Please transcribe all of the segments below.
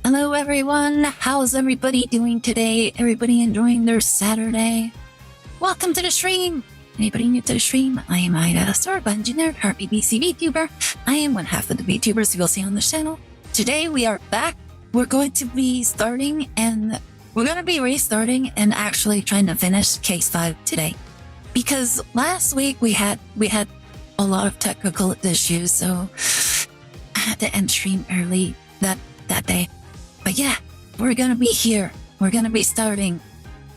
Hello everyone, how's everybody doing today? Everybody enjoying their Saturday? Welcome to the stream! Anybody new to the stream? I am Aire, Astor, engineer, RPBC Vtuber. I am one half of the Vtubers you will see on this channel. Today we are back. We're going to be starting and we're going to be restarting and actually trying to finish case 5 today. Because last week we had a lot of technical issues, so I had to end stream early that day. But yeah, we're gonna be here. We're gonna be starting.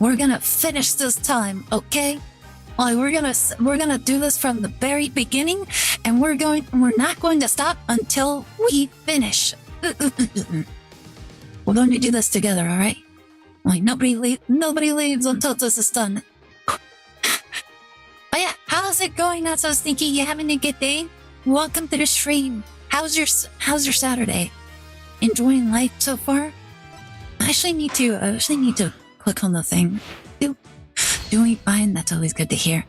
We're gonna finish this time, okay? Well, we're gonna do this from the very beginning, and we're not going to stop until we finish. We're going to do this together, all right? Like nobody leaves until this is done. But yeah, how's it going? Not so sneaky. You having a good day? Welcome to the stream. How's your Saturday? Enjoying life so far? I actually need to click on the thing. Doing fine. That's always good to hear.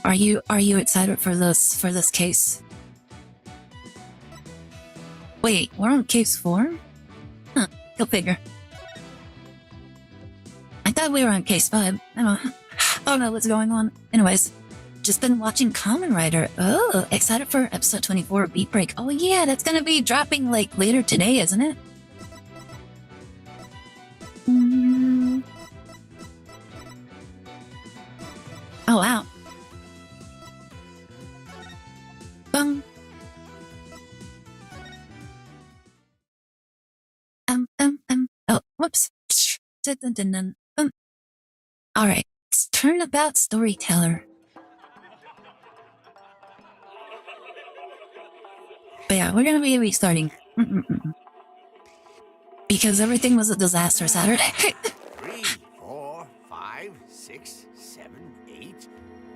Are you excited for this case? Wait, we're on case 4? Huh, go figure. I thought we were on case 5. I don't know what's going on. Anyways, just been watching Kamen Rider. Oh, excited for episode 24, Beat Break. Oh yeah, that's gonna be dropping like later today, isn't it? Oh wow. Bung. Oh, whoops. All right. It's Turnabout Storyteller. But yeah, we're gonna be restarting. Because everything was a disaster Saturday. 3, 4, 5, 6, 7, 8.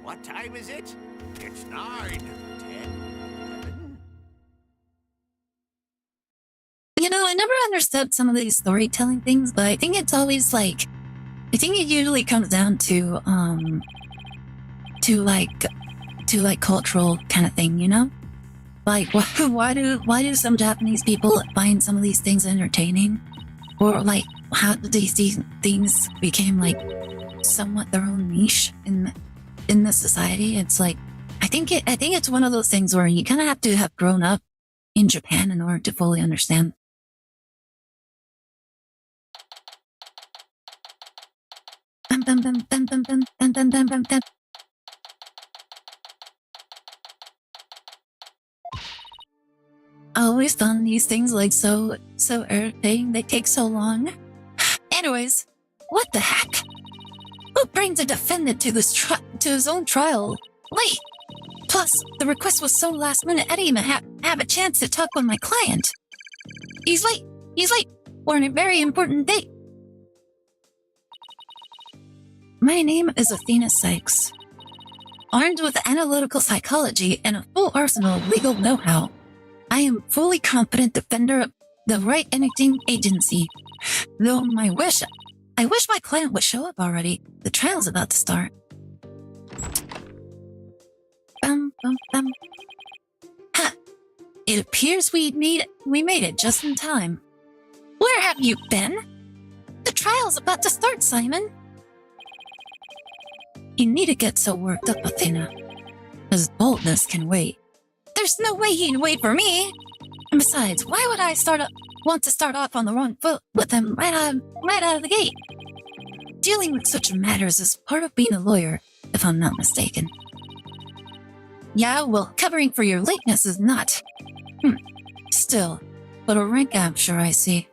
What time is it? It's 9, 10, 11. You know, I never understood some of these storytelling things, but I think it's always like, I think it usually comes down to cultural kind of thing, you know? Like, why do some Japanese people find some of these things entertaining? Or like, how did these things became like somewhat their own niche in the society? It's like, I think it's one of those things where you kind of have to have grown up in Japan in order to fully understand. Bum, bum, bum, bum, bum, bum, bum, bum, bum, bum, bum. I always found these things like so irritating. They take so long. Anyways, what the heck? Who brings a defendant to his own trial late? Plus, the request was so last minute I didn't even have a chance to talk with my client. He's late. For a very important date. My name is Athena Sykes. Armed with analytical psychology and a full arsenal of legal know-how, I am fully competent defender of the Wright Anything Agency. Though I wish my client would show up already. The trial's about to start. Bum, bum, bum. Ha! It appears we made it just in time. Where have you been? The trial's about to start, Simon. You need to get so worked up, Athena. His boldness can wait. There's no way he'd wait for me. And besides, why would I want to start off on the wrong foot with him right out of the gate? Dealing with such matters is part of being a lawyer, if I'm not mistaken. Yeah, well, covering for your lateness is not. Still, but a rank I'm sure I see.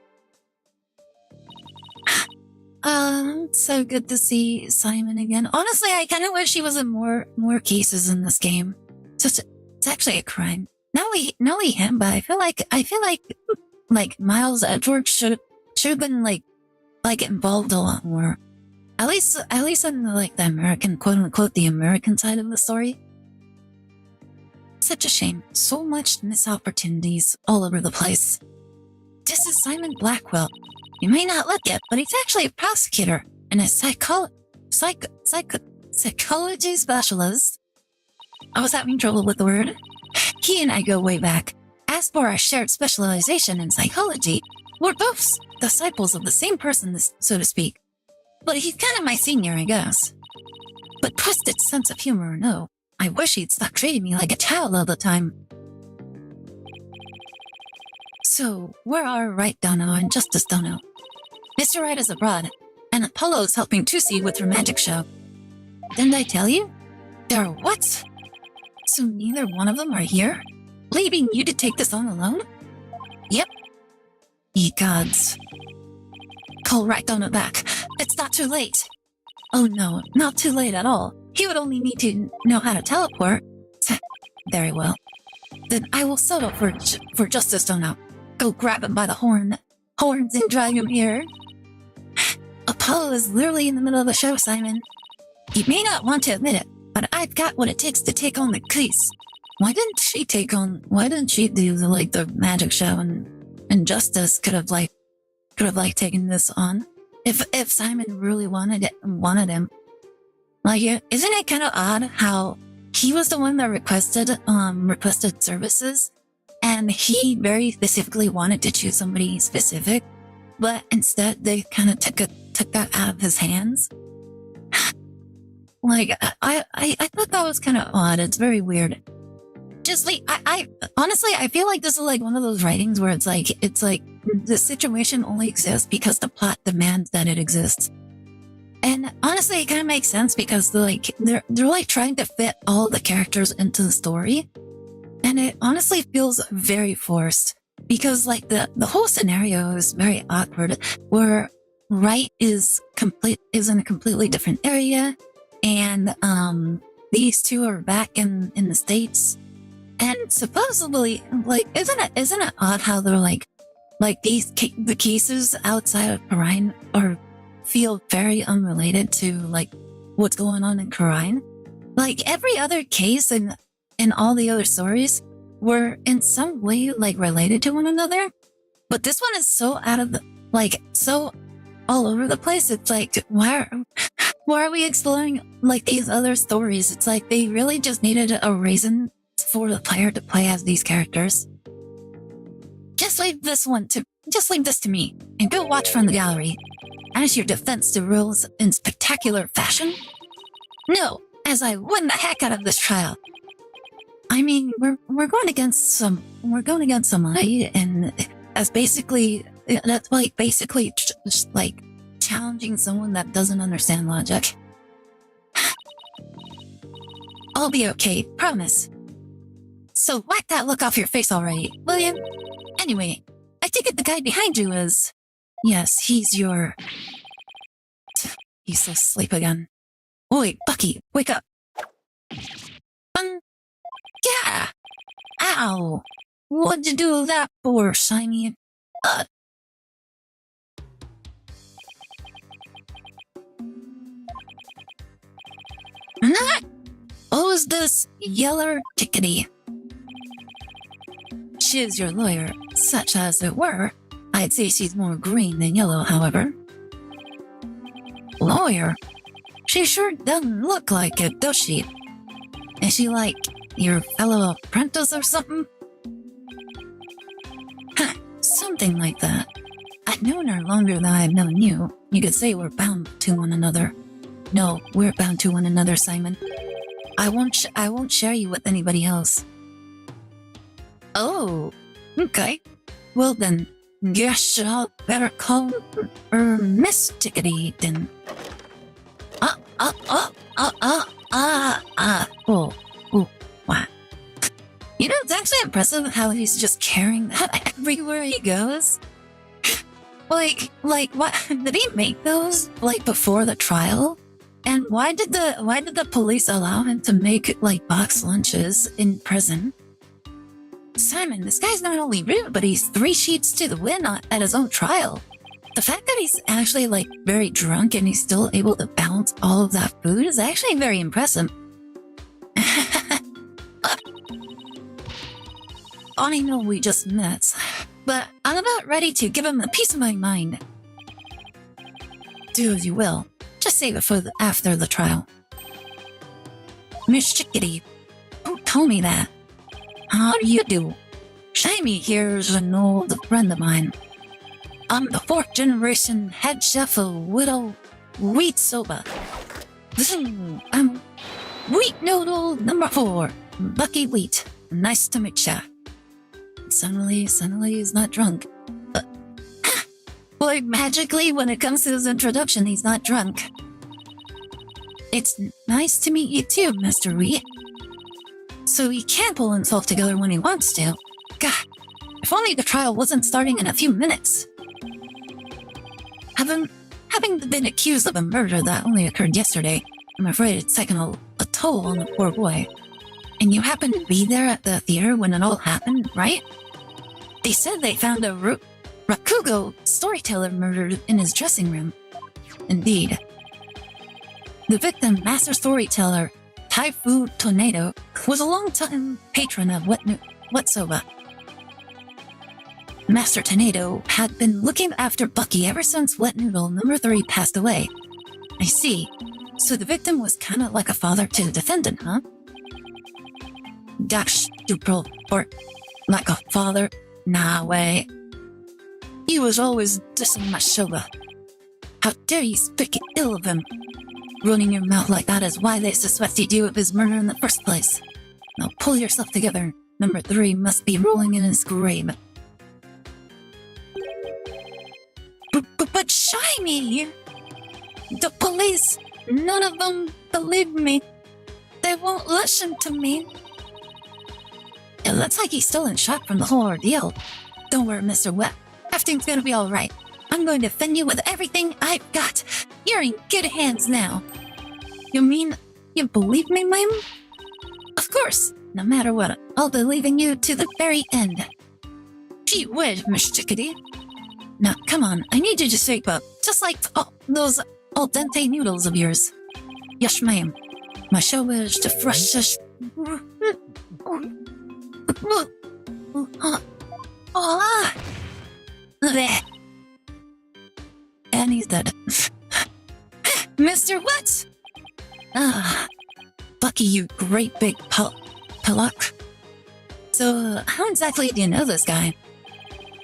So good to see Simon again. Honestly, I kind of wish he was in more cases in this game. It's actually a crime. Not only him, but I feel like Miles Edgeworth should have been like involved a lot more. At least on the American, quote unquote, the American side of the story. Such a shame. So much missed opportunities all over the place. This is Simon Blackwell. You may not look it, but he's actually a prosecutor and a psychology specialist. I was having trouble with the word. He and I go way back. as for our shared specialization in psychology, we're both disciples of the same person, so to speak. But he's kind of my senior, I guess. But twisted sense of humor or no, I wish he'd stop treating me like a child all the time. So, where are Wright Dono and Justice Dono? Mr. Wright is abroad, and Apollo's helping Tusi with her magic show. Didn't I tell you? There are what? So neither one of them are here? Leaving you to take this on alone? Yep. Ye gods. Call Wright Dono back. It's not too late. Oh no, not too late at all. He would only need to know how to teleport. Very well. Then I will settle for Justice Dono. Go grab him by the horns and drag him here. Apollo is literally in the middle of the show, Simon. You may not want to admit it, but I've got what it takes to take on the case. Why didn't she do the magic show and Justice could have taken this on? If Simon really wanted him. Like, isn't it kind of odd how he was the one that requested services, and he very specifically wanted to choose somebody specific, but instead they kind of took that out of his hands? Like, I thought that was kind of odd. It's very weird. Just like, I honestly, I feel like this is like one of those writings where it's like the situation only exists because the plot demands that it exists. And honestly, it kind of makes sense because they're like trying to fit all the characters into the story. And it honestly feels very forced because like the whole scenario is very awkward where Wright is in a completely different area. And, these two are back in the States. And supposedly, like, isn't it odd how they're like the cases outside of Karine feel very unrelated to like what's going on in Karine? Like every other case in all the other stories were in some way like related to one another, but this one is so so all over the place. It's like why are we exploring like these other stories? It's like they really just needed a reason for the player to play as these characters. Just leave this to me and go watch from the gallery. As your defense to rules in spectacular fashion? No, as I win the heck out of this trial. I mean, we're going against somebody, and that's basically just like challenging someone that doesn't understand logic. I'll be okay, promise. So wipe that look off your face already, will you? Anyway, I take it the guy behind you is... Yes, he's asleep again. Oi, Bucky, wake up. Yeah! Ow! What'd you do that for, Shiny? Who's this yeller chickadee? She's your lawyer, such as it were. I'd say she's more green than yellow, however. Lawyer? She sure doesn't look like it, does she? Is she like your fellow apprentice or something? Huh, something like that. I've known her longer than I've known you. You could say we're bound to one another. No, we're bound to one another, Simon. I won't share you with anybody else. Oh, okay. Well then, guess I'll better call her Miss Chickadee then. Oh, wow. You know, it's actually impressive how he's just carrying that everywhere he goes. Like, what, did he make those, like, before the trial? And why did the police allow him to make, like, box lunches in prison? Simon, this guy's not only rude, but he's 3 sheets to the wind at his own trial. The fact that he's actually, like, very drunk and he's still able to balance all of that food is actually very impressive. I know we just met, but I'm about ready to give him a piece of my mind. Do as you will. Just save it for after the trial. Miss Chickadee, don't tell me that. How do you do? Jamie here's an old friend of mine. I'm the 4th generation head chef of Widow Wheat Soba. I'm Wheat Noodle number 4, Bucky Wheat. Nice to meet ya. Suddenly he's not drunk. Boy, magically, when it comes to his introduction, he's not drunk. It's nice to meet you too, Mr. Wheat. So he can pull himself together when he wants to. God, if only the trial wasn't starting in a few minutes. Having been accused of a murder that only occurred yesterday, I'm afraid it's taken a toll on the poor boy. And you happened to be there at the theater when it all happened, right? They said they found a Rakugo storyteller murdered in his dressing room. Indeed. The victim, master storyteller Taifu Tornado, was a long-time patron of Wet Soba. Master Tornado had been looking after Bucky ever since Wet Noodle number 3 passed away. I see. So the victim was kind of like a father to the defendant, huh? Gosh, stupid, or like a father? Nah, way. He was always dissing my Soba. How dare you speak ill of him? Running your mouth like that is why they suspected you of his murder in the first place. Now pull yourself together. Number 3 must be rolling in his grave. But Shiny! The police, none of them believe me. They won't listen to me. It looks like he's still in shock from the whole ordeal. Don't worry, Mr. Wet. Everything's gonna be alright. I'm going to defend you with everything I've got. You're in good hands now. You mean you believe me, ma'am? Of course. No matter what, I'll be leaving you to the very end. Gee whiz, Miss Chickadee. Now, come on, I need you to shape up, just like those al dente noodles of yours. Yes, ma'am. My show is the freshest. And he's dead. Mr. What? Bucky, you great big pillock. So, how exactly do you know this guy?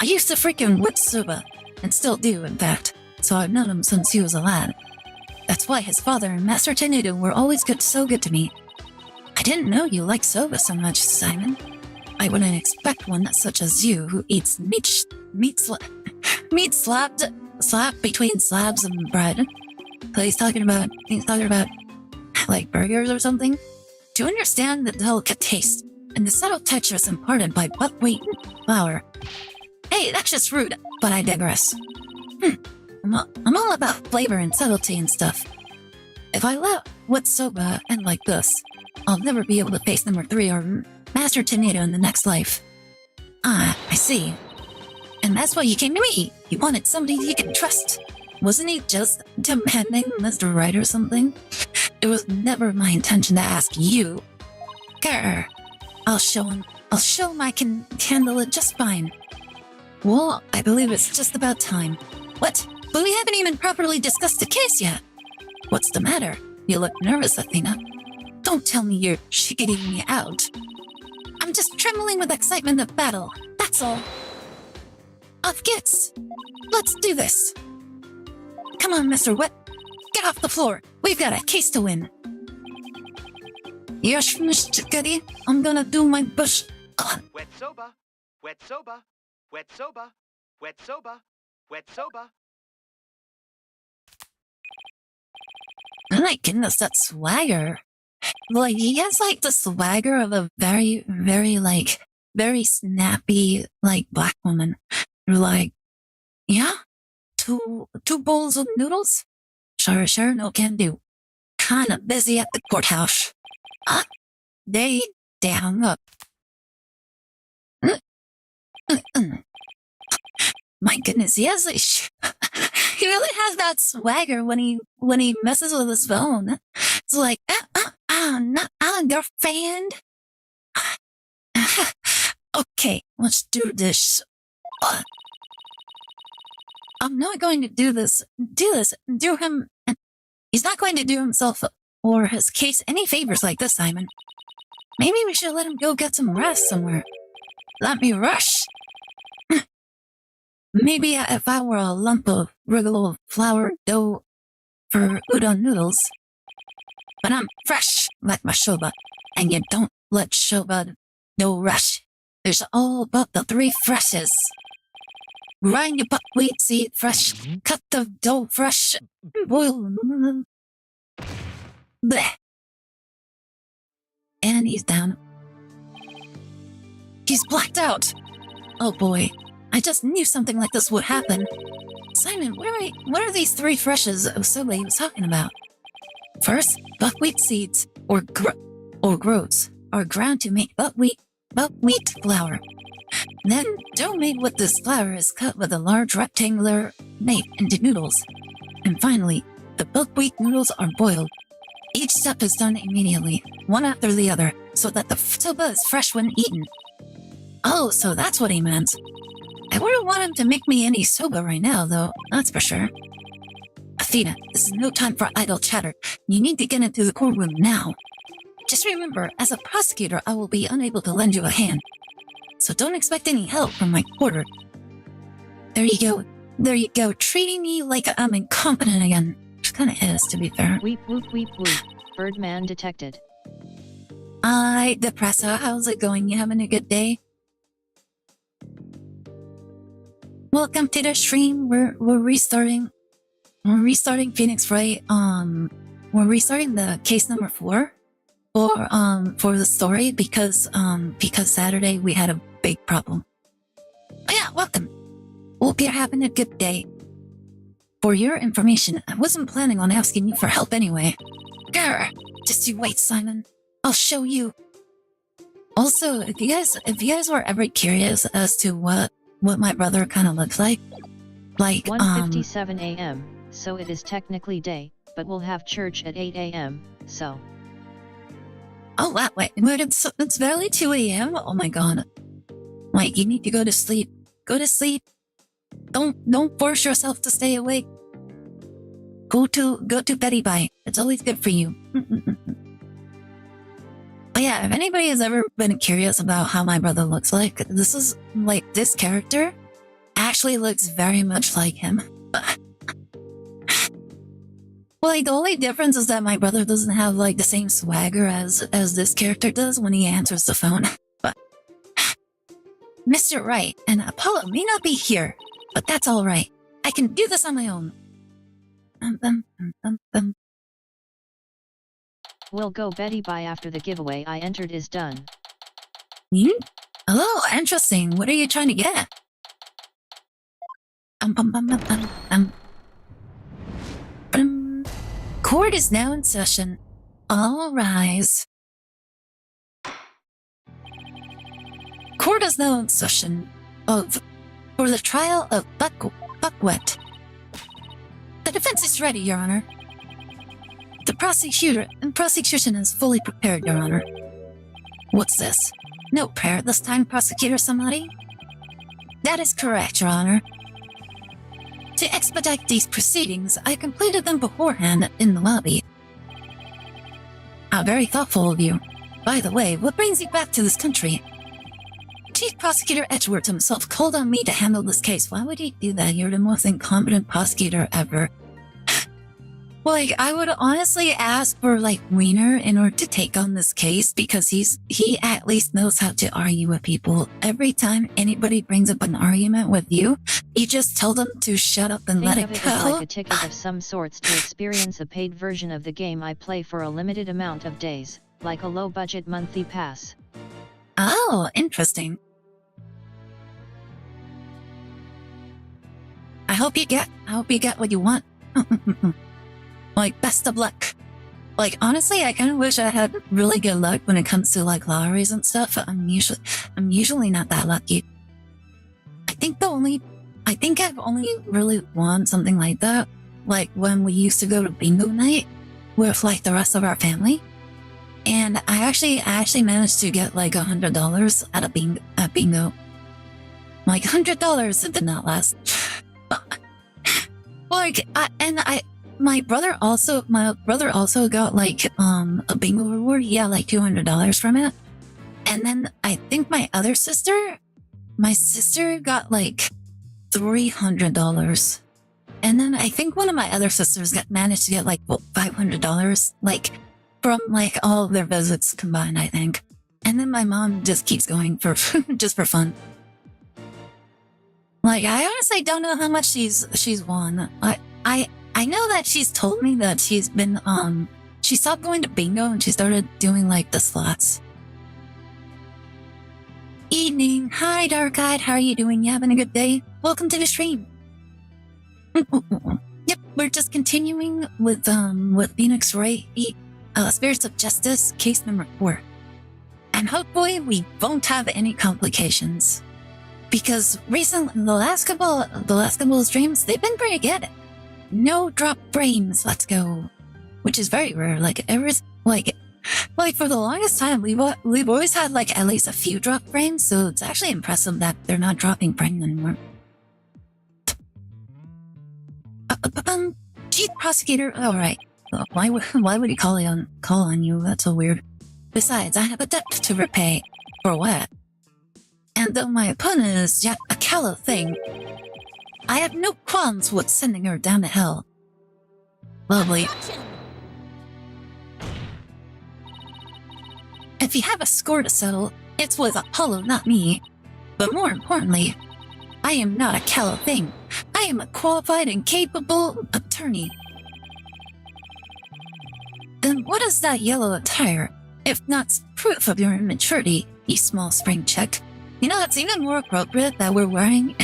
I used to freaking whip Soba, and still do, in fact, so I've known him since he was a lad. That's why his father and Master Tenudo were always so good to me. I didn't know you liked Soba so much, Simon. I wouldn't expect one such as you who eats meat slapped between slabs of bread. So he's talking about like burgers or something. To understand the delicate taste and the subtle textures imparted by buckwheat flour. Hey, that's just rude, but I digress. I'm all about flavor and subtlety and stuff. If I let Wet Soba end like this, I'll never be able to face number 3 or Master Tornado in the next life. Ah, I see. And that's why you came to me. You wanted somebody you could trust. Wasn't he just demanding Mr. Wright or something? It was never my intention to ask you. Grr. I'll show him I can handle it just fine. Well, I believe it's just about time. What? But we haven't even properly discussed the case yet. What's the matter? You look nervous, Athena. Don't tell me you're chicketing me out. I'm just trembling with excitement of battle. That's all. Off gets. Let's do this. Come on, Mr. Wet. Get off the floor. We've got a case to win. Yes, Miss Chickadee. I'm gonna do my best. Wet Soba. Wet Soba. Wet Soba. Wet Soba. Wet Soba. My goodness, that swagger. Like, he has, like, the swagger of a very, very, like, very snappy, like, black woman. You're like, yeah? Two bowls of noodles? Sure, no can do. Kinda busy at the courthouse. They hung up. My goodness, he has, like, he really has that swagger when he messes with his phone. It's like, not girlfriend. Okay, let's do this. I'm not going to do him. He's not going to do himself or his case any favors like this, Simon. Maybe we should let him go get some rest somewhere. Let me rush. Maybe if I were a lump of regular flour dough for udon noodles. But I'm fresh like my shoba, and you don't let shoba no rush. It's all about the three freshes. Grind your buckwheat seed fresh, cut the dough fresh, boil. Bleh. And he's down. He's blacked out. Oh boy, I just knew something like this would happen. Simon, what are these three freshes Osobe was talking about? First, buckwheat seeds, or groats, are ground to make buckwheat flour. Then, dough made with this flour is cut with a large rectangular knife into noodles. And finally, the buckwheat noodles are boiled. Each step is done immediately, one after the other, so that the soba is fresh when eaten. Oh, so that's what he meant. I wouldn't want him to make me any soba right now, though, that's for sure. Athena, this is no time for idle chatter. You need to get into the courtroom now. Just remember, as a prosecutor, I will be unable to lend you a hand. So don't expect any help from my quarter. There you go, treating me like I'm incompetent again. Which kinda is, to be fair. Weep whoop weep whoop. Birdman detected. Hi, Depresso, how's it going? You having a good day? Welcome to the stream. We're restarting Phoenix Wright. We're restarting the case number 4 for the story because Saturday we had a big problem. Oh yeah, welcome. Hope you're having a good day. For your information, I wasn't planning on asking you for help anyway. Grr, just you wait, Simon. I'll show you. Also, if you guys were ever curious as to what my brother kind of looks like 1:57 a.m. So it is technically day, but we'll have church at 8 a.m. So. Oh wow, wait, it's barely 2 a.m. Oh my god. Like, you need to go to sleep. Go to sleep. Don't force yourself to stay awake. Go to Betty Bye. It's always good for you. But yeah, if anybody has ever been curious about how my brother looks like, this character actually looks very much like him. Like, the only difference is that my brother doesn't have like the same swagger as this character does when he answers the phone. But Mr. Wright and Apollo may not be here, but that's all right. I can do this on my own. We'll go Betty Bye after the giveaway I entered is done. Oh, interesting. What are you trying to get? Court is now in session. All rise. Court is now in session for the trial of Buckwheat. The defense is ready, Your Honor. The prosecution is fully prepared, Your Honor. What's this? No prayer this time, Prosecutor Samadi? That is correct, Your Honor. To expedite these proceedings, I completed them beforehand in the lobby. How very thoughtful of you. By the way, what brings you back to this country? Chief Prosecutor Edgeworth himself called on me to handle this case. Why would he do that? You're the most incompetent prosecutor ever. Like, I would honestly ask for, like, Wiener in order to take on this case because he at least knows how to argue with people. Every time anybody brings up an argument with you, you just tell them to shut up and let it go. Think of it as like a ticket of some sorts to experience a paid version of the game I play for a limited amount of days, like a low-budget monthly pass. Oh, interesting. I hope you get what you want. Like, best of luck. Like, honestly, I kind of wish I had really good luck when it comes to, like, lotteries and stuff. I'm usually not that lucky. I think I've only really won something like that, like, when we used to go to bingo night with, like, the rest of our family. And I actually managed to get, like, $100 at bingo. Like, $100, it did not last. Like, my brother also got like a bingo reward. He got like $200 from it. And then I think my other sister my sister got like $300. And then I think one of my other sisters managed to get like $500, like from like all of their visits combined, I think. And then my mom just keeps going for just for fun. Like, I honestly don't know how much she's won. I know that she's told me that she's been she stopped going to bingo and she started doing like the slots. Evening. Hi, Dark Eyed. How are you doing? You having a good day? Welcome to the stream. Yep, we're just continuing with Phoenix Wright, Spirits of Justice, case number 4. And hopefully we won't have any complications. Because recently, the last couple of streams, they've been pretty good. No drop frames, let's go. Which is very rare. Like for the longest time, we've always had like at least a few drop frames, so it's actually impressive that they're not dropping frames anymore. Chief prosecutor, alright. Why would he call on you? That's so weird. Besides, I have a debt to repay. For what? And though my opponent is yet a callow thing, I have no qualms with sending her down to hell. Lovely. If you have a score to settle, it's with Apollo, not me. But more importantly, I am not a callow thing. I am a qualified and capable attorney. Then what is that yellow attire, if not proof of your immaturity, you small spring chick? You know, it's even more appropriate that we're wearing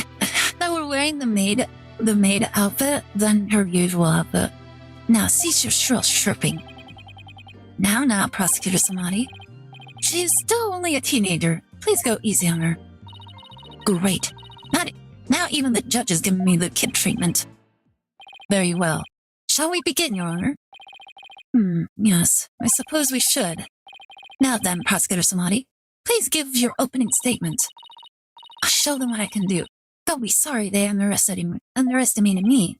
the maid outfit than her usual outfit. Now cease your shrill chirping. Now, Prosecutor Samadi. She is still only a teenager. Please go easy on her. Great. Now even the judge is giving me the kid treatment. Very well. Shall we begin, Your Honor? Yes, I suppose we should. Now then, Prosecutor Samadi, please give your opening statement. I'll show them what I can do. They'll be sorry they underestimated me.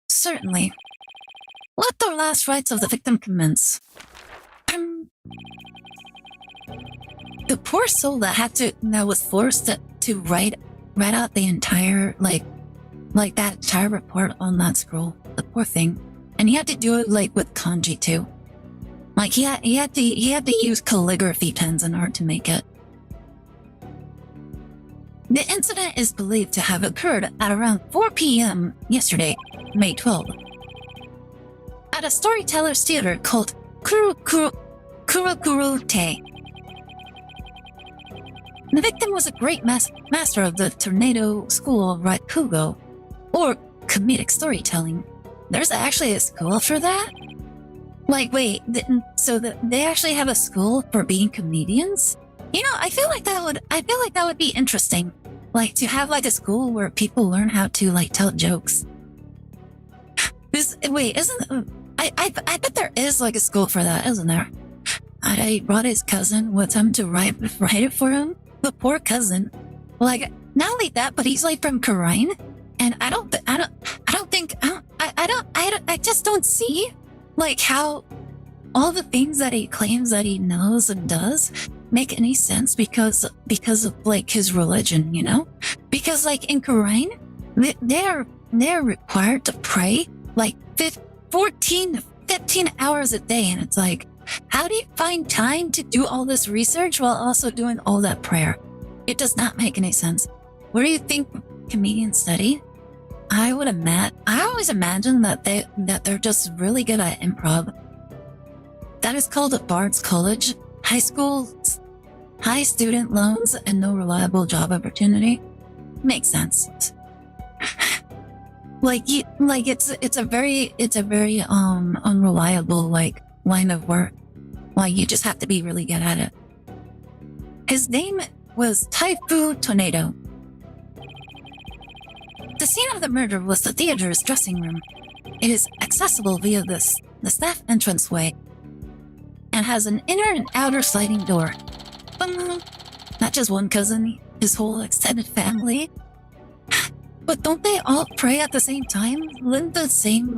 Certainly. Let the last rites of the victim commence. The poor soul that was forced to write out the entire, like that entire report on that scroll. The poor thing. And he had to do it, like, with kanji, too. Like, he had to use calligraphy pens in order to make it. The incident is believed to have occurred at around 4 p.m. yesterday, May 12th, at a storyteller's theater called Kurokuro Te. The victim was a great master of the tornado school of Raikugo, or comedic storytelling. There's actually a school for that? Like, wait, so they actually have a school for being comedians? You know, I feel like that would be interesting. Like, to have, like, a school where people learn how to, like, tell jokes. I bet there is, like, a school for that, isn't there? I brought his cousin with him to write it for him. The poor cousin. Like, not only that, but he's, like, from Karine. And I just don't see, like, how all the things that he claims that he knows and does make any sense because of, like, his religion, you know? Because, like, in Karine, they're required to pray, like, 14 to 15 hours a day, and it's like, how do you find time to do all this research while also doing all that prayer? It does not make any sense. Where do you think comedians study? I always imagine that they're just really good at improv. That is called a Bard's College. High school, high student loans, and no reliable job opportunity. Makes sense. It's a very unreliable, like, line of work. Like, you just have to be really good at it. His name was Taifu Tornado. The scene of the murder was the theater's dressing room. It is accessible via the staff entranceway and has an inner and outer sliding door. Not just one cousin, his whole extended family. But don't they all pray at the same time? Wouldn't the same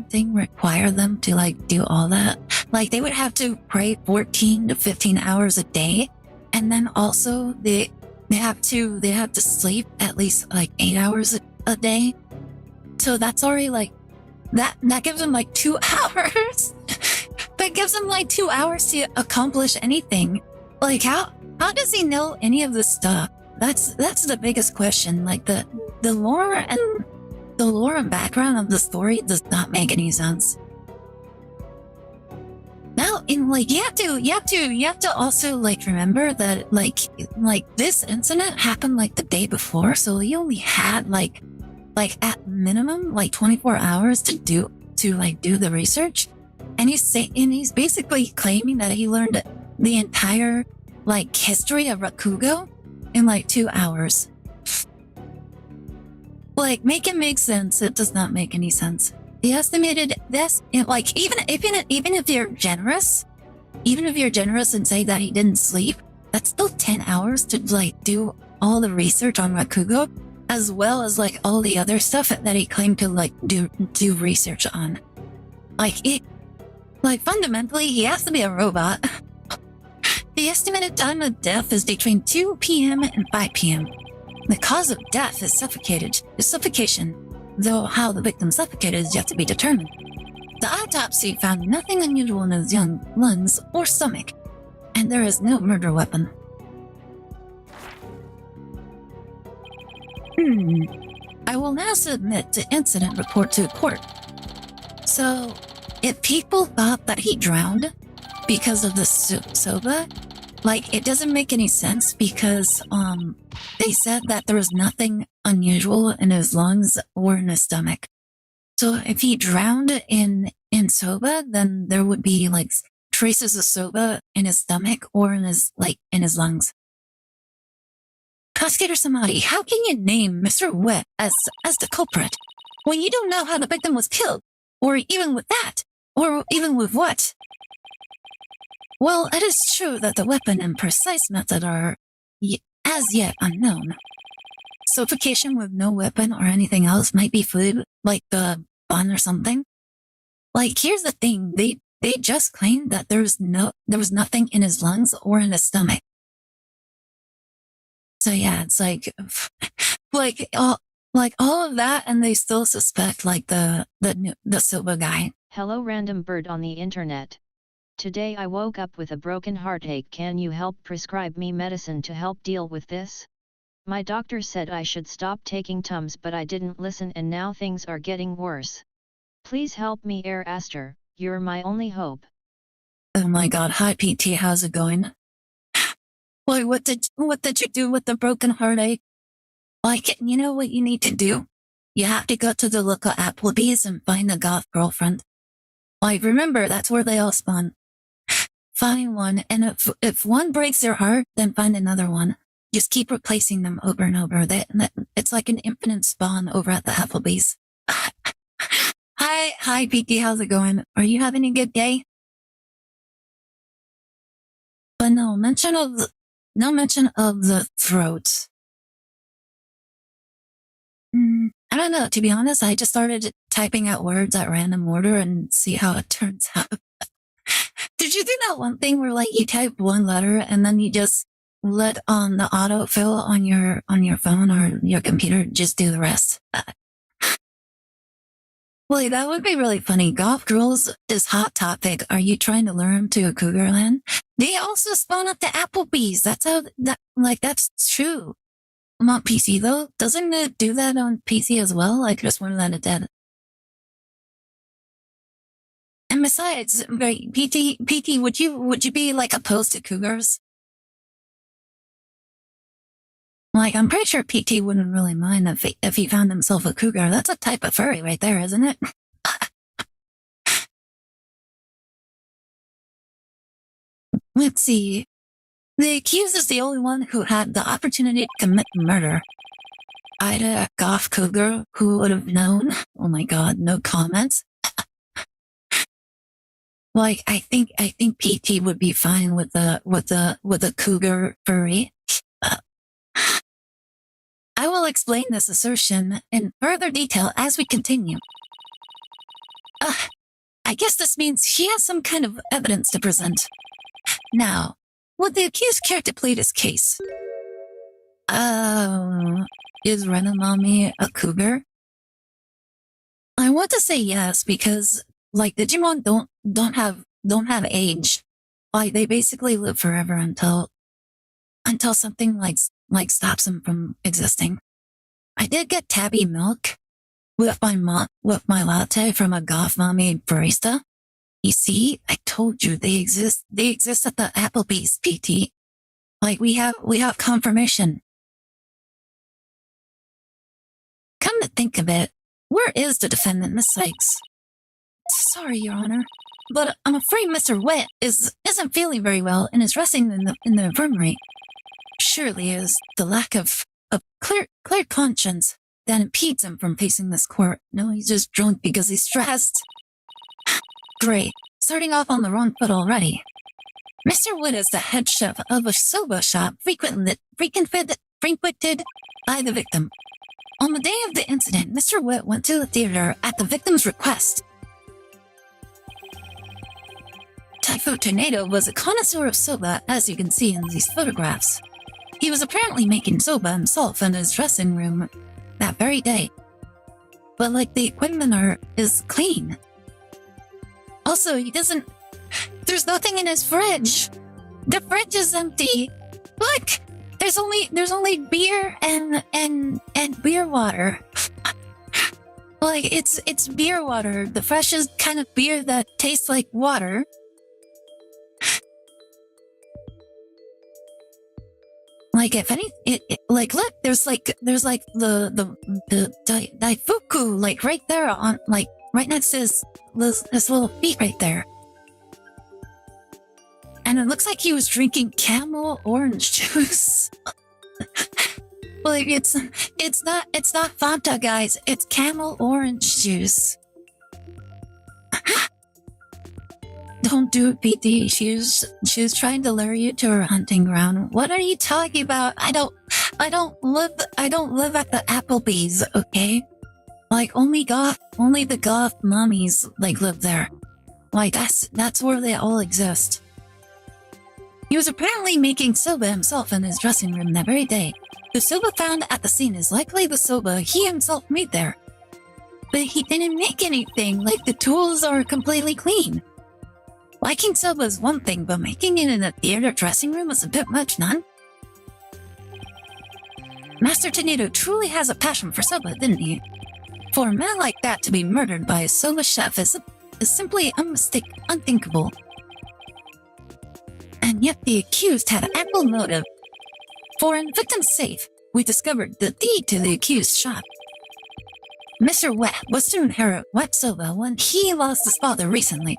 thing require them to, like, do all that? Like, they would have to pray 14 to 15 hours a day, and then also they have to sleep at least like 8 hours a day. So that's already like that gives them like 2 hours. That gives him like 2 hours to accomplish anything. Like how does he know any of this stuff? That's the biggest question. Like the lore and background of the story does not make any sense. Now, in like you have to also like remember that like this incident happened like the day before, so he only had like at minimum like 24 hours to do the research, and he's basically claiming that he learned the entire like history of Rakugo in like 2 hours. Like, make it make sense. It does not make any sense. The estimated this, like, even if you're generous, and say that he didn't sleep, that's still 10 hours to like do all the research on Rakugo, as well as like all the other stuff that he claimed to like do research on. Like fundamentally, he has to be a robot. The estimated time of death is between 2 p.m. and 5 p.m. The cause of death is suffocation, though how the victim suffocated is yet to be determined. The autopsy found nothing unusual in his young lungs or stomach, and there is no murder weapon. I will now submit the incident report to court. So, if people thought that he drowned because of the soba, like, it doesn't make any sense because, they said that there was nothing unusual in his lungs or in his stomach. So if he drowned in soba, then there would be, like, traces of soba in his stomach or in his lungs. Prosecutor Samadi, how can you name Mr. Wet as the culprit when you don't know how the victim was killed? Or even with that? Or even with what? Well, it is true that the weapon and precise method are as yet unknown. Suffocation with no weapon or anything else might be food, like the bun or something. Like, here's the thing, they just claimed that there was nothing in his lungs or in his stomach. So yeah, it's like all of that, and they still suspect like the silver guy. Hello random bird on the internet. Today I woke up with a broken heartache. Can you help prescribe me medicine to help deal with this? My doctor said I should stop taking Tums, but I didn't listen and now things are getting worse. Please help me, Aire Astor, you're my only hope. Oh my god, hi PT, how's it going? Boy, what did you do with the broken heartache? Like, you know what you need to do? You have to go to the local Applebee's and find a goth girlfriend. Like, remember, that's where they all spawn. Find one, and if one breaks your heart, then find another one. Just keep replacing them over and over. It's like an infinite spawn over at the Applebee's. Hi, PT, how's it going? Are you having a good day? But no mention of the throat. I don't know. To be honest, I just started typing out words at random order and see how it turns out. Did you do that one thing where like you type one letter and then you just let the autofill on your phone or your computer just do the rest? Well, that would be really funny. Golf girls is hot topic. Are you trying to lure them to a cougar land? They also spawn up the Applebee's. That's true. I'm on PC though. Doesn't it do that on PC as well? I just wonder that it did. And besides, right, PT, would you be like opposed to cougars? Like, I'm pretty sure PT wouldn't really mind if he found himself a cougar. That's a type of furry right there, isn't it? Let's see. The accused is the only one who had the opportunity to commit murder. Aire, a goth cougar, who would have known? Oh my god, no comments. Like, I think PT would be fine with the cougar furry. I will explain this assertion in further detail as we continue. I guess this means he has some kind of evidence to present. Now, would the accused care to plead his case? Is Renamami a cougar? I want to say yes because, like, Digimon don't have age. Like, they basically live forever until something like stops them from existing. I did get tabby milk with my latte from a goth mommy barista. You see, I told you they exist. They exist at the Applebee's, PT. Like, we have confirmation. Come to think of it, where is the defendant, Miss Sykes? Sorry, Your Honor, but I'm afraid Mr. Wet isn't feeling very well and is resting in the infirmary. Surely it is the lack of clear conscience that impedes him from facing this court. No, he's just drunk because he's stressed. Great, starting off on the wrong foot already. Mr. Wood is the head chef of a soba shop frequented by the victim. On the day of the incident, Mr. Wood went to the theater at the victim's request. Typhoon Tornado was a connoisseur of soba, as you can see in these photographs. He was apparently making soba himself in his dressing room that very day. But like the equipment is clean. Also, there's nothing in his fridge. The fridge is empty. Look, there's only beer and beer water. Like it's beer water, the freshest kind of beer that tastes like water. Like if any, like look, there's like the Daifuku like right there on like right next to his little feet right there. And it looks like he was drinking camel orange juice. Like it's not Fanta, guys. It's camel orange juice. Don't do it, PT. She was trying to lure you to her hunting ground. What are you talking about? I don't live at the Applebee's, okay? Like only the goth mummies like live there. Like that's where they all exist. He was apparently making soba himself in his dressing room that very day. The soba found at the scene is likely the soba he himself made there. But he didn't make anything, like the tools are completely clean. Liking soba is one thing, but making it in a theater dressing room is a bit much, none? Master Tornado truly has a passion for soba, didn't he? For a man like that to be murdered by a soba chef is simply unthinkable. And yet the accused had ample motive. For in victim's safe, we discovered the deed to the accused shop. Mr. Wet was to inherit Wet Soba when he lost his father recently.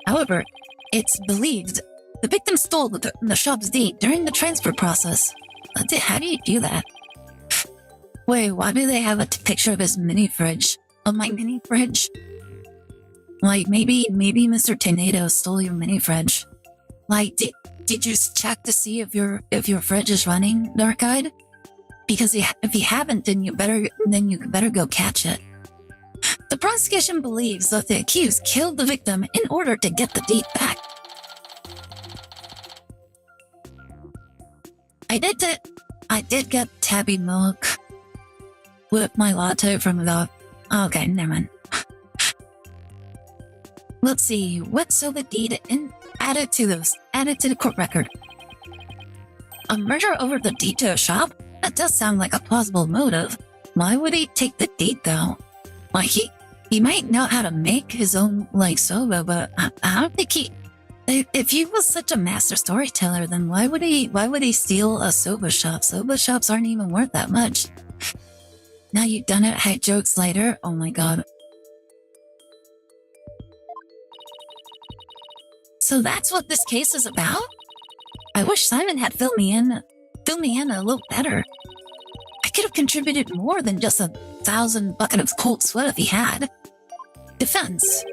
However, it's believed the victim stole the shop's deed during the transfer process. How do you do that? Wait, why do they have a picture of his mini fridge? Of my mini fridge? Like, maybe Mr. Tornado stole your mini fridge. Like, did you check to see if your fridge is running, Dark-Eyed? Because if you haven't, then you better go catch it. The prosecution believes that the accused killed the victim in order to get the deed back. I did get tabby milk with my latte from the... Okay, never mind. Let's see, what soba deed added to the court record? A murder over the deed to a shop? That does sound like a plausible motive. Why would he take the deed though? Like he might know how to make his own like soba, but I don't think he... If he was such a master storyteller, then why would he steal a soba shop? Soba shops aren't even worth that much. Now you've done it, hate jokes later. Oh my god. So that's what this case is about? I wish Simon had filled me in a little better. I could have contributed more than just 1,000 buckets of cold sweat if he had. Defense.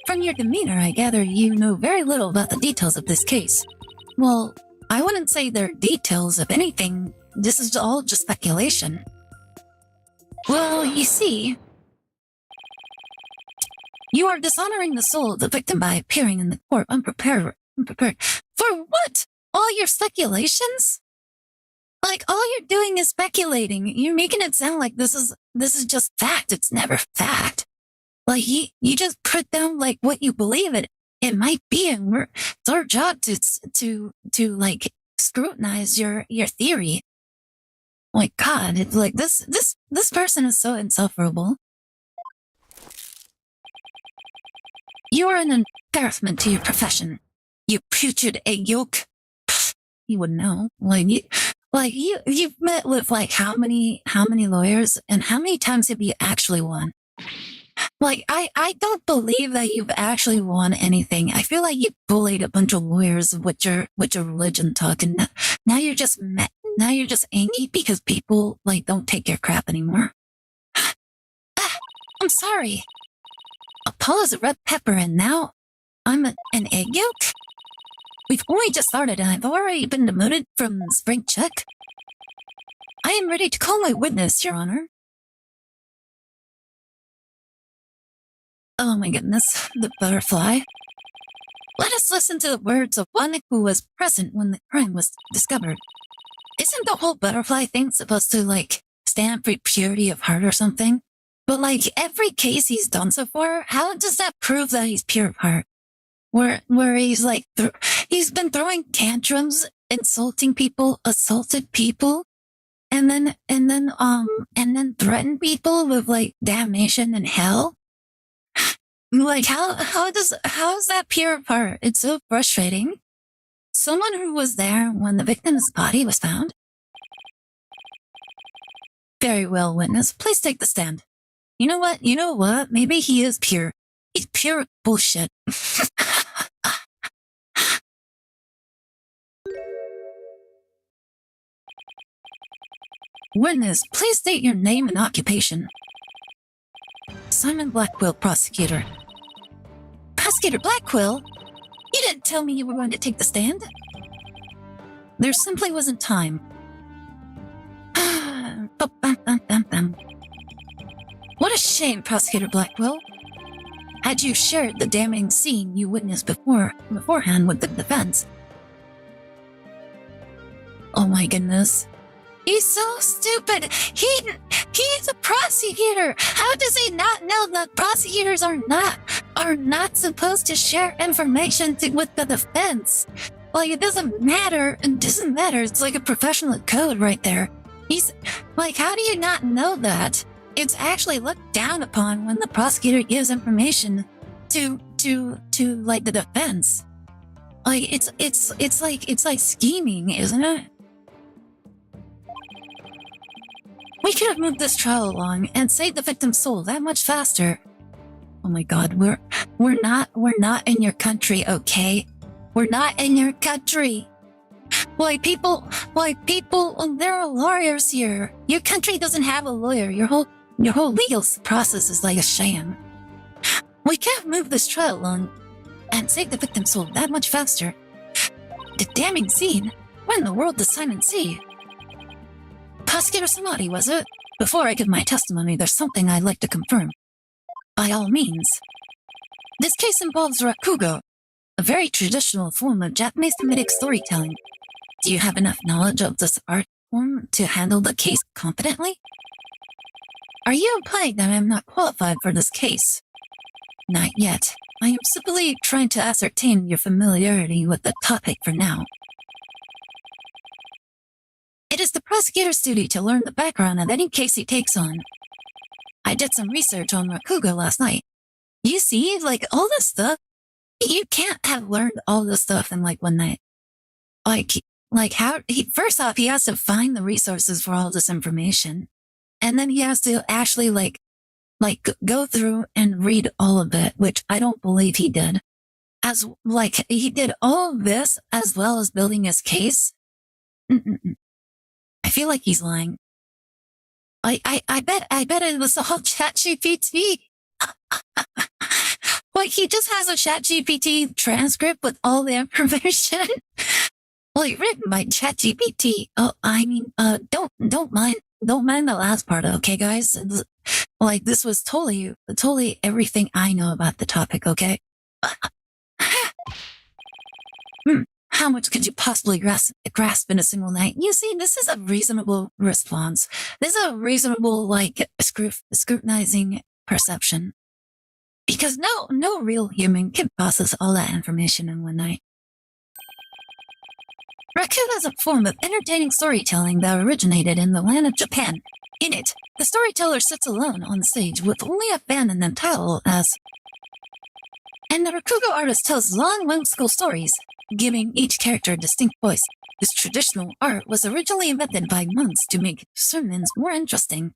From your demeanor, I gather you know very little about the details of this case. Well, I wouldn't say they're details. If anything, this is all just speculation. Well, you see, you are dishonoring the soul of the victim by appearing in the court unprepared. For what? All your speculations? Like, all you're doing is speculating. You're making it sound like this is just fact. It's never fact. Like, you just put down, like, what you believe it might be, and it's our job to like, scrutinize your theory. My God, it's like, this person is so insufferable. You are an embarrassment to your profession. You putrid egg yolk. You wouldn't know. You've met with, like, how many lawyers, and how many times have you actually won? Like, I don't believe that you've actually won anything. I feel like you bullied a bunch of lawyers with your religion talk, and now you're just angry because people, like, don't take your crap anymore. I'm sorry. Apollo's a red pepper, and now I'm an egg yolk? We've only just started, and I've already been demoted from spring check. I am ready to call my witness, Your Honor. Oh my goodness, the butterfly. Let us listen to the words of one who was present when the crime was discovered. Isn't the whole butterfly thing supposed to, like, stand for purity of heart or something? But, like, every case he's done so far, how does that prove that he's pure of heart? Where he's, like, he's been throwing tantrums, insulting people, assaulted people, and then threatened people with, like, damnation and hell? Like, how is that pure of heart? It's so frustrating. Someone who was there when the victim's body was found? Very well, witness. Please take the stand. You know what? Maybe he is pure. He's pure bullshit. Witness, please state your name and occupation. Simon Blackquill, prosecutor. Prosecutor Blackquill? You didn't tell me you were going to take the stand. There simply wasn't time. What a shame, Prosecutor Blackquill. Had you shared the damning scene you witnessed beforehand with the defense. Oh my goodness. He's so stupid. He's a prosecutor. How does he not know that prosecutors are not supposed to share information with the defense? Like, it doesn't matter. It doesn't matter. It's like a professional code right there. He's like, how do you not know that? It's actually looked down upon when the prosecutor gives information to like the defense. Like, it's like scheming, isn't it? We could have moved this trial along and saved the victim's soul that much faster. Oh my God, we're not in your country, okay? We're not in your country. People, there are lawyers here. Your country doesn't have a lawyer. Your whole legal process is like a sham. We can't move this trial along and save the victim's soul that much faster. The damning scene? When in the world does Simon see? Prosecutor Samadi, was it? Before I give my testimony, there's something I'd like to confirm. By all means. This case involves rakugo, a very traditional form of Japanese comedic storytelling. Do you have enough knowledge of this art form to handle the case competently? Are you implying that I am not qualified for this case? Not yet. I am simply trying to ascertain your familiarity with the topic for now. It is the prosecutor's duty to learn the background of any case he takes on. I did some research on rakugo last night. You see, like, all this stuff, you can't have learned all this stuff in, like, one night. First off, he has to find the resources for all this information. And then he has to actually, go through and read all of it, which I don't believe he did. He did all of this as well as building his case. I feel like he's lying. I bet it was all ChatGPT. He just has a ChatGPT transcript with all the information. Written by ChatGPT. Oh, I mean, don't mind the last part, okay, guys? This was totally everything I know about the topic, okay? How much could you possibly grasp in a single night? You see, this is a reasonable response. This is a reasonable, scrutinizing perception. Because no real human can process all that information in one night. Rakugo is a form of entertaining storytelling that originated in the land of Japan. In it, the storyteller sits alone on the stage with only a fan and then title as... And the Rakugo artist tells long, whimsical stories, giving each character a distinct voice. This traditional art was originally invented by monks to make sermons more interesting.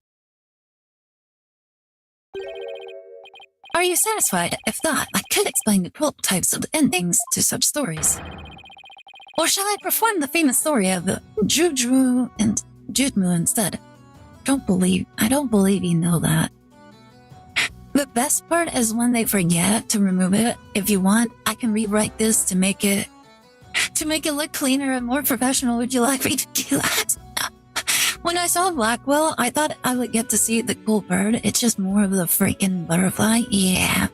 Are you satisfied? If not, I could explain the 12 types of endings to such stories. Or shall I perform the famous story of Jujuru and Jutmu instead? I don't believe you know that. The best part is when they forget to remove it. If you want, I can rewrite this to make it look cleaner and more professional. Would you like me to do that? When I saw Blackwell, I thought I would get to see the cool bird. It's just more of the freaking butterfly. Yeah.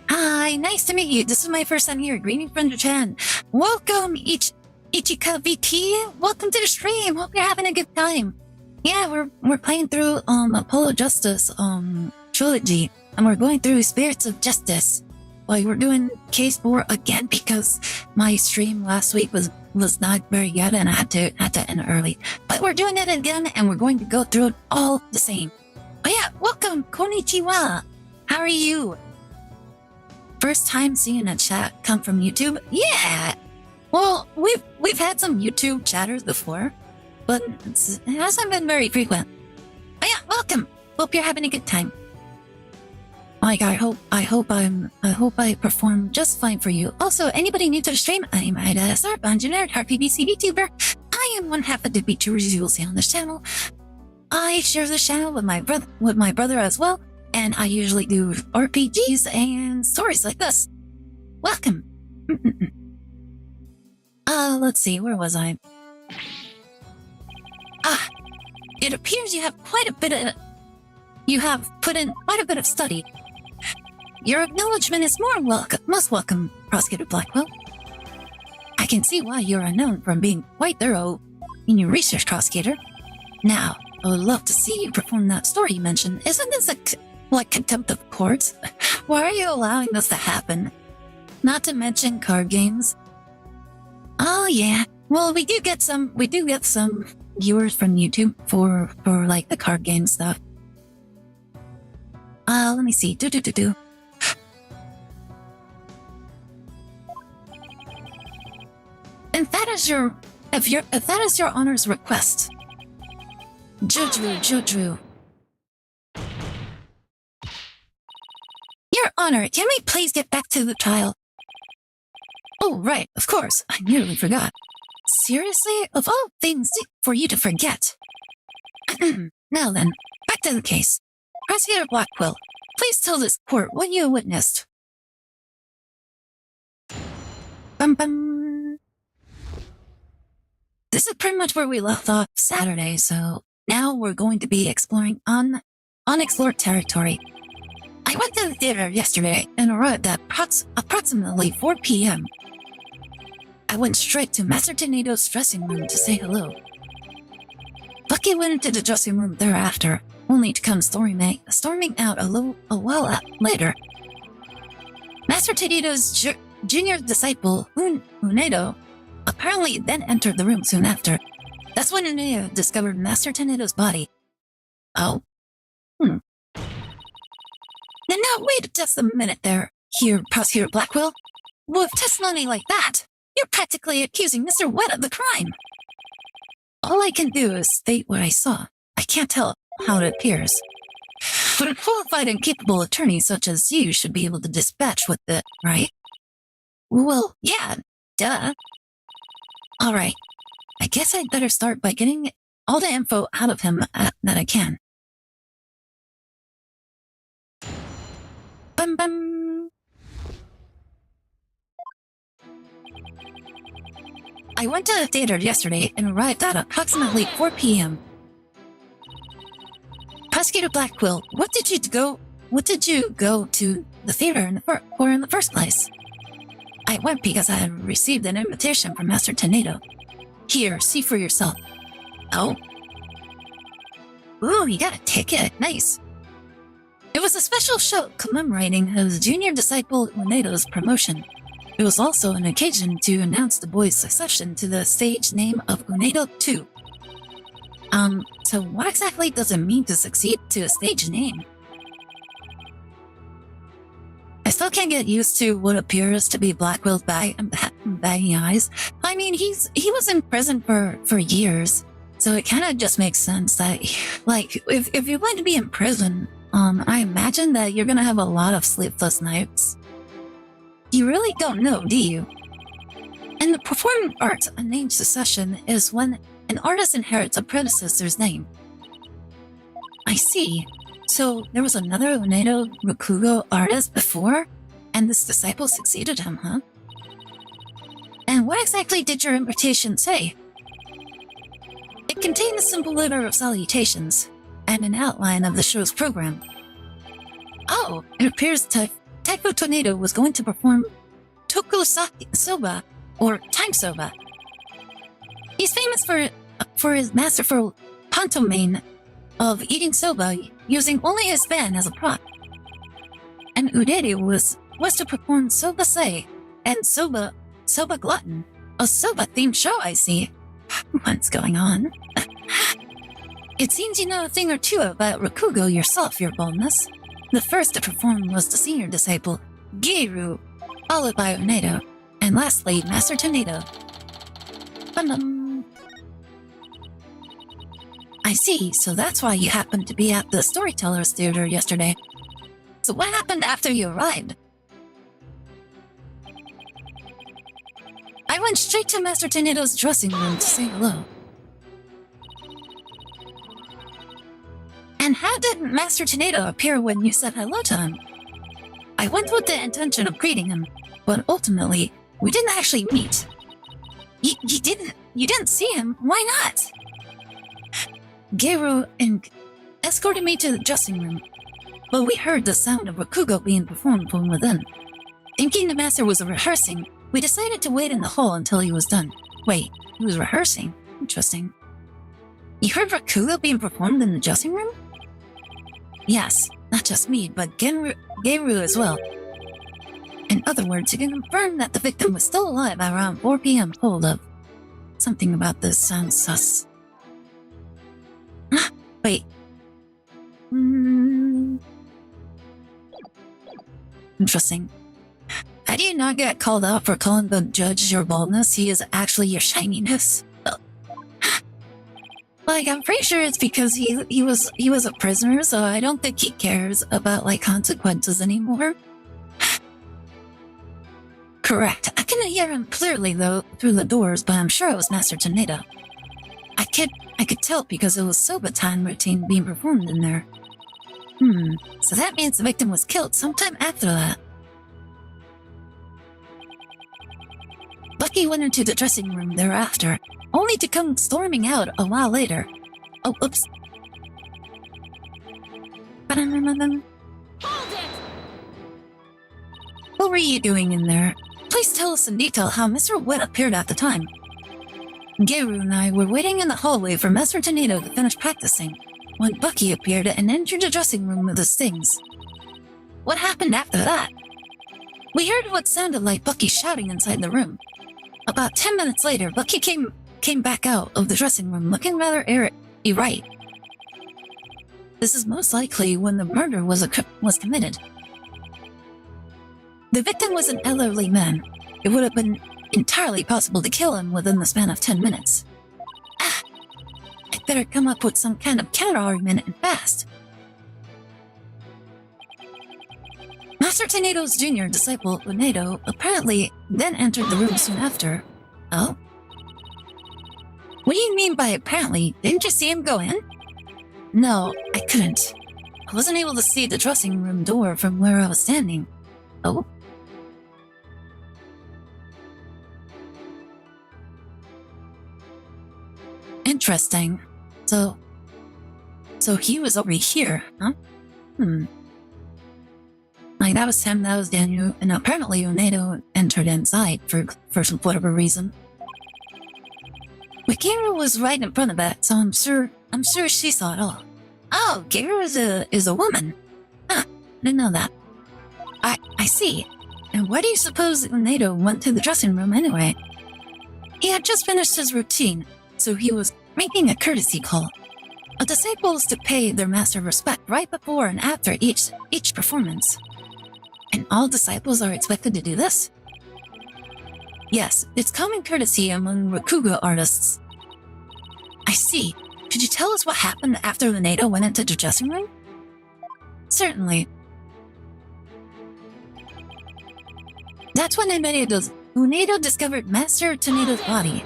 Hi, nice to meet you. This is my first time here. Greeting from Japan. Welcome, Ichika VT. Welcome to the stream. Hope you're having a good time. Yeah, we're playing through Apollo Justice trilogy, and we're going through Spirits of Justice. Well, we're doing Case 4 again because my stream last week was not very good and I had to end early. But we're doing it again and we're going to go through it all the same. Oh yeah, welcome, konnichiwa. How are you? First time seeing a chat come from YouTube? Yeah. Well, we've had some YouTube chatters before, but it hasn't been very frequent. Oh yeah, welcome. Hope you're having a good time. Like, I hope I perform just fine for you. Also, anybody new to the stream, I'm Astor, Nerd, PBC Vtuber. I am one half of the VTubers you will see on this channel. I share this channel with my brother as well, and I usually do RPGs and stories like this. Welcome. Let's see, where was I? It appears you have put in quite a bit of study. Your acknowledgement is most welcome, Prosecutor Blackwell. I can see why you are known for being quite thorough in your research, Prosecutor. Now, I would love to see you perform that story you mentioned. Isn't this like contempt of courts? Why are you allowing this to happen? Not to mention card games. Oh yeah, well we do get some viewers from YouTube for like the card game stuff. Let me see. If that is your honor's request. Jujuru. Your honor, can we please get back to the trial? Oh, right, of course. I nearly forgot. Seriously? Of all things for you to forget. Now then, back to the case. Prosecutor Blackwell, please tell this court what you witnessed. This is pretty much where we left off Saturday, so now we're going to be exploring unexplored territory. I went to the theater yesterday and arrived at approximately 4 p.m. I went straight to Master Tornado's dressing room to say hello. Bucky went into the dressing room thereafter, only to come storming out a while later. Master Tornado's junior disciple, Unedo, apparently then entered the room soon after. That's when Unedo discovered Master Tornado's body. Oh. Now wait just a minute there, here, Prosecutor Blackwell. With testimony like that, you're practically accusing Mr. Wet of the crime. All I can do is state what I saw. I can't tell how it appears. But a qualified and capable attorney such as you should be able to dispatch with it, right? Well, yeah, duh. Alright, I guess I'd better start by getting all the info out of him that I can. I went to the theater yesterday and arrived at approximately 4 p.m. Prosecutor Blackwell, what did you go to the theater in the first place? I went because I had received an invitation from Master Tornado. Here, see for yourself. Oh. Ooh, you got a ticket. Nice. It was a special show commemorating his junior disciple Unedo's promotion. It was also an occasion to announce the boy's succession to the stage name of Unedo 2. So what exactly does it mean to succeed to a stage name? I still can't get used to what appears to be Blackwell's baggy eyes. I mean, he was in prison for years, so it kind of just makes sense that, like, if you're going to be in prison, I imagine that you're gonna have a lot of sleepless nights. You really don't know, do you? In the performing arts, a name succession is when an artist inherits a predecessor's name. I see. So there was another Unedo Rakugo artist before, and this disciple succeeded him, huh? And what exactly did your invitation say? It contained a simple letter of salutations, and an outline of the show's program. Oh, it appears Taiko Tornado was going to perform Tokusaki Soba, or Time Soba. He's famous for his masterful pantomime of eating soba using only his fan as a prop. And Ureri was to perform Soba Sei and Soba Glutton, a soba-themed show, I see. What's going on? It seems you know a thing or two about Rakugo yourself, your boldness. The first to perform was the senior disciple, Geiru, followed by Unedo, and lastly, Master Tornado. I see, so that's why you happened to be at the Storytellers Theater yesterday. So what happened after you arrived? I went straight to Master Tornado's dressing room to say hello. And how did Master Tornado appear when you said hello to him? I went with the intention of greeting him, but ultimately, we didn't actually meet. You didn't see him? Why not? Geiru escorted me to the dressing room, but we heard the sound of Rakugo being performed from within. Thinking the master was rehearsing, we decided to wait in the hall until he was done. Wait, he was rehearsing? Interesting. You heard Rakugo being performed in the dressing room? Yes, not just me, but Geiru as well. In other words, you can confirm that the victim was still alive at around 4 p.m. Hold up. Something about this sounds sus. Wait. Interesting. How do you not get called out for calling the judge your baldness? He is actually your shininess. Like, I'm pretty sure it's because he was a prisoner, so I don't think he cares about, like, consequences anymore. Correct. I couldn't hear him clearly, though, through the doors, but I'm sure it was Master Tornado. I could tell because it was soba time routine being performed in there. So that means the victim was killed sometime after that. Bucky went into the dressing room thereafter, only to come storming out a while later. Oh, oops. Hold it! What were you doing in there? Please tell us in detail how Mr. Wet appeared at the time. Geiru and I were waiting in the hallway for Master Tornado to finish practicing, when Bucky appeared and entered the dressing room with his things. What happened after that? We heard what sounded like Bucky shouting inside the room. About 10 minutes later, Bucky came back out of the dressing room looking rather Wright. This is most likely when the murder was committed. The victim was an elderly man. It would have been entirely possible to kill him within the span of 10 minutes. I'd better come up with some kind of counter-argument and fast. Master Tornado's junior disciple, Unedo, apparently then entered the room soon after. Oh? What do you mean by apparently? Didn't you see him go in? No, I couldn't. I wasn't able to see the dressing room door from where I was standing. Oh? Interesting. So he was over here, huh? Like, that was him, that was Daniel, and apparently Unedo entered inside for whatever reason. But Garu was right in front of that, so I'm sure she saw it all. Oh, Garu is a woman. Huh, didn't know that. I see. And why do you suppose Unedo went to the dressing room anyway? He had just finished his routine, so he was making a courtesy call. A disciple is to pay their master respect right before and after each performance. And all disciples are expected to do this? Yes, it's common courtesy among Rakugo artists. I see. Could you tell us what happened after Unedo went into the dressing room? Certainly. That's when Unedo discovered Master Tornado's body.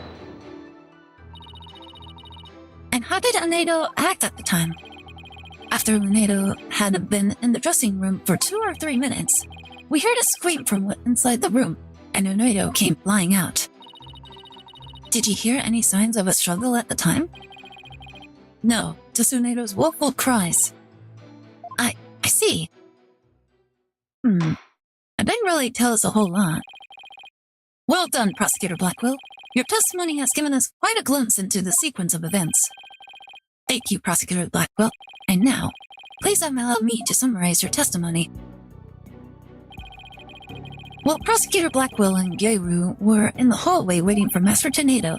And how did Unedo act at the time? After Unedo had been in the dressing room for 2 or 3 minutes, we heard a scream from inside the room, and Unedo came flying out. Did you hear any signs of a struggle at the time? No, just Unedo's woeful cries. I see. It didn't really tell us a whole lot. Well done, Prosecutor Blackwell. Your testimony has given us quite a glimpse into the sequence of events. Thank you, Prosecutor Blackwell. And now, please allow me to summarize your testimony. While Prosecutor Blackwell and Garu were in the hallway waiting for Master Tornado,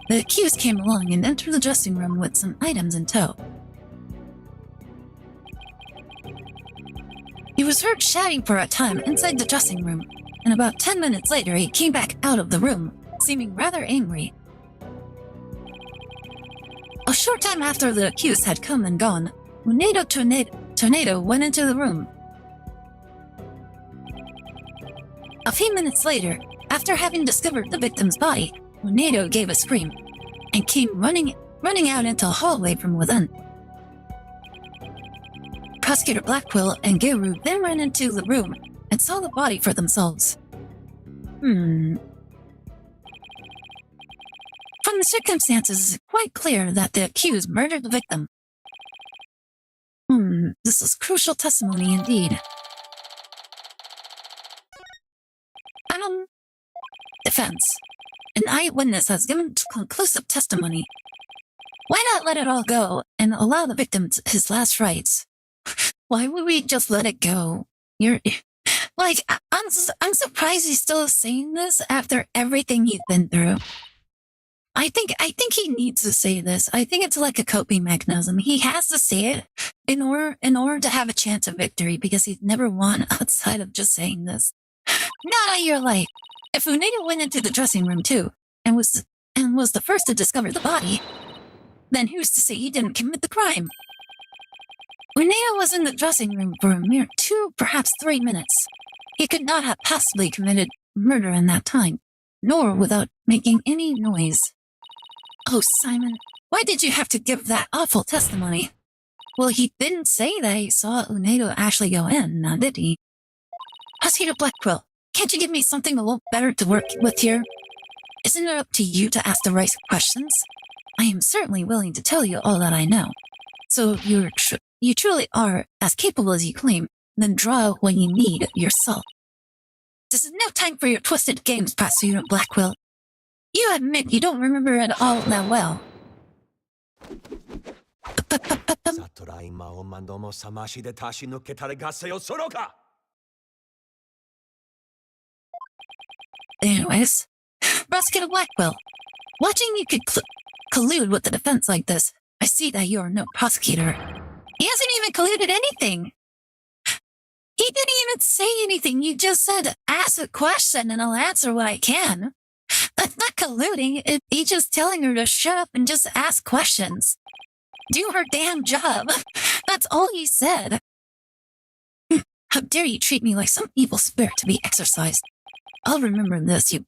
the accused came along and entered the dressing room with some items in tow. He was heard shouting for a time inside the dressing room, and about 10 minutes later he came back out of the room, seeming rather angry. A short time after the accused had come and gone, Tornado went into the room. A few minutes later, after having discovered the victim's body, Tornado gave a scream and came running out into a hallway from within. Prosecutor Blackwell and Garu then ran into the room and saw the body for themselves. From the circumstances, it's quite clear that the accused murdered the victim. This is crucial testimony indeed. Defense. An eyewitness has given conclusive testimony. Why not let it all go and allow the victim his last rites? Why would we just let it go? I'm surprised he's still saying this after everything he's been through. I think he needs to say this. I think it's like a coping mechanism. He has to say it in order to have a chance of victory, because he's never won outside of just saying this. Not on your life. If Unedo went into the dressing room too, and was the first to discover the body, then who's to say he didn't commit the crime? Unedo was in the dressing room for a mere 2, perhaps 3 minutes. He could not have possibly committed murder in that time, nor without making any noise. Oh, Simon, why did you have to give that awful testimony? Well, he didn't say that he saw Unedo actually go in, now did he? Prosecutor Blackwell, can't you give me something a little better to work with here? Isn't it up to you to ask the right questions? I am certainly willing to tell you all that I know. So you truly are as capable as you claim, then draw out what you need yourself. This is no time for your twisted games, Prosecutor Blackwell. You admit you don't remember it all that well. Anyways, Prosecutor Blackwell, watching you could collude with the defense like this, I see that you are no prosecutor. He hasn't even colluded anything. He didn't even say anything. You just said, ask a question and I'll answer what I can. That's not colluding. He's just telling her to shut up and just ask questions. Do her damn job. That's all he said. How dare you treat me like some evil spirit to be exorcised. I'll remember this, you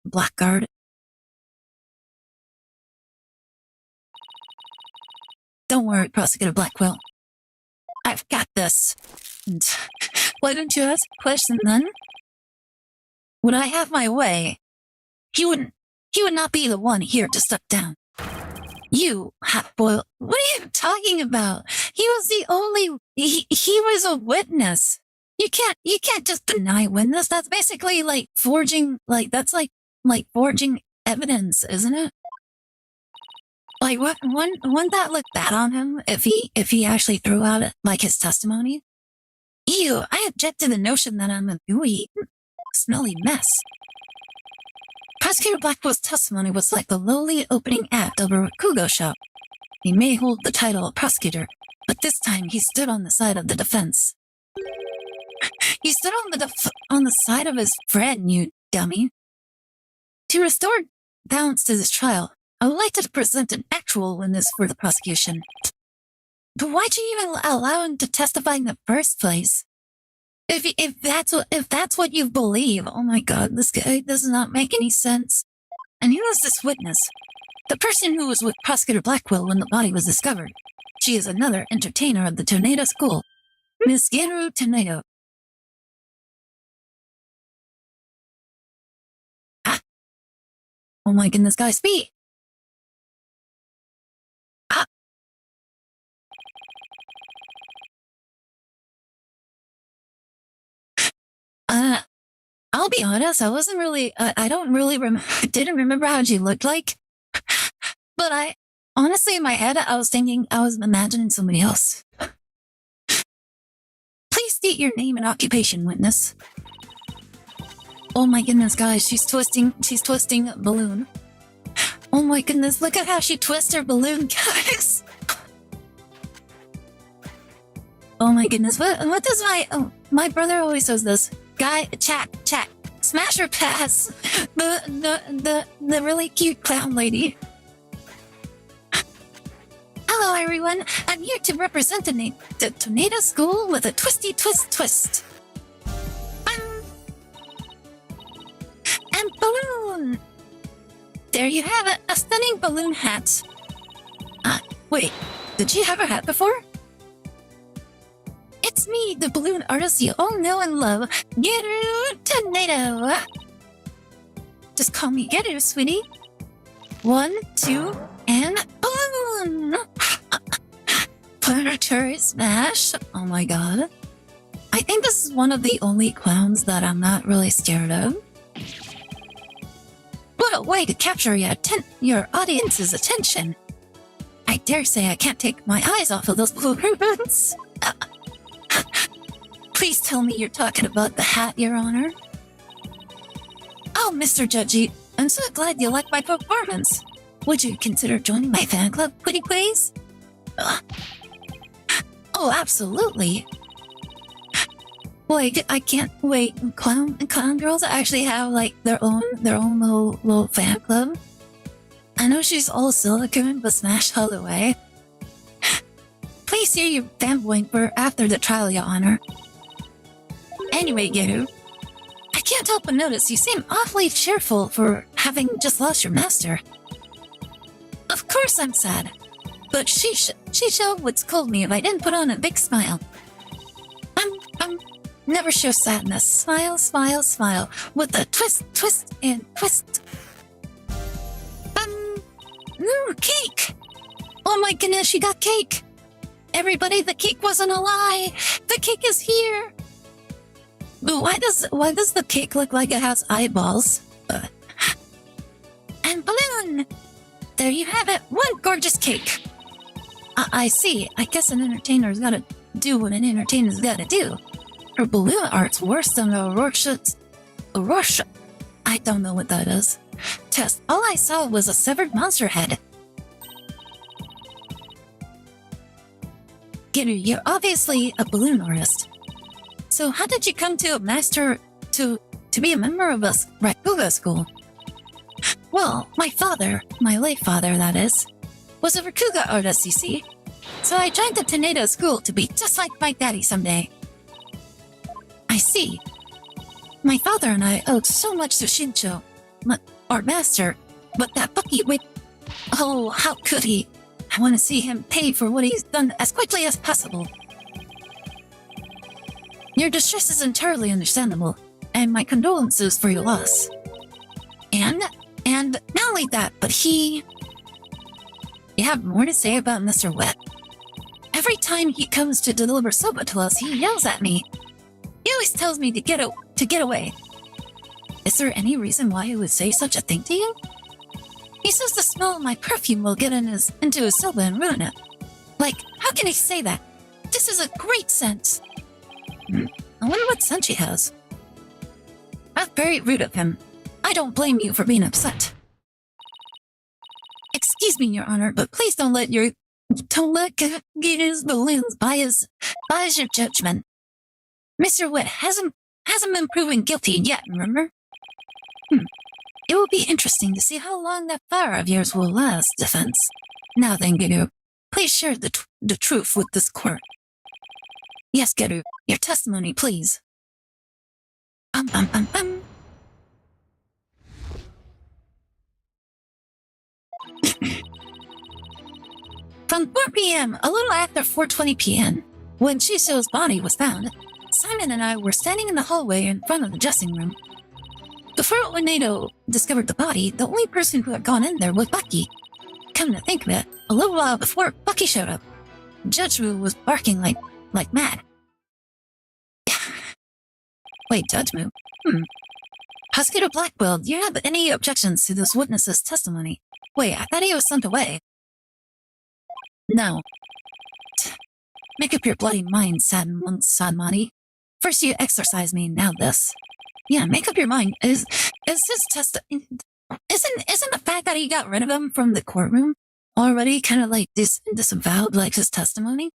blackguard. Don't worry, Prosecutor Blackwell. I've got this. And why don't you ask a question then? Would I have my way, he would not be the one here to step down. You, Hot-Boiled, what are you talking about? He was the only, he was a witness. You can't just deny witness. That's basically like forging, that's like forging evidence, isn't it? Like, wouldn't that look bad on him if he actually threw out, like, his testimony? Ew, I object to the notion that I'm a gooey, smelly mess. Prosecutor Blackwell's testimony was like the lowly opening act of a Rakugo show. He may hold the title of prosecutor, but this time he stood on the side of the defense. He stood on the side of his friend, you dummy. To restore balance to this trial, I would like to present an actual witness for the prosecution. But why'd you even allow him to testify in the first place? If that's what you believe, oh my god, this guy does not make any sense. And who is this witness? The person who was with Prosecutor Blackwell when the body was discovered. She is another entertainer of the Tornado School, Miss Geru Tornado. Ah! Oh my goodness, guys, speak! Ah! I'll be honest, I wasn't really, I didn't remember how she looked like. But honestly, in my head, I was imagining somebody else. Please state your name and occupation, witness. Oh my goodness, guys, she's twisting a balloon. Oh my goodness, look at how she twists her balloon, guys. Oh my goodness, what does my brother always says this. Guy, chat, smash or pass. The really cute clown lady. Hello everyone, I'm here to represent the Tornado School with a twisty twist. And balloon! There you have it, a stunning balloon hat. Wait, did you have a hat before? It's me, the balloon artist you all know and love, Geru Tornado. Just call me Geru, sweetie. 1, 2, and balloon! Planetary smash! Oh my god. I think this is one of the only clowns that I'm not really scared of. What a way to capture your audience's attention. I dare say I can't take my eyes off of those blue ribbons. Please tell me you're talking about the hat, Your Honor. Oh, Mr. Judgy, I'm so glad you liked my performance. Would you consider joining my fan club, pretty please? Oh, absolutely. Wait, I can't wait. Clown girls actually have like their own little fan club. I know she's all silicone, but smashed all the way. Please hear your fanboying for after the trial, Your Honor. Anyway, Geru, I can't help but notice you seem awfully cheerful for having just lost your master. Of course I'm sad, but Shisha would scold me if I didn't put on a big smile. I'm never show sadness. Smile, smile, smile, with a twist, and twist. Cake! Oh my goodness, she got cake! Everybody, the cake wasn't a lie! The cake is here! But why does the cake look like it has eyeballs? And balloon! There you have it, one gorgeous cake! I see, I guess an entertainer's gotta do what an entertainer's gotta do. Her balloon art's worse than the Rorschach. I don't know what that is. Test, all I saw was a severed monster head. Geru, you're obviously a balloon artist. So how did you come to a master to be a member of a Rakugo school? Well, my late father, that is, was a Rakugo artist, you see. So I joined the Tornado School to be just like my daddy someday. I see. My father and I owed so much to Shincho, our master, but that bucket with... Oh, how could he? I want to see him pay for what he's done as quickly as possible. Your distress is entirely understandable, and my condolences for your loss. And not only that, but you have more to say about Mr. Wet. Every time he comes to deliver soba to us, he yells at me. You always tells me to get away. Is there any reason why he would say such a thing to you? He says the smell of my perfume will get into his soba and ruin it. Like, how can he say that? This is a great scent. I wonder what scent she has. That's very rude of him. I don't blame you for being upset. Excuse me, Your Honor, but please don't let his balloons bias your judgment. Mr. Witt hasn't been proven guilty yet, remember? It will be interesting to see how long that fire of yours will last, defense. Now then, Geru, please share the truth with this court. Yes, Geru, your testimony, please. From 4 p.m., a little after 4:20 p.m., when Shisho's body was found, Simon and I were standing in the hallway in front of the dressing room. Before Onedo discovered the body, the only person who had gone in there was Bucky. Come to think of it, a little while before Bucky showed up, Judge Wu was barking like mad. Wait, Judge Wu? Prosecutor Blackwell, do you have any objections to this witness's testimony? Wait, I thought he was sent away. No. Make up your bloody mind, Sadmati. First you exorcise me, now this. Yeah, make up your mind. Is this isn't the fact that he got rid of him from the courtroom already kind of like disavowed like his testimony?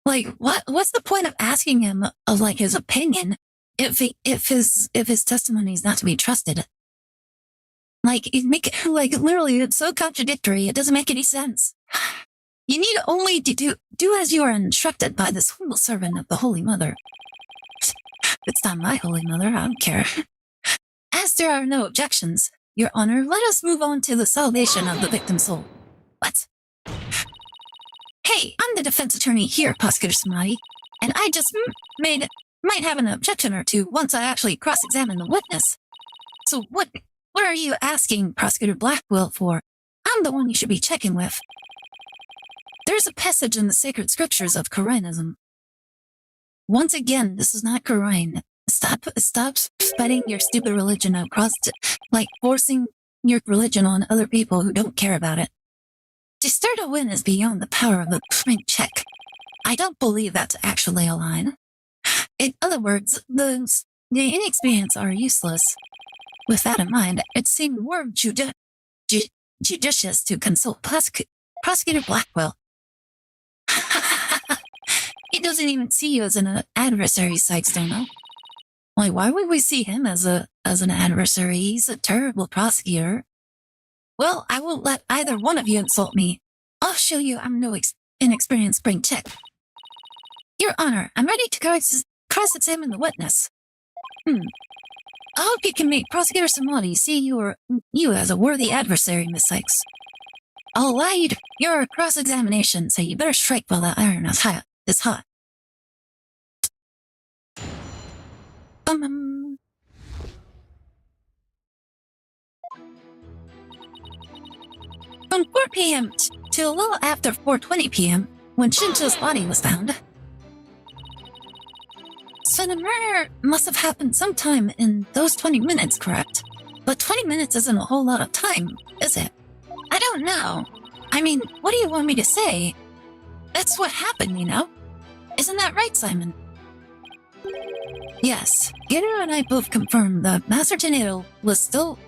Like what's the point of asking him of like his opinion if his testimony is not to be trusted? Like literally it's so contradictory, it doesn't make any sense. You need only to do as you are instructed by this humble servant of the Holy Mother. It's not my Holy Mother, I don't care. As there are no objections, Your Honor, let us move on to the salvation of the victim's soul. What? Hey, I'm the defense attorney here, Prosecutor Samadi, and I just might have an objection or two once I actually cross-examine the witness. So what are you asking Prosecutor Blackwell for? I'm the one you should be checking with. There's a passage in the sacred scriptures of Quranism. Once again, this is not Quran. Stop spreading your stupid religion across, forcing your religion on other people who don't care about it. To start a win is beyond the power of a print check. I don't believe that's actually a line. In other words, the inexperienced are useless. With that in mind, it seemed more judicious to consult Prosecutor Blackwell. He doesn't even see you as an adversary, Sykes-Dono. Like, why would we see him as an adversary? He's a terrible prosecutor. Well, I won't let either one of you insult me. I'll show you I'm no inexperienced spring chick. Your Honor, I'm ready to cross-examine the witness. I hope you can make Prosecutor Samadi see you as a worthy adversary, Miss Sykes. I'll allow you your cross-examination, so you better strike while the iron is hot. From 4 p.m. to a little after 4:20 p.m., when Shinjo's body was found. So the murder must have happened sometime in those 20 minutes, correct? But 20 minutes isn't a whole lot of time, is it? I don't know. I mean, what do you want me to say? That's what happened, you know? Isn't that right, Simon? Yes, Geru and I both confirmed that Master Tornado was still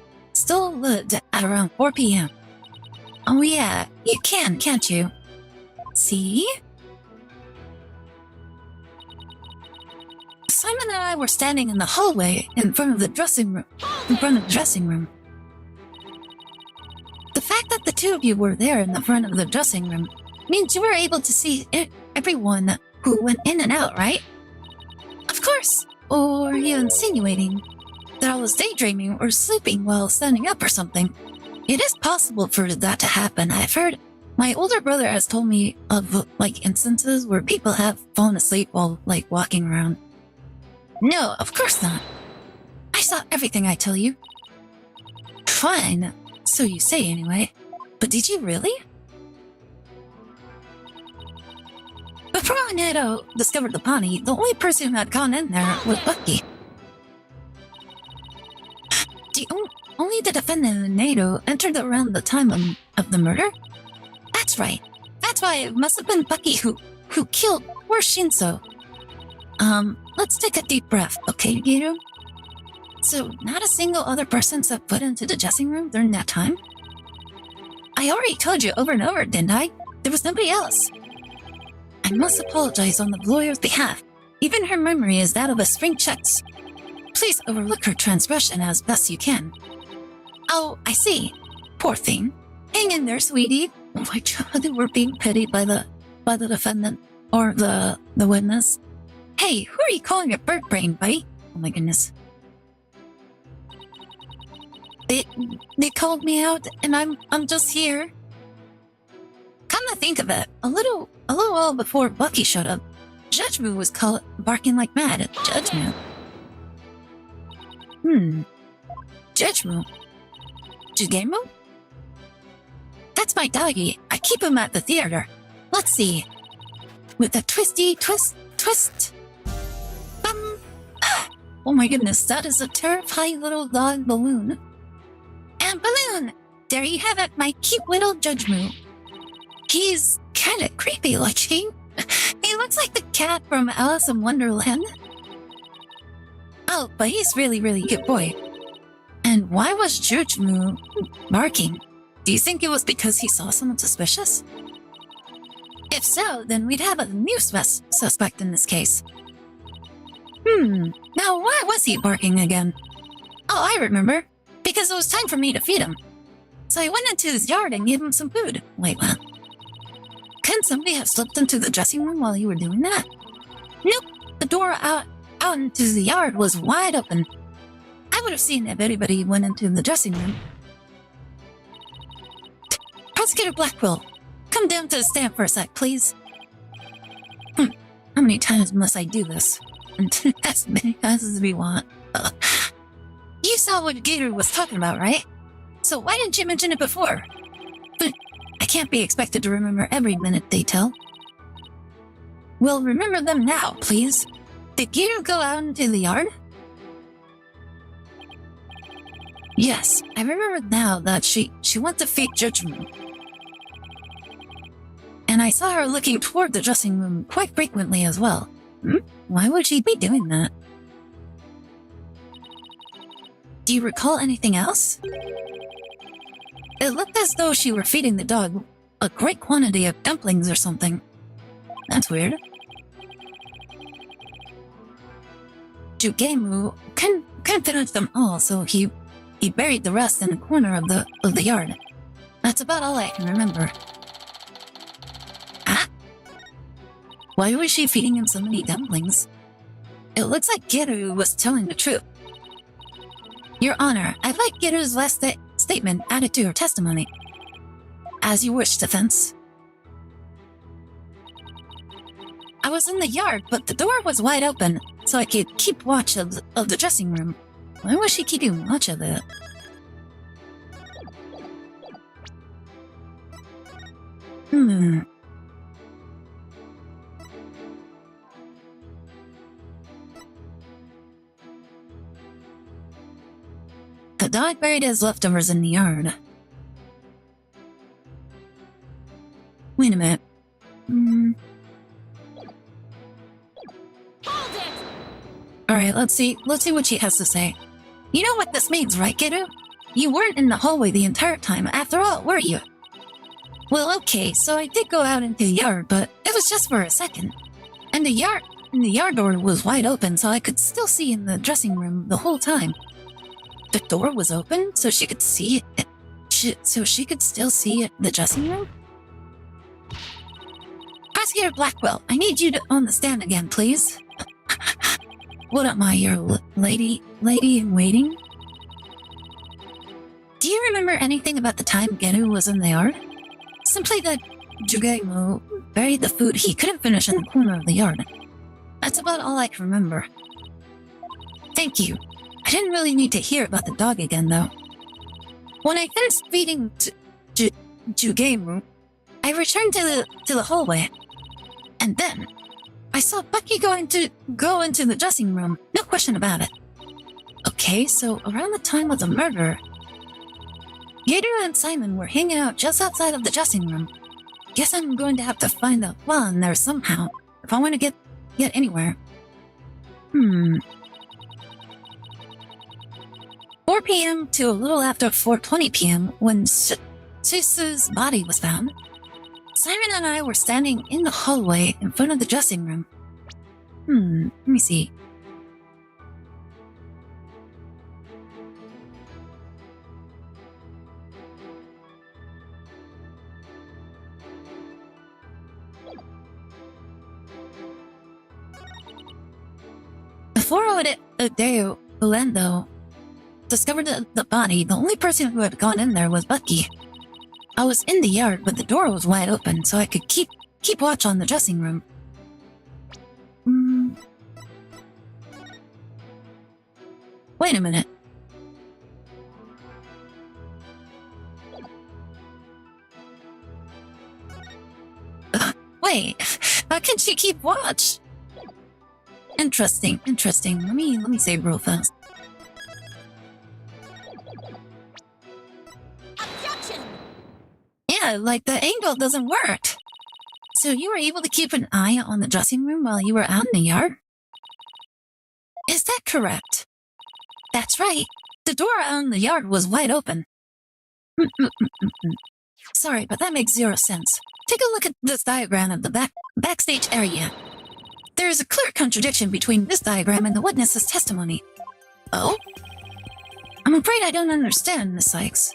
lived at around 4 p.m. Oh yeah, you can't you? See? Simon and I were standing in the hallway in front of the dressing room. The fact that the two of you were there in the front of the dressing room means you were able to see everyone who went in and out, right? Of course. Or are you insinuating that I was daydreaming or sleeping while standing up or something? It is possible for that to happen. I've heard my older brother has told me of instances where people have fallen asleep while walking around. No, of course not. I saw everything I tell you. Fine, so you say anyway. But did you really? Before Nato discovered the pony, the only person who had gone in there was Bucky. Only the defendant and Nato entered around the time of the murder? That's right. That's why it must have been Bucky who killed poor Shinso. Let's take a deep breath, okay, Giru? So, not a single other person set foot into the dressing room during that time? I already told you over and over, didn't I? There was nobody else. I must apologize on the lawyer's behalf. Even her memory is that of a spring chick's. Please overlook her transgression as best you can. Oh, I see. Poor thing. Hang in there, sweetie. Oh my god, we're being pitied by the defendant or the witness. Hey, who are you calling a bird brain, buddy? Oh my goodness. They called me out, and I'm just here. Come to think of it, a little while before Bucky showed up, Judgmu was barking like mad at Judgmu. Judgmu? Jugemu? That's my doggy. I keep him at the theater. Let's see. With a twist. Oh my goodness, that is a terrifying little dog balloon. And balloon! There you have it, my cute little Judgmu. He's kinda creepy looking. He looks like the cat from Alice in Wonderland. Oh, but he's really good boy. And why was Judgmu barking? Do you think it was because he saw someone suspicious? If so, then we'd have a new suspect in this case. Now why was he barking again? Oh, I remember. Because it was time for me to feed him. So I went into his yard and gave him some food. Wait, what? Couldn't somebody have slipped into the dressing room while you were doing that? Nope. The door out into the yard was wide open. I would have seen if anybody went into the dressing room. Prosecutor Blackwell, come down to the stand for a sec, please. How many times must I do this? As many times as we want. You saw what Gator was talking about, right? So why didn't you mention it before? But I can't be expected to remember every minute they tell. Well, remember them now, please. Did Gator go out into the yard? Yes, I remember now that she went to feed Judgment. And I saw her looking toward the dressing room quite frequently as well. Why would she be doing that? Do you recall anything else? It looked as though she were feeding the dog a great quantity of dumplings or something. That's weird. Jugemu couldn't finish them all, so he buried the rest in a corner of the yard. That's about all I can remember. Why was she feeding him so many dumplings? It looks like Geru was telling the truth. Your Honor, I'd like Geru's last statement added to her testimony. As you wish, defense. I was in the yard, but the door was wide open, so I could keep watch of the dressing room. Why was she keeping watch of it? The dog buried his leftovers in the yard. Wait a minute. Hold it! Alright, let's see what she has to say. You know what this means, right, Geru? You weren't in the hallway the entire time, after all, were you? Well, okay, so I did go out into the yard, but it was just for a second. And the yard door was wide open, so I could still see in the dressing room the whole time. The door was open, so she could see it. So she could still see the dressing room? Prosecutor Blackwell, I need you on the stand again, please. What am I, your lady in waiting? Do you remember anything about the time Geru was in the yard? Simply that Jugemu buried the food he couldn't finish in the corner of the yard. That's about all I can remember. Thank you. I didn't really need to hear about the dog again, though. When I finished feeding Jugemu, I returned to the hallway. And then I saw Bucky go into the dressing room. No question about it. Okay, so around the time of the murder, Gator and Simon were hanging out just outside of the dressing room. Guess I'm going to have to find a flaw in there somehow if I want to get anywhere. 4 p.m. to a little after 4:20 p.m. when Susu's body was found, Simon and I were standing in the hallway in front of the dressing room. Let me see. Before Adeo Ulendo discovered the body, the only person who had gone in there was Bucky. I was in the yard, but the door was wide open, so I could keep watch on the dressing room. Wait a minute. Wait, how can she keep watch? Interesting. Let me save real fast. Objection! Yeah, like the angle doesn't work. So you were able to keep an eye on the dressing room while you were out in the yard? Is that correct? That's right. The door out in the yard was wide open. Sorry, but that makes zero sense. Take a look at this diagram of the backstage area. There is a clear contradiction between this diagram and the witness's testimony. Oh? I'm afraid I don't understand, Miss Sykes.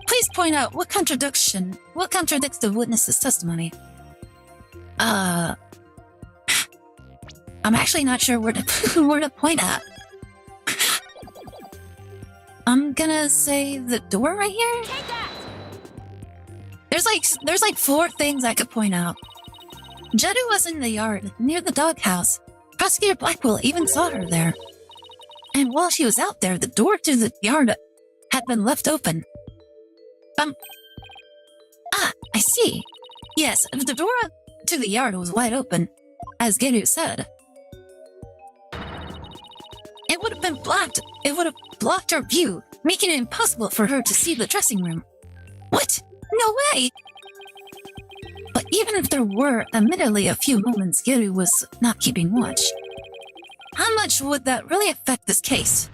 Please point out what contradicts the witness's testimony. I'm actually not sure where to point at. I'm gonna say the door right here? Take that! There's like 4 things I could point out. Jeddu was in the yard, near the doghouse. Prosecutor Blackwell even saw her there. And while she was out there, the door to the yard had been left open. I see. Yes, if the door to the yard was wide open, as Geru said, it would have been blocked. It would have blocked her view, making it impossible for her to see the dressing room. What? No way! But even if there were, admittedly, a few moments Geru was not keeping watch, how much would that really affect this case?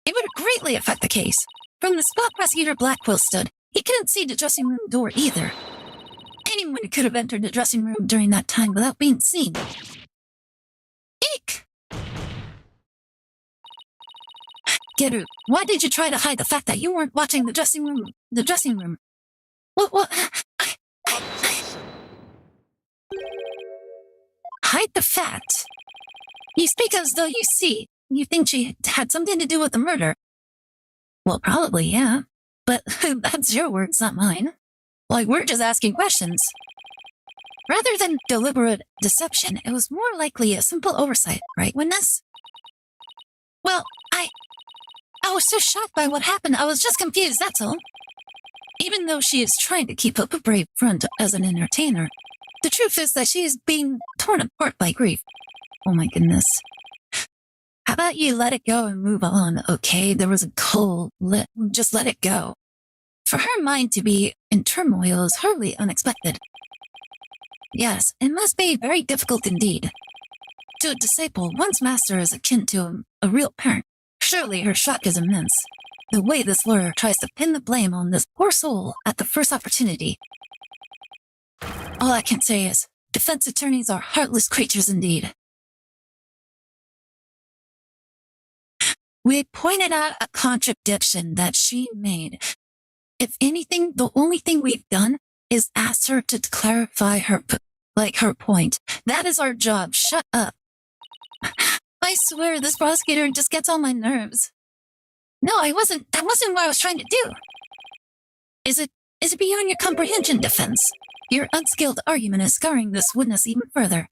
It would greatly affect the case. From the spot Prosecutor Blackwell stood, he couldn't see the dressing room door either. Anyone could have entered the dressing room during that time without being seen. Eek! Geru, why did you try to hide the fact that you weren't watching the dressing room? What? Hide the fact? You speak as though you think she had something to do with the murder. Well, probably, yeah. But that's your words, not mine. Like, we're just asking questions. Rather than deliberate deception, it was more likely a simple oversight, right, witness? Well, I was so shocked by what happened, I was just confused, that's all. Even though she is trying to keep up a brave front as an entertainer, the truth is that she is being torn apart by grief. Oh my goodness. How about you let it go and move on, okay? There was a goal. Just let it go. For her mind to be in turmoil is hardly unexpected. Yes, it must be very difficult indeed. To a disciple, one's master is akin to a real parent. Surely her shock is immense. The way this lawyer tries to pin the blame on this poor soul at the first opportunity. All I can say is, defense attorneys are heartless creatures indeed. We pointed out a contradiction that she made. If anything, the only thing we've done is asked her to clarify her point. That is our job. Shut up. I swear this prosecutor just gets on my nerves. No, that wasn't what I was trying to do. Is it beyond your comprehension, defense? Your unskilled argument is scarring this witness even further.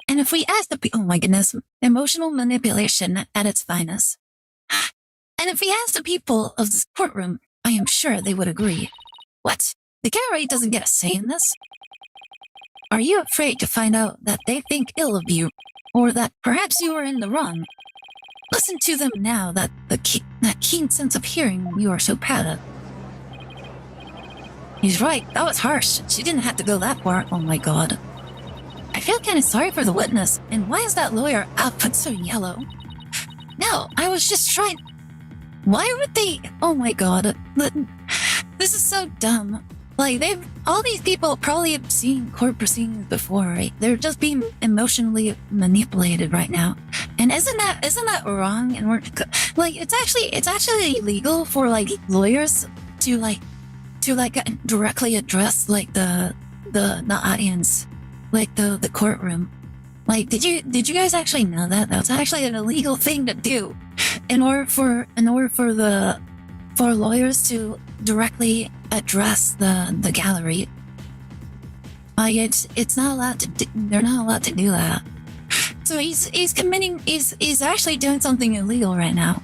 And if we ask oh my goodness, emotional manipulation at its finest. And if we ask the people of this courtroom I am sure they would agree. What? The gallery doesn't get a say in this? Are you afraid to find out that they think ill of you, or that perhaps you are in the wrong? Listen to them now, that keen sense of hearing you are so proud of. He's right, that was harsh. She didn't have to go that far. Oh my god. I feel kind of sorry for the witness, and why is that lawyer outfit so yellow? No, I was just trying... Why would they... Oh my god. This is so dumb. Like, all these people probably have seen court proceedings before, right? They're just being emotionally manipulated right now. And isn't that wrong? And we're... Like, it's actually illegal for, like, lawyers to directly address, like, the audience. Like, the courtroom. Like, did you guys actually know that? That was actually an illegal thing to do. In order for lawyers to directly address the gallery. Like, it's not allowed to they're not allowed to do that. So he's actually doing something illegal right now.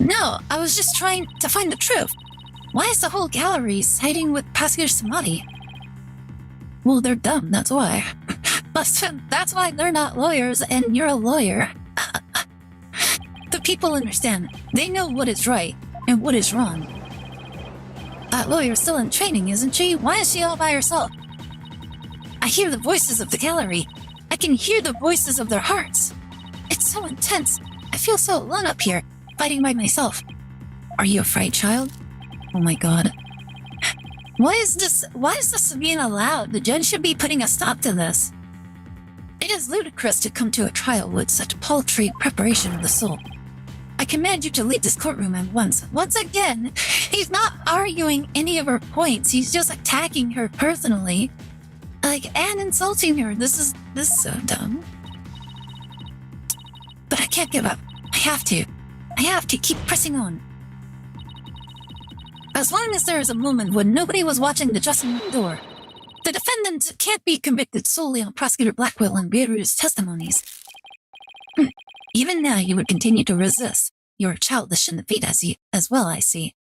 No, I was just trying to find the truth. Why is the whole gallery siding with Prosecutor Samadhi? Well, they're dumb, that's why. But that's why they're not lawyers and you're a lawyer. The people understand. They know what is right and what is wrong. That lawyer's still in training, isn't she? Why is she all by herself? I hear the voices of the gallery. I can hear the voices of their hearts. It's so intense. I feel so alone up here, fighting by myself. Are you afraid, child? Oh my god. Why is this being allowed? The judge should be putting a stop to this. It is ludicrous to come to a trial with such paltry preparation of the soul. I command you to leave this courtroom at once. Once again, he's not arguing any of her points. He's just attacking her personally. And insulting her. This is so dumb. But I can't give up. I have to keep pressing on. As long as there is a moment when nobody was watching the dressing room door, the defendant can't be convicted solely on Prosecutor Blackwell and Beirut's testimonies. Even now you would continue to resist. You're childish in the feet as well, I see.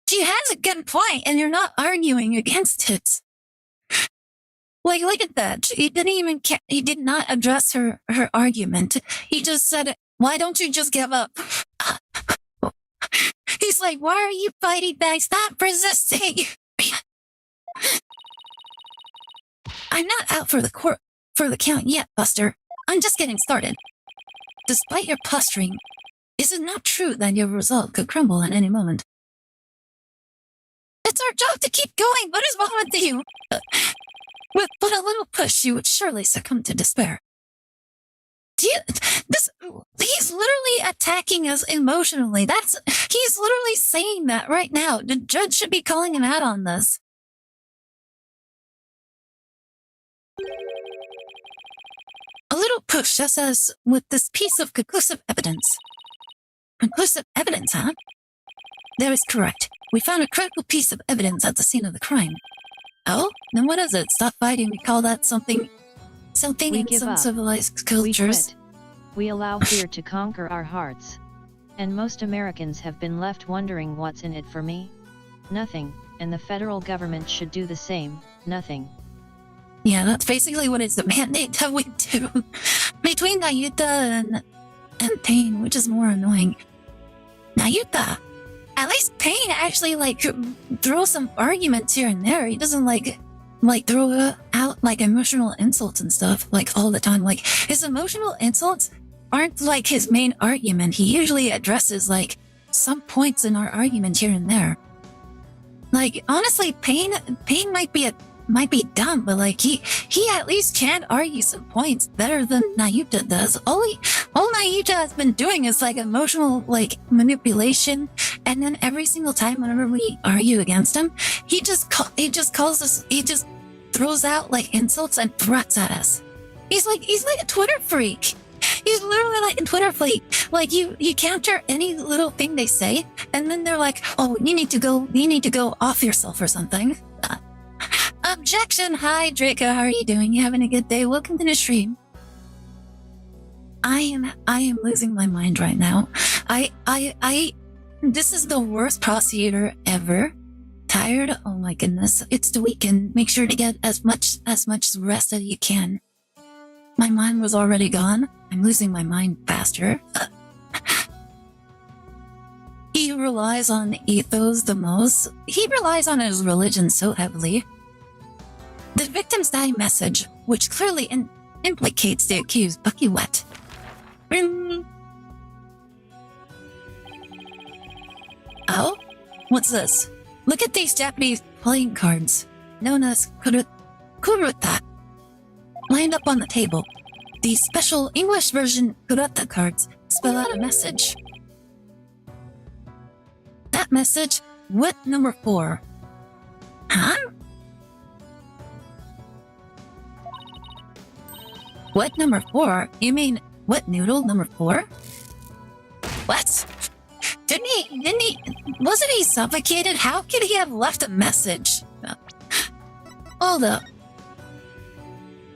She has a good point, and you're not arguing against it. Like, look at that. He didn't even he did not address her argument. He just said, why don't you just give up? He's like, why are you fighting back? Stop resisting. I'm not out for the count yet, Buster. I'm just getting started. Despite your posturing, is it not true that your result could crumble at any moment? It's our job to keep going. What is wrong with you? With but a little push, you would surely succumb to despair. He's literally attacking us emotionally. He's literally saying that right now. The judge should be calling him out on this. A little push, just as with this piece of conclusive evidence. Conclusive evidence, huh? That is correct. We found a critical piece of evidence at the scene of the crime. Oh? Then what is it? Stop fighting. We call that something We in give some up. civilized We cultures. quit. We allow fear to conquer our hearts. And most Americans have been left wondering what's in it for me? Nothing, and the federal government should do the same, nothing. Yeah, that's basically what is the mandate that we do. Between Nayuta and Pain, which is more annoying. Nayuta, at least Pain actually throws some arguments here and there. He doesn't throw out emotional insults and stuff all the time. His emotional insults aren't his main argument. He usually addresses some points in our argument here and there. Honestly, Pain might be dumb, but he at least can argue some points better than Nayuta does. All Nayuta has been doing is emotional manipulation, and then every single time whenever we argue against him, he just throws out insults and threats at us. He's like a Twitter freak. He's literally like a Twitter freak. You counter any little thing they say, and then they're like, "Oh, you need to go off yourself or something." Objection! Hi, Draco. How are you doing? You having a good day? Welcome to the stream. I am losing my mind right now. This is the worst prosecutor ever. Tired? Oh my goodness. It's the weekend. Make sure to get as much rest as you can. My mind was already gone. I'm losing my mind faster. He relies on ethos the most. He relies on his religion so heavily. The victim's dying message, which clearly implicates the accused, Bucky Wet. Oh? What's this? Look at these Japanese playing cards, known as kuruta, lined up on the table. These special English version kuruta cards spell out a message. That message, what number 4? Huh? What number 4? You mean, what noodle number 4? What? Didn't he, wasn't he suffocated? How could he have left a message? Hold up.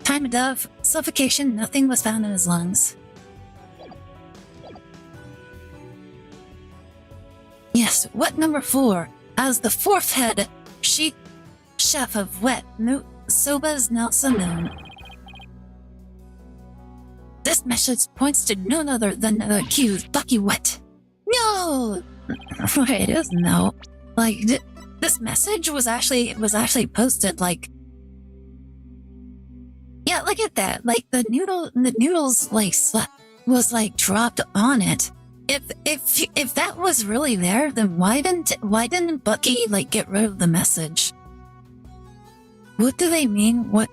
Time of death, suffocation, nothing was found in his lungs. Yes, what number 4? As the 4th head chef of Wet Soba's not so known. This message points to none other than the accused, Bucky Wet. No! Wait, it is no. Like, this message was actually posted, like... Yeah, look at that. Like, the noodles, like, was, like, dropped on it. If that was really there, then why didn't Bucky, like, get rid of the message? What do they mean? What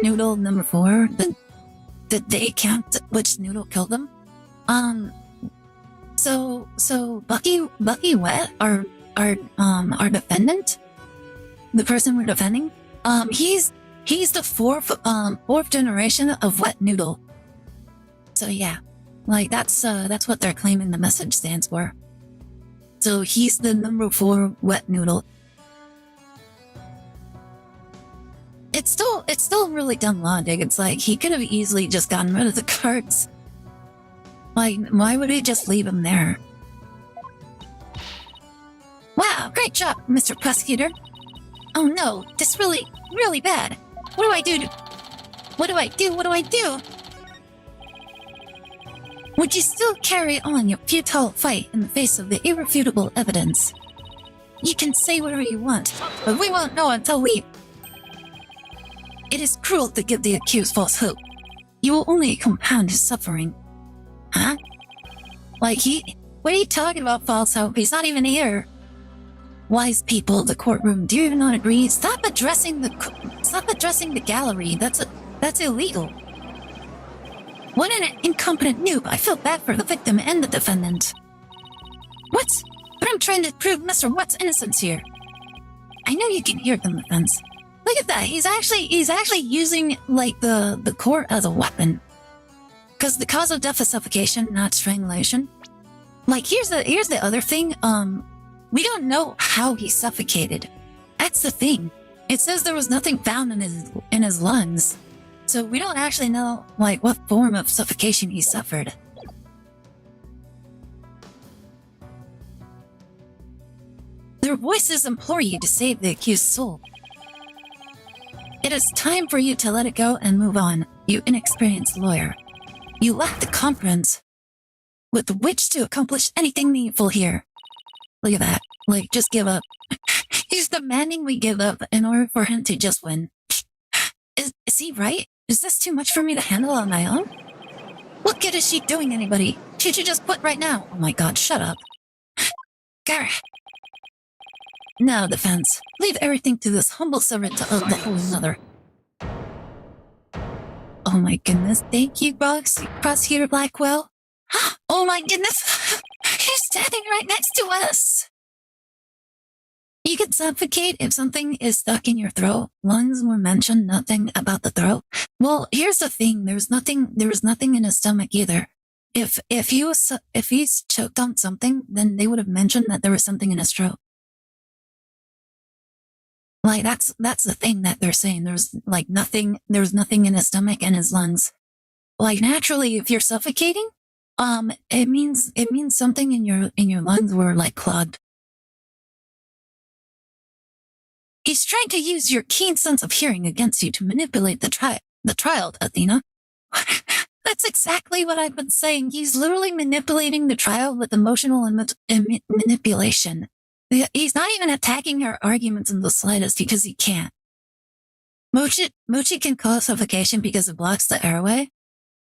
noodle number 4? Did they count which noodle killed them? So Bucky Wet, our defendant, the person we're defending, he's the fourth generation of Wet Noodle. So yeah, like that's what they're claiming the message stands for. So he's the number 4 Wet Noodle. It's still really dumb logic. It's like he could have easily just gotten rid of the cards. Like, why would he just leave them there? Wow, great job, Mr. Prosecutor. Oh no, this really bad. What do I do? What do I do? Would you still carry on your futile fight in the face of the irrefutable evidence? You can say whatever you want, but we won't know until we... It is cruel to give the accused false hope. You will only compound his suffering. Huh? Like what are you talking about, false hope? He's not even here. Wise people, the courtroom, do you not agree? Stop addressing the gallery. That's illegal. What an incompetent noob. I feel bad for the victim and the defendant. What? But I'm trying to prove Mr. Wet's innocence here. I know you can hear the defense. Look at that. He's actually using like the court as a weapon. Because the cause of death is suffocation, not strangulation. Like here's the other thing. We don't know how he suffocated. That's the thing. It says there was nothing found in his lungs. So we don't actually know like what form of suffocation he suffered. Their voices implore you to save the accused soul. It is time for you to let it go and move on, you inexperienced lawyer. You lack the confidence with which to accomplish anything meaningful here. Look at that. Like, just give up. He's demanding we give up in order for him to just win. Is he right? Is this too much for me to handle on my own? What good is she doing anybody? She should just quit right now. Oh my god, shut up. Gary. Now, defense. Leave everything to this humble servant of the Holy Mother. Oh my goodness. Thank you, Prosecutor Blackwell. Oh my goodness. He's standing right next to us. You can suffocate if something is stuck in your throat. Lungs were mentioned, nothing about the throat. Well, here's the thing. There was nothing in his stomach either. If he's choked on something, then they would have mentioned that there was something in his throat. Like, that's the thing that they're saying. There's nothing in his stomach and his lungs. Like, naturally, if you're suffocating, It means something in your lungs were like clogged. He's trying to use your keen sense of hearing against you to manipulate the trial, Athena. That's exactly what I've been saying. He's literally manipulating the trial with emotional manipulation. He's not even attacking her arguments in the slightest because he can't. Mochi can cause suffocation because it blocks the airway.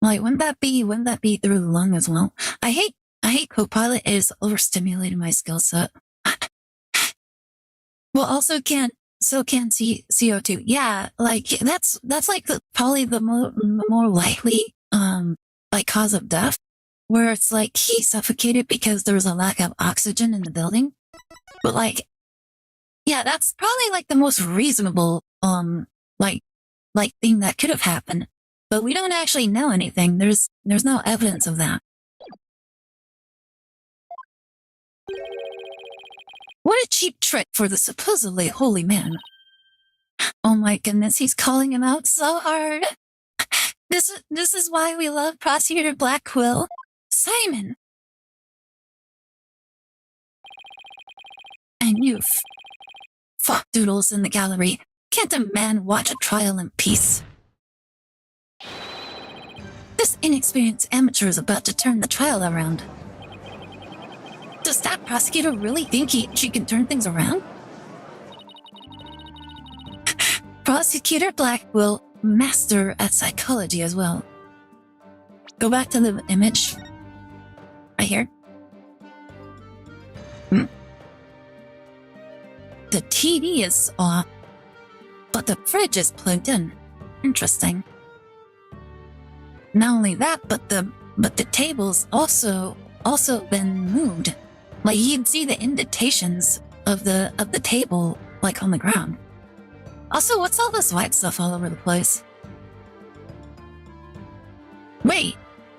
Like, wouldn't that be through the lung as well? I hate Copilot is overstimulating my skill set. Well, also can't CO2. Yeah, like, that's like probably the more likely, like cause of death, where it's like he suffocated because there was a lack of oxygen in the building. But like, yeah, that's probably like the most reasonable, like thing that could have happened. But we don't actually know anything. There's no evidence of that. What a cheap trick for the supposedly holy man. Oh my goodness, he's calling him out so hard. This is why we love Prosecutor Blackquill. Simon! And you fuck doodles in the gallery. Can't a man watch a trial in peace? This inexperienced amateur is about to turn the trial around. Does that prosecutor really think she can turn things around? Prosecutor Blackquill, master at psychology as well. Go back to the image. Right here. The TV is off, but the fridge is plugged in. Interesting. Not only that, but the table's also been moved. Like, you can see the indentations of the table, like, on the ground. Also, what's all this white stuff all over the place? Wait,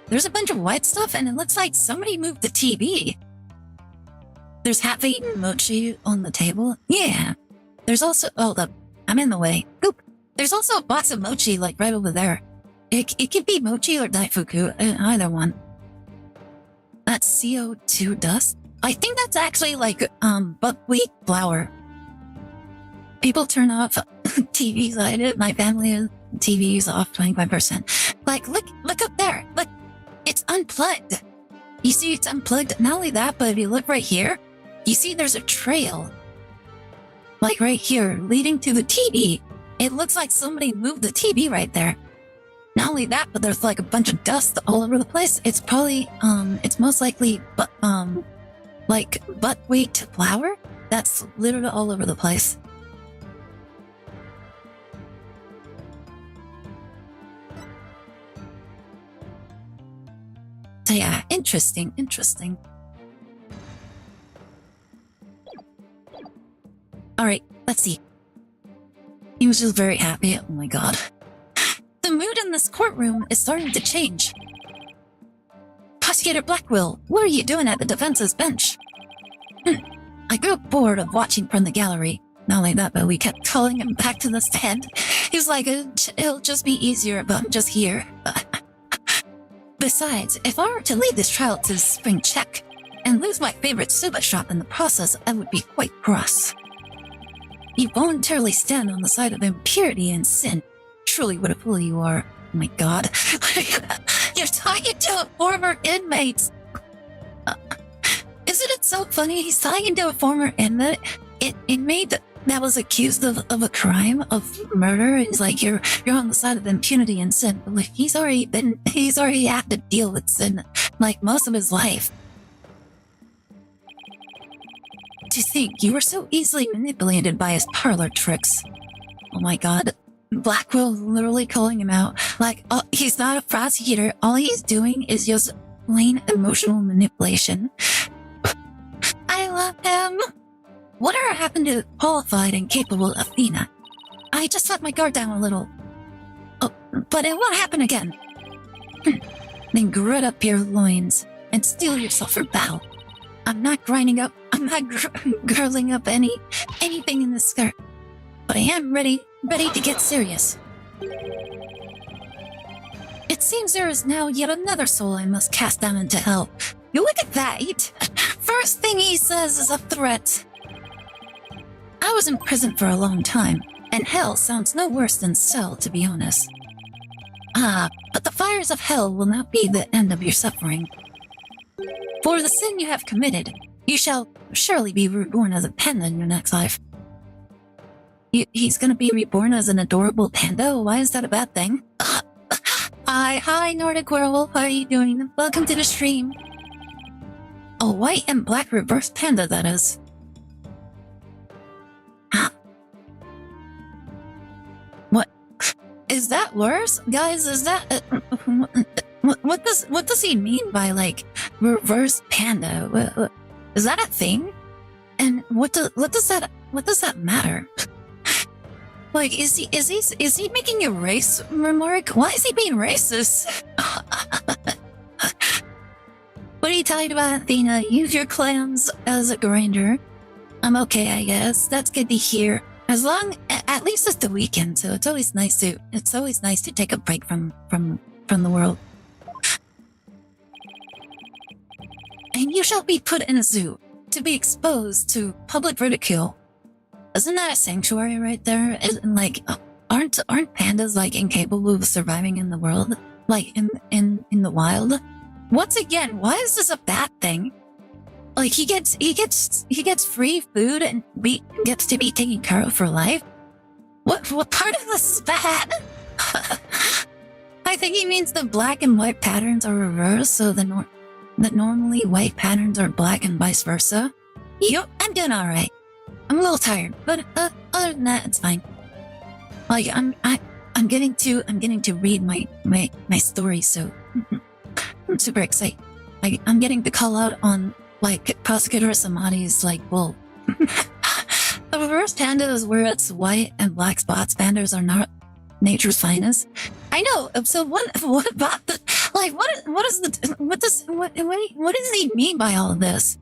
there's a bunch of white stuff and it looks like somebody moved the TV. There's half-eaten mochi on the table. Yeah. There's also... I'm in the way. Oop. There's also a box of mochi, like, right over there. It could be mochi or daifuku, either one. That's CO2 dust? I think that's actually, like, buckwheat flour. People turn off TVs. I did. My family TV's off 25%. Like, look up there. Look, it's unplugged. You see it's unplugged? Not only that, but if you look right here, you see there's a trail. Like right here, leading to the TV. It looks like somebody moved the TV right there. Not only that, but there's like a bunch of dust all over the place. It's probably, it's most likely, like buckwheat flour that's literally all over the place. So yeah, interesting. Alright, let's see. He was just very happy. Oh my god. The mood in this courtroom is starting to change. Prosecutor Blackquill, what are you doing at the defense's bench? I grew bored of watching from the gallery. Not only that, but we kept calling him back to the stand. He was like, it'll just be easier if I'm just here. Besides, if I were to leave this trial to spring check and lose my favorite soba shop in the process, I would be quite cross. You voluntarily stand on the side of impurity and sin. Truly what a fool you are. Oh my god. You're talking to a former inmate. Isn't it so funny? He's talking to a former inmate that was accused of a crime of murder. It's like you're on the side of impunity and sin. But like, he's already had to deal with sin like most of his life. To think you were so easily manipulated by his parlor tricks. Oh my god. Blackquill literally calling him out. Like, he's not a prosecutor. All he's doing is just plain emotional manipulation. I love him. Whatever happened to qualified and capable Athena? I just let my guard down a little. Oh, but it won't happen again. Then gird up your loins and steel yourself for battle. I'm not girdling up anything in the skirt, but I am ready to get serious. It seems there is now yet another soul I must cast down into hell. You look at that! First thing he says is a threat. I was in prison for a long time, and hell sounds no worse than cell, to be honest. But the fires of hell will not be the end of your suffering. For the sin you have committed, you shall surely be reborn as a panda in your next life. He's gonna be reborn as an adorable panda? Why is that a bad thing? Hi, Nordic Werewolf, how are you doing? Welcome to the stream. A white and black reverse panda, that is. What? Is that worse? Guys, is that... what does he mean by, like, reverse panda? Is that a thing? And what does that matter? Like, is he making a race remark? Why is he being racist? What are you talking about, Athena? Use your clams as a grinder. I'm okay, I guess. That's good to hear. As long, at least it's the weekend, so it's always nice to take a break from the world. And you shall be put in a zoo to be exposed to public ridicule. Isn't that a sanctuary right there? Isn't, like, aren't pandas, like, incapable of surviving in the world? Like, in the wild? Once again, why is this a bad thing? Like, he gets free food and gets to be taken care of for life? What part of this is bad? I think he means the black and white patterns are reversed, so that normally white patterns are black and vice versa. Yep, I'm doing alright. I'm a little tired, but other than that, it's fine. Like, I'm getting to read my story, so I'm super excited. Like, I'm getting to call out on, like, Prosecutor Samadi's, like, bull. The reverse panda is where it's white and black spots. Pandas are not nature's finest. I know. So what about the, like, what does he mean by all of this?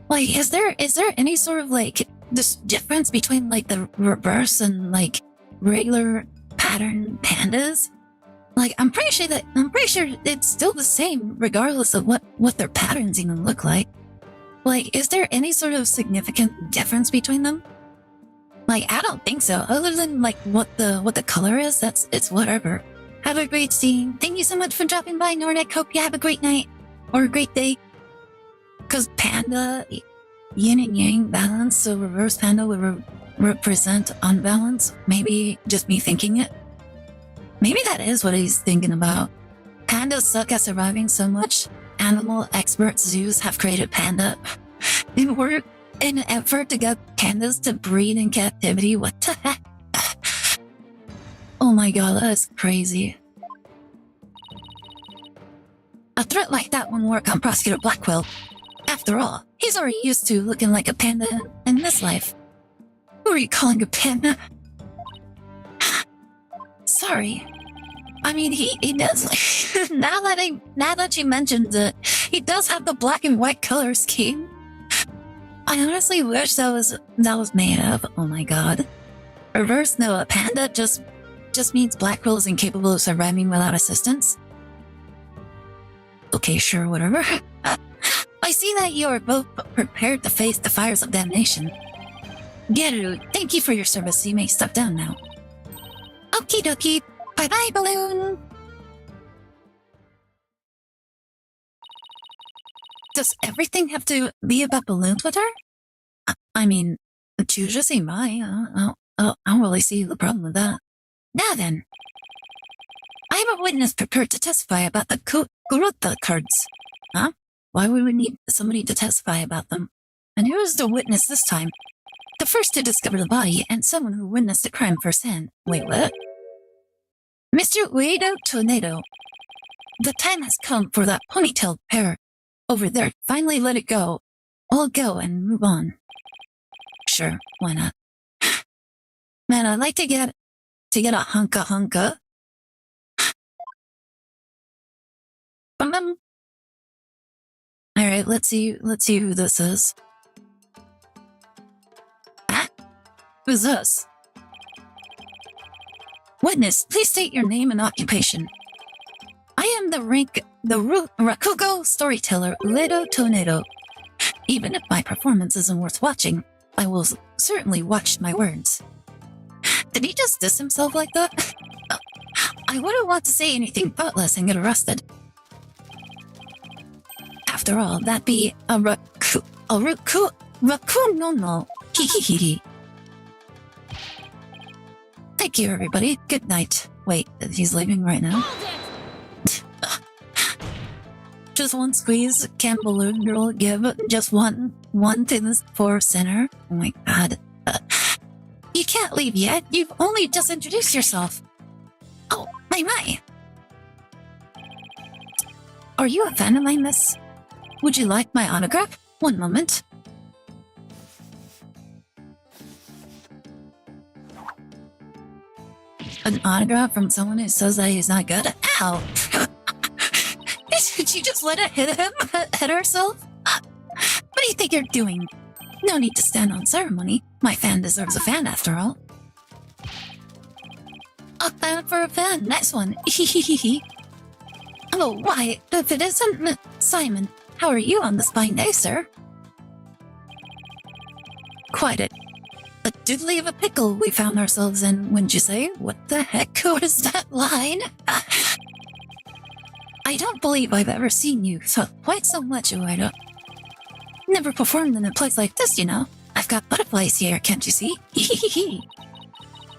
Like, is there any sort of, like, this difference between, like, the reverse and, like, regular pattern pandas? Like, I'm pretty sure it's still the same regardless of what their patterns even look like. Like, is there any sort of significant difference between them? Like, I don't think so. Other than, like, what the color is, it's whatever. Have a great scene. Thank you so much for dropping by, Nordic. Hope you have a great night or a great day. Because panda, yin and yang balance, so reverse panda would represent unbalance. Maybe just me thinking it. Maybe that is what he's thinking about. Pandas suck at surviving so much. Animal expert zoos have created panda in an effort to get pandas to breed in captivity. What the heck? Oh my god, that is crazy. A threat like that won't work on Prosecutor Blackwell. After all, he's already used to looking like a panda in this life. Who are you calling a panda? Sorry. I mean, he does, like, now that you mentioned it, he does have the black and white color scheme. I honestly wish that was made up. Oh my god. Reverse no, a panda just means Blackwell is incapable of surviving without assistance. Okay, sure, whatever. I see that you are both prepared to face the fires of damnation. Geru, thank you for your service. You may step down now. Okie dokie. Bye-bye, Balloon! Does everything have to be about balloons with her? I mean, choose as he might. I don't really see the problem with that. Now then. I have a witness prepared to testify about the Kuruta cards. Huh? Why would we need somebody to testify about them? And who is the witness this time? The first to discover the body and someone who witnessed the crime firsthand. Wait, what? Mr. Uedo Tornado, the time has come for that ponytailed pair over there. Finally let it go. I'll go and move on. Sure, why not? Man, I'd like to get a hunka. Alright, let's see who this is. Ah? Who's this? Witness, please state your name and occupation. I am the Rakugo storyteller Uedo Tornado. Even if my performance isn't worth watching, I will certainly watch my words. Did he just diss himself like that? I wouldn't want to say anything thoughtless and get arrested. After all, that'd be a Rakunono. Hee. Thank you, everybody. Good night. Wait, he's leaving right now? Just one squeeze, can't balloon girl give just one to this poor sinner. Oh my god. You can't leave yet, you've only just introduced yourself. Oh, my. Are you a fan of mine, miss? Would you like my autograph? One moment. An autograph from someone who says that he's not good? Ow! Did you just let it hit herself? What do you think you're doing? No need to stand on ceremony. My fan deserves a fan after all. A fan for a fan. Nice one. Oh, why? If it isn't Simon, how are you on this fine day, sir? Quite a doodly of a pickle we found ourselves in, wouldn't you say? What the heck was that line? I don't believe I've ever seen you quite so much, Uedo. Never performed in a place like this, you know. I've got butterflies here, can't you see?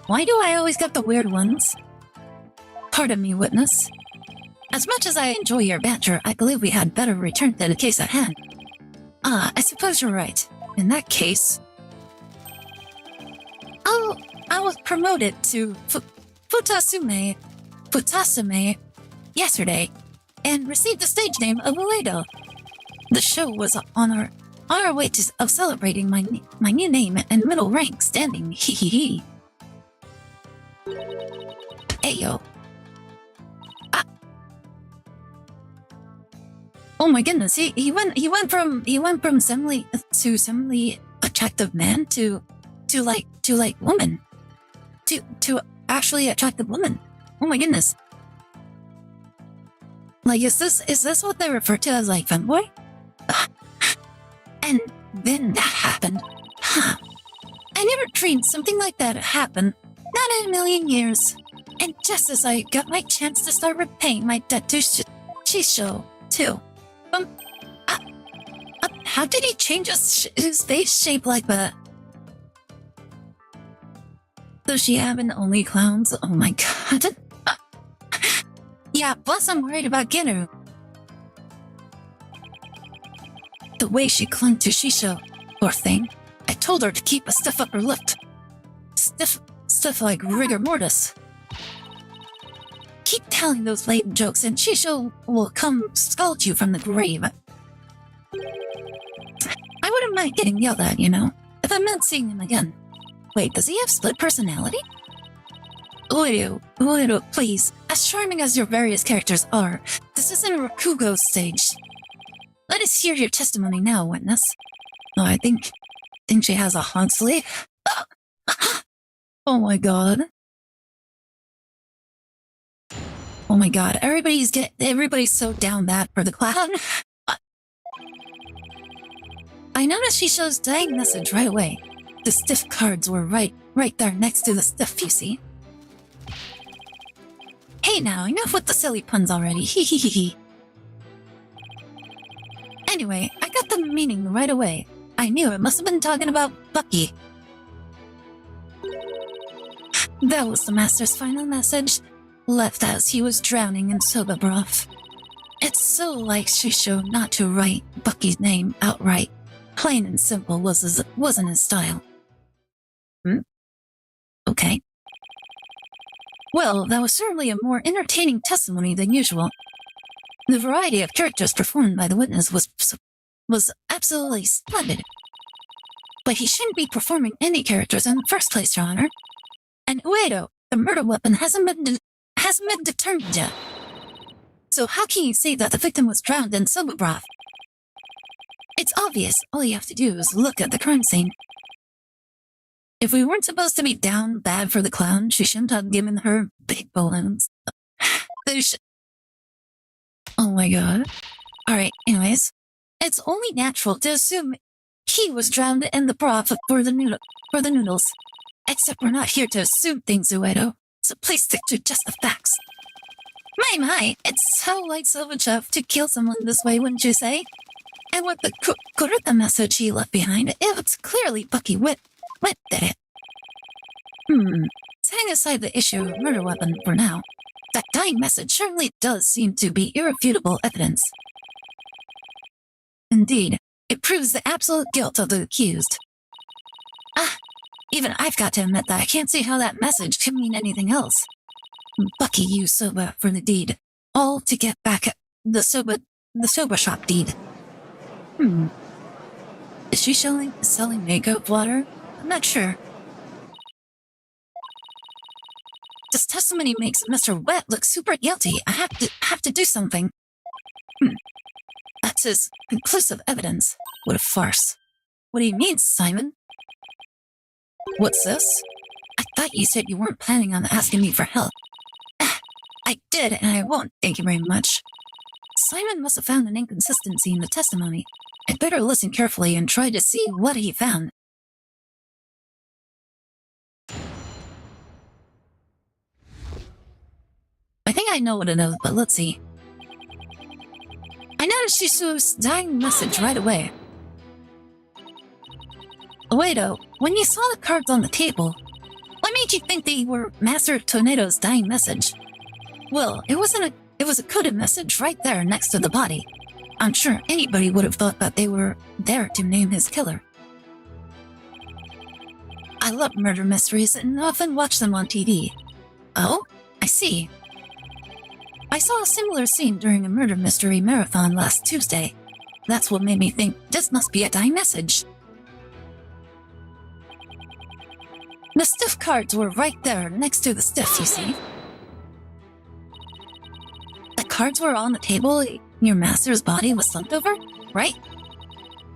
Why do I always get the weird ones? Pardon me, witness. As much as I enjoy your banter, I believe we had better return to the case at hand. I suppose you're right. In that case... Oh, I was promoted to Futasume yesterday, and received the stage name of Uedo. The show was on our way of celebrating my new name and middle rank standing. Hee. Ayo. Oh my goodness, he went from semi attractive man to woman. To actually attractive woman. Oh my goodness. Like, is this what they refer to as, like, femboy? And then that happened. Huh. I never dreamed something like that would happen. Not in a million years. And just as I got my chance to start repaying my debt to Shisho, too. How did he change his face shape like that? Does she have an only clowns? Oh my god. Yeah, plus I'm worried about Ginu. The way she clung to Shisho, poor thing. I told her to keep a stiff upper lip. Stiff like rigor mortis. Keep telling those lame jokes and Shisho will come scold you from the grave. I wouldn't mind getting yelled at, you know, if I meant seeing him again. Wait, does he have split personality? Uedo, please. As charming as your various characters are, this isn't a Rakugo stage. Let us hear your testimony now, witness. Oh, I think she has a Honsley. Oh my god. Oh my god, everybody's so down that for the clown. I noticed Shisho's dying message right away. The stiff cards were right there next to the stiff, you see. Hey now, enough with the silly puns already, hee. Anyway, I got the meaning right away. I knew it must have been talking about Bucky. That was the master's final message, left as he was drowning in soba broth. It's so like Shisho not to write Bucky's name outright. Plain and simple wasn't his style. Okay. Well, that was certainly a more entertaining testimony than usual. The variety of characters performed by the witness was absolutely splendid. But he shouldn't be performing any characters in the first place, Your Honor. And Uedo, the murder weapon hasn't been determined yet. So how can you say that the victim was drowned in soba broth? It's obvious. All you have to do is look at the crime scene. If we weren't supposed to be down bad for the clown, she shouldn't have given her big balloons. Oh my god. Alright, anyways. It's only natural to assume he was drowned in the broth for the noodles. Except we're not here to assume things, Uedo. So please stick to just the facts. My, it's so like Silverchef to kill someone this way, wouldn't you say? And with the Kurita message he left behind, it was clearly Bucky Wit did it. Setting aside the issue of murder weapon for now, that dying message certainly does seem to be irrefutable evidence. Indeed, it proves the absolute guilt of the accused. Even I've got to admit that I can't see how that message could mean anything else. Bucky used soba for the deed, all to get back the soba shop deed. Is she selling makeup water? I'm not sure. This testimony makes Mr. Wet look super guilty. I have to do something. That's his conclusive evidence. What a farce. What do you mean, Simon? What's this? I thought you said you weren't planning on asking me for help. I did, and I won't, thank you very much. Simon must have found an inconsistency in the testimony. I'd better listen carefully and try to see what he found. I think I know what it is, but let's see. I noticed Shisu's dying message right away. Uedo, when you saw the cards on the table, what made you think they were Master Tornado's dying message? Well, it was a coded message right there next to the body. I'm sure anybody would have thought that they were there to name his killer. I love murder mysteries and often watch them on TV. Oh, I see. I saw a similar scene during a murder mystery marathon last Tuesday. That's what made me think this must be a dying message. The stiff cards were right there next to the stiff, you see. The cards were on the table your master's body was slumped over, right?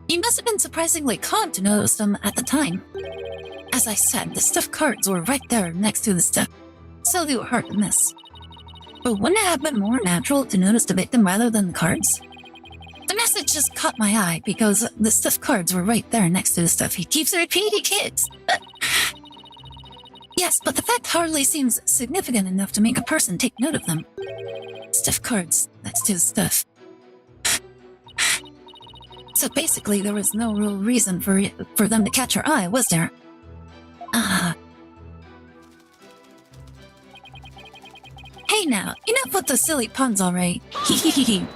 You must have been surprisingly calm to notice them at the time. As I said, the stiff cards were right there next to the stiff, so they were hard to miss. But wouldn't it have been more natural to notice the victim rather than the cards? The message just caught my eye because the stiff cards were right there next to the stuff he keeps repeating kids. Yes, but the fact hardly seems significant enough to make a person take note of them. Stiff cards next to the stuff. So basically, there was no real reason for them to catch her eye, was there? Hey now, enough with the silly puns already. Hehehe.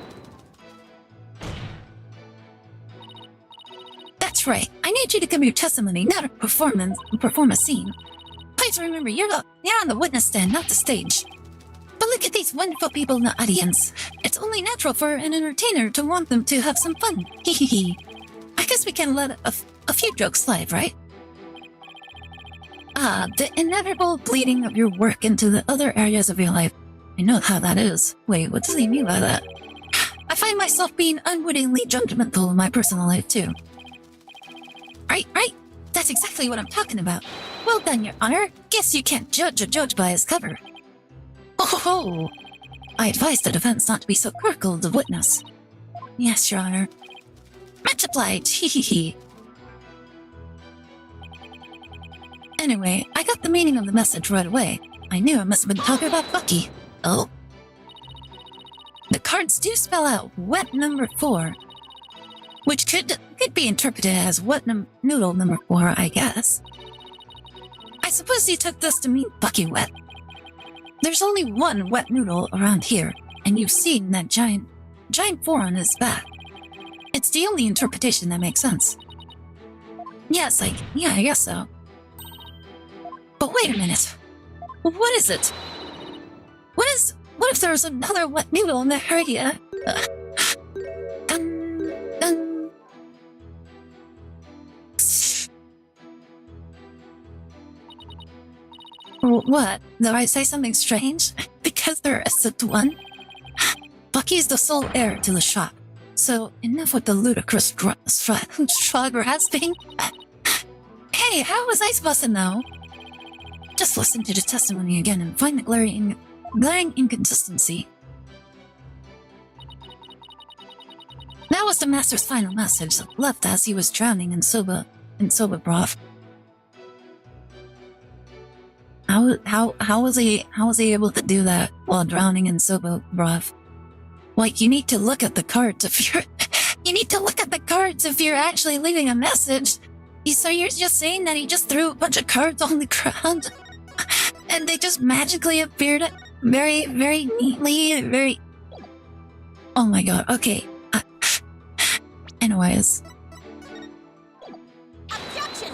That's right. I need you to give your testimony, not perform a scene. Please remember, you're on the witness stand, not the stage. But look at these wonderful people in the audience. It's only natural for an entertainer to want them to have some fun. Hehehe. I guess we can let a few jokes slide, right? The inevitable bleeding of your work into the other areas of your life. I know how that is. Wait, what does he mean by that? I find myself being unwittingly judgmental in my personal life, too. Right. That's exactly what I'm talking about. Well done, Your Honor. Guess you can't judge a judge by his cover. Oh, I advise the defense not to be so critical of the witness. Yes, Your Honor. Much obliged, hee. Anyway, I got the meaning of the message right away. I knew I must have been talking about Bucky. Oh. The cards do spell out wet number 4, which could be interpreted as wet noodle number 4, I guess. I suppose he took this to mean Bucky Wet. There's only one wet noodle around here, and you've seen that giant 4 on his back. It's the only interpretation that makes sense. Yes, I guess so. But wait a minute. What is it? What if there's another wet noodle in the area? What? Did I say something strange? Because there isn't one? Bucky's the sole heir to the shop. So enough with the ludicrous straw grasping. Hey, how was I supposed to know? Just listen to the testimony again and find the glaring inconsistency. was the master's final message, left as he was drowning in soba broth. How was he able to do that while drowning in soba broth? Like, you need to look at the cards if you're actually leaving a message. So you're just saying that he just threw a bunch of cards on the ground and they just magically appeared very, very neatly, very... Oh my god, okay. Anyways. Objection!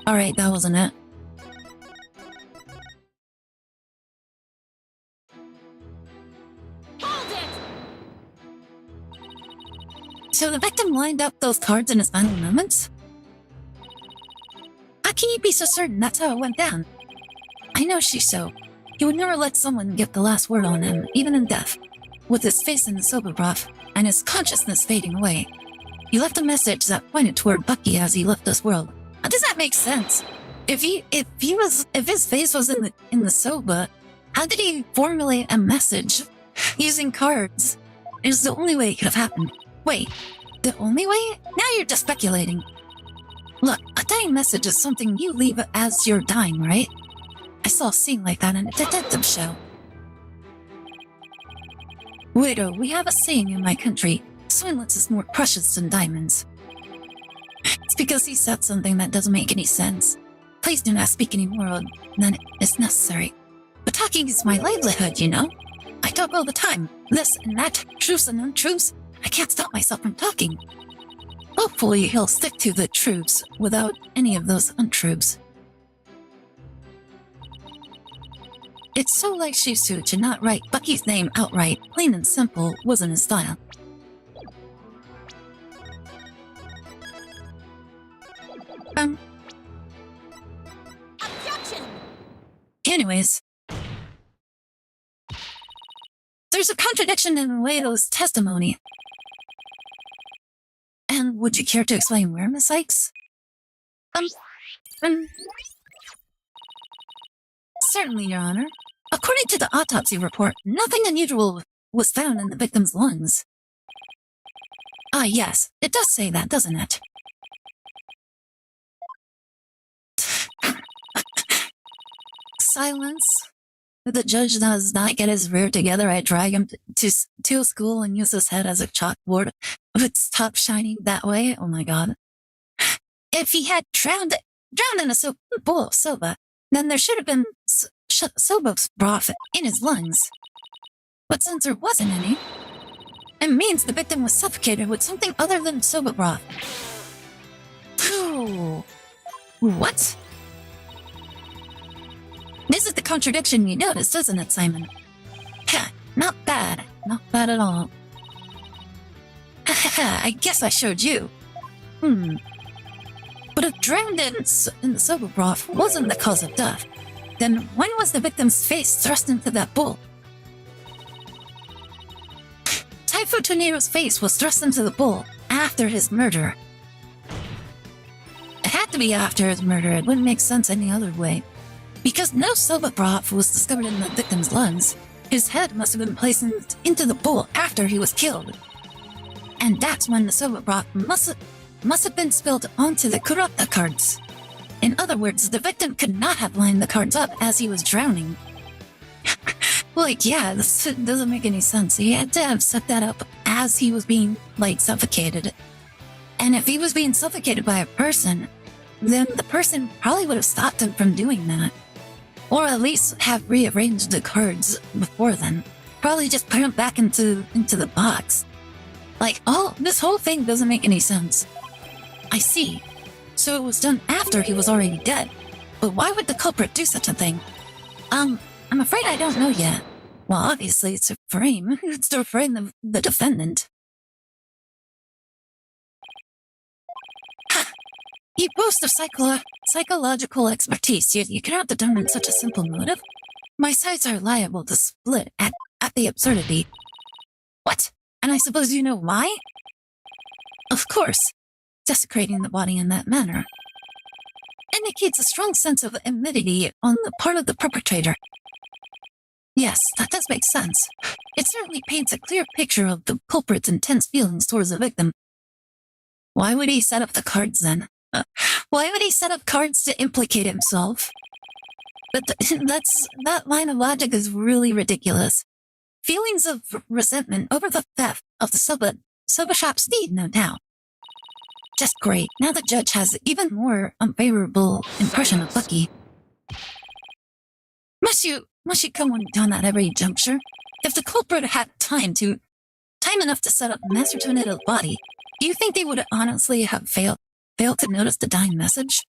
Alright, that wasn't it. Hold it! So the victim lined up those cards in his final moments? How can you be so certain that's how it went down? I know Shisho. He would never let someone get the last word on him, even in death. With his face in the soba broth and his consciousness fading away, he left a message that pointed toward Bucky as he left this world. How does that make sense? If his face was in the soba, how did he formulate a message using cards? It's the only way it could have happened. Wait, the only way? Now you're just speculating. Look, a dying message is something you leave as you're dying, right? I saw a scene like that in a detective show. Widow, we have a saying in my country, swindlers is more precious than diamonds. It's because he said something that doesn't make any sense. Please do not speak any more than is necessary. But talking is my livelihood, you know? I talk all the time, this and that, truths and untruths. I can't stop myself from talking. Hopefully he'll stick to the truths without any of those untruths. It's so like Shisu to not write Bucky's name outright, plain and simple, wasn't his style. Objection! Anyways. There's a contradiction in Uedo's testimony. And would you care to explain where, Miss Sykes? Certainly, Your Honor. According to the autopsy report, nothing unusual was found in the victim's lungs. Ah, yes, it does say that, doesn't it? Silence. If the judge does not get his rear together, I drag him to school and use his head as a chalkboard with its top shining that way. Oh my god. If he had drowned in a bowl of soba, then there should have been soba broth in his lungs. But since there wasn't any, it means the victim was suffocated with something other than soba broth. Phew. What? This is the contradiction you noticed, isn't it, Simon? Ha, not bad. Not bad at all. Ha ha ha, I guess I showed you. But if drowned in the soba broth wasn't the cause of death, then when was the victim's face thrust into that bowl? Taifu Tonero's face was thrust into the bowl after his murder. It had to be after his murder, it wouldn't make sense any other way. Because no soba broth was discovered in the victim's lungs, his head must have been placed into the bowl after he was killed. And that's when the soba broth must have been spilled onto the Kurata cards. In other words, the victim could not have lined the cards up as he was drowning. Like, yeah, this doesn't make any sense. He had to have set that up as he was being, suffocated. And if he was being suffocated by a person, then the person probably would have stopped him from doing that. Or at least have rearranged the cards before then. Probably just put them back into the box. This whole thing doesn't make any sense. I see. So it was done after he was already dead. But why would the culprit do such a thing? I'm afraid I don't know yet. Well, obviously it's a frame. It's to frame the defendant. Ha! You boast of psychological expertise, you cannot determine such a simple motive. My sides are liable to split at the absurdity. What? And I suppose you know why? Of course. Desecrating the body in that manner indicates a strong sense of enmity on the part of the perpetrator. Yes, that does make sense. It certainly paints a clear picture of the culprit's intense feelings towards the victim. Why would he set up the cards then? Why would he set up cards to implicate himself? That line of logic is really ridiculous. Feelings of resentment over the theft of the soba shop's deed, no doubt. Just great. Now the judge has even more unfavorable impression of Bucky. Must you come down at every juncture? If the culprit had time enough to set up Master Tornado's body, do you think they would honestly have failed to notice the dying message?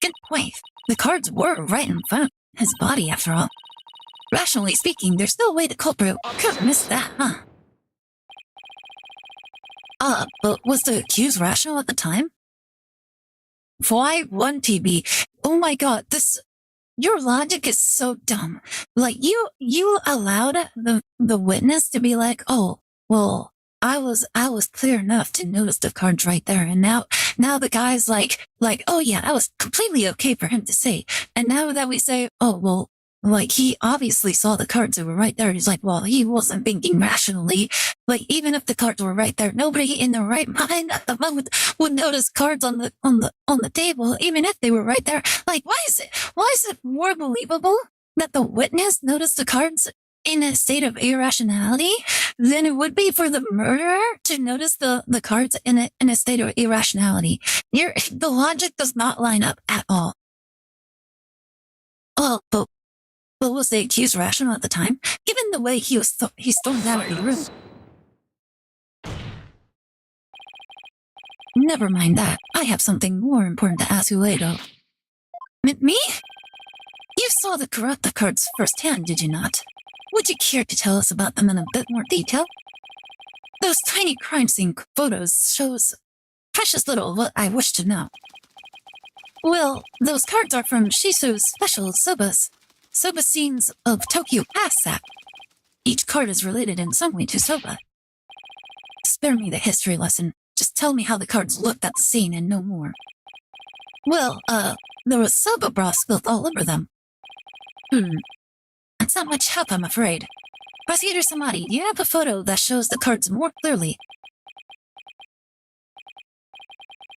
Good point. The cards were right in front of his body, after all. Rationally speaking, there's no way the culprit could have missed that, huh? But was the accused rational at the time? Why 1 TB? Oh my god, your logic is so dumb. Like, you allowed the witness to be like, oh, well, I was clear enough to notice the cards right there, and now the guy's like, oh yeah, that was completely okay for him to say. And now that we say, oh, well, like, he obviously saw the cards that were right there. He's like, well, he wasn't thinking rationally. Like, even if the cards were right there, nobody in their right mind at the moment would notice cards on the table, even if they were right there. Like, why is it more believable that the witness noticed the cards in a state of irrationality than it would be for the murderer to notice the cards in a state of irrationality? The logic does not line up at all. Oh, but was the accused rational at the time, given the way he stormed out of the room? Never mind that. I have something more important to ask you later. Me? You saw the corrupta cards firsthand, did you not? Would you care to tell us about them in a bit more detail? Those tiny crime scene photos shows precious little of what I wish to know. Well, those cards are from Shisu's special soba scenes of Tokyo Asap. Each card is related in some way to soba. Spare me the history lesson. Just tell me how the cards looked at the scene and no more. Well, there was soba broth spilled all over them. That's not much help, I'm afraid. Prosecutor Samadi, do you have a photo that shows the cards more clearly?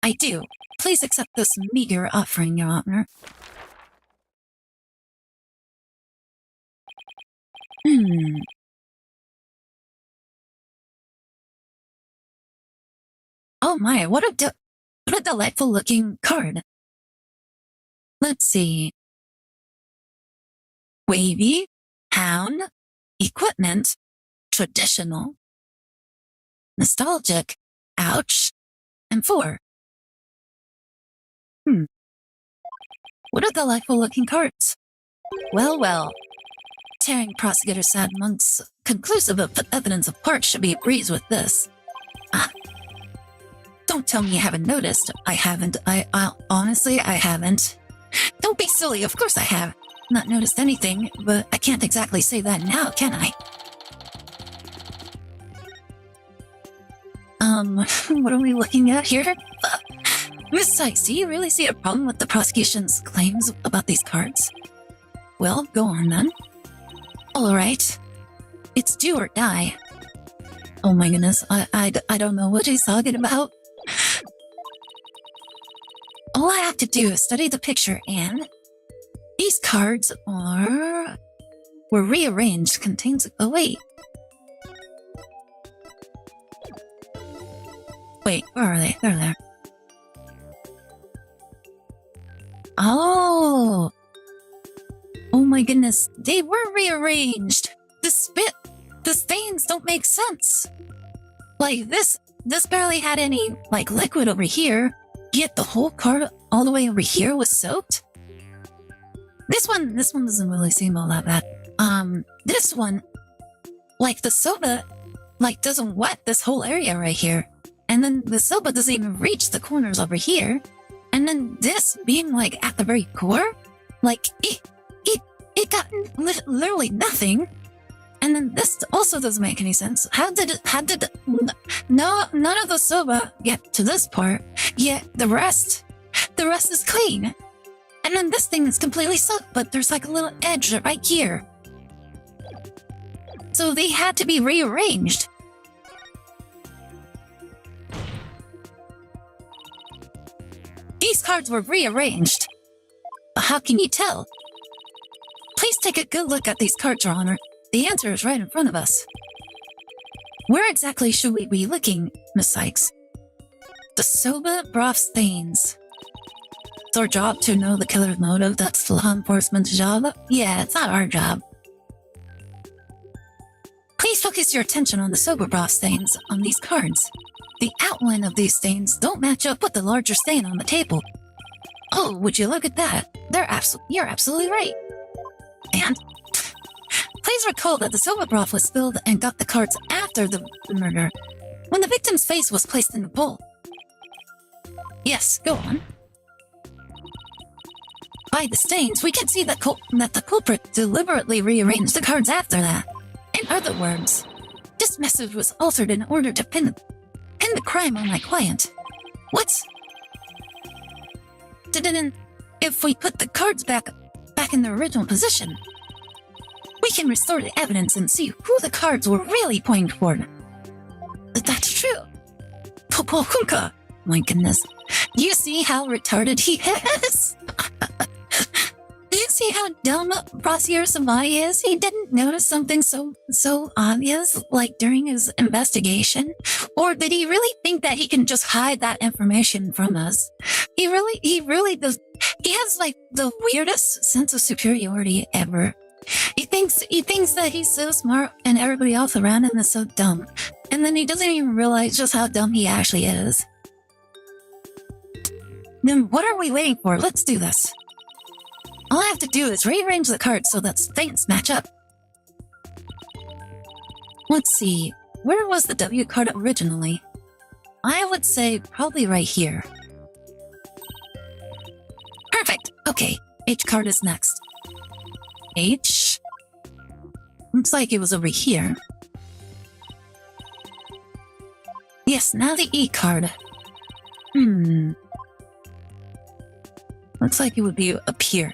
I do. Please accept this meager offering, Your Honor. Oh my, what a delightful looking card. Let's see. Wavy, hound, equipment, traditional, nostalgic, ouch, and 4. What a delightful looking cards. Well. Tearing prosecutor Sad Monk's conclusive evidence apart should be breezed with this. Don't tell me you haven't noticed. I haven't. I honestly, I haven't. Don't be silly. Of course I have. Not noticed anything, but I can't exactly say that now, can I? What are we looking at here? Miss Sykes, do you really see a problem with the prosecution's claims about these cards? Well, go on then. Alright. It's do or die. Oh my goodness, I don't know what he's talking about. All I have to do is study the picture and... These cards were rearranged, contains... Oh wait. Wait, where are they? They're there. Oh! Oh my goodness, they were rearranged! The stains don't make sense! Like, this barely had any, like, liquid over here, yet the whole card all the way over here was soaked? This one doesn't really seem all that bad. This one, like, the soba, like, doesn't wet this whole area right here. And then the soba doesn't even reach the corners over here. And then this being, like, at the very core, like, it got literally nothing. And then this also doesn't make any sense. None of the soba get to this part, yet the rest is clean. And then this thing is completely soaked, but there's like a little edge right here. So they had to be rearranged. These cards were rearranged. How can you tell? Please take a good look at these cards, Your Honor. The answer is right in front of us. Where exactly should we be looking, Miss Sykes? The soba broth stains. It's our job to know the killer's motive. That's law enforcement's job. Yeah, it's not our job. Please focus your attention on the soba broth stains on these cards. The outline of these stains don't match up with the larger stain on the table. Oh, would you look at that? You're absolutely right. And please recall that the soba broth was spilled and got the cards after the murder, when the victim's face was placed in the bowl. Yes, go on. By the stains, we can see that the culprit deliberately rearranged the cards after that. In other words, this message was altered in order to pin the crime on my client. What? If we put the cards back in their original position, we can restore the evidence and see who the cards were really pointing toward. That's true. Popokunka. My goodness. Do you see how retarded he is? Do you see how dumb Brasier Samai is? He didn't notice something so obvious, like during his investigation? Or did he really think that he can just hide that information from us? He really does. He has like the weirdest sense of superiority ever. He thinks that he's so smart and everybody else around him is so dumb. And then he doesn't even realize just how dumb he actually is. Then what are we waiting for? Let's do this. All I have to do is rearrange the cards so that stains match up. Let's see. Where was the W card originally? I would say probably right here. Perfect! Okay, H card is next. H? Looks like it was over here. Yes, now the E card. Looks like it would be up here.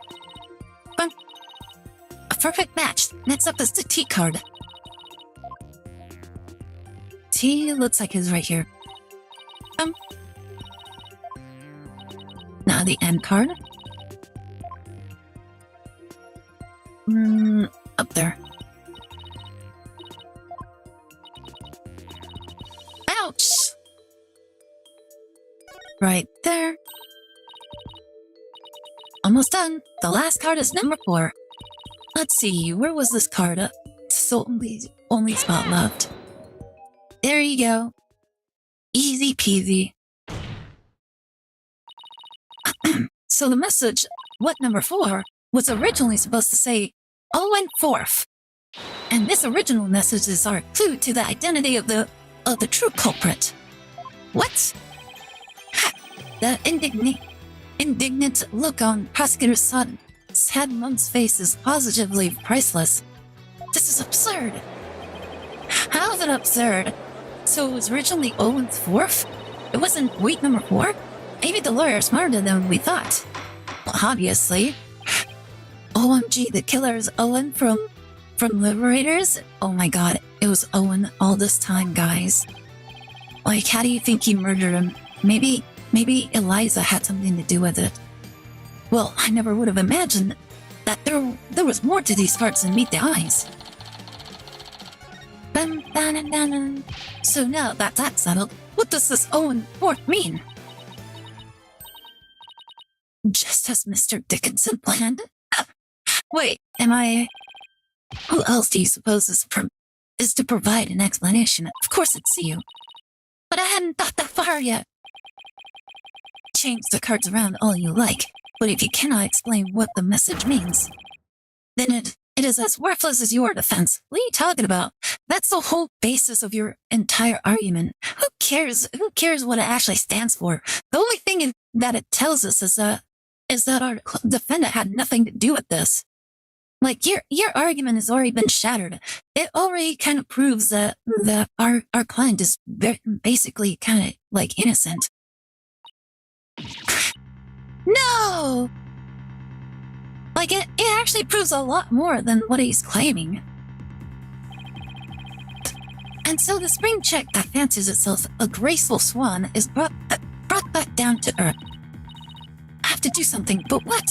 A perfect match. Next up is the T card. T looks like it's right here. Now the N card. Up there. Ouch! Right there. Almost done. The last card is number 4. Let's see, where was this card? It's only spot left. There you go. Easy peasy. So the message, what number 4, was originally supposed to say, Owen Forth. And this original message is our clue to the identity of the true culprit. What? Ha! The indignant look on Prosecutor Sad Mum's face is positively priceless. This is absurd. How is it absurd? So it was originally Owen's 4th? It wasn't week number 4? Maybe the lawyer is smarter than we thought. Well, obviously. OMG, the killer is Owen from Liberators? Oh my god, it was Owen all this time, guys. Like, how do you think he murdered him? Maybe Eliza had something to do with it. Well, I never would have imagined that there was more to these cards than meet the eyes. So now that that's settled, what does this Owen Forth mean? Just as Mr. Dickinson planned? Wait, am I... Who else do you suppose is to provide an explanation? Of course it's you. But I hadn't thought that far yet. Change the cards around all you like, but if you cannot explain what the message means, then it is as worthless as your defense. What are you talking about? That's the whole basis of your entire argument. Who cares what it actually stands for? The only thing that it tells us is that our defendant had nothing to do with this. Like, your argument has already been shattered. It already kind of proves that our client is basically kind of, like, innocent. No! Like, it actually proves a lot more than what he's claiming. And so the spring chick that fancies itself a graceful swan is brought back down to earth. I have to do something, but what?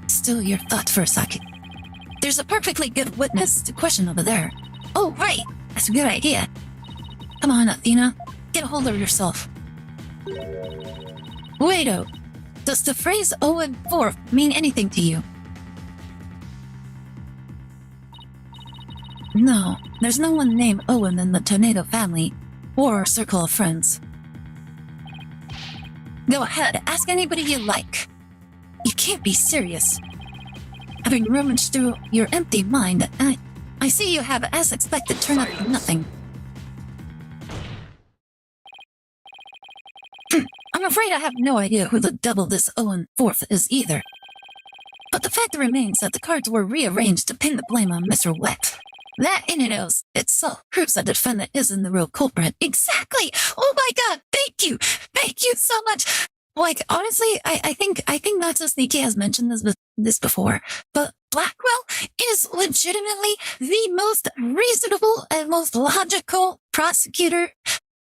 Still your thought for a second. There's a perfectly good witness to question over there. Oh, right. That's a good idea. Come on, Athena. Get a hold of yourself. Wait-o. Does the phrase Owen Fourth mean anything to you? No, there's no one named Owen in the Tornado family or circle of friends. Go ahead, ask anybody you like. You can't be serious. Having rummaged through your empty mind, I see you have, as expected, turned up nothing. I'm afraid I have no idea who the devil this Owen Fourth is either. But the fact remains that the cards were rearranged to pin the blame on Mr. Wet. That in and of itself proves that the defendant isn't the real culprit. Exactly! Oh my god, thank you! Thank you so much! Like, honestly, I think not so sneaky has mentioned this before, but Blackwell is legitimately the most reasonable and most logical prosecutor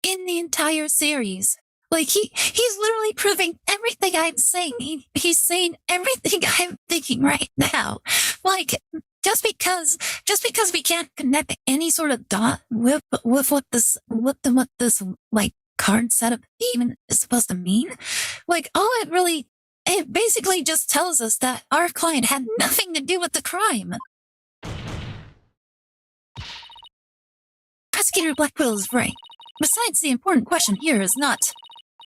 in the entire series. Like, he's literally proving everything I'm saying. He's saying everything I'm thinking right now. Like, just because we can't connect any sort of dot with what this like card setup even is supposed to mean, like it basically just tells us that our client had nothing to do with the crime. Prosecutor Blackwell is right. Besides, the important question here is not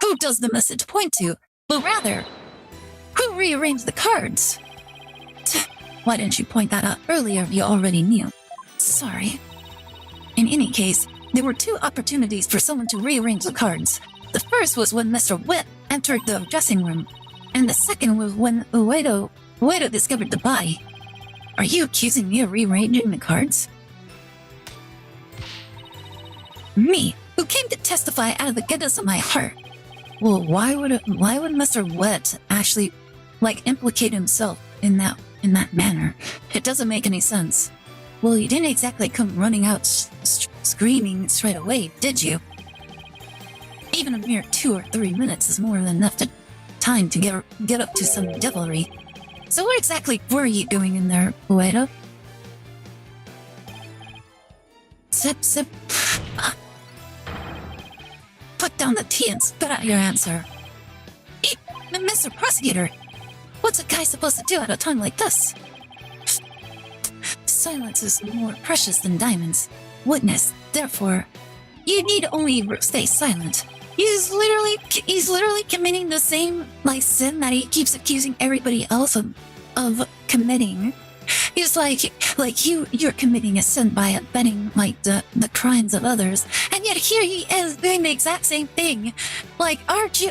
who does the message point to, but rather who rearranged the cards. Why didn't you point that out earlier if you already knew? Sorry. In any case, there were two opportunities for someone to rearrange the cards. The first was when Mr. Wet entered the dressing room, and the second was when Uedo discovered the body. Are you accusing me of rearranging the cards? Me, who came to testify out of the goodness of my heart. Well, why would Mr. Wet actually, implicate himself in that manner? It doesn't make any sense. Well, you didn't exactly come running out screaming straight away, did you? Even a mere 2 or 3 minutes is more than enough time to get up to some devilry. So what exactly were you doing in there, Uedo? Sip, sip. Put down the tea and spit out your answer. Mr. Prosecutor, what's a guy supposed to do at a time like this? Silence is more precious than diamonds. Witness, therefore, you need only stay silent. He's literally committing the same sin that he keeps accusing everybody else of committing. He's you're committing a sin by abetting the crimes of others, and yet here he is doing the exact same thing. Aren't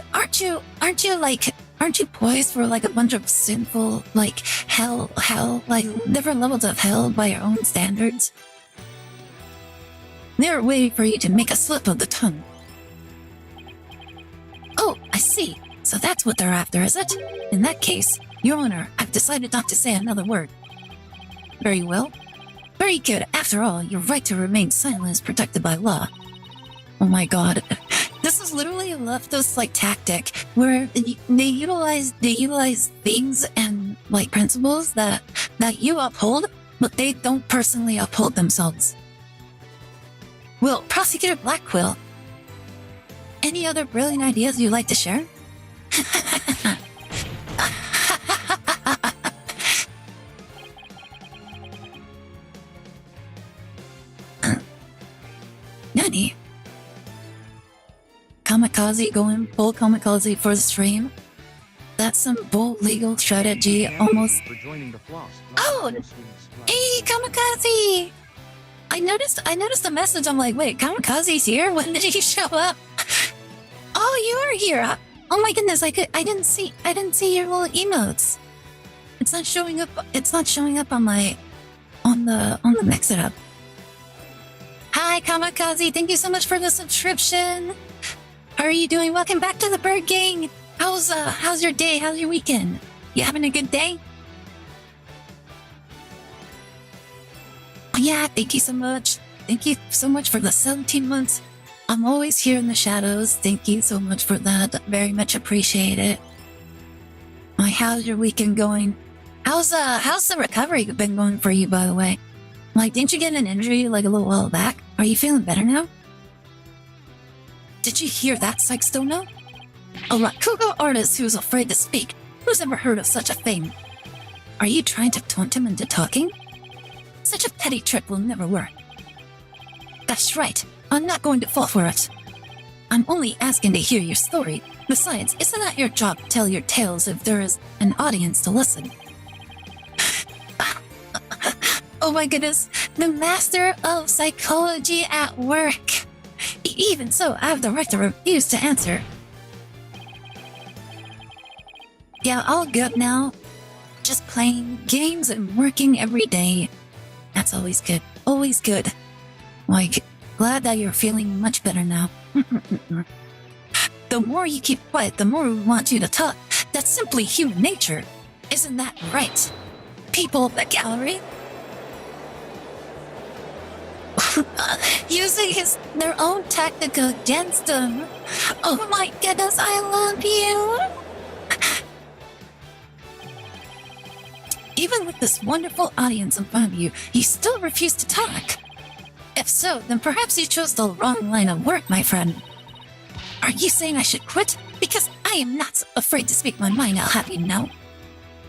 you poised for a bunch of sinful hell different levels of hell by your own standards? They're waiting for you to make a slip of the tongue. Oh, I see. So that's what they're after, is it? In that case, Your Honor, I've decided not to say another word. Very well. Very good. After all, your right to remain silent is protected by law. Oh my god. This is literally a leftist tactic where they utilize things and principles that you uphold, but they don't personally uphold themselves. Well, Prosecutor Blackwell, any other brilliant ideas you'd like to share? Nani? Kamikaze going full kamikaze for the stream? That's some bold legal strategy almost... Oh! Hey, Kamikaze! I noticed the message. I'm like, wait, Kamikaze's here? When did he show up? Oh, you are here. Oh my goodness, I didn't see your little emotes. It's not showing up on the Mix It Up. Hi, Kamikaze. Thank you so much for the subscription. How are you doing? Welcome back to the Bird Gang. How's your day? How's your weekend? You having a good day? Yeah, thank you so much. Thank you so much for the 17 months. I'm always here in the shadows. Thank you so much for that. Very much appreciate it. How's your weekend going? How's the recovery been going for you, by the way? Like, didn't you get an injury like a little while back? Are you feeling better now? Did you hear that, Psychstono? A Rakugo artist who's afraid to speak. Who's ever heard of such a thing? Are you trying to taunt him into talking? Such a petty trick will never work. That's right. I'm not going to fall for it. I'm only asking to hear your story. Besides, isn't that your job to tell your tales if there is an audience to listen? Oh my goodness, the master of psychology at work. Even so, I have the right to refuse to answer. Yeah, all good now. Just playing games and working every day. That's always good. Always good. Like, glad that you're feeling much better now. The more you keep quiet, the more we want you to talk. That's simply human nature. Isn't that right? People of the gallery? Using their own tactic against them. Oh my goodness, I love you! Even with this wonderful audience in front of you, you still refuse to talk. If so, then perhaps you chose the wrong line of work, my friend. Are you saying I should quit? Because I am not afraid to speak my mind, I'll have you know.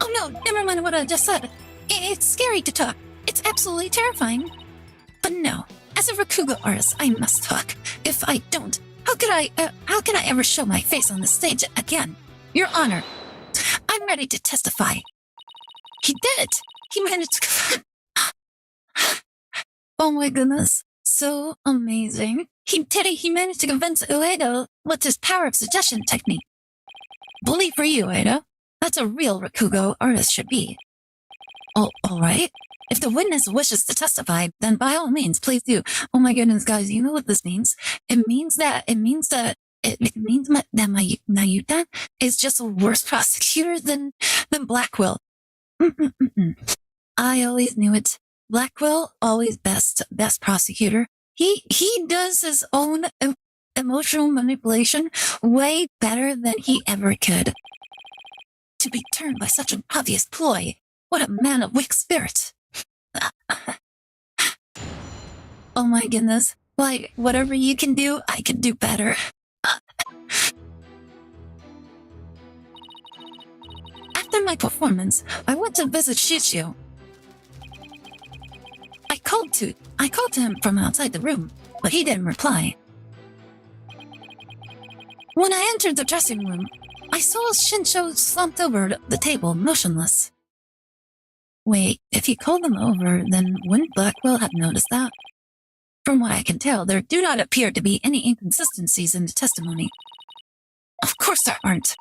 Oh no, never mind what I just said. It's scary to talk. It's absolutely terrifying. But no, as a Rakugo artist, I must talk. If I don't, how could I ever show my face on the stage again? Your Honor, I'm ready to testify. He did it! He managed to... Oh my goodness. So amazing. He did it! He managed to convince Uedo with his power of suggestion technique. Bully for you, Uedo. That's a real Rakugo artist should be. Oh, alright. If the witness wishes to testify, then by all means, please do. Oh my goodness, guys, you know what this means? It means that Mayuta is just a worse prosecutor than Blackwell. I always knew it. Blackwell, always best prosecutor. He does his own emotional manipulation way better than he ever could. To be turned by such an obvious ploy. What a man of weak spirit. Oh my goodness. Like, whatever you can do, I can do better. After my performance, I went to visit Shichio. I called to him from outside the room, but he didn't reply. When I entered the dressing room, I saw Shinsho slumped over the table, motionless. Wait, if he called them over, then wouldn't Blackwell have noticed that? From what I can tell, there do not appear to be any inconsistencies in the testimony. Of course there aren't.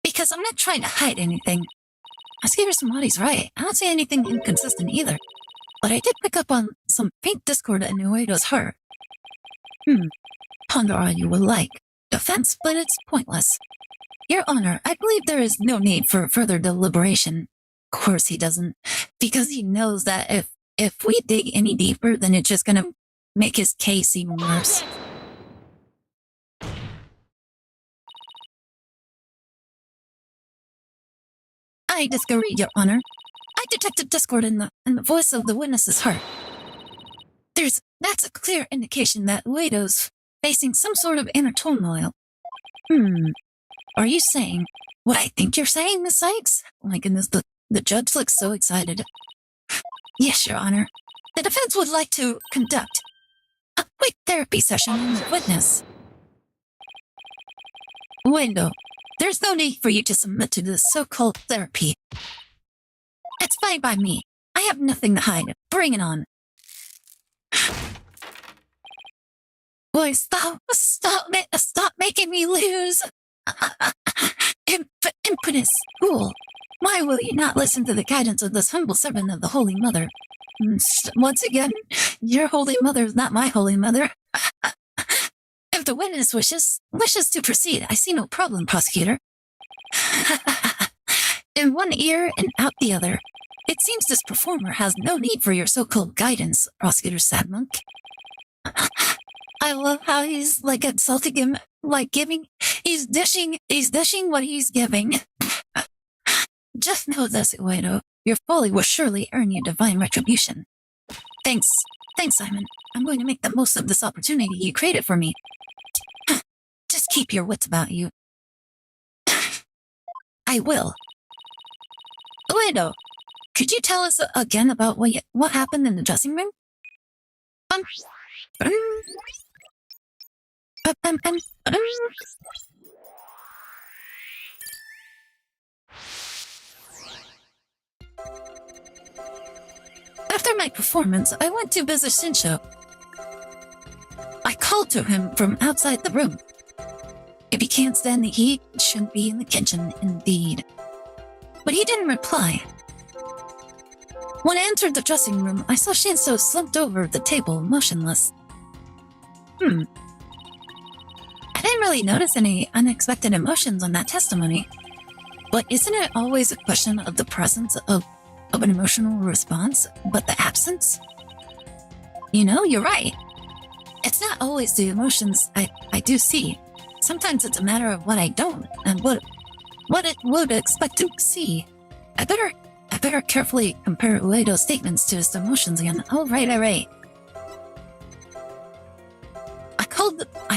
Because I'm not trying to hide anything. Ascarius Samadi's right. I don't see anything inconsistent either. But I did pick up on some faint discord in Uedo's heart. Ponder all you will like. Defense, but it's pointless. Your Honor, I believe there is no need for further deliberation. Of course he doesn't. Because he knows that if we dig any deeper, then it's just gonna make his case even worse. I disagree, Your Honor. I detected discord in the voice of the witness's heart. That's a clear indication that Uedo's facing some sort of inner turmoil. Are you saying what I think you're saying, Miss Sykes? Oh my goodness, the judge looks so excited. Yes, Your Honor. The defense would like to conduct a quick therapy session on the witness. Uedo, there's no need for you to submit to this so-called therapy. It's fine by me. I have nothing to hide. Bring it on. Boy, stop making me lose. Impetus, fool. Why will you not listen to the guidance of this humble servant of the Holy Mother? Once again, your Holy Mother is not my Holy Mother. If the witness wishes to proceed, I see no problem, prosecutor. In one ear and out the other. It seems this performer has no need for your so-called guidance, Prosecutor Sadmonk. I love how he's like insulting him, like he's dishing what he's giving. Just know this, Uedo. Your folly will surely earn you divine retribution. Thanks, Simon. I'm going to make the most of this opportunity you created for me. Just keep your wits about you. I will. Uedo, could you tell us again about what happened in the dressing room? After my performance, I went to visit Shinsho. I called to him from outside the room. If he can't stand the heat, he shouldn't be in the kitchen, indeed. But he didn't reply. When I entered the dressing room, I saw Shinso slumped over the table, motionless. I didn't really notice any unexpected emotions on that testimony. But isn't it always a question of the presence of an emotional response, but the absence? You know, you're right. It's not always the emotions I do see. Sometimes it's a matter of what I don't, and what it would expect to see. I better carefully compare Uedo's statements to his emotions again. Oh, right. I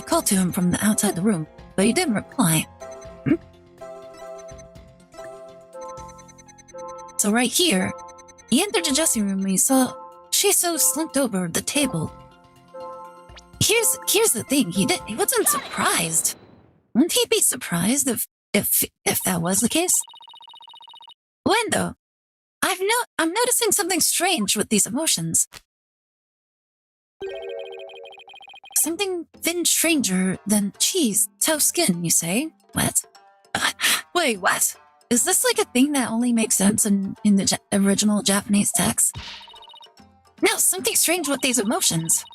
called to him from the outside the room, but he didn't reply. So right here, he entered the dressing room and he saw Shiso slumped over the table. Here's the thing, he wasn't surprised. Wouldn't he be surprised if that was the case? Uendo, I'm noticing something strange with these emotions. Something even stranger than cheese, toast skin, you say? What? Wait, what? Is this like a thing that only makes sense in the original Japanese text? No, something strange with these emotions.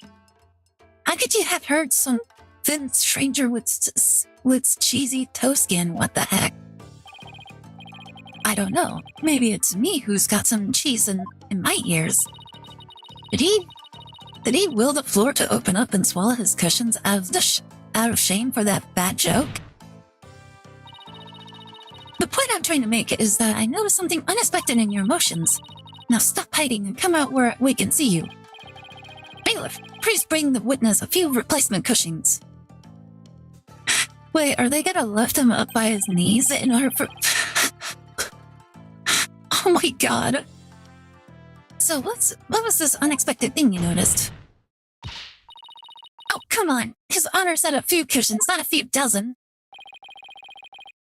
How could you have heard some thin stranger with cheesy toast skin? What the heck? I don't know. Maybe it's me who's got some cheese in my ears. Did he will the floor to open up and swallow his cushions out of shame for that bad joke? The point I'm trying to make is that I noticed something unexpected in your emotions. Now stop hiding and come out where we can see you. Bailiff, please bring the witness a few replacement cushions. Wait, are they gonna lift him up by his knees in order for... Oh my god. So what was this unexpected thing you noticed? Oh, come on. His Honor said a few cushions, not a few dozen.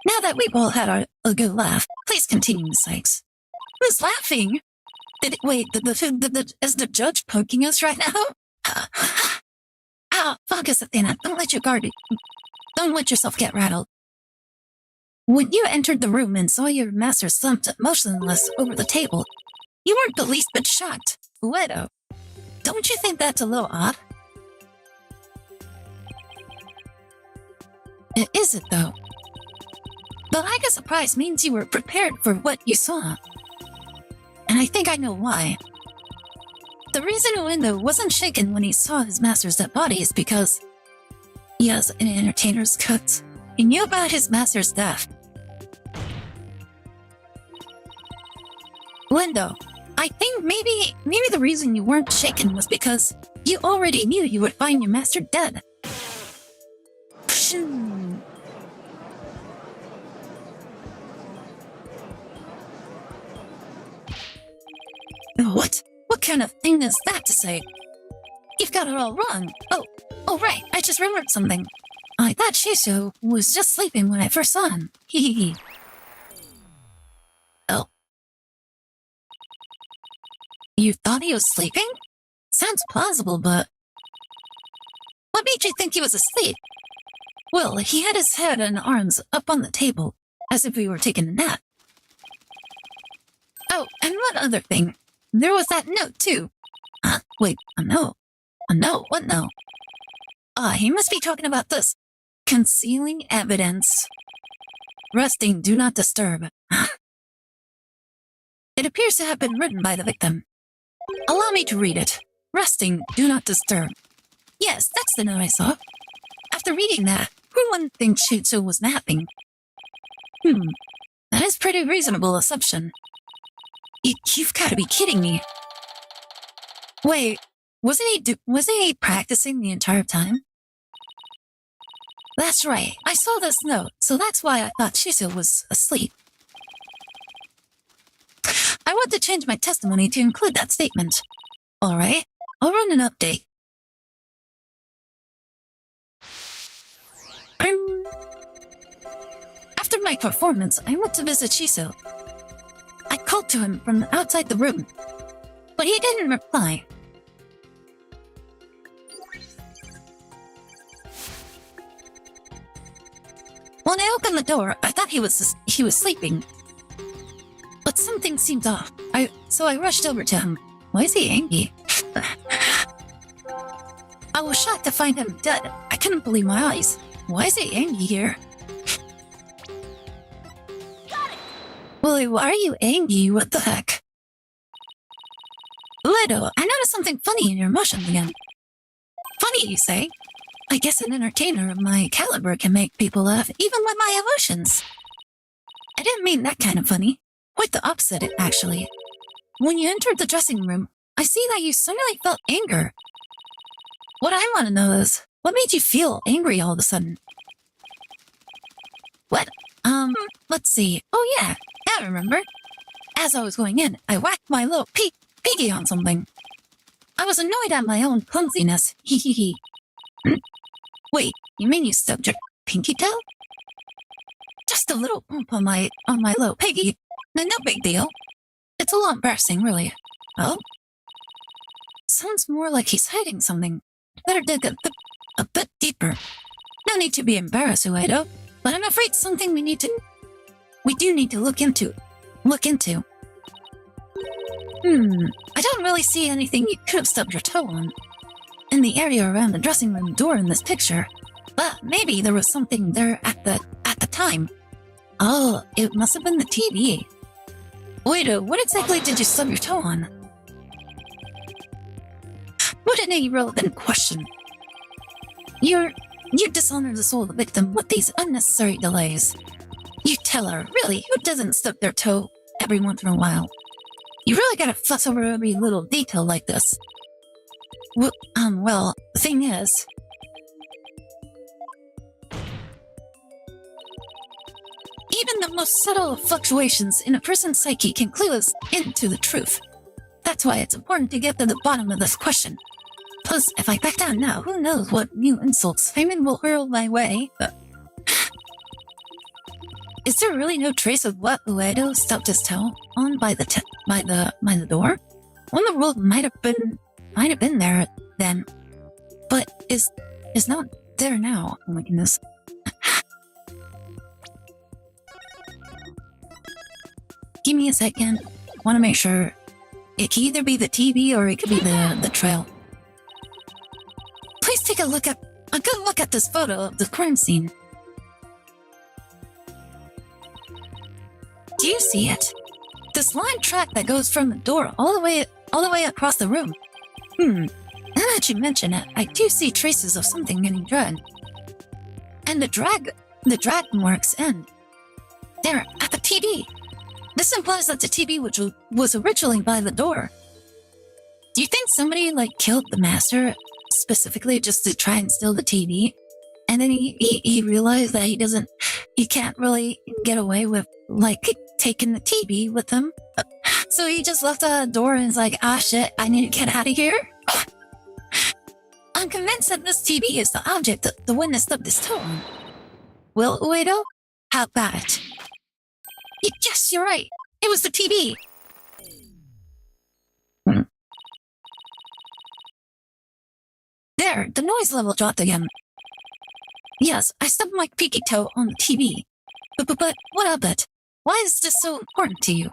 Now that we've all had a good laugh, please continue, Miss Sykes. Who's laughing? Is the judge poking us right now? Focus, Athena. Don't let yourself get rattled. When you entered the room and saw your master slumped motionless over the table, you weren't the least bit shocked. Uedo, don't you think that's a little odd? Is it, though? The lack of surprise means you were prepared for what you saw. And I think I know why. The reason Uendo wasn't shaken when he saw his master's dead body is because he has an entertainer's cut. He knew about his master's death. Uendo, I think maybe the reason you weren't shaken was because you already knew you would find your master dead. What kind of thing is that to say? You've got it all wrong. Oh right, I just remembered something. I thought Shisho was just sleeping when I first saw him. Hee. Oh. You thought he was sleeping? Sounds plausible, but... What made you think he was asleep? Well, he had his head and arms up on the table, as if he were taking a nap. Oh, and one other thing. There was that note, too. Wait, a note? A note? What note? He must be talking about this. Concealing evidence. Resting, do not disturb. It appears to have been written by the victim. Allow me to read it. Resting, do not disturb. Yes, that's the note I saw. After reading that, who wouldn't think Shizu was napping? That is pretty reasonable assumption. You've got to be kidding me. Wait, wasn't he practicing the entire time? That's right, I saw this note, so that's why I thought Shizu was asleep. I want to change my testimony to include that statement. Alright, I'll run an update. After my performance, I went to visit Shizu. I called to him from outside the room, but he didn't reply. When I opened the door, I thought he was sleeping. But something seemed off, so I rushed over to him. Why is he angry? I was shocked to find him dead. I couldn't believe my eyes. Why is he angry here? Willie, why are you angry? What the heck? Leto, I noticed something funny in your emotions again. Funny, you say? I guess an entertainer of my caliber can make people laugh even with my emotions. I didn't mean that kind of funny. Quite the opposite, actually. When you entered the dressing room, I see that you suddenly felt anger. What I want to know is, what made you feel angry all of a sudden? What? Let's see. Oh yeah, I remember. As I was going in, I whacked my little piggy on something. I was annoyed at my own clumsiness. Hee hee hee. Wait, you mean you stubbed your pinky toe? Just a little bump on my little piggy. No big deal. It's a little embarrassing, really. Oh? Sounds more like he's hiding something. Better dig a bit deeper. No need to be embarrassed, Uedo, but I'm afraid something we do need to look into. I don't really see anything you could have stubbed your toe on in the area around the dressing room door in this picture, but maybe there was something there at the time. Oh, it must have been the TV. Uedo, what exactly did you stub your toe on? What an irrelevant question. You dishonor the soul of the victim with these unnecessary delays. You tell her, really, who doesn't stub their toe every once in a while? You really gotta fuss over every little detail like this. Well, the thing is... Even the most subtle fluctuations in a person's psyche can clue us into the truth. That's why it's important to get to the bottom of this question. Plus, if I back down now, who knows what new insults Feynman will hurl my way. Is there really no trace of what Uedo stubbed his toe on by the door? One of the rules might have been there then, but is not there now. Oh my goodness. Give me a second. Want to make sure. It can either be the TV or it could be the trail. Please take a good look at this photo of the crime scene. Do you see it? This line track that goes from the door all the way across the room. Now that you mention it, I do see traces of something getting dragged. And the drag marks end. There, at the TV. This implies that the TV was originally by the door. Do you think somebody killed the master specifically just to try and steal the TV? And then he realized that he can't really get away with taking the TV with him. So he just left the door and is like, ah shit, I need to get out of here. I'm convinced that this TV is the object that the witness stubbed his toe on. Will Uedo? How about it? Yes, you're right. It was the TV. There, the noise level dropped again. Yes, I stubbed my peaky toe on the TV. But what of it? Why is this so important to you?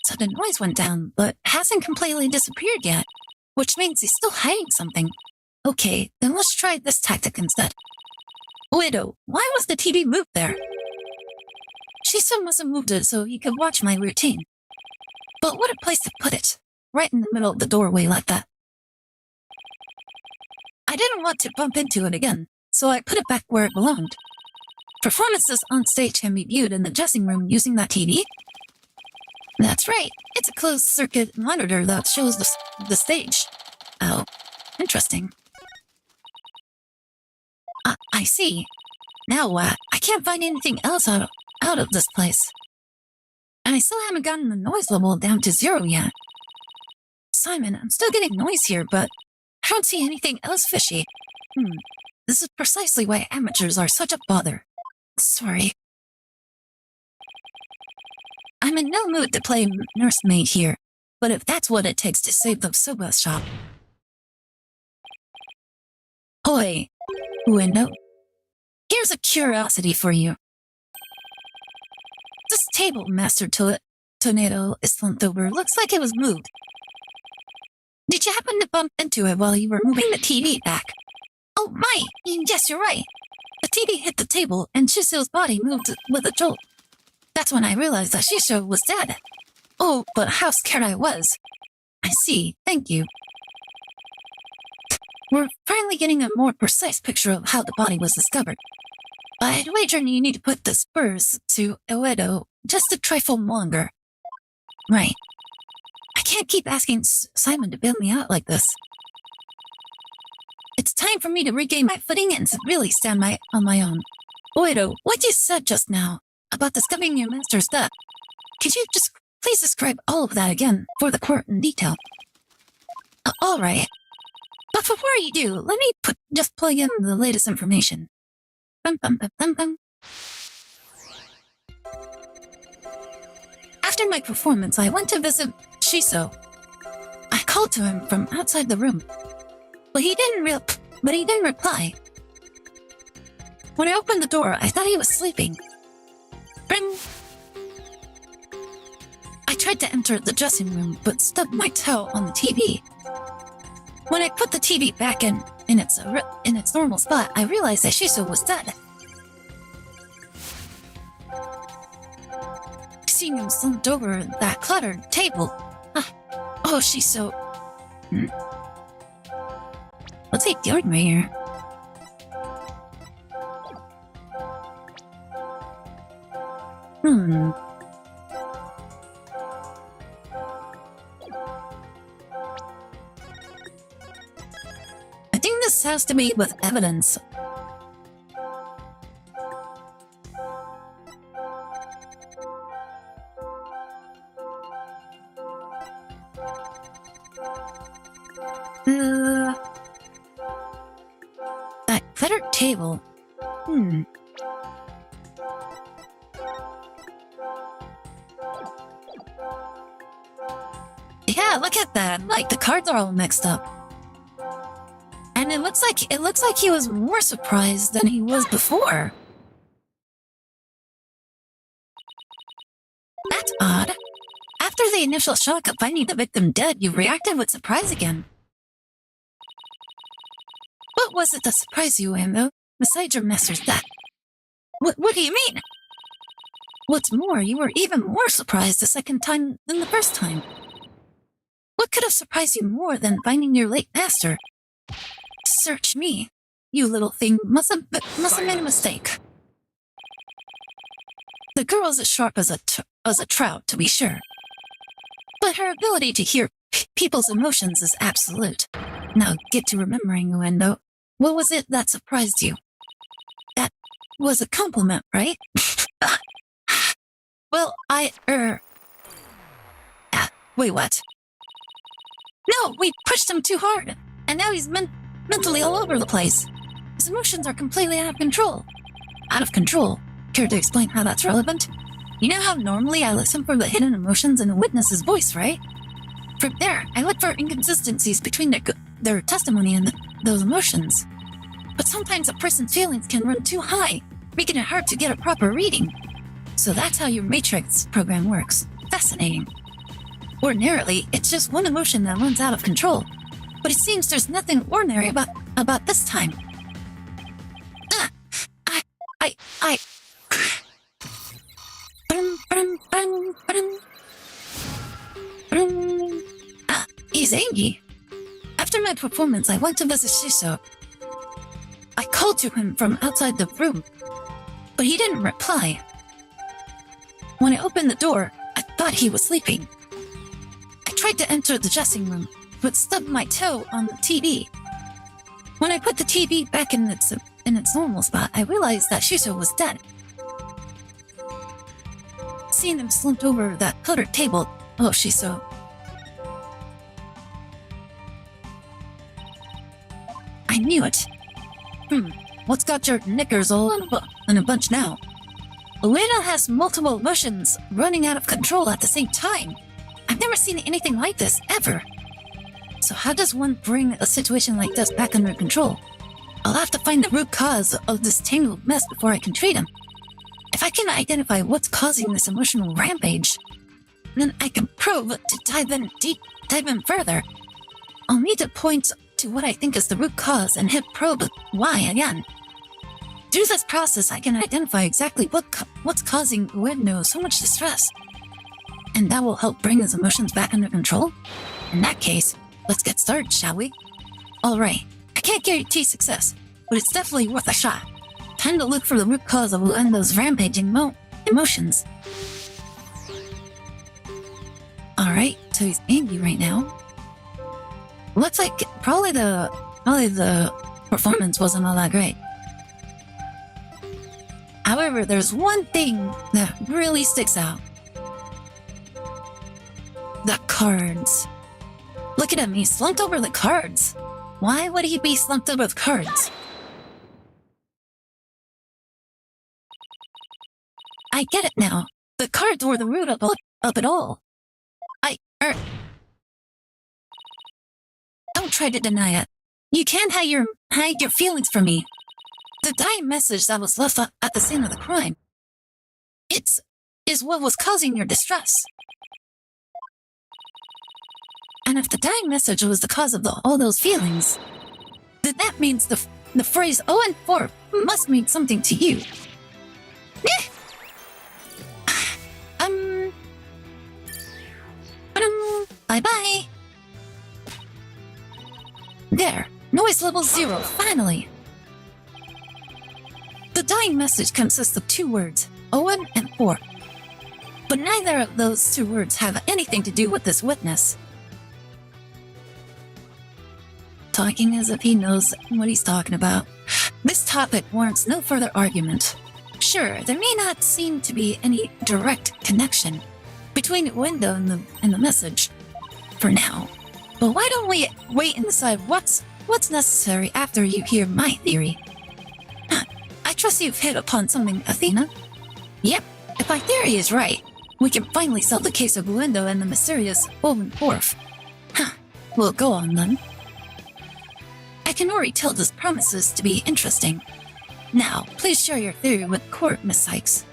So the noise went down, but hasn't completely disappeared yet, which means he's still hiding something. Okay, then let's try this tactic instead. Widow, why was the TV moved there? She still must have moved it so he could watch my routine. But what a place to put it. Right in the middle of the doorway like that. I didn't want to bump into it again, so I put it back where it belonged. Performances on stage can be viewed in the dressing room using that TV. That's right. It's a closed-circuit monitor that shows the stage. Oh, interesting. I see. Now, I can't find anything else out of this place. And I still haven't gotten the noise level down to 0 yet. Simon, I'm still getting noise here, but I don't see anything else fishy. This is precisely why amateurs are such a bother. Sorry. I'm in no mood to play nursemaid here, but if that's what it takes to save the soba shop. Hoi, Ueno. Here's a curiosity for you. This table, Master Tornado Vtuber, looks like it was moved. Did you happen to bump into it while you were moving the TV back? Oh my, yes, you're right. The TV hit the table and Shiso's body moved with a jolt. That's when I realized that Shiso was dead. Oh, but how scared I was. I see, thank you. We're finally getting a more precise picture of how the body was discovered. I'd wager you need to put the spurs to Uedo just a trifle longer. Right. I can't keep asking Simon to bail me out like this. It's time for me to regain my footing and to really stand on my own. Uedo, what you said just now about discovering your master's death, could you just please describe all of that again for the court in detail? All right. But before you do, let me just plug in the latest information. Bum, bum, bum, bum, bum. After my performance, I went to visit Shiso. I called to him from outside the room, but he didn't reply. When I opened the door, I thought he was sleeping. Bring. I tried to enter the dressing room, but stubbed my toe on the TV. When I put the TV back in its normal spot, I realized that Shiso was dead. Seeing him slumped over that cluttered table. Oh, Shiso. What's he doing right here? I think this has to be with evidence. That cluttered table. Yeah, look at that. Like the cards are all mixed up. And it looks like he was more surprised than he was before. That's odd. After the initial shock of finding the victim dead, you reacted with surprise again. What was it that surprised you, Ambo, besides your master's death? What do you mean? What's more, you were even more surprised the second time than the first time. What could have surprised you more than finding your late master? Search me. You little thing must have made a mistake. The girl is as sharp as a trout, to be sure. But her ability to hear people's emotions is absolute. Now get to remembering, Uendo. What was it that surprised you? That was a compliment, right? Well, wait, what? No, we pushed him too hard, and now he's mentally all over the place. His emotions are completely out of control. Out of control? Care to explain how that's relevant? You know how normally I listen for the hidden emotions in a witness's voice, right? From there, I look for inconsistencies between their testimony and those emotions. But sometimes a person's feelings can run too high, making it hard to get a proper reading. So that's how your matrix program works. Fascinating. Ordinarily, it's just one emotion that runs out of control. But it seems there's nothing ordinary about this time. he's angry. After my performance, I went to visit Shiso. I called to him from outside the room, but he didn't reply. When I opened the door, I thought he was sleeping. I tried to enter the dressing room, but stubbed my toe on the TV. When I put the TV back in its normal spot, I realized that Shiso was dead. Seeing him slumped over that cluttered table, oh, Shiso. I knew it. What's got your knickers all in a bunch now? Ueda has multiple emotions running out of control at the same time. I've never seen anything like this, ever. So how does one bring a situation like this back under control? I'll have to find the root cause of this tangled mess before I can treat him. If I can identify what's causing this emotional rampage, then I can probe to dive in further. I'll need to point to what I think is the root cause and hit probe Y again. Through this process, I can identify exactly what's causing Ueno so much distress. And that will help bring his emotions back under control. In that case, let's get started, shall we? Alright, I can't guarantee success, but it's definitely worth a shot. Time to look for the root cause of Uendo's rampaging emotions. Alright, so he's angry right now. Looks like probably the performance wasn't all that great. However, there's one thing that really sticks out. The cards. Look at him, he's slumped over the cards. Why would he be slumped over the cards? I get it now. The cards were the root of it all. Don't try to deny it. You can't hide your feelings from me. The dying message that was left at the scene of the crime. Is what was causing your distress. And if the dying message was the cause of all those feelings, then that means the phrase 0 and 4 must mean something to you. Bye-bye. There, noise level 0, finally. The dying message consists of 2 words, 0 and 4. But neither of those 2 words have anything to do with this witness. Talking as if he knows what he's talking about. This topic warrants no further argument. Sure, there may not seem to be any direct connection between Uendo and the message, for now. But why don't we wait and decide what's necessary after you hear my theory? I trust you've hit upon something, Athena. Yep, if my theory is right, we can finally solve the case of Uendo and the mysterious Woven Dwarf. We'll go on then. I can already tell this promises to be interesting. Now, please share your theory with court, Miss Sykes.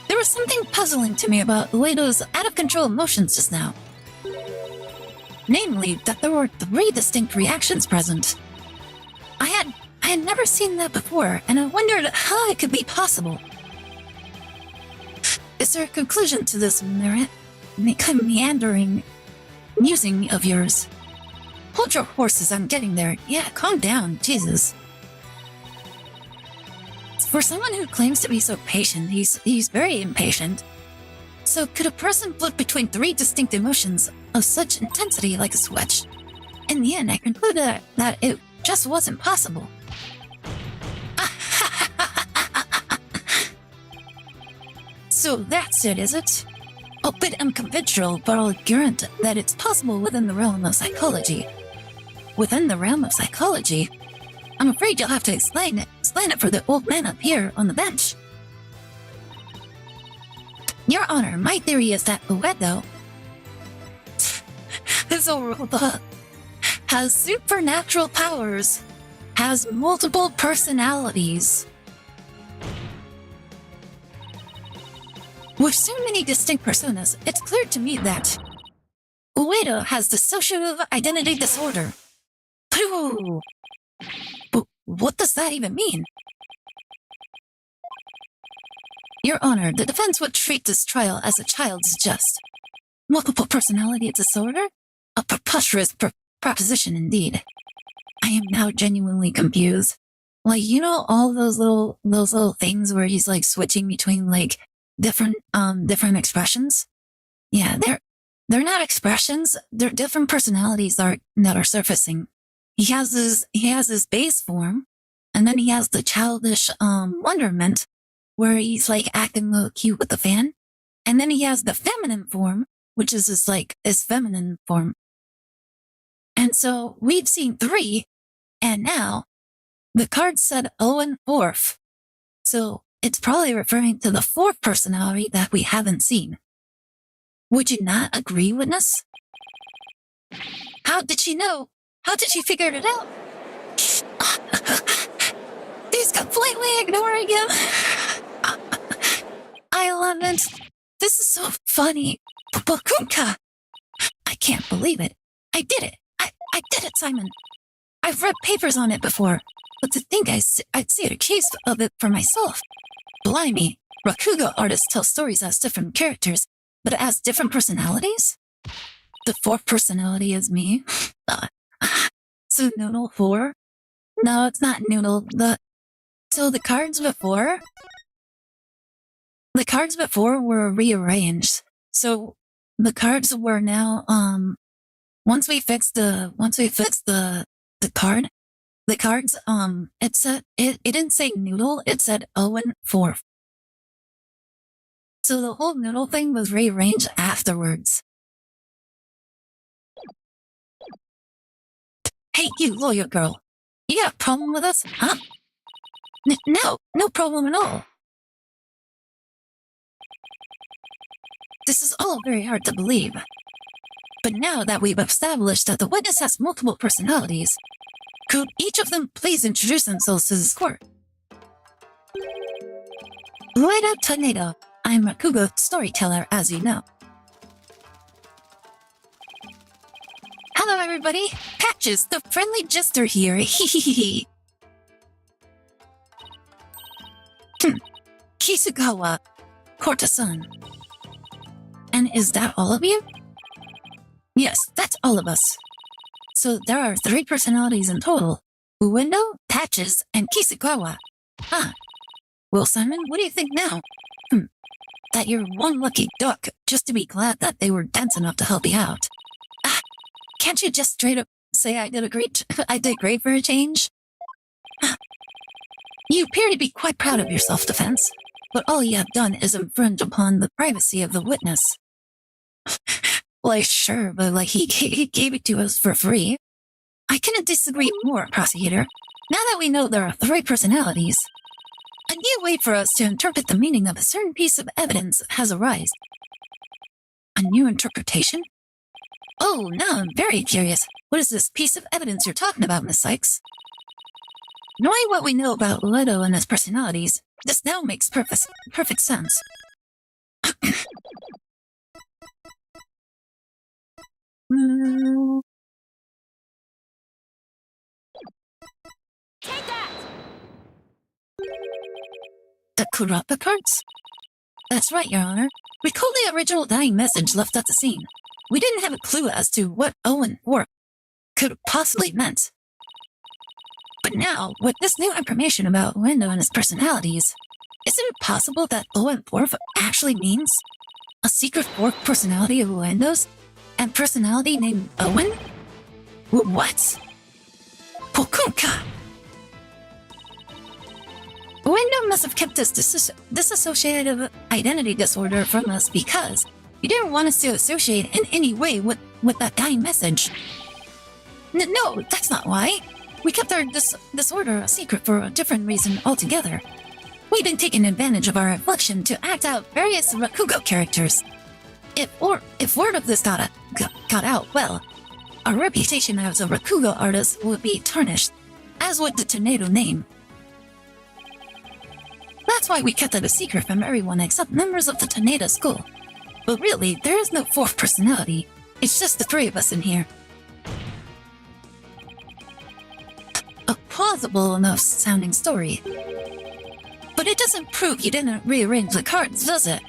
There was something puzzling to me about Uedo's out-of-control emotions just now. Namely, that there were 3 distinct reactions present. I had never seen that before, and I wondered how it could be possible. Is there a conclusion to this meandering musing of yours? Hold your horses, I'm getting there. Yeah, calm down, Jesus. For someone who claims to be so patient, he's very impatient. So could a person flip between 3 distinct emotions of such intensity like a switch? In the end, I concluded that it just wasn't possible. So that's it, is it? A bit unconventional, but I'll grant that it's possible within the realm of psychology. Within the realm of psychology? I'm afraid you'll have to explain it for the old man up here on the bench. Your Honor, my theory is that Uedo is a robot, has supernatural powers, has multiple personalities. With so many distinct personas, it's clear to me that Uedo has dissociative identity disorder. But what does that even mean? Your Honor, the defense would treat this trial as a child's jest. Multiple personality disorder? A preposterous proposition indeed. I am now genuinely confused. Like, you know, all those little things where he's like switching between like different expressions? Yeah, they're not expressions, they're different personalities that are surfacing. He has his base form, and then he has the childish wonderment where he's like acting a little cute with the fan. And then he has the feminine form, which is his feminine form. And so we've seen 3, and now the card said Owen 4th. So it's probably referring to the 4th personality that we haven't seen. Would you not agree, witness? How did she know? How did she figure it out? He's completely ignoring him. I love it. This is so funny. Bakunka! I can't believe it. I did it. I did it, Simon. I've read papers on it before, but to think I'd see a case of it for myself. Blimey, Rakugo artists tell stories as different characters, but as different personalities? The 4th personality is me. So Noodle 4? No, it's not Noodle. So the cards before were rearranged. So the cards were now once we fixed the cards, it said it didn't say Noodle, it said Owen 4th. So the whole Noodle thing was rearranged afterwards. Hey, you lawyer girl. You got a problem with us, huh? No problem at all. This is all very hard to believe. But now that we've established that the witness has multiple personalities, could each of them please introduce themselves to this court? Wright Tornado. I'm Rakugo storyteller, as you know. Hello, everybody. Patches, the friendly jester here. Hehehe. Kisugawa, Korta-san. And is that all of you? Yes, that's all of us. So there are 3 personalities in total. Uendo, Patches, and Kisugawa. Huh. Well, Simon, what do you think now? That you're one lucky duck just to be glad that they were dense enough to help you out. Can't you just straight up say I did great for a change? You appear to be quite proud of your self-defense, but all you have done is infringe upon the privacy of the witness. Like, sure, but like he gave it to us for free. I couldn't disagree more, prosecutor. Now that we know there are 3 personalities, a new way for us to interpret the meaning of a certain piece of evidence has arisen. A new interpretation? Oh, now I'm very curious. What is this piece of evidence you're talking about, Miss Sykes? Knowing what we know about Leto and his personalities, this now makes perfect sense. Take that! The Kurappa cards? That's right, Your Honor. Recall the original dying message left at the scene. We didn't have a clue as to what Owen 4th could have possibly meant. But now, with this new information about Uendo and his personalities, isn't it possible that Owen 4th actually means a secret 4th personality of Uendo's and personality named Owen? What? Pokunka! Uendo must have kept this dissociative identity disorder from us because he didn't want us to associate in any way with that dying message. No, that's not why. We kept our disorder a secret for a different reason altogether. We've been taking advantage of our affliction to act out various Rakugo characters. If word of this got out, well, our reputation as a Rakugo artist would be tarnished, as would the Tornado name. That's why we kept it a secret from everyone except members of the Tornado school. But really, there is no 4th personality. It's just the 3 of us in here. A plausible enough sounding story. But it doesn't prove you didn't rearrange the cards, does it?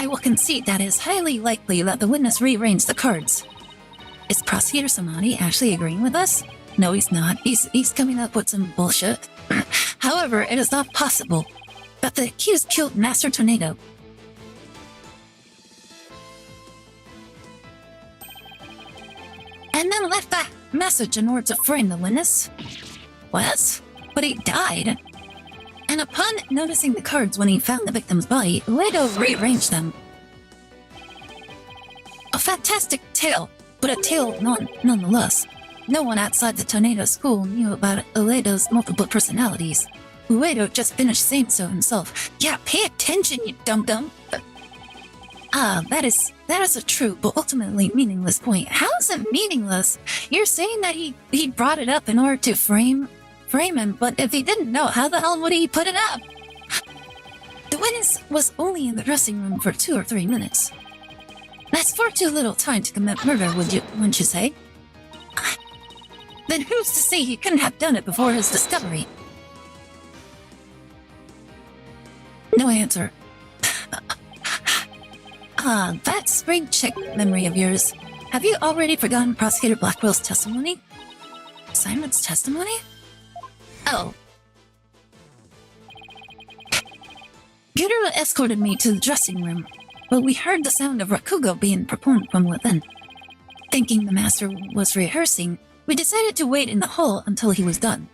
I will concede that it is highly likely that the witness rearranged the cards. Is Prosecutor Samani actually agreeing with us? No, he's not. He's coming up with some bullshit. However, it is not possible that the accused killed Master Tornado. And then left that message in order to frame the witness. What? But he died. And upon noticing the cards when he found the victim's body, Leto rearranged them. A fantastic tale, but a tale nonetheless. No one outside the Tornado School knew about Uedo's multiple personalities. Uedo just finished saying so himself. Yeah, pay attention, you dum-dum. That is a true but ultimately meaningless point. How is it meaningless? You're saying that he brought it up in order to frame him, but if he didn't know, how the hell would he put it up? The witness was only in the dressing room for 2 or 3 minutes. That's far too little time to commit murder, wouldn't you say? Then who's to say he couldn't have done it before his discovery? No answer. That spring chick memory of yours. Have you already forgotten Prosecutor Blackwell's testimony? Simon's testimony? Oh. Gudera escorted me to the dressing room, but we heard the sound of Rakugo being performed from within. Thinking the master was rehearsing, we decided to wait in the hall until he was done.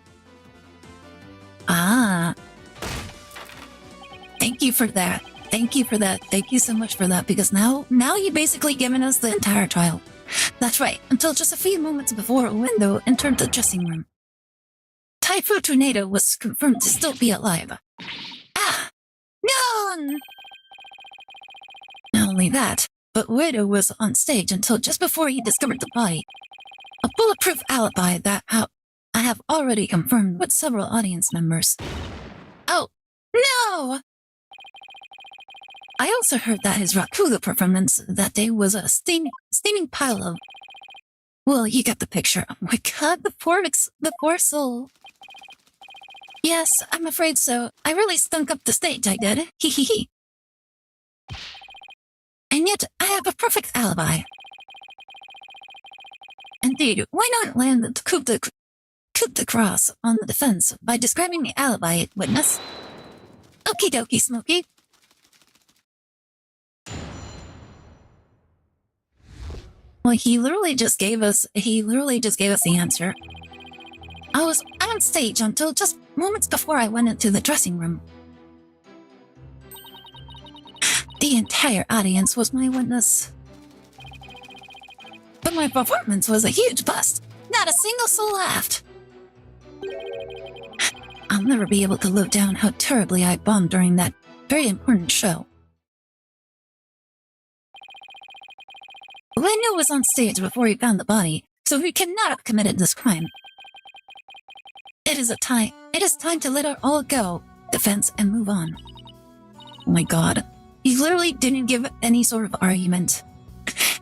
Thank you for that. Thank you so much for that, because now you've basically given us the entire trial. That's right, until just a few moments before a window entered the dressing room. Typhoon Tornado was confirmed to still be alive. No! Not only that, but Widow was on stage until just before he discovered the body. A bulletproof alibi that I have already confirmed with several audience members. Oh, no! I also heard that his Rakugo performance that day was a steaming pile of... Well, you get the picture. Oh my god, the poor soul. Yes, I'm afraid so. I really stunk up the stage, I did. Hee hee hee. And yet, I have a perfect alibi. Indeed, why not land the coup de grace on the defense by describing the alibi, witness? Okie dokie, Smokey. Well, he literally just gave us the answer. I was on stage until just moments before I went into the dressing room. The entire audience was my witness. But my performance was a huge bust. Not a single soul laughed. I'll never be able to live down how terribly I bombed during that very important show. Leno was on stage before he found the body, so he cannot have committed this crime. It is time to let it all go, defense, and move on. Oh my god. He literally didn't give any sort of argument.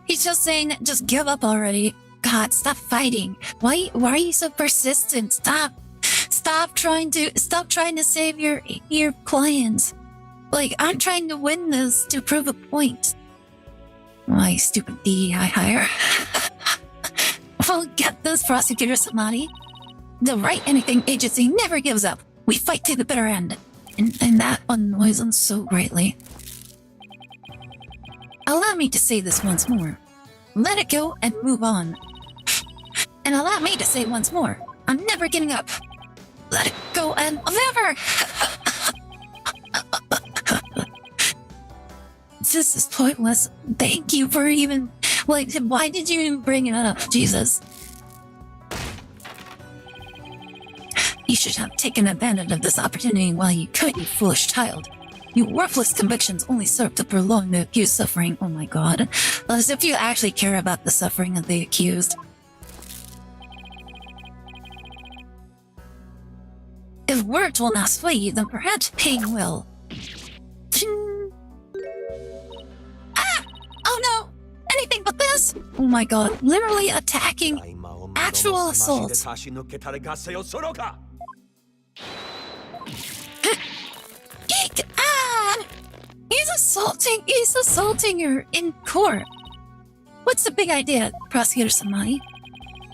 He's just saying, just give up already. God, stop fighting. Why are you so persistent? Stop trying to save your clients. Like, I'm trying to win this to prove a point. My stupid DEI hire. Well, get this, Prosecutor Samani. The Wright Anything Agency never gives up. We fight to the bitter end. And that annoys them so greatly. Allow me to say this once more. Let it go and move on. And allow me to say once more, I'm never getting up. Let it go and never! This is pointless. Thank you for even... Like, why did you even bring it up, Jesus? You should have taken advantage of this opportunity while you could, you foolish child. Your worthless convictions only serve to prolong the accused's suffering. Oh my god. As if you actually care about the suffering of the accused. If words will not sway you, then perhaps pain will. Oh no! Anything but this! Oh my god, literally attacking actual assaults. Geek! He's He's assaulting her in court. What's the big idea, Prosecutor Samani?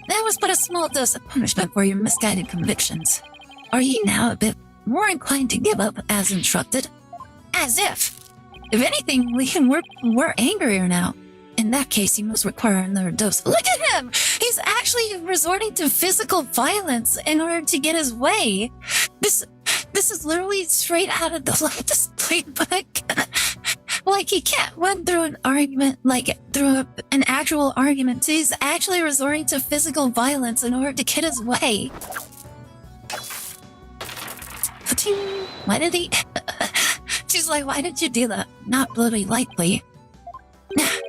That was but a small dose of punishment for your misguided convictions. Are you now a bit more inclined to give up as instructed? As if! If anything, we're angrier now. In that case, you must require another dose. Look at him! He's actually resorting to physical violence in order to get his way. This is literally straight out of the leftist playbook. Like, he can't win through an argument, through an actual argument. He's actually resorting to physical violence in order to get his way. Why did he... She's like, why did you do that? Not bloody likely. I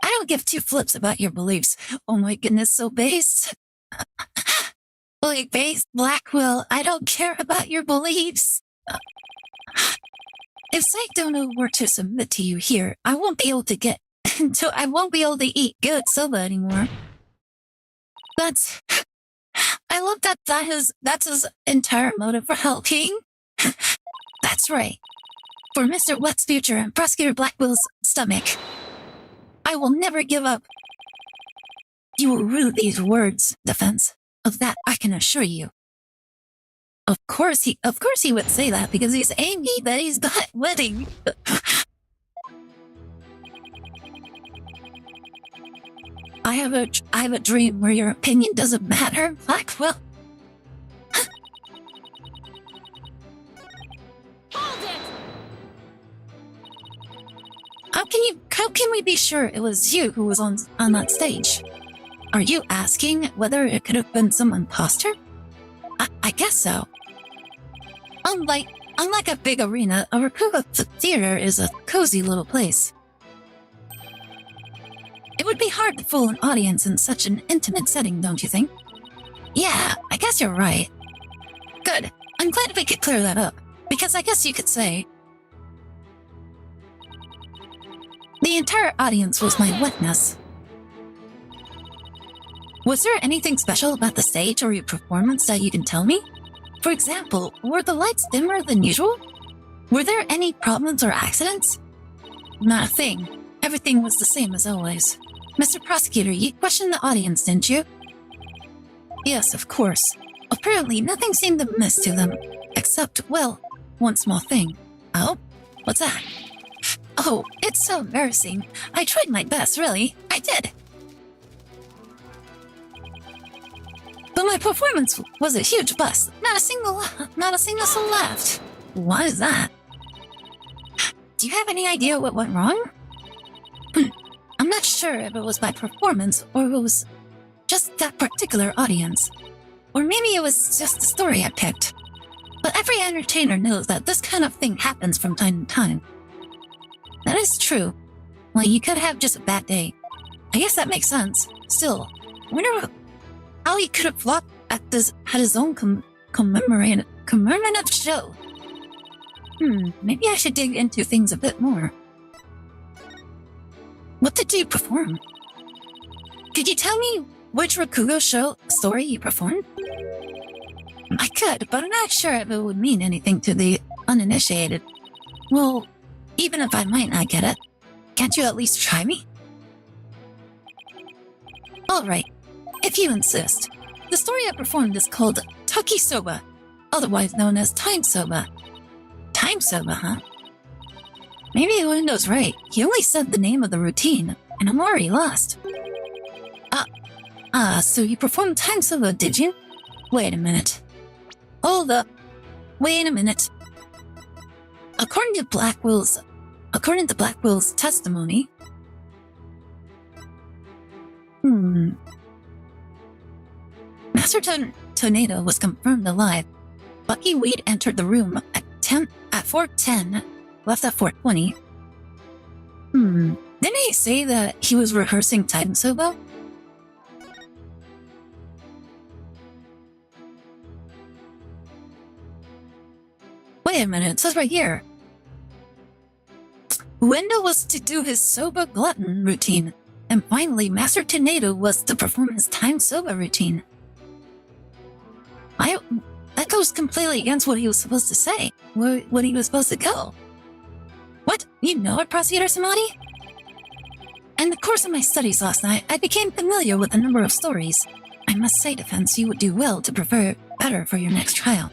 don't give two flips about your beliefs. Oh my goodness, so base. Like, base Blackwell, I don't care about your beliefs. If Saitono were to submit to you here, I won't be able to eat good soba anymore. I love that that's his entire motive for helping. That's right. For Mr. Wet's future and Prosecutor Blackwell's stomach. I will never give up. You will rue these words, defense. Of that I can assure you. Of course he would say that because he's angry that he's not winning. I have a dream where your opinion doesn't matter, Blackwell. Hold it! How can we be sure it was you who was on that stage? Are you asking whether it could have been some imposter? I guess so. Unlike a big arena, a Rakugo theater is a cozy little place. It would be hard to fool an audience in such an intimate setting, don't you think? Yeah, I guess you're right. Good. I'm glad we could clear that up, because I guess you could say the entire audience was my witness. Was there anything special about the stage or your performance that you can tell me? For example, were the lights dimmer than usual? Were there any problems or accidents? Not a thing. Everything was the same as always. Mr. Prosecutor, you questioned the audience, didn't you? Yes, of course. Apparently, nothing seemed amiss to them. Except, well, one small thing. Oh? What's that? Oh, it's so embarrassing. I tried my best, really. I did. But my performance was a huge bust. Not a single soul laughed. Why is that? Do you have any idea what went wrong? I'm not sure if it was my performance or if it was just that particular audience. Or maybe it was just the story I picked. But every entertainer knows that this kind of thing happens from time to time. That is true. Well, you could have just a bad day. I guess that makes sense. Still, I wonder how he could have flopped at his own commemorative show. Maybe I should dig into things a bit more. What did you perform? Could you tell me which Rakugo show story you performed? I could, but I'm not sure if it would mean anything to the uninitiated. Well, even if I might not get it, can't you at least try me? Alright, if you insist. The story I performed is called Takisoba, otherwise known as Time Soba. Time Soba, huh? Maybe the window's right. He only said the name of the routine, and I'm already lost. So you performed Time Soba, did you? Wait a minute. Hold up. Wait a minute. According to Blackwell's testimony... Master Tornado was confirmed alive. Bucky Weed entered the room at 4:10, left at 4:20. Didn't he say that he was rehearsing Time Soba? Wait a minute, it says right here. Wendell was to do his Soba Glutton routine, and finally Master Tornado was to perform his Time Soba routine. That goes completely against what he was supposed to say, what he was supposed to go. What? You know it, Prosecutor Samadhi? In the course of my studies last night, I became familiar with a number of stories. I must say, Defense, you would do well to prepare better for your next trial.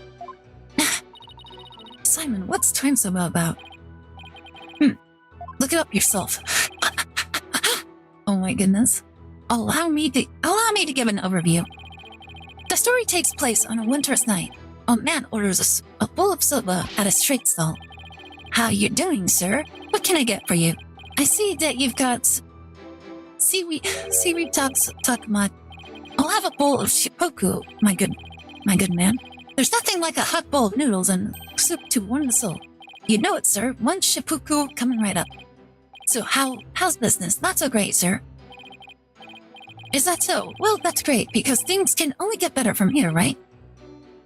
Simon, what's time soba about? Look it up yourself. Oh my goodness. Allow me to give an overview. The story takes place on a winter's night. A man orders a bowl of soba at a street stall. How you doing, sir? What can I get for you? I see that you've got seaweed takamad. I'll have a bowl of shipoku, my good man. There's nothing like a hot bowl of noodles and soup to warm the soul. You know it, sir. One shipoku coming right up. So how's business? Not so great, sir. Is that so? Well, that's great, because things can only get better from here, right?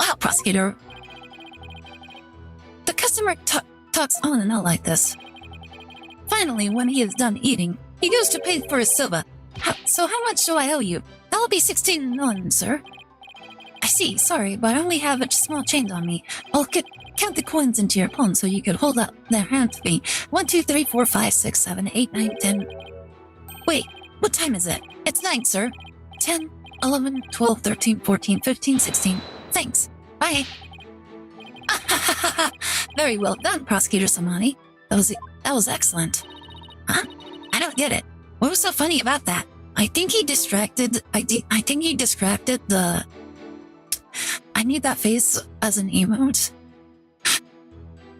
Wow, Prosecutor. The customer talks on and on like this. Finally, when he is done eating, he goes to pay for his soba. So how much do I owe you? That'll be 16 won, sir. I see, sorry, but I only have a small change on me. I'll count the coins into your palm so you could hold up their hand to me. 1, 2, 3, 4, 5, 6, 7, 8, 9, 10. Wait, what time is it? It's 9, sir. 10, 11, 12, 13, 14, 15, 16. Thanks. Bye. Very well done, Prosecutor Samani. That was excellent. Huh? I don't get it. What was so funny about that? I think he distracted the... I need that face as an emote.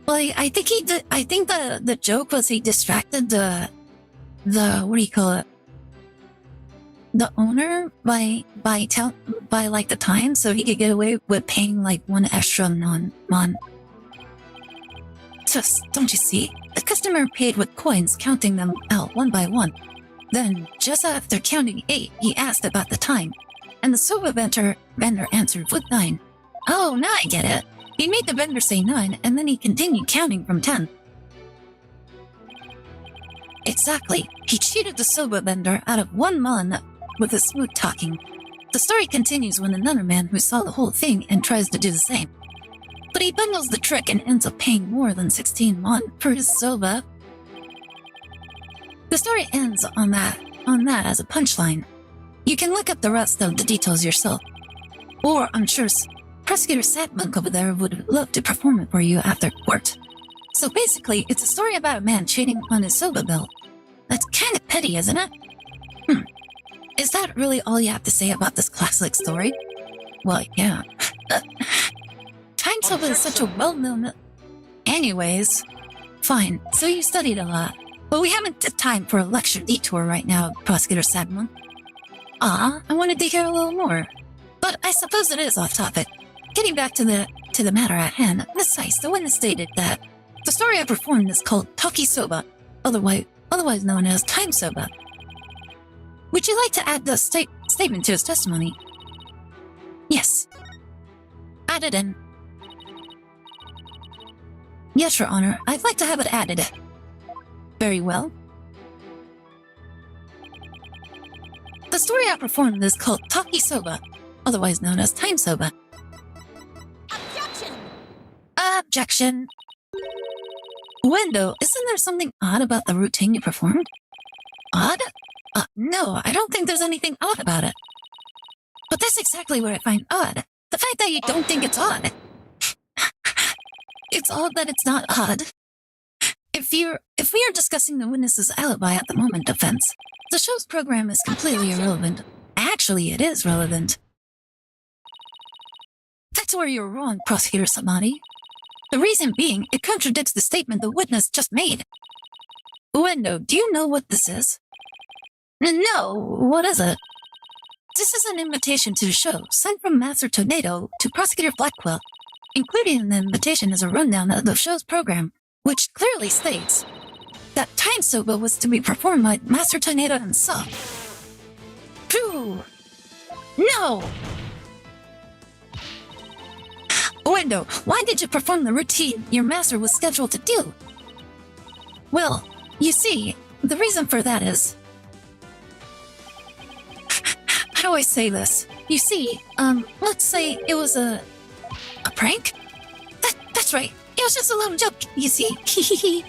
Well, I think the joke was he distracted the what do you call it? The owner by like the time, so he could get away with paying like 1 extra mon. Just, don't you see? The customer paid with coins, counting them out one by one. Then, just after counting 8, he asked about the time, and the soba vendor answered with 9. Oh, now I get it. He made the vendor say 9, and then he continued counting from 10. Exactly. He cheated the soba vendor out of 1 mon with his smooth talking. The story continues when another man who saw the whole thing and tries to do the same. But he bungles the trick and ends up paying more than 16 won for his soba. The story ends on that as a punchline. You can look up the rest of the details yourself. Or I'm sure Prosecutor Satmunk over there would love to perform it for you after court. So basically, it's a story about a man cheating on his soba bill. That's kind of petty, isn't it? Is that really all you have to say about this classic story? Well, yeah. Time soba is such a well-known... Anyways, fine. So you studied a lot. But we haven't time for a lecture detour right now, Prosecutor Sadmon. I wanted to hear a little more. But I suppose it is off topic. Getting back to the matter at hand, besides, the witness stated that the story I performed is called Taki Soba, otherwise known as Time Soba. Would you like to add the statement to his testimony? Yes. Add it in. Yes, Your Honor. I'd like to have it added. Very well. The story I performed is called Taki Soba, otherwise known as Time Soba. Objection! Objection! Window, isn't there something odd about the routine you performed? Odd? No, I don't think there's anything odd about it. But that's exactly what I find odd. The fact that you don't think it's odd. It's odd that it's not odd. If we are discussing the witness's alibi at the moment, defense, the show's program is completely irrelevant. Actually, it is relevant. That's where you're wrong, Prosecutor Samani. The reason being, it contradicts the statement the witness just made. Uendo, do you know what this is? No, what is it? This is an invitation to the show, sent from Master Tornado to Prosecutor Blackwell. Included in the invitation is a rundown of the show's program, which clearly states that Time Soba was to be performed by Master Tornado himself. Phew! No! Uendo, why did you perform the routine your master was scheduled to do? Well, you see, the reason for that is... How do I say this? You see, let's say it was a prank? That's right. It was just a little joke, you see.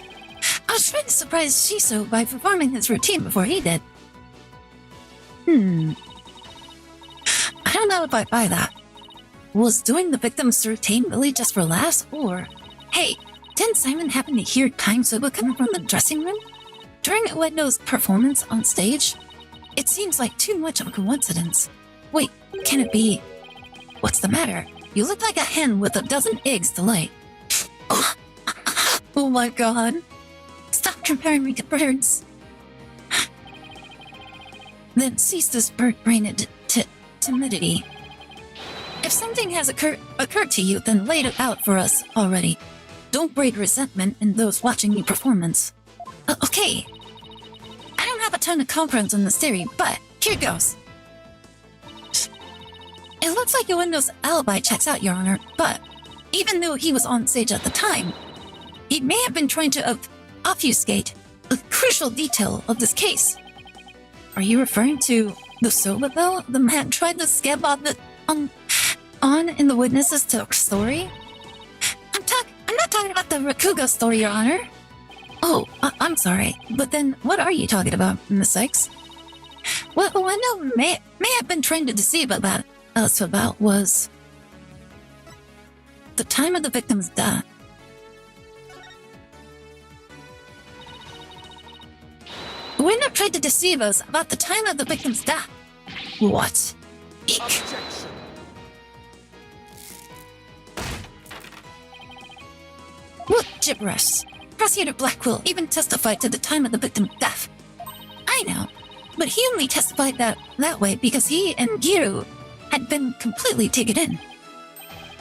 I was trying to surprise Shiso by performing his routine before he did. I don't know if I buy that. Was doing the victim's routine really just for laughs, or... Hey, didn't Simon happen to hear Time Soba coming from the dressing room? During Uedo's performance on stage? It seems like too much of a coincidence. Wait, can it be... What's the matter? You look like a hen with a dozen eggs to lay. Oh my god. Stop comparing me to birds. Then cease this bird-brained timidity. If something has occurred to you, then lay it out for us already. Don't breed resentment in those watching your performance. Okay. I don't have a ton of confidence in this theory, but here goes. It looks like Uendo's alibi checks out, Your Honor, but even though he was on stage at the time, he may have been trying to obfuscate a crucial detail of this case. Are you referring to the Soba, though? The man tried to scab on in the witnesses to our story? I'm not talking about the Rakugo story, Your Honor. Oh, I'm sorry, but then what are you talking about, Miss Sykes? What Uendo may have been trying to deceive us about was the time of the victim's death. Uendo tried to deceive us about the time of the victim's death. What? Eek. Objection. What gibberish! Prosecutor Blackwell even testified to the time of the victim's death. I know, but he only testified that way because he and Giru had been completely taken in.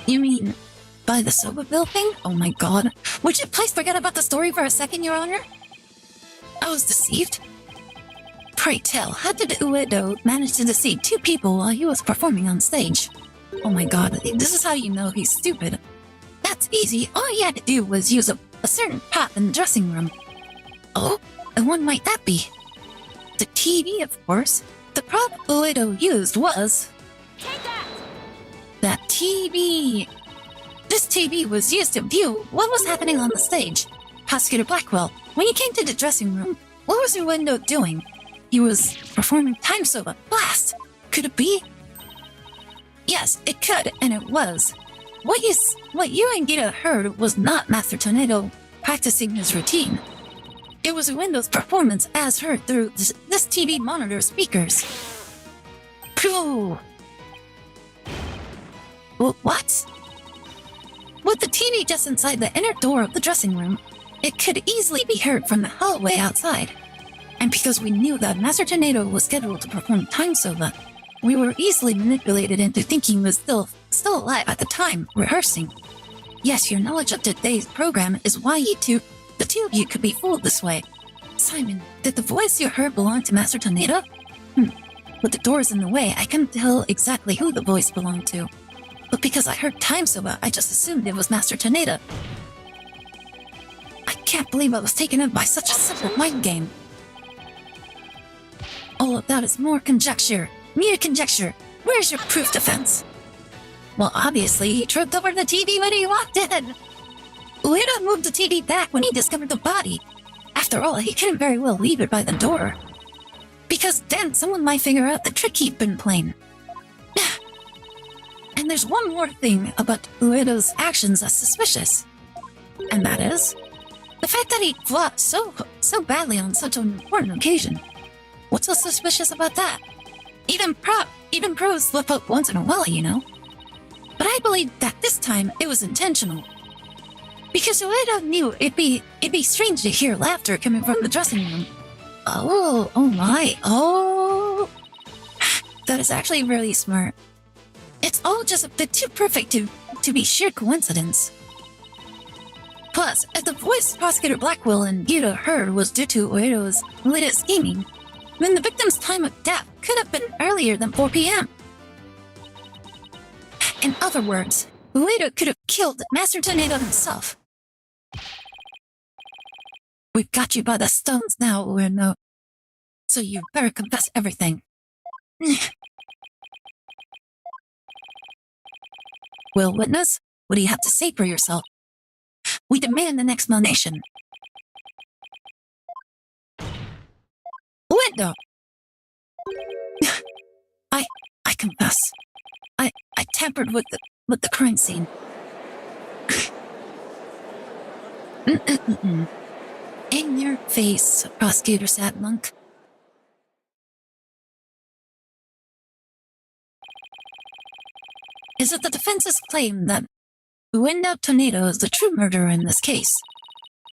You mean by the Soba bill thing? Oh my god. Would you please forget about the story for a second, Your Honor? I was deceived. Pray tell, how did Uedo manage to deceive two people while he was performing on stage? Oh my god, this is how you know he's stupid. That's easy. All he had to do was use a certain prop in the dressing room. Oh, and what might that be? The TV, of course. The prop Uedo used was... Take that! That TV! This TV was used to view what was happening on the stage. Prosecutor Blackwell, when you came to the dressing room, what was Uendo doing? He was performing Time Soba. Blast! Could it be? Yes, it could, and it was. What you and Gita heard was not Master Tornado practicing his routine. It was Uendo's performance as heard through this TV monitor speakers. Phew! What? With the TV just inside the inner door of the dressing room, it could easily be heard from the hallway outside. And because we knew that Master Tornado was scheduled to perform Time Soba, we were easily manipulated into thinking he was still alive at the time, rehearsing. Yes, your knowledge of today's program is why the two of you could be fooled this way. Simon, did the voice you heard belong to Master Tornado? With the doors in the way, I couldn't tell exactly who the voice belonged to. But because I heard Time Soba, I just assumed it was Master Tornado. I can't believe I was taken in by such a simple mind game. All of that is more conjecture. Mere conjecture. Where's your proof defense? Well, obviously, he tripped over the TV when he walked in. Ueda moved the TV back when he discovered the body. After all, he couldn't very well leave it by the door. Because then someone might figure out the trick he'd been playing. And there's one more thing about Uedo's actions that's suspicious. And that is the fact that he flopped so badly on such an important occasion. What's so suspicious about that? Even pros slip up once in a while, you know. But I believe that this time it was intentional. Because Ueda knew it'd be strange to hear laughter coming from the dressing room. Oh my, that is actually really smart. It's all just a bit too perfect to be sheer coincidence. Plus, if the voice Prosecutor Blackwell and Gita heard was due to Uedo's latest scheming, then the victim's time of death could have been earlier than 4 p.m. In other words, Uedo could have killed Master Tornado himself. We've got you by the stones now, Ueno. So you better confess everything. Well, witness, what do you have to say for yourself? We demand an explanation. though. I confess. I tampered with the crime scene. In your face, Prosecutor Sadmonk. Is it the defense's claim that Window Tornado is the true murderer in this case?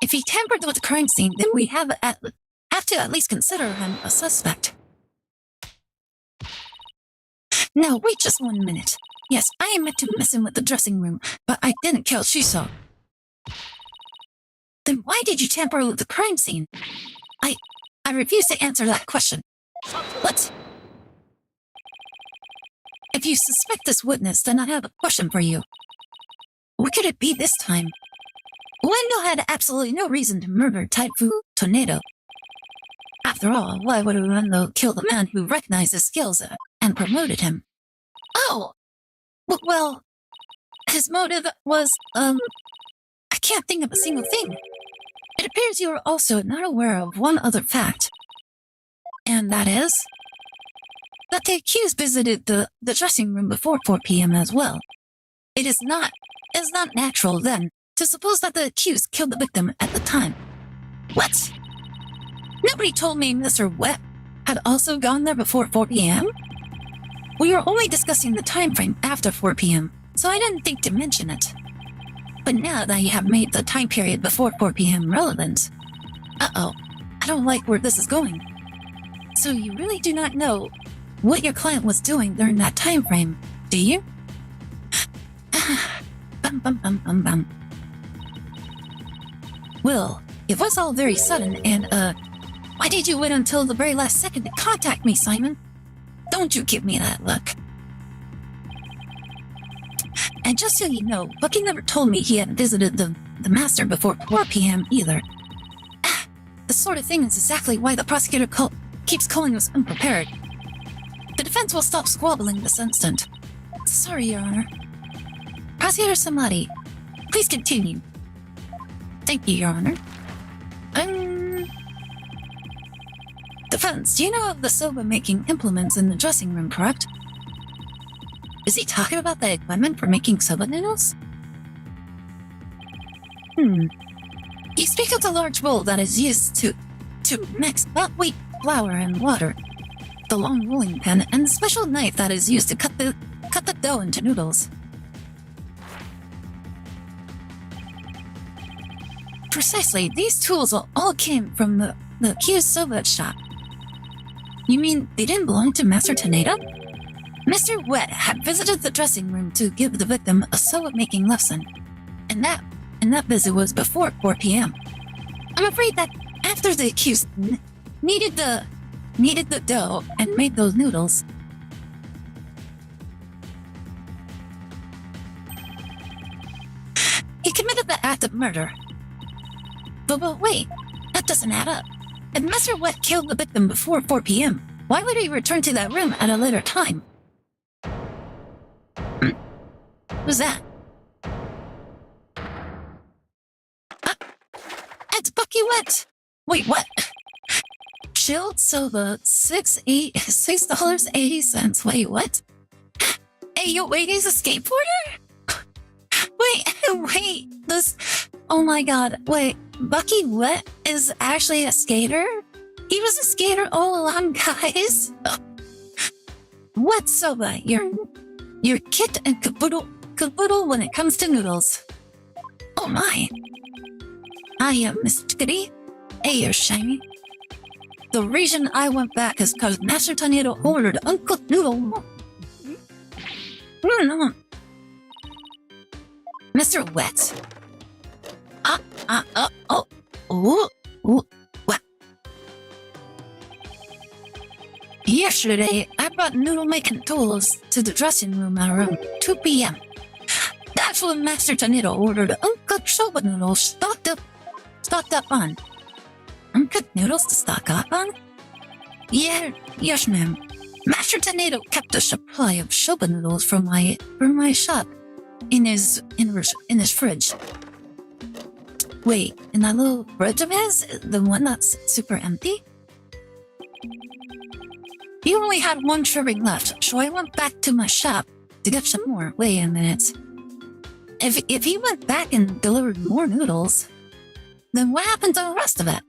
If he tampered with the crime scene, then we have to at least consider him a suspect. Now, wait just 1 minute. Yes, I admit to messing with the dressing room, but I didn't kill Shiso. Then why did you tamper with the crime scene? I refuse to answer that question. What? If you suspect this witness, then I have a question for you. What could it be this time? Wendell had absolutely no reason to murder Typhoon Tornado. After all, why would Wendell kill the man who recognized his skills and promoted him? Oh! Well, his motive was, I can't think of a single thing. It appears you are also not aware of one other fact. And that is that the accused visited the dressing room before 4 p.m. as well. It is not natural, then, to suppose that the accused killed the victim at the time. What? Nobody told me Mr. Wet had also gone there before 4 p.m.? We were only discussing the time frame after 4 p.m., so I didn't think to mention it. But now that you have made the time period before 4 p.m. relevant, I don't like where this is going. So you really do not know what your client was doing during that time frame, do you? Bum. Well, it was all very sudden, and, why did you wait until the very last second to contact me, Simon? Don't you give me that look. And just so you know, Bucky never told me he had visited the master before 4 p.m. either. The sort of thing is exactly why the prosecutor keeps calling us unprepared. The defense will stop squabbling this instant. Sorry, Your Honor. Prosecutor Samadi, please continue. Thank you, Your Honor. Defense, do you know of the soba-making implements in the dressing room, correct? Is he talking about the equipment for making soba noodles? You speak of the large bowl that is used to mix buckwheat flour and water, the long rolling pin, and the special knife that is used to cut the dough into noodles. Precisely, these tools all came from the accused soba shop. You mean they didn't belong to Master Tornado? Mr. Wet had visited the dressing room to give the victim a soba-making lesson, and that visit was before 4 p.m. I'm afraid that after the accused kneaded the dough and made those noodles, he committed the act of murder. But wait, that doesn't add up. If Mr. Wet killed the victim before 4 p.m., why would he return to that room at a later time? Who's that? It's Bucky Wet! Wait, what? Chilled soba, $6.80. Wait, what? Hey, yo, wait, he's a skateboarder? Wait, this... Oh my god, wait, Bucky Wet is actually a skater? He was a skater all along, guys. What soba? You're kit and caboodle when it comes to noodles. Oh my. Hiya, Miss Chickadee. Hey, you're shiny. The reason I went back is because Master Tornado ordered uncooked noodle. Mr. Wet. What? Yesterday, I brought noodle-making tools to the dressing room at around 2 p.m. That's when Master Tornado ordered uncooked soba noodles stocked up on. Uncooked noodles to stock up on? Yeah, yes, ma'am. Master Tornado kept a supply of soba noodles from my shop in his fridge. Wait, in that little fridge of his? The one that's super empty? He only had one serving left, so I went back to my shop to get some more. Wait a minute. If he went back and delivered more noodles, then what happened to the rest of it?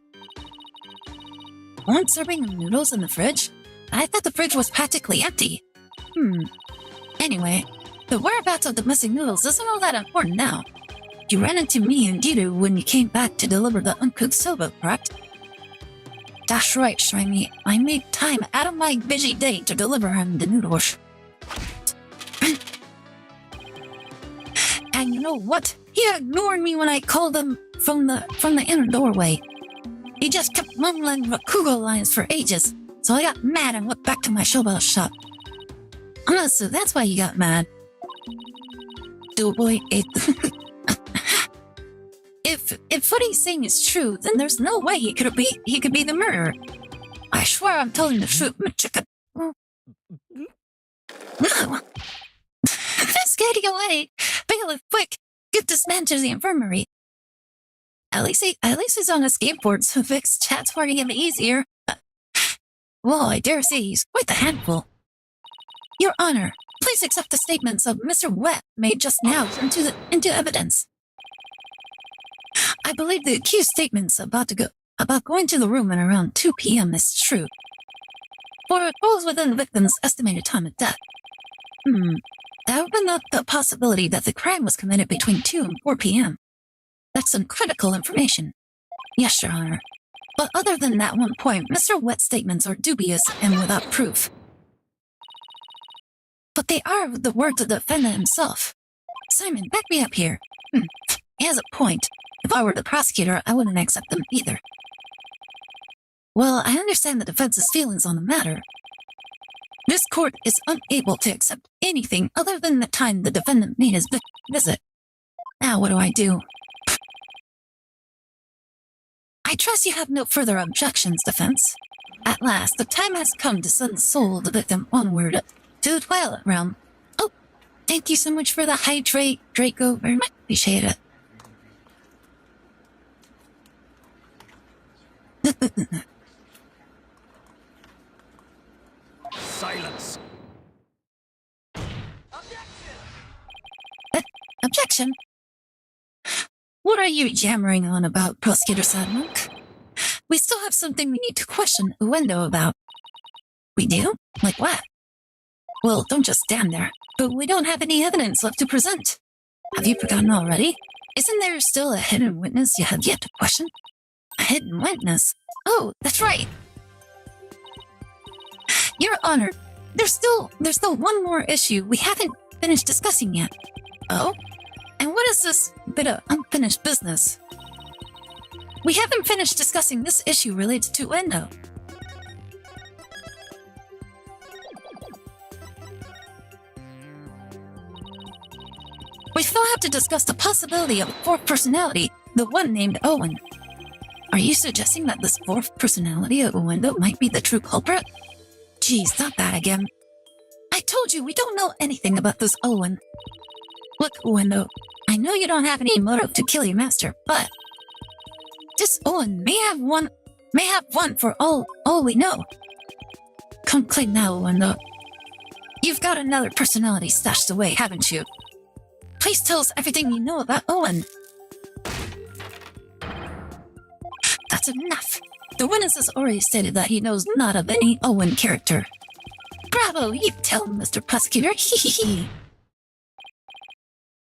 One serving of noodles in the fridge? I thought the fridge was practically empty. Anyway, the whereabouts of the missing noodles isn't all that important now. You ran into me and Dido when you came back to deliver the uncooked soba, correct? That's right, Shrimey. I made time out of my busy day to deliver him the noodles. And you know what? He ignored me when I called him from the inner doorway. He just kept mumbling Rakugo lines for ages, so I got mad and went back to my showbell shop. So that's why you got mad. Doughboy ate If what he's saying is true, then there's no way he could be the murderer. I swear I'm telling the truth, my chicken. Let's get away. Bailiff, quick! Get this man to the infirmary. At least he's on a skateboard, so Vic's chat's for him easier. Well, I dare say he's quite the handful. Your Honor, please accept the statements of Mr. Wet made just now into evidence. I believe the accused statements about going to the room at around 2 p.m. is true. For it falls within the victim's estimated time of death. That opened up the possibility that the crime was committed between 2 and 4 p.m. That's some critical information. Yes, Your Honor. But other than that one point, Mr. Wet's statements are dubious and without proof. But they are the words of the defendant himself. Simon, back me up here. He has a point. If I were the prosecutor, I wouldn't accept them either. Well, I understand the defense's feelings on the matter. This court is unable to accept anything other than the time the defendant made his visit. Now what do I do? I trust you have no further objections, defense. At last, the time has come to send the soul of the victim onward to the Twilight Realm. Oh, thank you so much for the hydrate, Draco. Very much appreciate it. Silence. Objection? What are you yammering on about, Prosecutor Sadmonk? We still have something we need to question Uendo about. We do? Like what? Well, don't just stand there. But we don't have any evidence left to present. Have you forgotten already? Isn't there still a hidden witness you have yet to question? A hidden witness? Oh, that's right. Your Honor, there's still one more issue we haven't finished discussing yet. Oh? And what is this bit of unfinished business? We haven't finished discussing this issue related to Uendo. We still have to discuss the possibility of a fourth personality, the one named Owen. Are you suggesting that this fourth personality of Uendo might be the true culprit? Geez, not that again. I told you we don't know anything about this Owen. Look, Uendo, I know you don't have any motive to kill your master, but this Owen may have one for all we know. Come clean now, Uendo. You've got another personality stashed away, haven't you? Please tell us everything you know about Owen. That's enough. The witness has already stated that he knows not of any Owen character. Bravo, you tell him, Mr. Prosecutor. Hee.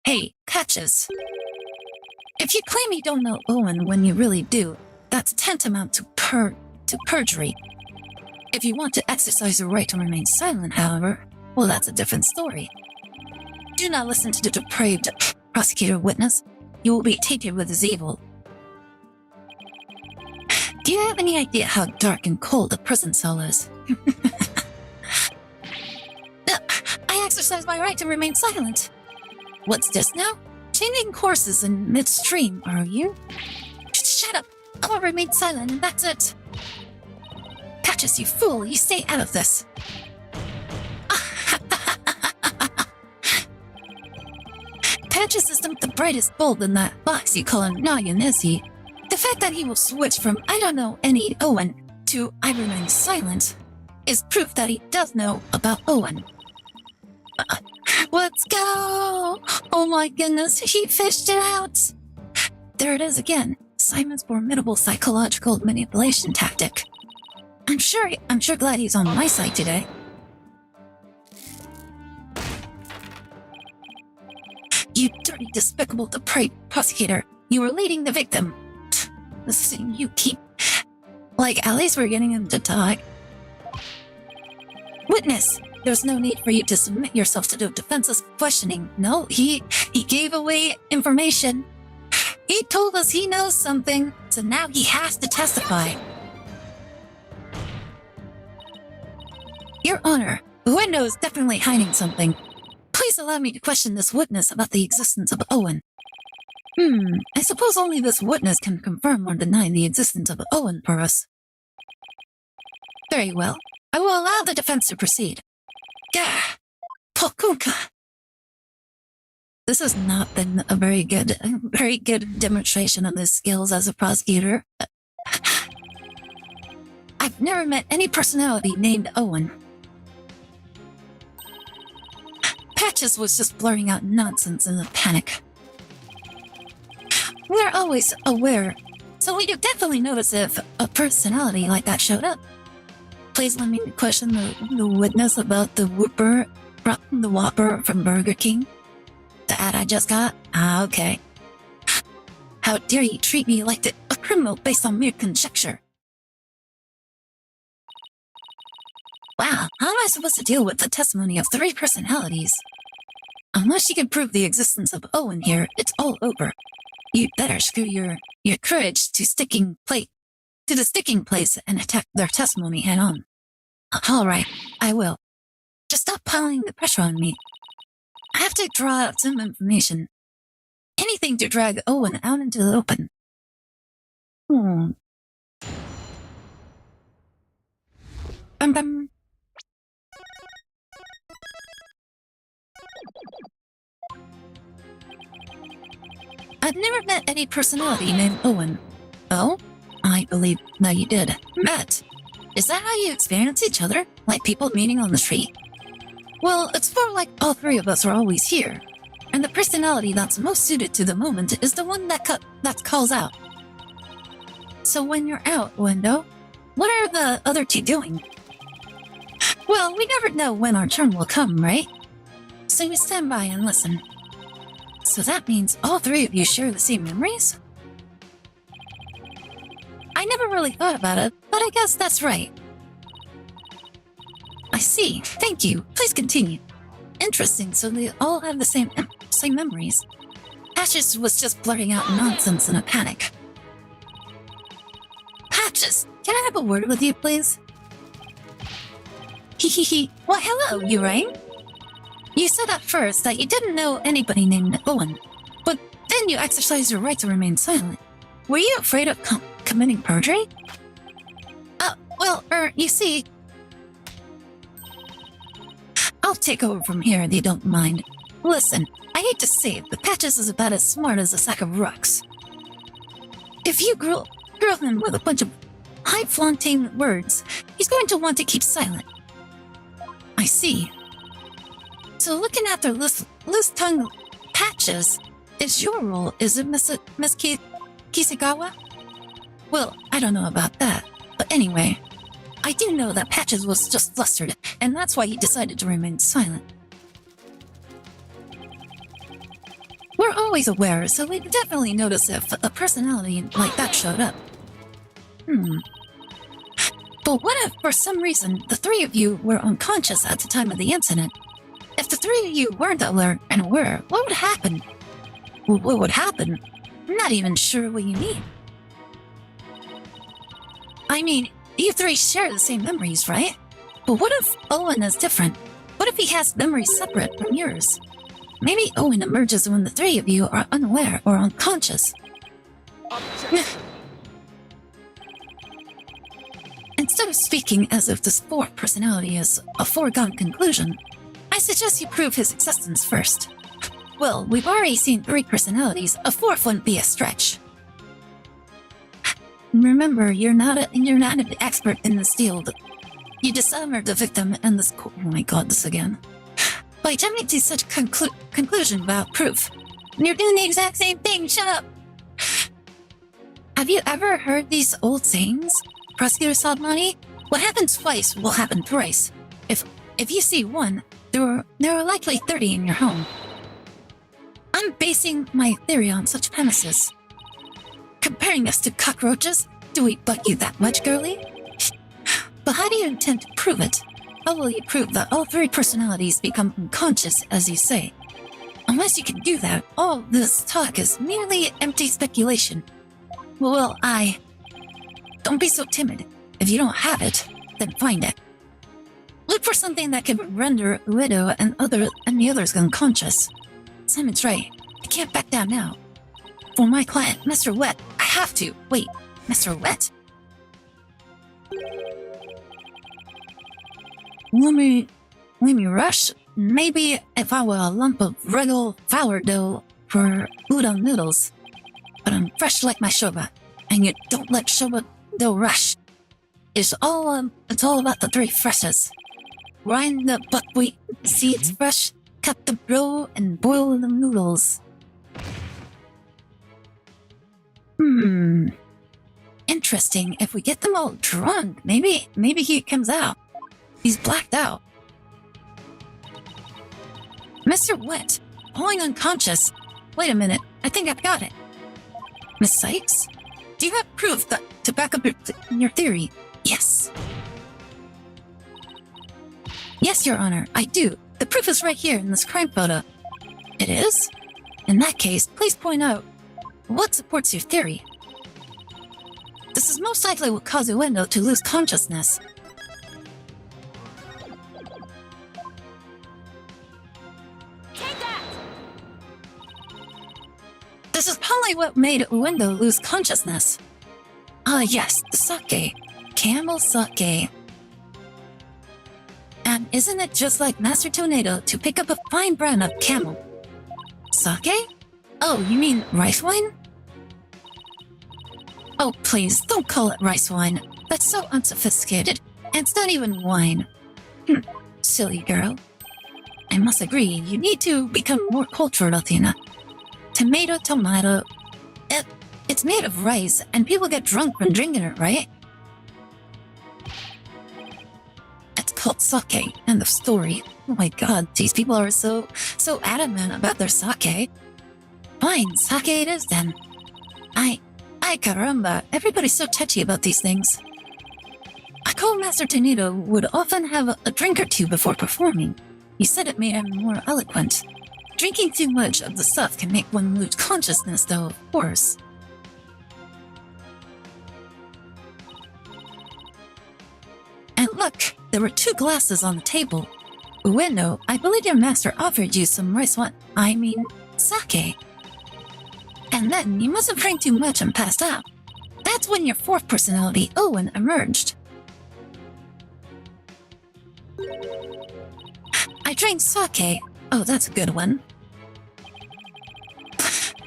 Hey, Catches. If you claim you don't know Owen when you really do, that's tantamount to perjury. If you want to exercise your right to remain silent, however, well, that's a different story. Do not listen to the depraved prosecutor witness. You will be tainted with his evil. Do you have any idea how dark and cold a prison cell is? I exercise my right to remain silent. What's this now? Changing courses in midstream, are you? Shut up! I will remain silent and that's it. Patches, you fool! You stay out of this. Patches isn't the brightest bulb in that box you call a noggin, is he? The fact that he will switch from I don't know any Owen to I remain silent is proof that he does know about Owen. Let's go! Oh my goodness, he fished it out! There it is again, Simon's formidable psychological manipulation tactic. I'm sure glad he's on my side today. You dirty, despicable, depraved prosecutor. You were leading the victim. This thing you keep... Like, at least we're getting him to talk. Witness! There's no need for you to submit yourself to the defense's questioning. No, he gave away information. He told us he knows something, so now he has to testify. Your Honor, the window is definitely hiding something. Please allow me to question this witness about the existence of Owen. I suppose only this witness can confirm or deny the existence of Owen for us. Very well. I will allow the defense to proceed. Gah! Pokunka! This has not been a very good demonstration of his skills as a prosecutor. I've never met any personality named Owen. Patches was just blurting out nonsense in a panic. We're always aware, so we do definitely notice if a personality like that showed up. Please let me question the witness about the Whopper from Burger King. The ad I just got? Ah, okay. How dare you treat me like a criminal based on mere conjecture? Wow, how am I supposed to deal with the testimony of 3 personalities? Unless you can prove the existence of Owen here, it's all over. You'd better screw your courage to the sticking place and attack their testimony head on. All right, I will. Just stop piling the pressure on me. I have to draw out some information. Anything to drag Owen out into the open. Bum bum. I've never met any personality named Owen. Oh? I believe that you did. Met? Is that how you experience each other? Like people meeting on the street? Well, it's more like all 3 of us are always here. And the personality that's most suited to the moment is the one that calls out. So when you're out, Window, what are the other 2 doing? Well, we never know when our turn will come, right? So you stand by and listen. So that means all 3 of you share the same memories? I never really thought about it, but I guess that's right. I see. Thank you. Please continue. Interesting, so they all have the same memories. Patches was just blurting out nonsense in a panic. Patches, can I have a word with you, please? Hehehe. Well, hello, you Wright. You said at first that you didn't know anybody named Owen, but then you exercised your right to remain silent. Were you afraid of committing perjury? You see... I'll take over from here if you don't mind. Listen, I hate to say it, but Patches is about as smart as a sack of rocks. If you grill him with a bunch of high-flaunting words, he's going to want to keep silent. I see. So looking at their loose-tongued Patches, is your role, is it Miss Kisagawa? Well, I don't know about that, but anyway, I do know that Patches was just flustered, and that's why he decided to remain silent. We're always aware, so we'd definitely notice if a personality like that showed up. But what if, for some reason, the 3 of you were unconscious at the time of the incident? If the 3 of you weren't alert and aware, what would happen? What would happen? I'm not even sure what you mean. I mean, you 3 share the same memories, right? But what if Owen is different? What if he has memories separate from yours? Maybe Owen emerges when the 3 of you are unaware or unconscious. Instead of speaking as if this 4th personality is a foregone conclusion, I suggest you prove his existence first. Well, we've already seen 3 personalities, a 4th wouldn't be a stretch. Remember, you're not an expert in this field. You dishonored the victim and this oh my god, this again. By jumping to such conclusion without proof. You're doing the exact same thing, shut up! Have you ever heard these old sayings? Prosecutor Sadmani? What happens twice will happen thrice. If you see one, there are likely 30 in your home. I'm basing my theory on such premises. Comparing us to cockroaches? Do we butt you that much, girlie? But how do you intend to prove it? How will you prove that all three personalities become unconscious, as you say? Unless you can do that, all this talk is merely empty speculation. Well, don't be so timid. If you don't have it, then find it. Look for something that can render Widow and the others unconscious. Simon's right. I can't back down now. For my client, Mr. Wet, I have to. Wait, Mr. Wet? Let me rush? Maybe if I were a lump of regular flour dough for udon noodles. But I'm fresh like my soba, and you don't let soba dough rush. It's all about the three freshes. Grind the buckwheat seeds fresh, cut the dough, and boil the noodles. Interesting. If we get them all drunk, maybe he comes out. He's blacked out. Mr. Wet, falling unconscious. Wait a minute, I think I've got it. Miss Sykes, do you have proof to back up your theory? Yes. Yes, Your Honor, I do. The proof is right here in this crime photo. It is? In that case, please point out what supports your theory. This is most likely what caused Uendo to lose consciousness. Take that! This is probably what made Uendo lose consciousness. Yes, the sake. Camel sake. And isn't it just like Master Tornado to pick up a fine brand of camel? Sake? Oh, you mean rice wine? Oh, please, don't call it rice wine. That's so unsophisticated. And it's not even wine. Silly girl. I must agree, you need to become more cultured, Athena. Tomato. It's made of rice, and people get drunk when drinking it, right? It's called sake, end of story. Oh my god, these people are so adamant about their sake. Fine, sake it is then. Ay caramba, everybody's so touchy about these things. I call Master Tornado would often have a drink or two before performing. He said it made him more eloquent. Drinking too much of the stuff can make one lose consciousness though, of course. And look, there were 2 glasses on the table. Ueno, I believe your master offered you some sake. And then you must have drank too much and passed out. That's when your 4th personality, Owen, emerged. I drank sake. Oh, that's a good one.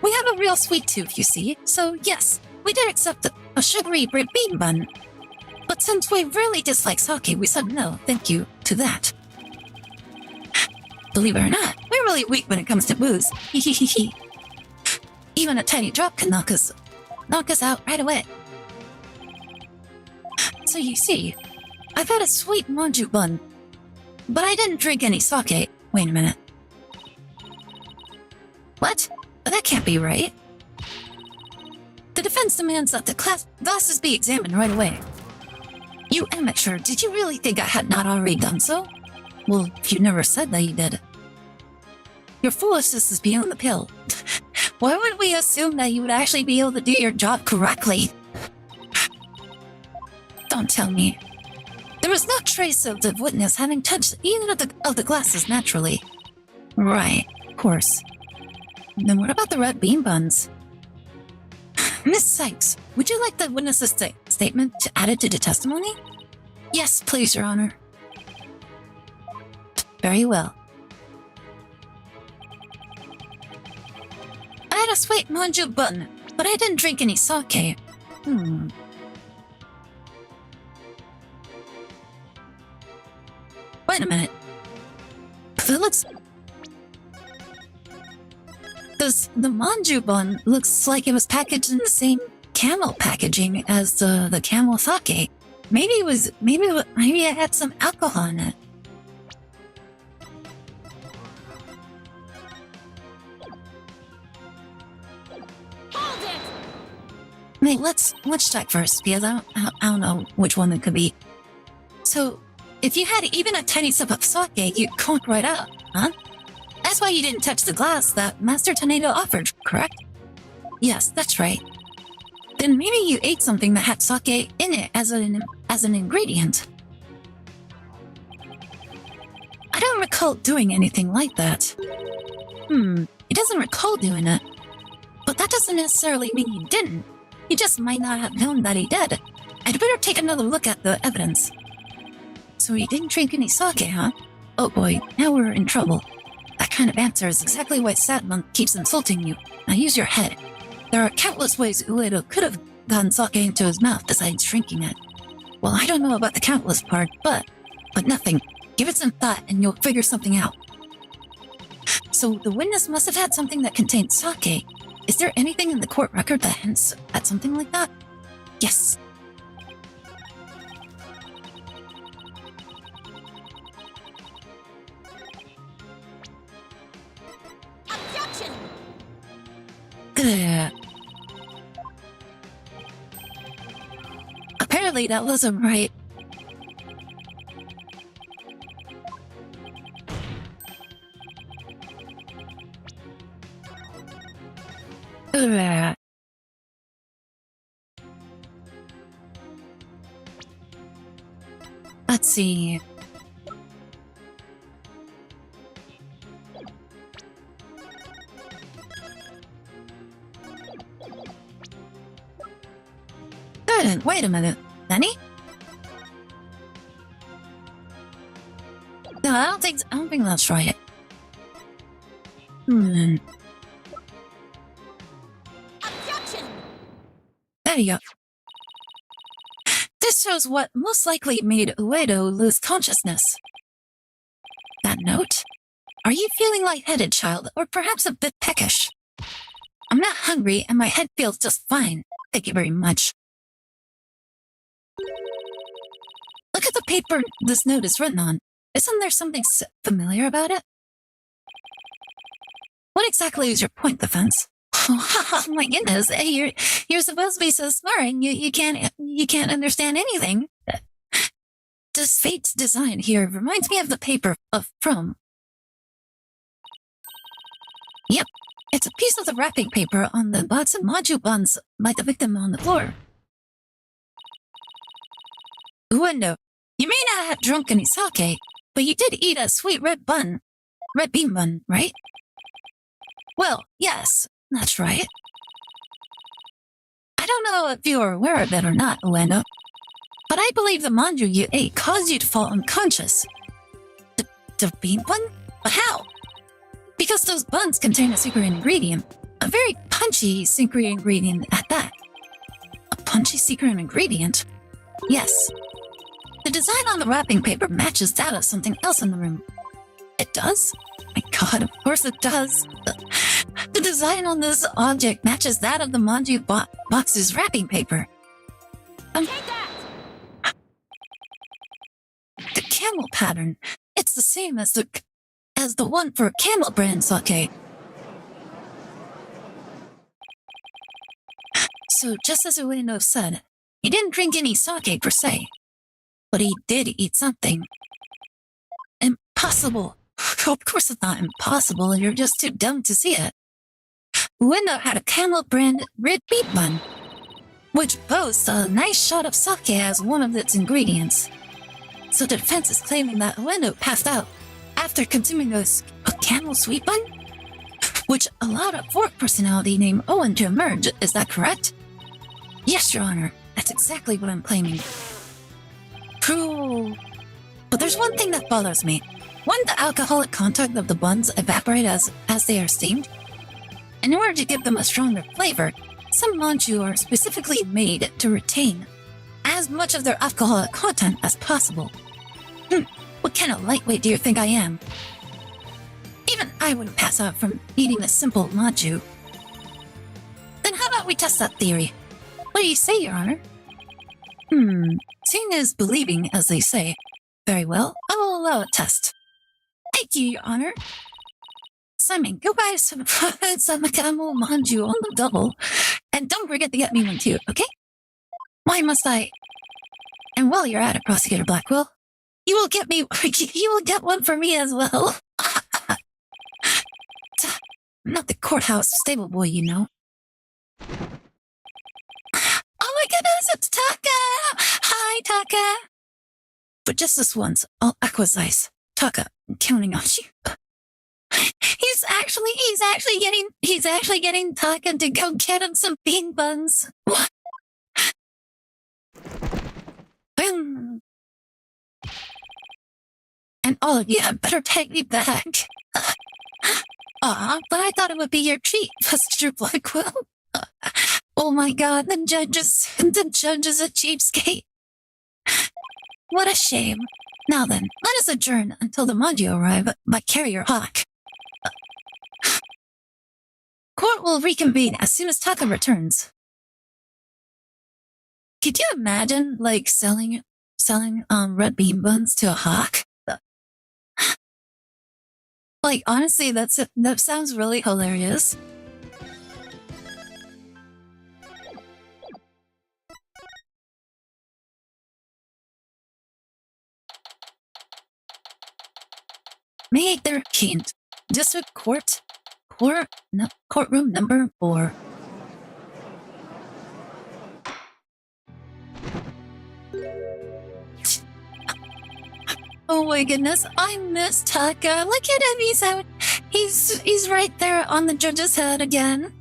We have a real sweet tooth, you see, so yes, we did accept a sugary bean bun. But since we really dislike sake, we said no, thank you, to that. Believe it or not, we're really weak when it comes to booze. Hehehe. Even a tiny drop can knock us out right away. So you see, I've had a sweet manju bun, but I didn't drink any sake. Wait a minute. What? That can't be right. The defense demands that the glasses be examined right away. You amateur, did you really think I had not already done so? Well, you never said that you did. Your foolishness is beyond the pale. Why would we assume that you would actually be able to do your job correctly? Don't tell me. There was no trace of the witness having touched either of the glasses naturally. Right, of course. Then what about the red bean buns? Miss Sykes, would you like the witness's statement added to the testimony? Yes, please, Your Honor. Very well. I had a sweet manju bun, but I didn't drink any sake. Wait a minute. It looks... The manju bun looks like it was packaged in the same camel packaging as the camel sake. Maybe it had some alcohol in it. Hold it! Wait, let's check first, because I don't know which one it could be. So, if you had even a tiny sip of sake, you'd conk right out, huh? That's why you didn't touch the glass that Master Tornado offered, correct? Yes, that's right. Then maybe you ate something that had sake in it as an ingredient. I don't recall doing anything like that. He doesn't recall doing it. But that doesn't necessarily mean he didn't. He just might not have known that he did. I'd better take another look at the evidence. So he didn't drink any sake, huh? Oh boy, now we're in trouble. That kind of answer is exactly why Sadmonk keeps insulting you. Now use your head. There are countless ways Uedo could have gotten sake into his mouth besides drinking it. Well, I don't know about the countless part, but nothing. Give it some thought and you'll figure something out. So the witness must have had something that contained sake. Is there anything in the court record that hints at something like that? Yes. Objection! Apparently that wasn't right. Let's see. Wait a minute. Nani? No, I don't think that's right. Objection! There you go. This shows what most likely made Uedo lose consciousness. That note? Are you feeling lightheaded, child, or perhaps a bit peckish? I'm not hungry and my head feels just fine. Thank you very much. Look at the paper this note is written on. Isn't there something familiar about it? What exactly is your point, the fence? Oh my goodness! Hey, you're supposed to be so smart, and you can't understand anything. This fate's design here reminds me of the paper from. Yep, it's a piece of the wrapping paper on the box of maju buns by the victim on the floor. Uendo, you may not have drunk any sake, but you did eat a sweet red bean bun, right? Well, yes, that's right. I don't know if you are aware of it or not, Uendo, but I believe the manju you ate caused you to fall unconscious. The bean bun? But how? Because those buns contain a secret ingredient, a very punchy secret ingredient at that. A punchy secret ingredient? Yes. The design on the wrapping paper matches that of something else in the room. It does? My god, of course it does. The design on this object matches that of the manju box's wrapping paper. Take that! The camel pattern. It's the same as the one for camel brand sake. So just as Ueno said, he didn't drink any sake per se. But he did eat something. Impossible. Of course it's not impossible, you're just too dumb to see it. Ueno had a camel brand red beet bun, which boasts a nice shot of sake as one of its ingredients. So the defense is claiming that Ueno passed out after consuming a camel sweet bun? Which allowed a fourth personality named Owen to emerge, is that correct? Yes, Your Honor, that's exactly what I'm claiming. True. But there's one thing that bothers me. Wouldn't the alcoholic content of the buns evaporate as they are steamed? In order to give them a stronger flavor, some manju are specifically made to retain as much of their alcoholic content as possible. What What kind of lightweight do you think I am? Even I wouldn't pass out from eating a simple maju. Then how about we test that theory? What do you say, Your Honor? Seeing is believing, as they say. Very well, I will allow a test. Thank you, Your Honor. Simon, go buy some camel manju on the double. And don't forget to get me one too, okay? Why must I? And while you're at it, Prosecutor Blackwell, you will get one for me as well. I'm not the courthouse stable boy, you know. Oh my goodness, it's Taka! Hi, Taka! But just this once, I'll acquisize. Taka, I'm counting on you. He's actually getting Taka to go get him some bean buns. What? And all of you had better take me back. But I thought it would be your treat, Mr. Blackwell. Oh my god, the judge is a cheapskate. What a shame. Now then, let us adjourn until the Manju arrive by Carrier Hawk. Court will reconvene as soon as Taka returns. Could you imagine, like, selling red bean buns to a hawk? Like, honestly, that sounds really hilarious. May 13th, District Courtroom number 4. Oh my goodness, I miss Taka. Look at him, he's out. He's right there on the judge's head again.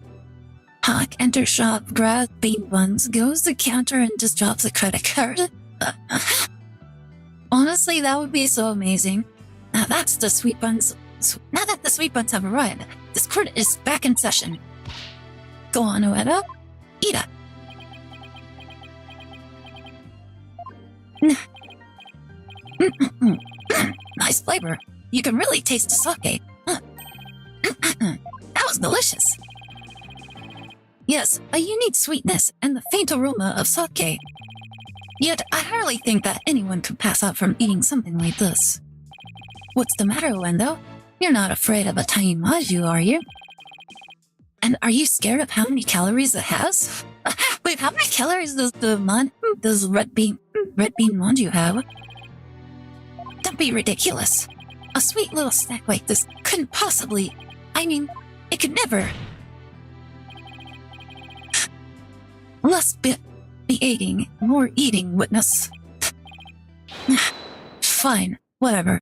Hawk enters shop, grabs bean buns, goes to counter and just drops a credit card. Honestly, that would be so amazing. Now that's the sweet buns. Now that the sweet buns have arrived, this court is back in session. Go on, Ueda. Ida. Nice flavor. You can really taste the sake. That was delicious. Yes, a unique sweetness and the faint aroma of sake. Yet I hardly think that anyone could pass out from eating something like this. What's the matter, Wendo? You're not afraid of a tiny maju, are you? And are you scared of how many calories it has? Wait, how many calories does red bean maju have? Don't be ridiculous. A sweet little snack like this couldn't possibly... I mean, it could never... Less be eating, more eating, witness. Fine, whatever.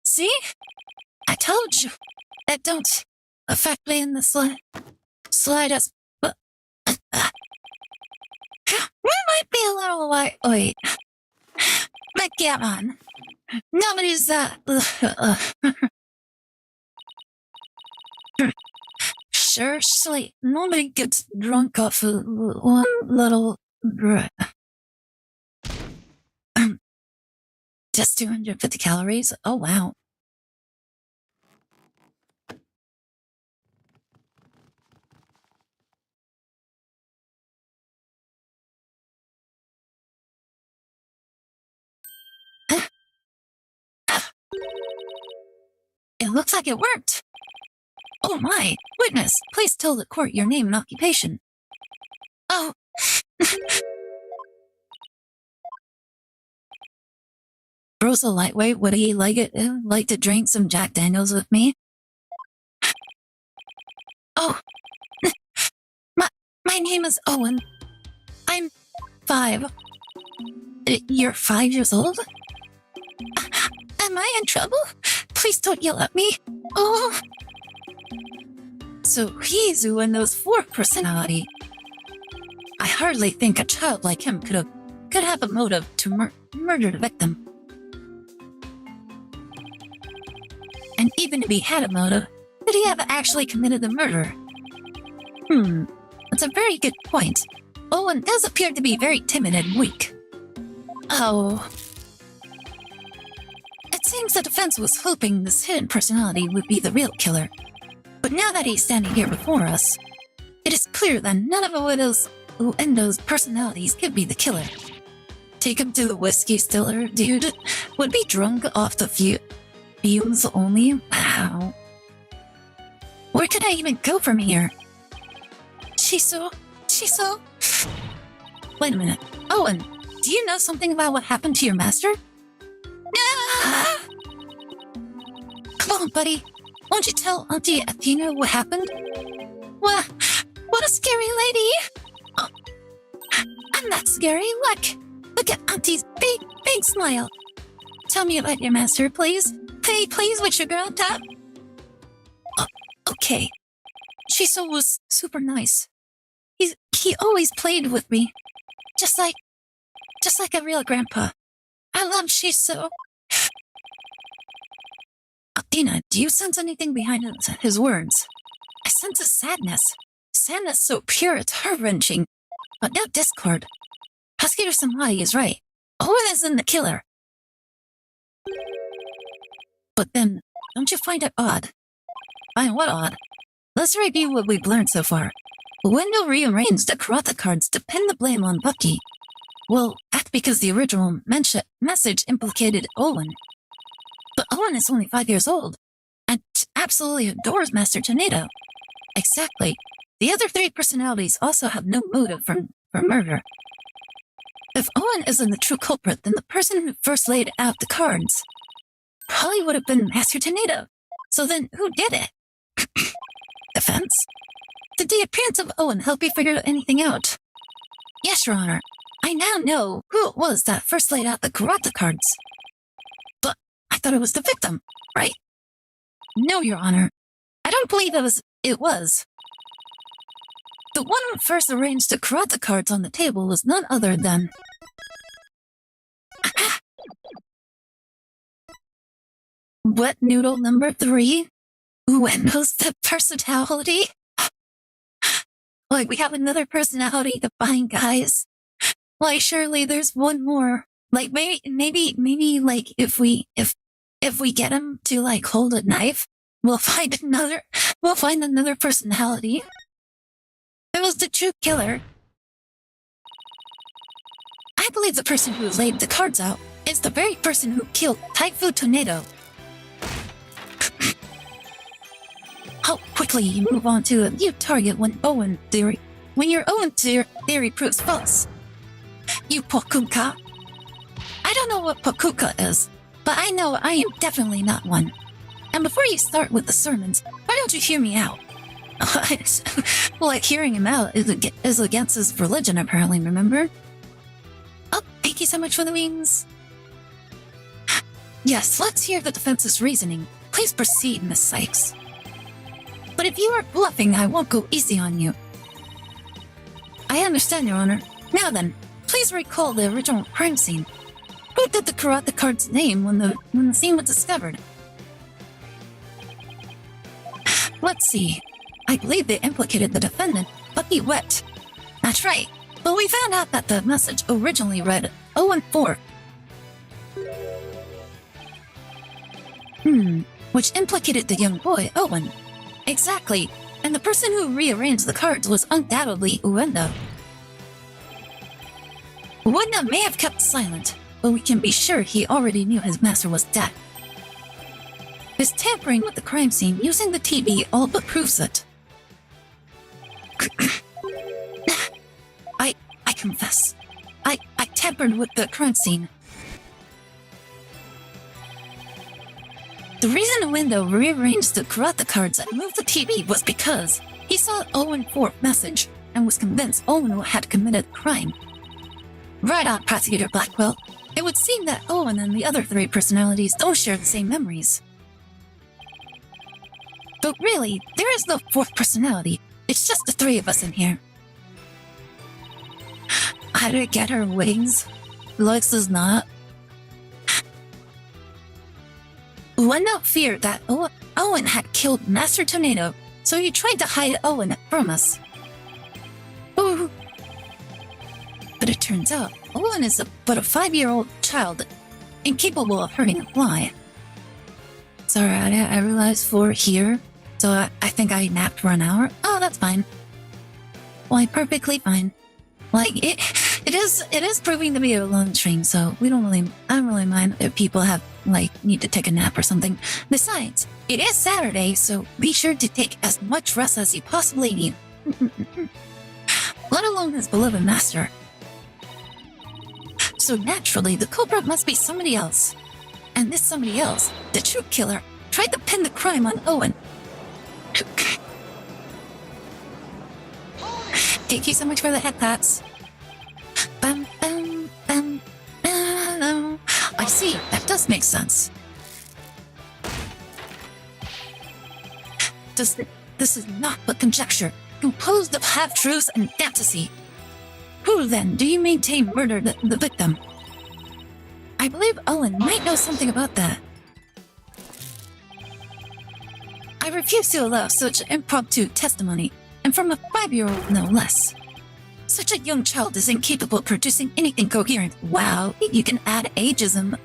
See? I told you. That don't affect me in the slightest. But we might be a little lightweight. But get on. Nobody's seriously, nobody gets drunk off of one little drink. Just 250 calories? Oh, wow. It looks like it worked. Oh my, witness, please tell the court your name and occupation. Oh. Bro's a lightweight, would he like to drink some Jack Daniels with me? Oh. My name is Owen. I'm 5. You're 5 years old? Am I in trouble? Please don't yell at me. Oh. So he's Windows 4 personality. I hardly think a child like him could have a motive to murder the victim. And even if he had a motive, Could he have actually committed the murder? That's a very good point. Owen does appear to be very timid and weak. Oh. It seems the defense was hoping this hidden personality would be the real killer. But now that he's standing here before us, it is clear that none of Uendo's personalities could be the killer. Take him to the whiskey stiller, dude. Would be drunk off the fumes only? Wow. Where can I even go from here? Shiso? Wait a minute. Owen, do you know something about what happened to your master? Ah! Come on, buddy. Won't you tell Auntie Athena what happened? What a scary lady! Oh, I'm not scary. Look at Auntie's big smile. Tell me about your master, please. Hey, please, with sugar on top. Oh, okay. Shiso was super nice. He always played with me, just like a real grandpa. I love Shiso. Athena, do you sense anything behind his words? I sense a sadness. Sadness so pure it's heart-wrenching, but not discord. Prosecutor Samwadi is right. Owen isn't the killer. But then, don't you find it odd? Find what odd? Let's review what we've learned so far. Wendell rearranged the karate cards to pin the blame on Bucky. Well, that's because the original message implicated Owen. But Owen is only 5 years old, and absolutely adores Master Tornado. Exactly. The other three personalities also have no motive for murder. If Owen isn't the true culprit, then the person who first laid out the cards probably would have been Master Tornado. So then, who did it? Defense? Did the appearance of Owen help you figure anything out? Yes, Your Honor. I now know who it was that first laid out the karate cards. But I thought it was the victim, right? No, Your Honor. I don't believe it was. The one who first arranged the karate cards on the table was none other than... Wet noodle number 3? Wendo's the personality? Like, we have another personality to find, guys. Like, surely there's one more. Like, maybe, like, if we get him to, like, hold a knife, we'll find another personality. It was the true killer. I believe the person who laid the cards out is the very person who killed Typhoon Tornado. How quickly you move on to a new target when your Owen theory proves false. You Pokuka. I don't know what Pokuka is, but I know I am definitely not one. And before you start with the sermons, why don't you hear me out? Like, hearing him out is against his religion, apparently, remember? Oh, thank you so much for the wings. Yes, let's hear the defense's reasoning. Please proceed, Miss Sykes. But if you are bluffing, I won't go easy on you. I understand, Your Honor. Now then, please recall the original crime scene. Who did the karate card's name when the scene was discovered? Let's see. I believe they implicated the defendant, Bucky Wet. That's right. But we found out that the message originally read 0-4. Which implicated the young boy, Owen. Exactly. And the person who rearranged the cards was undoubtedly Uendo. Uendo may have kept silent, but we can be sure he already knew his master was dead. His tampering with the crime scene using the TV all but proves it. I confess. I tampered with the crime scene. The reason Uendo rearranged the karate cards and moved the TV was because he saw Owen 4th message and was convinced Owen had committed the crime. Right on, Prosecutor Blackwell. It would seem that Owen and the other 3 personalities don't share the same memories. But really, there is no 4th personality. It's just the 3 of us in here. Aire get her wings. Lux does not. Uendo feared that Owen had killed Master Tornado, so he tried to hide Owen from us. Ooh. But it turns out, Owen is but a 5-year-old child, incapable of hurting a fly. Sorry, I realized 4 here, so I think I napped for an hour. Oh, that's fine. Why, perfectly fine. Like, it is proving to be a long stream, so I don't really mind if people need to take a nap or something. Besides, it is Saturday, so be sure to take as much rest as you possibly need. Let alone his beloved master. So naturally, the culprit must be somebody else. And this somebody else, the true killer, tried to pin the crime on Owen. Thank you so much for the head pats. Bam, bam, bam, bam. I see, that does make sense. This is not but conjecture, composed of half-truths and fantasy. Who, then, do you maintain murdered the victim? I believe Owen might know something about that. I refuse to allow such impromptu testimony, and from a 5-year-old no less. Such a young child is incapable of producing anything coherent. Wow, you can add ageism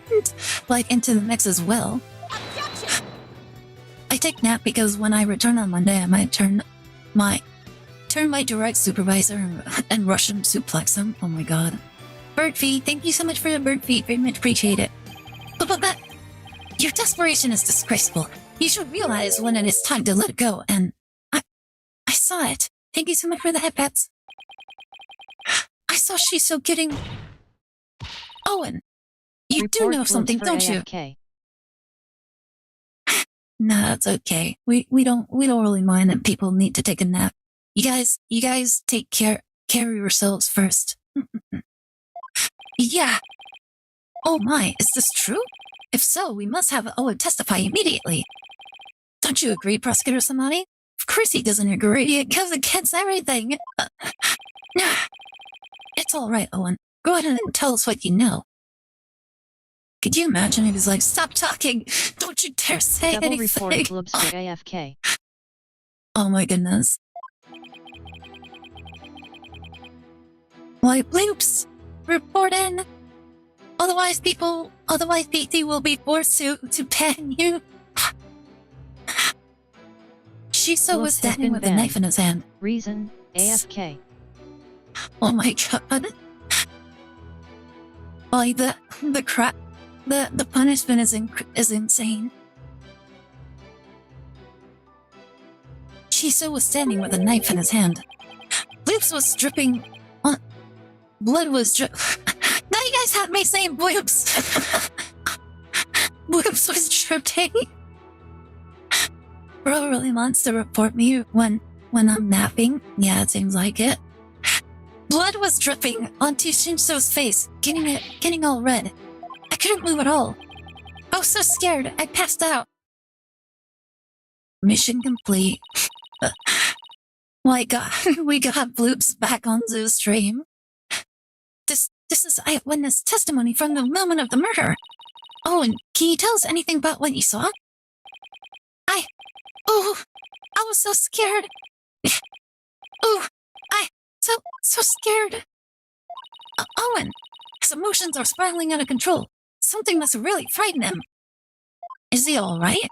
into the mix as well. Objection! I take nap because when I return on Monday, I might turn my direct supervisor and Russian suplex him. Oh my god. Bird feed, thank you so much for the bird feed. Very much appreciate it. But your desperation is disgraceful. You should realize when it is time to let it go, and I saw it. Thank you so much for the head pats. I saw Shiso getting... Owen, you do know something, don't you? No, that's okay. We don't really mind that people need to take a nap. You guys take care of yourselves first. Yeah. Oh my, is this true? If so, we must have Owen testify immediately. Don't you agree, Prosecutor Samani? Of course he doesn't agree. It goes against everything. It's all right, Owen. Go ahead and tell us what you know. Could you imagine if he's like, stop talking! Don't you dare say Double anything! report Bloops for AFK. Oh my goodness. Why, Bloops! Report in! Otherwise PT will be forced to ban you. Shiso was standing with a knife in his hand. Reason, AFK. Oh my god. Why, the punishment is insane. Shiso was standing with a knife in his hand. Bloops was dripping on... Blood was Now you guys had me saying Bloops. Bloops was dripping. Bro really wants to report me when I'm napping. Yeah, it seems like it. Blood was dripping onto Shinso's face, getting all red. I couldn't move at all. I was so scared, I passed out. Mission complete. We got Bloops back on the stream. This is eyewitness testimony from the moment of the murder. Oh, and can you tell us anything about what you saw? I was so scared. So scared. Owen, his emotions are spiraling out of control. Something must really frighten him. Is he alright?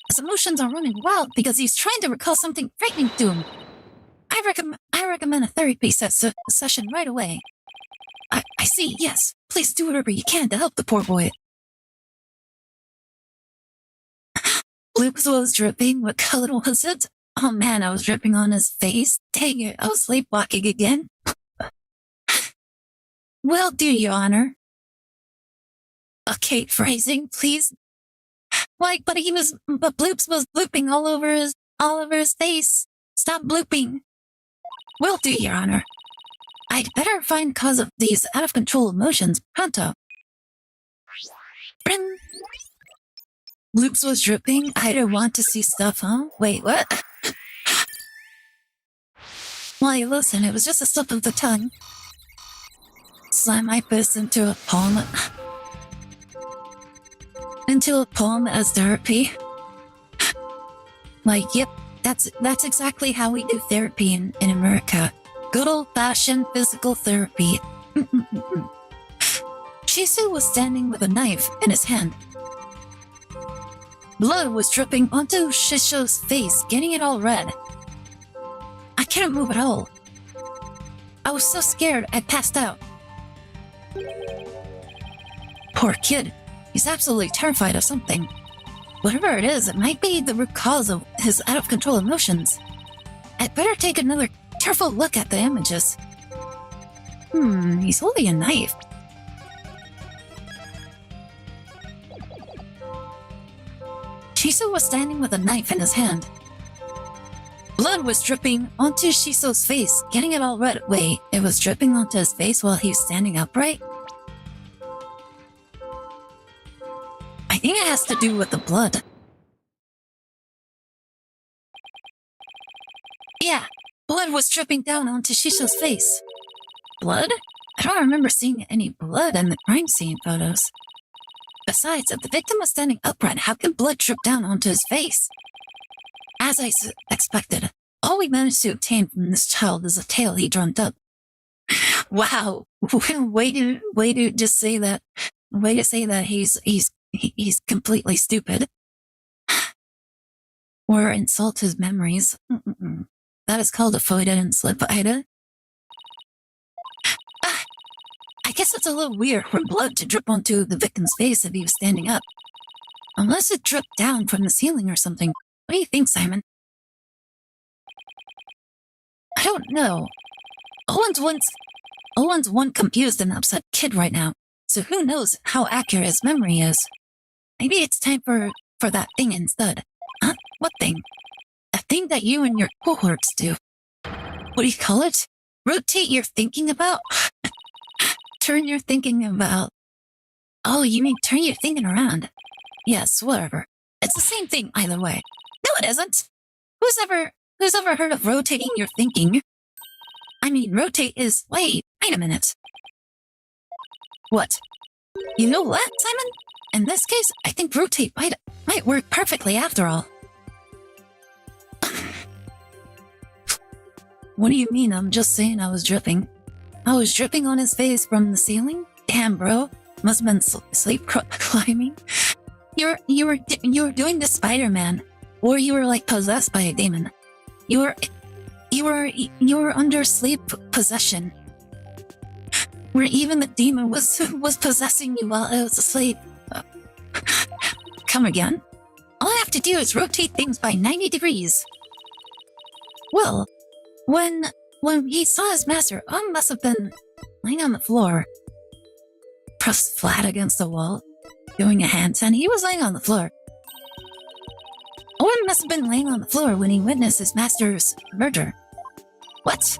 His emotions are running wild because he's trying to recall something frightening to him. I recommend a therapy session right away. I see, yes. Please do whatever you can to help the poor boy. Bloops was dripping. What color was it? Oh man, I was dripping on his face. Dang it, I was sleepwalking again. Well, do your honor. Okay, phrasing, please. Like, but Bloops was blooping all over his face. Stop blooping. Will do, your honor. I'd better find cause of these out-of-control emotions pronto. Brim. Bloops was dripping. I don't want to see stuff, huh? Wait, what? Why, listen, it was just a slip of the tongue. Slam my fist into a palm. Into a palm as therapy. Like, yep, that's exactly how we do therapy in America. Good old-fashioned physical therapy. Shisu was standing with a knife in his hand. Blood was dripping onto Shisho's face, getting it all red. I couldn't move at all. I was so scared I passed out. Poor kid. He's absolutely terrified of something. Whatever it is, it might be the root cause of his out-of-control emotions. I'd better take another careful look at the images. He's holding a knife. Shiso was standing with a knife in his hand. Blood was dripping onto Shiso's face, getting it all red. Wait, it was dripping onto his face while he was standing upright? I think it has to do with the blood. Yeah, blood was dripping down onto Shisho's face. Blood? I don't remember seeing any blood in the crime scene photos. Besides, if the victim was standing upright, how could blood drip down onto his face? As I expected, all we managed to obtain from this child is a tale he dreamt up. Wow, way to just say that. Way to say that he's completely stupid. Or insult his memories. That is called a forbidden slip, Aire. I guess it's a little weird for blood to drip onto the victim's face if he was standing up. Unless it dripped down from the ceiling or something. What do you think, Simon? I don't know. Owen's one confused and upset kid right now, so who knows how accurate his memory is. Maybe it's time for that thing instead. Huh? What thing? That thing that you and your cohorts do. What do you call it? Rotate your thinking about? Turn your thinking about... Oh, you mean turn your thinking around. Yes, whatever. It's the same thing either way. No, it isn't. Who's ever heard of rotating your thinking? I mean, rotate is... Wait a minute. What? You know what, Simon? In this case, I think rotate might work perfectly after all. What do you mean? I'm just saying I was dripping. I was dripping on his face from the ceiling? Damn, bro. Must have been sleep climbing. You were doing the Spider-Man. Or you were like possessed by a demon. You were under sleep possession. Where even the demon was possessing you while I was asleep. Come again? All I have to do is rotate things by 90 degrees. Well, when he saw his master, Owen must have been laying on the floor, pressed flat against the wall, doing a handstand. He was laying on the floor. Owen must have been laying on the floor when he witnessed his master's murder. What?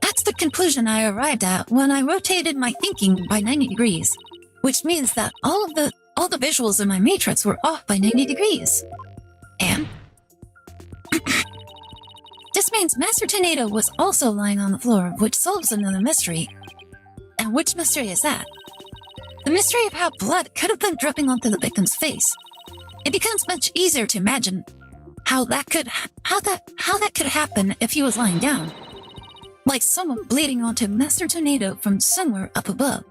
That's the conclusion I arrived at when I rotated my thinking by 90 degrees, which means that all the visuals in my matrix were off by 90 degrees. And this means Master Tornado was also lying on the floor, which solves another mystery. And which mystery is that? The mystery of how blood could have been dripping onto the victim's face. It becomes much easier to imagine how that could happen if he was lying down. Like someone bleeding onto Master Tornado from somewhere up above.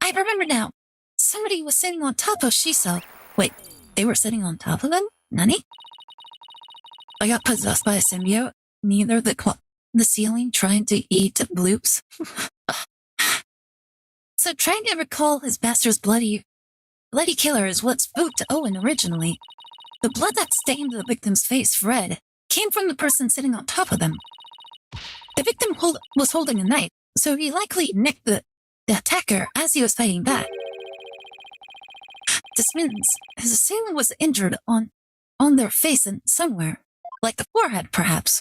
I remember now. Somebody was sitting on top of Shiso. Wait, they were sitting on top of him? Nani? I got possessed by a symbiote. Neither the ceiling trying to eat bloops. So trying to recall his master's bloody killer is what spooked Owen originally. The blood that stained the victim's face red came from the person sitting on top of them. The victim was holding a knife, so he likely nicked the attacker as he was fighting back. This means his assailant was injured on their face and somewhere, like the forehead perhaps.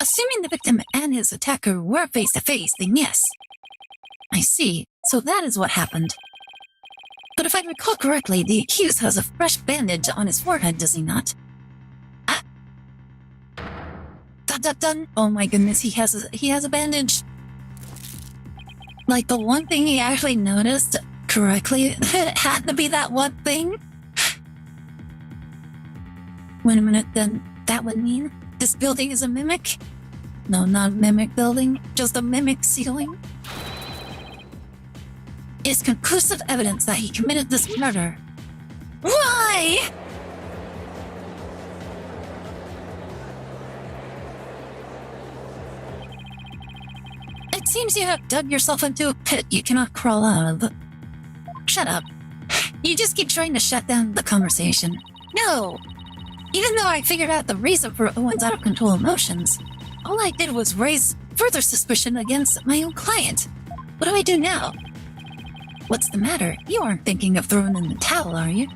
Assuming the victim and his attacker were face to face, then yes. I see, so that is what happened. But if I recall correctly, the accused has a fresh bandage on his forehead, does he not? Ah. Dun. Oh my goodness, he has a bandage. Like the one thing he actually noticed correctly, it had to be that one thing. Wait a minute, then that would mean this building is a mimic? No, not a mimic building, just a mimic ceiling? It's conclusive evidence that he committed this murder. Why? It seems you have dug yourself into a pit you cannot crawl out of. Shut up. You just keep trying to shut down the conversation. No! Even though I figured out the reason for Owen's out-of-control emotions, all I did was raise further suspicion against my own client. What do I do now? What's the matter? You aren't thinking of throwing in the towel, are you?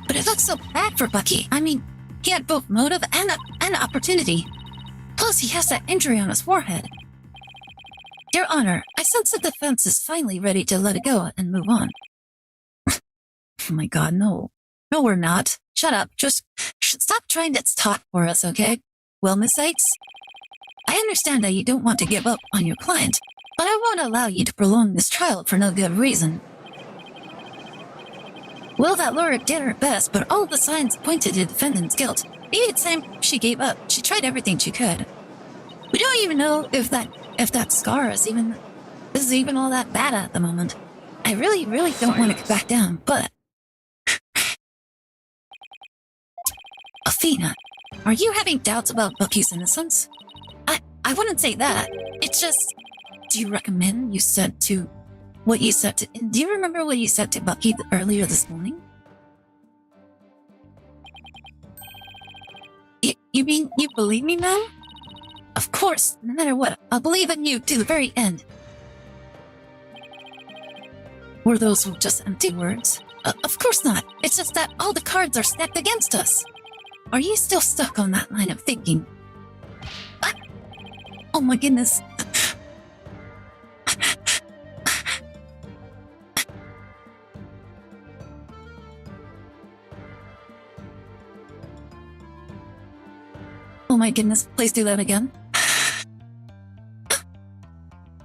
But it looks so bad for Bucky. I mean, he had both motive and opportunity. Plus, he has that injury on his forehead. Your Honor, I sense the defense is finally ready to let it go and move on. Oh my god, no. No, we're not. Shut up. Just stop trying to talk for us, okay? Well, Miss Sykes, I understand that you don't want to give up on your client, but I won't allow you to prolong this trial for no good reason. Well, that lawyer did her best, but all the signs pointed to the defendant's guilt. Maybe it's time she gave up. She tried everything she could. We don't even know if that scar is even all that bad at the moment. I really don't want to go back down, but... Athena, are you having doubts about Bucky's innocence? I wouldn't say that. It's just... Do you recommend you said to... What you said to... Do you remember what you said to Bucky earlier this morning? You mean you believe me, ma'am? Of course, no matter what, I'll believe in you to the very end. Were those just empty words? Of course not. It's just that all the cards are stacked against us. Are you still stuck on that line of thinking? Oh my goodness. Oh my goodness, please do that again.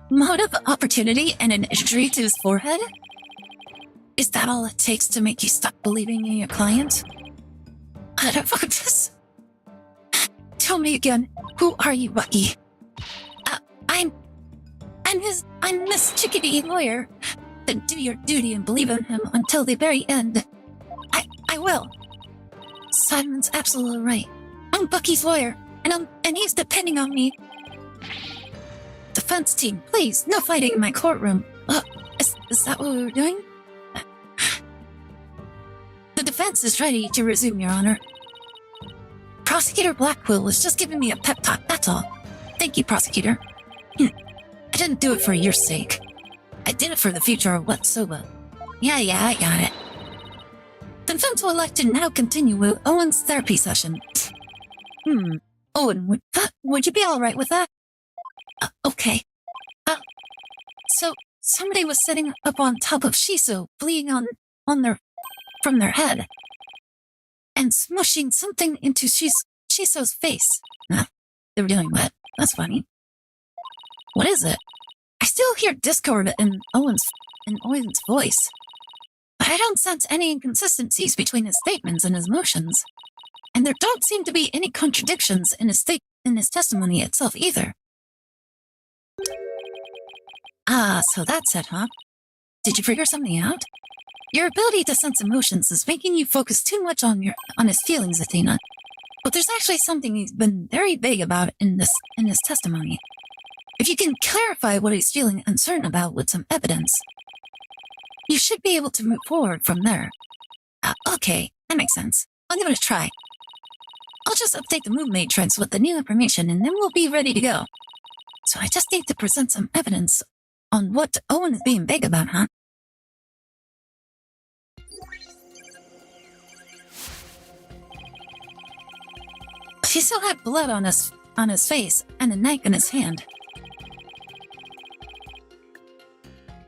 Motive, opportunity, and an injury to his forehead? Is that all it takes to make you stop believing in your client? I don't fuck this. Tell me again, who are you, Bucky? I'm Miss Chickadee lawyer. Then do your duty and believe in him until the very end. I will. Simon's absolutely right. I'm Bucky's lawyer, and he's depending on me. Defense team, please, no fighting in my courtroom. Is that what we were doing? The defense is ready to resume, Your Honor. Prosecutor Blackwell was just giving me a pep talk, that's all. Thank you, Prosecutor. I didn't do it for your sake. I did it for the future of Wetsoba. Yeah, I got it. The defense will elect to now continue with Owen's therapy session. Owen, would you be alright with that? Okay. So, somebody was sitting up on top of Shiso, bleeding from their head, and smushing something into Shiso's face. They were doing that. That's funny. What is it? I still hear discord in Owen's voice, but I don't sense any inconsistencies between his statements and his motions. And there don't seem to be any contradictions in his testimony itself either. So that's it, huh? Did you figure something out? Your ability to sense emotions is making you focus too much on his feelings, Athena. But there's actually something he's been very vague about in his testimony. If you can clarify what he's feeling uncertain about with some evidence, you should be able to move forward from there. Okay, that makes sense. I'll give it a try. I'll just update the move matrix with the new information and then we'll be ready to go. So I just need to present some evidence on what Owen is being vague about, huh? He still had blood on his face and a knife in his hand.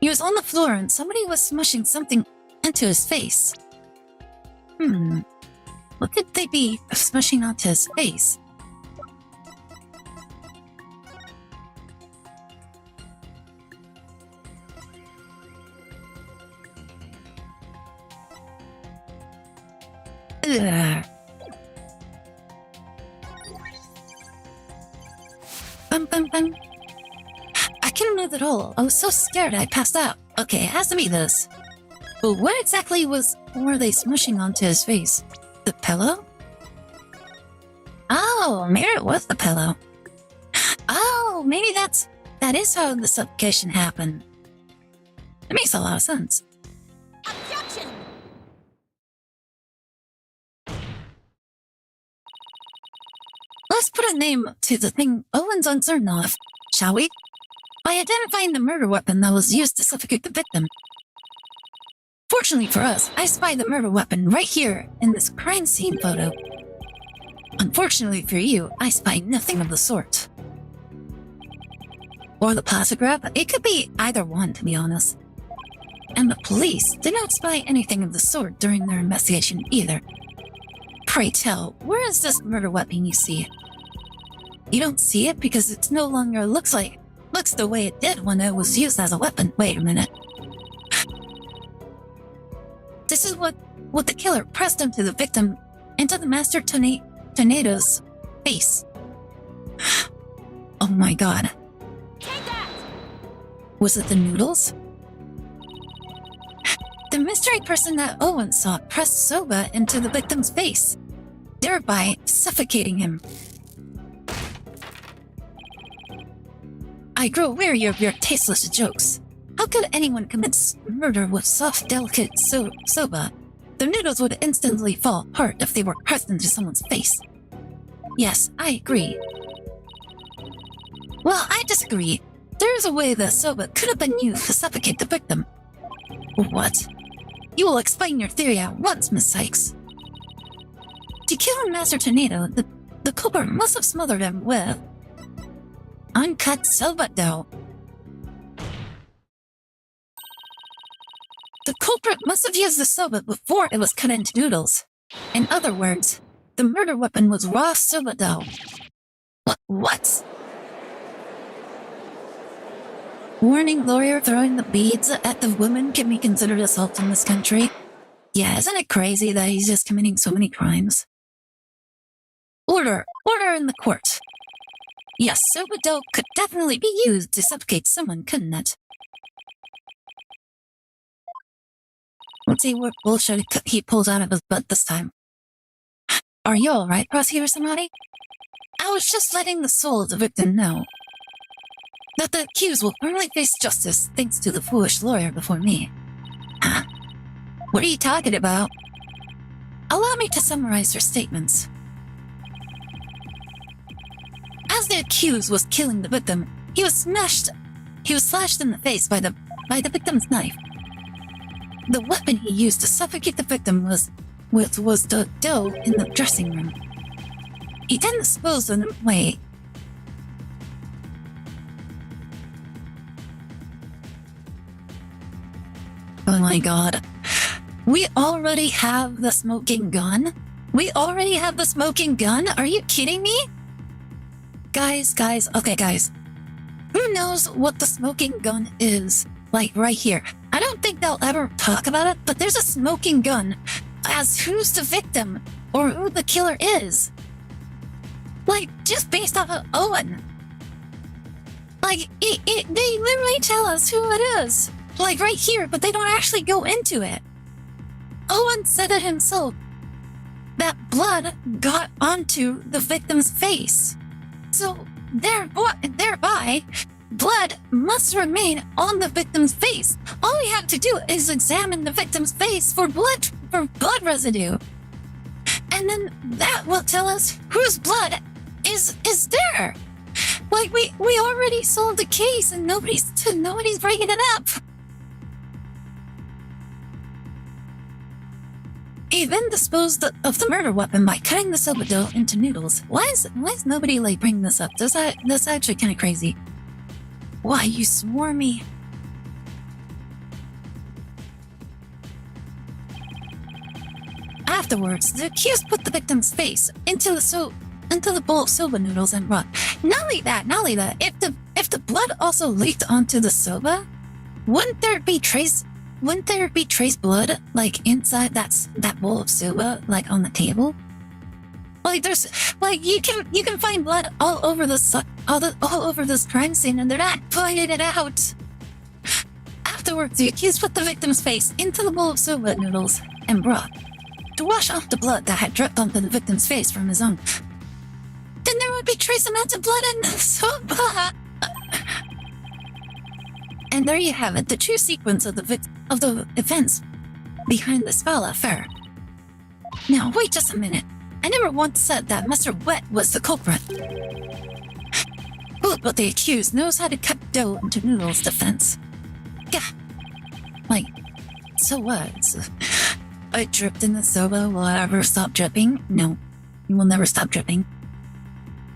He was on the floor and somebody was smushing something into his face. What could they be smushing onto his face? Ugh. bum, bum. I couldn't move at all. I was so scared I passed out. Okay, it has to be this. But what exactly were they smushing onto his face? The pillow? Oh, maybe it was the pillow. Oh, maybe that is how the suffocation happened. It makes a lot of sense. Objection! Let's put a name to the thing Owen's uncertain of, shall we? By identifying the murder weapon that was used to suffocate the victim. Fortunately for us, I spied the murder weapon right here in this crime scene photo. Unfortunately for you, I spied nothing of the sort. Or the plastic wrap, it could be either one, to be honest. And the police did not spy anything of the sort during their investigation either. Pray tell, where is this murder weapon you see? You don't see it because it no longer looks the way it did when it was used as a weapon. Wait a minute. This is what the killer pressed into the victim, into the master tornado's face. Oh my god. Take that! Was it the noodles? The mystery person that Owen saw pressed soba into the victim's face, thereby suffocating him. I grow weary of your tasteless jokes. How could anyone commit murder with soft, delicate soba? The noodles would instantly fall apart if they were pressed into someone's face. Yes, I agree. Well, I disagree. There is a way the soba could have been used to suffocate the victim. What? You will explain your theory at once, Miss Sykes. To kill Master Tornado, the culprit must have smothered him with uncut soba dough. The culprit must have used the soba before it was cut into noodles. In other words, the murder weapon was raw soba dough. What? Warning lawyer throwing the beads at the woman can be considered assault in this country. Yeah, isn't it crazy that he's just committing so many crimes? Order in the court. Yes, soba dough could definitely be used to suffocate someone, couldn't it? Let's see what bullshit he pulls out of his butt this time. Are you alright, prosecutor somebody? I was just letting the soul of the victim know that the accused will firmly face justice thanks to the foolish lawyer before me. Huh? What are you talking about? Allow me to summarize your statements. As the accused was killing the victim, he was slashed in the face by the victim's knife. The weapon he used to suffocate the victim was the dough in the dressing room. He then disposed of them away. Oh my god. We already have the smoking gun? We already have the smoking gun? Are you kidding me? Guys. Okay, guys. Who knows what the smoking gun is? Like, right here. I don't think they'll ever talk about it, but there's a smoking gun as who's the victim or who the killer is. Like, just based off of Owen. Like, they literally tell us who it is. Like, right here, but they don't actually go into it. Owen said it himself. That blood got onto the victim's face. So, thereby, blood must remain on the victim's face. All we have to do is examine the victim's face for blood residue. And then that will tell us whose blood is there. Like, we already solved the case and nobody's breaking it up. He then disposed of the murder weapon by cutting the soba dough into noodles. Why is nobody like bringing this up? That's actually kind of crazy. Why, you swarmy? Afterwards, the accused put the victim's face into the bowl of soba noodles and raw. Not only that. If the blood also leaked onto the soba, wouldn't there be trace blood like inside that bowl of soba, like on the table? Like there's like you can find blood all over all over this crime scene, and they're not finding it out. Afterwards, the accused put the victim's face into the bowl of soba noodles and broth to wash off the blood that had dripped onto the victim's face from his own. Then there would be trace amounts of blood in the soba. And there you have it, the true sequence of the events behind this foul affair. Now, wait just a minute. I never once said that Mr. Wet was the culprit. But the accused knows how to cut dough into noodles defense. Yeah. Like, so what? I dripped in the soba, will I ever stop dripping? No, you will never stop dripping.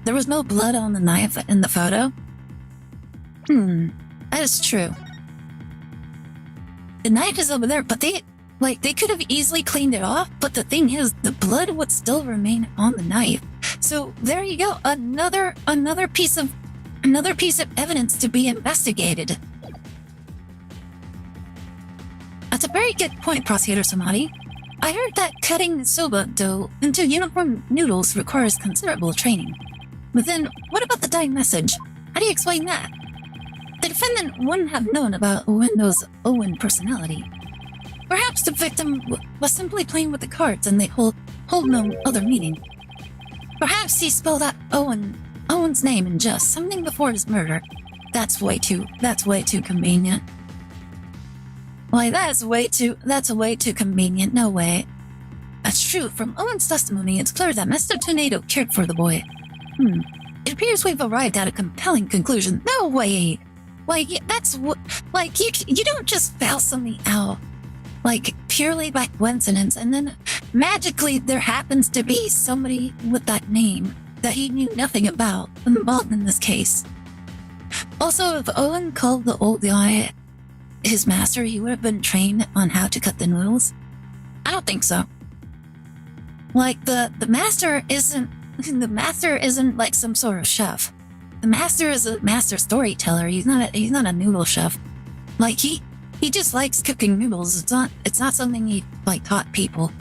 There was no blood on the knife in the photo? That is true. The knife is over there, but they could have easily cleaned it off, but the thing is, the blood would still remain on the knife. So there you go, another piece of evidence to be investigated. That's a very good point, Prosecutor Samadi. I heard that cutting soba dough into uniform noodles requires considerable training. But then, what about the dying message? How do you explain that? The defendant wouldn't have known about Windows Owen personality. Perhaps the victim was simply playing with the cards and they hold no other meaning. Perhaps he spelled out Owen's name in just something before his murder. That's way too convenient. Why, that's way too convenient, no way. That's true, from Owen's testimony, it's clear that Mr. Tornado cared for the boy. It appears we've arrived at a compelling conclusion. No way! Like, that's what, like, you don't just foul something out, like, purely by coincidence, and then magically there happens to be somebody with that name that he knew nothing about involved in this case. Also, if Owen called the old guy his master, he would have been trained on how to cut the noodles? I don't think so. Like, the master isn't like some sort of chef. The master is a master storyteller. He's not a noodle chef. Like, he just likes cooking noodles. It's not something he like taught people.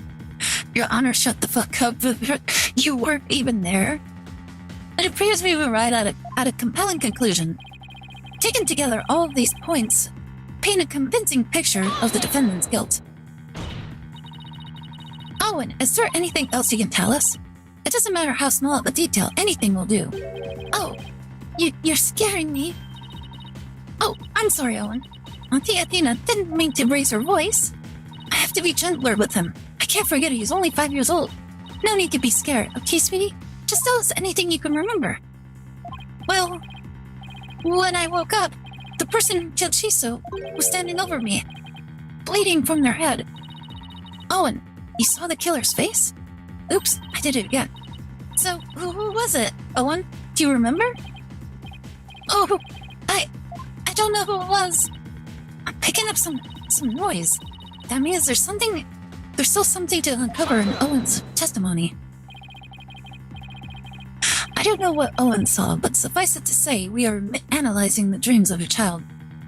Your Honor, shut the fuck up. You weren't even there. It appears we were right at a compelling conclusion. Taken together, all of these points paint a convincing picture of the defendant's guilt. Owen, is there anything else you can tell us? It doesn't matter how small of a detail, anything will do. Oh, you're scaring me. Oh, I'm sorry, Owen. Auntie Athena didn't mean to raise her voice. I have to be gentler with him. I can't forget he's only 5 years old. No need to be scared, okay, sweetie? Just tell us anything you can remember. Well, when I woke up, the person who killed Shiso was standing over me, bleeding from their head. Owen, you saw the killer's face? Oops, I did it again. So, who was it, Owen? Do you remember? Oh, I don't know who it was. I'm picking up some noise. That means there's still something to uncover in Owen's testimony. I don't know what Owen saw, but suffice it to say, we are analyzing the dreams of your child.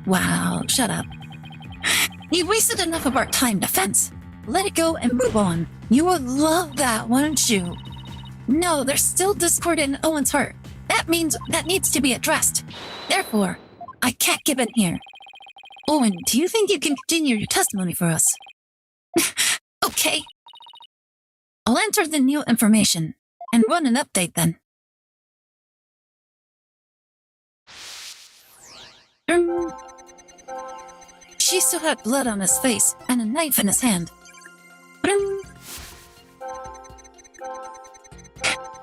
Wow, shut up. You wasted enough of our time, defense. Let it go and move on. You would love that, wouldn't you? No, there's still discord in Owen's heart. That means that needs to be addressed. Therefore, I can't give in here. Owen, do you think you can continue your testimony for us? Okay. I'll enter the new information and run an update then. She still had blood on his face and a knife in his hand.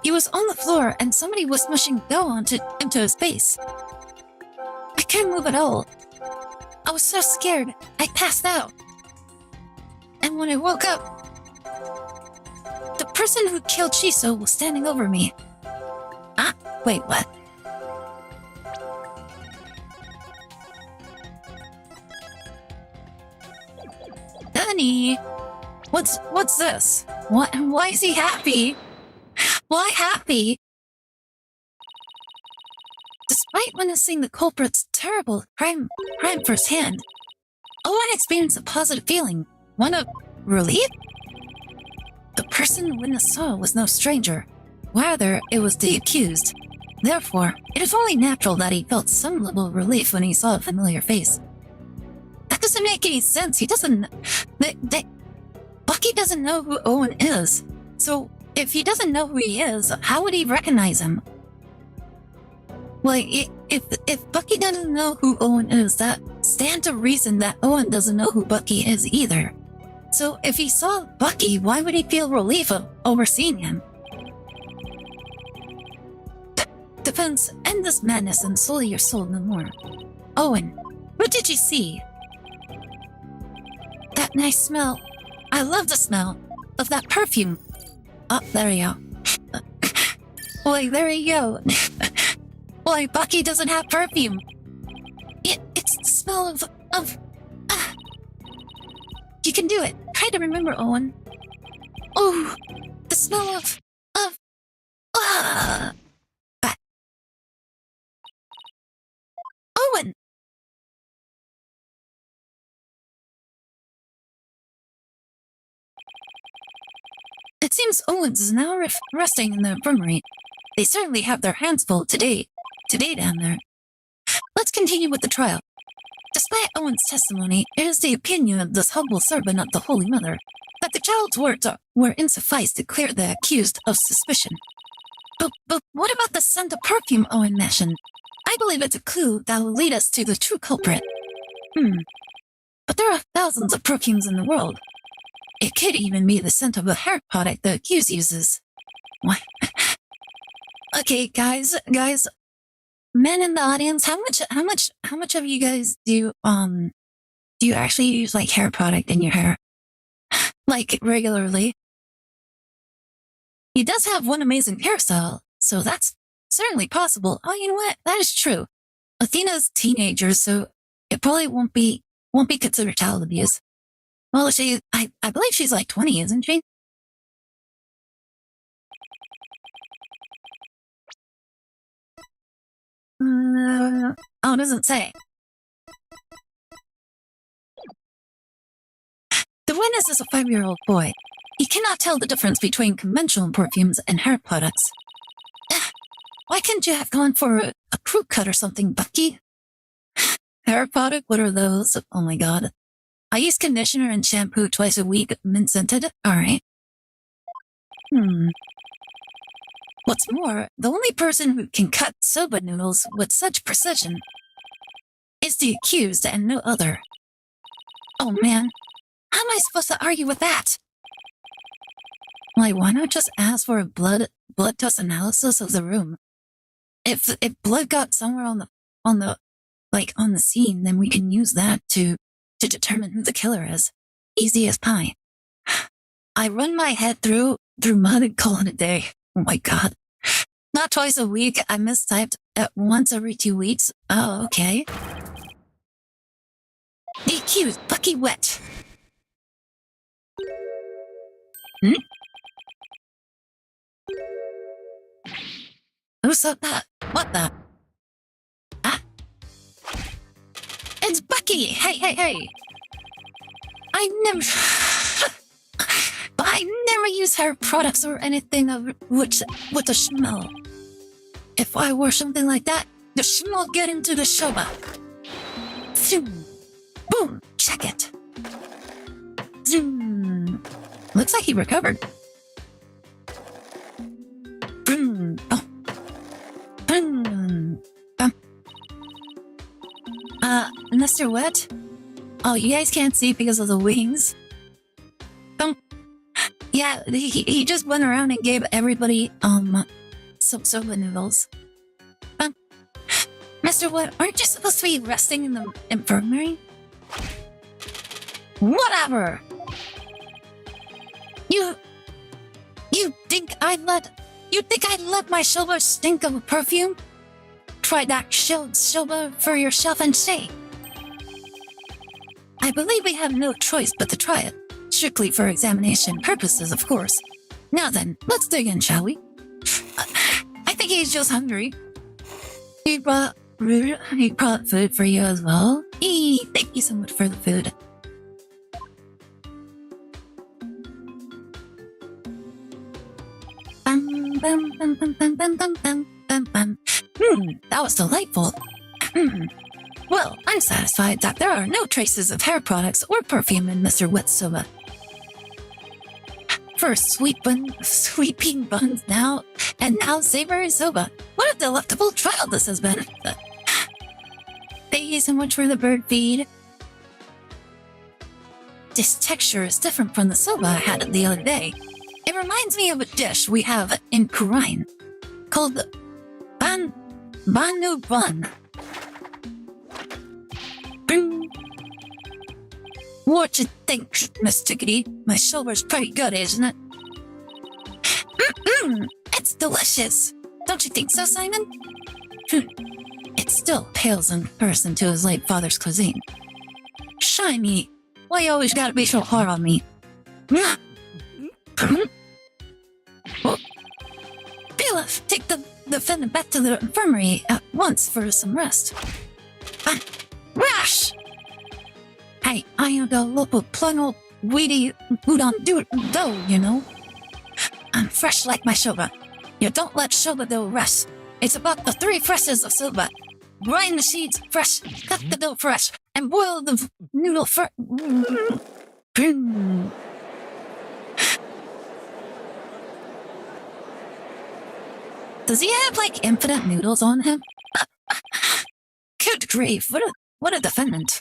He was on the floor and somebody was smushing dough into his face. I couldn't move at all. I was so scared, I passed out. And when I woke up, the person who killed Shiso was standing over me. Ah, wait, what? Honey, what's this? Why is he happy? Why happy? Despite witnessing the culprit's terrible crime firsthand, Owen experienced a positive feeling, one of relief. The person the witness saw was no stranger. Rather, it was the accused. Therefore, it is only natural that he felt some level of relief when he saw a familiar face. That doesn't make any sense. He doesn't... Bucky doesn't know who Owen is. So, if he doesn't know who he is, how would he recognize him? Like, if Bucky doesn't know who Owen is, that stands to reason that Owen doesn't know who Bucky is either. So, if he saw Bucky, why would he feel relief over seeing him? Defense, end this madness and sully your soul no more. Owen, what did you see? That nice smell. I love the smell of that perfume. Oh, there you go. Wait, there you go. Why, Bucky doesn't have perfume. It's the smell of... You can do it. Try to remember, Owen. Oh, the smell of... Owen! It seems Owens is now resting in the infirmary. They certainly have their hands full today down there. Let's continue with the trial. Despite Owen's testimony, it is the opinion of this humble servant of the Holy Mother that the child's words were insuffice to clear the accused of suspicion. But what about the scent of perfume Owen mentioned? I believe it's a clue that will lead us to the true culprit. But there are thousands of perfumes in the world. It could even be the scent of a hair product the accused uses. What? Okay, guys, men in the audience, how much of you guys do you actually use like hair product in your hair, like regularly? He does have one amazing hairstyle, so that's certainly possible. Oh, you know what? That is true. Athena's teenager, so it probably won't be considered child abuse. Well, I believe she's like 20, isn't she? Oh, it doesn't say. The witness is a 5-year-old boy. He cannot tell the difference between conventional perfumes and hair products. Why couldn't you have gone for a crew cut or something, Bucky? Hair product? What are those? Oh my god. I use conditioner and shampoo twice a week, mint scented. Alright. What's more, the only person who can cut soba noodles with such precision is the accused and no other. Oh man, how am I supposed to argue with that? Like, why not just ask for a blood test analysis of the room? If blood got somewhere on the scene, then we can use that to determine who the killer is. Easy as pie. I run my head through mud and call it a day. Oh my god. Not twice a week. I mistyped at once every 2 weeks. Oh, okay. The accused, Bucky Wet. Who's that? What the? It's Bucky! Hey! I never use hair products or anything of with the smell. If I wore something like that, the smell get into the soba. Zoom. Boom! Check it. Zoom. Looks like he recovered. Boom. Oh. Boom. Mr. Wet? Oh, you guys can't see because of the wings. Yeah, he just went around and gave everybody, some soba noodles. Mr. Wet, aren't you supposed to be resting in the infirmary? Whatever! You think I'd let my soba stink of perfume? Try that soba for yourself and see. I believe we have no choice but to try it. Strictly for examination purposes, of course. Now then, let's dig in, shall we? I think he's just hungry. He brought food for you as well. Thank you so much for the food. That was delightful. Well, I'm satisfied that there are no traces of hair products or perfume in Mr. Wet Soba. First sweeping buns now, and now savory soba. What a delectable trial this has been. Thank you so much for the bird feed. This texture is different from the soba I had the other day. It reminds me of a dish we have in Korean called Banu Bun. What you think, Miss Chickadee? My soba's pretty good, isn't it? It's delicious. Don't you think so, Simon? It still pales in comparison to his late father's cuisine. Shiny, why you always gotta be so hard on me? Pilaf, take the defendant back to the infirmary at once for some rest. Rash! Hey, I am the local plain old weedy udon dough, you know. I'm fresh like my soba. You don't let soba dough rest. It's about the 3 freshes of soba. Grind the seeds fresh, cut the dough fresh, and boil the noodle fresh. Does he have, like, infinite noodles on him? Good grief, what a defendant.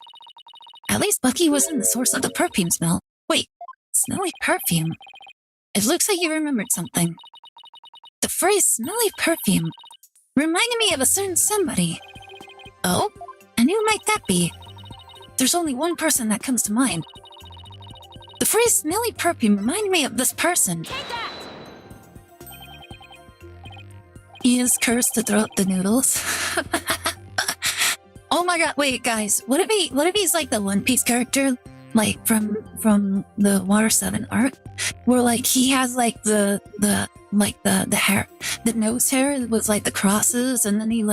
At least Bucky wasn't the source of the perfume smell. Wait, smelly perfume? It looks like you remembered something. The phrase smelly perfume reminded me of a certain somebody. Oh? And who might that be? There's only one person that comes to mind. The phrase smelly perfume reminded me of this person. Take that! He is cursed to throw up the noodles. Oh my god, wait guys, what if he's like the One Piece character, like from the Water 7 arc, where like he has like the hair, the nose hair was like the crosses, and then he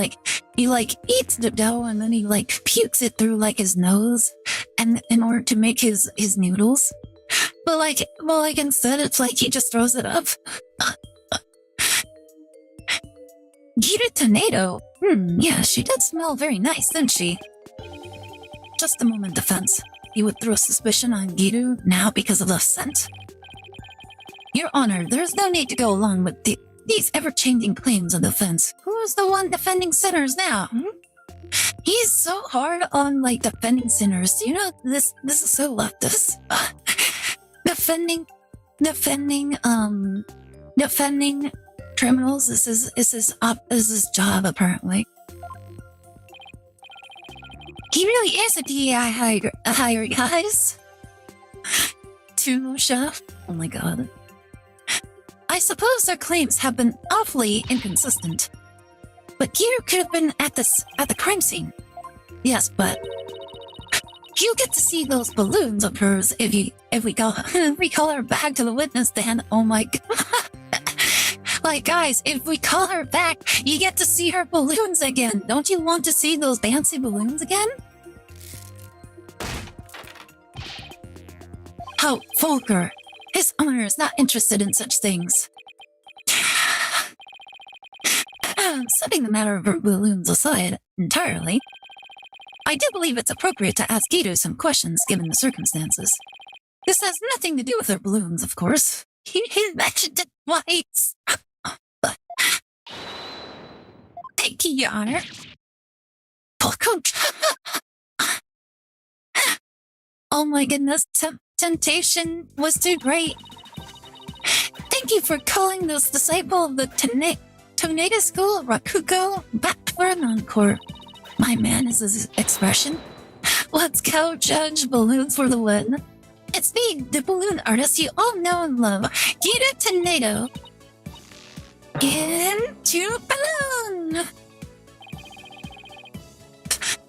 eats the dough and then he like pukes it through like his nose, and in order to make his noodles, but like instead it's like he just throws it up. Gita Tornado. Yeah, she did smell very nice, didn't she? Just a moment, defense. You would throw suspicion on Giru now because of the scent? Your Honor, there's no need to go along with these ever-changing claims of defense. Who's the one defending sinners now? He's so hard on, like, defending sinners. You know, this is so leftist. Defending criminals is his job, apparently. He really is a DEI hire, guys. Tuno chef. Oh my god. I suppose their claims have been awfully inconsistent. But Kiru could have been at the crime scene. Yes, but you'll get to see those balloons of hers if we call her back to the witness stand. Oh my god. Like, guys, if we call her back, you get to see her balloons again. Don't you want to see those fancy balloons again? Oh, Volker. His Honor is not interested in such things. Setting the matter of her balloons aside entirely, I do believe it's appropriate to ask Guido some questions given the circumstances. This has nothing to do with her balloons, of course. He mentioned it twice. Thank you, Your Honor. Oh my goodness, temptation was too great. Thank you for calling this disciple of the Tornado School Rakugo back for an encore. My man is his expression. Let's go, Judge Balloons for the win. It's me, the balloon artist you all know and love, Gita Tornado. Into balloon!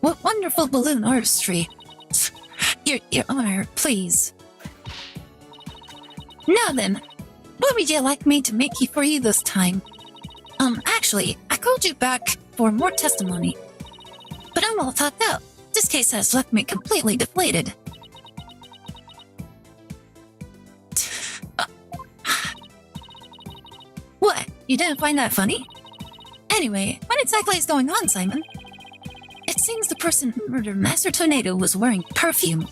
What wonderful balloon artistry. Your Honor, please. Now then, what would you like me to make for you this time? Actually, I called you back for more testimony. But I'm all tapped out. This case has left me completely deflated. What? You didn't find that funny? Anyway, what exactly is going on, Simon? It seems the person who murdered Master Tornado was wearing perfume.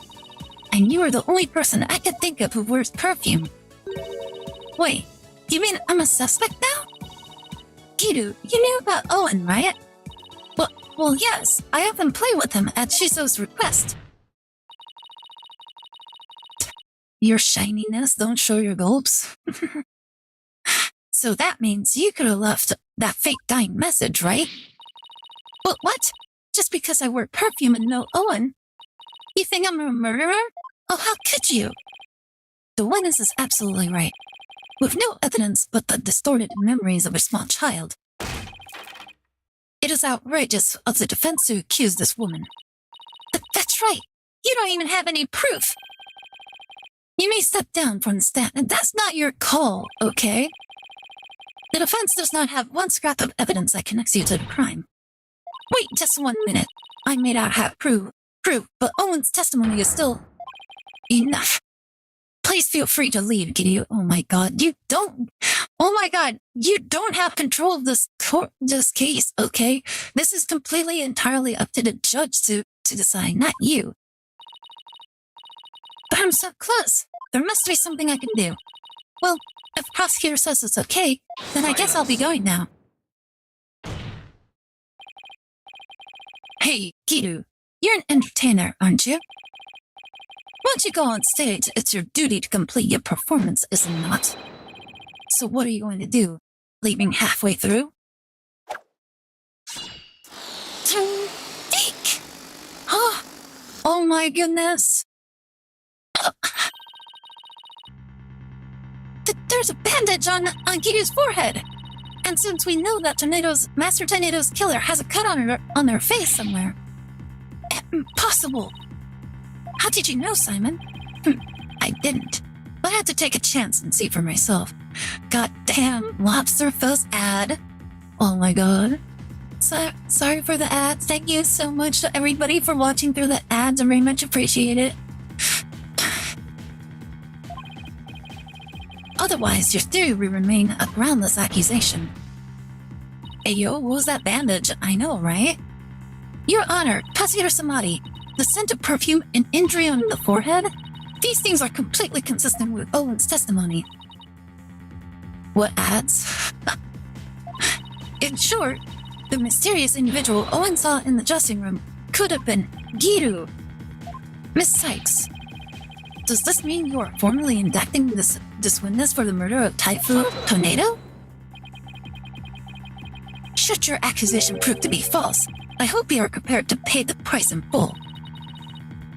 And you are the only person I could think of who wears perfume. Wait, you mean I'm a suspect now? Giru, you knew about Owen, right? Well, yes, I often play with him at Shizo's request. Your shininess, don't show your gulps. So that means you could have left that fake dying message, right? But what? Just because I wear perfume and know Owen? You think I'm a murderer? Oh, how could you? The witness is absolutely right. With no evidence but the distorted memories of a small child. It is outrageous of the defense to accuse this woman. That's right. You don't even have any proof. You may step down from the stand, and that's not your call, okay? The defense does not have one scrap of evidence that connects you to the crime. Wait just 1 minute. I may not have proof, but Owen's testimony is still enough. Please feel free to leave, Gideon. Oh my god, you don't have control of this case, okay? This is completely entirely up to the judge to decide, not you. But I'm so close. There must be something I can do. Well, if the prosecutor says it's okay, then I guess I'll be going now. Hey, Giru, you're an entertainer, aren't you? Once you go on stage, it's your duty to complete your performance, is it not? So what are you going to do? Leaving halfway through? Eek! Oh my goodness! There's a bandage on Giru's forehead! And since we know that Master Tornado's killer has a cut on her face somewhere... Impossible! How did you know, Simon? I didn't. But I had to take a chance and see for myself. Goddamn Lobster Fuzz ad. Oh my god. Sorry for the ads. Thank you so much to everybody for watching through the ads. I very much appreciate it. Otherwise, your theory will remain a groundless accusation. Hey yo, what was that bandage? I know, right? Your Honor, Prosecutor Samadi, the scent of perfume and injury on the forehead? These things are completely consistent with Owen's testimony. What ads? In short, the mysterious individual Owen saw in the dressing room could have been Giru. Miss Sykes, does this mean you are formally indicting this witness for the murder of Typhoon Tornado? Should your accusation prove to be false, I hope you are prepared to pay the price in full.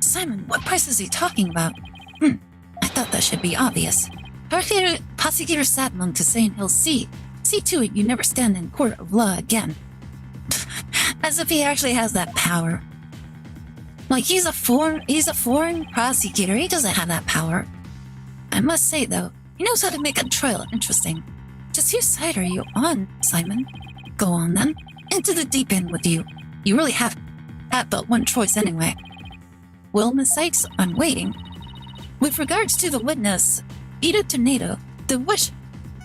Simon, what price is he talking about? I thought that should be obvious. Prosecutor Sadlung to saying he'll see to it you never stand in court of law again. As if he actually has that power. Like he's a foreign prosecutor, he doesn't have that power. I must say though, he knows how to make a trial interesting. Just whose side are you on, Simon? Go on then, into the deep end with you. You really have but one choice anyway. Well, Miss Sykes, I'm waiting. With regards to the witness, Ida Tornado, the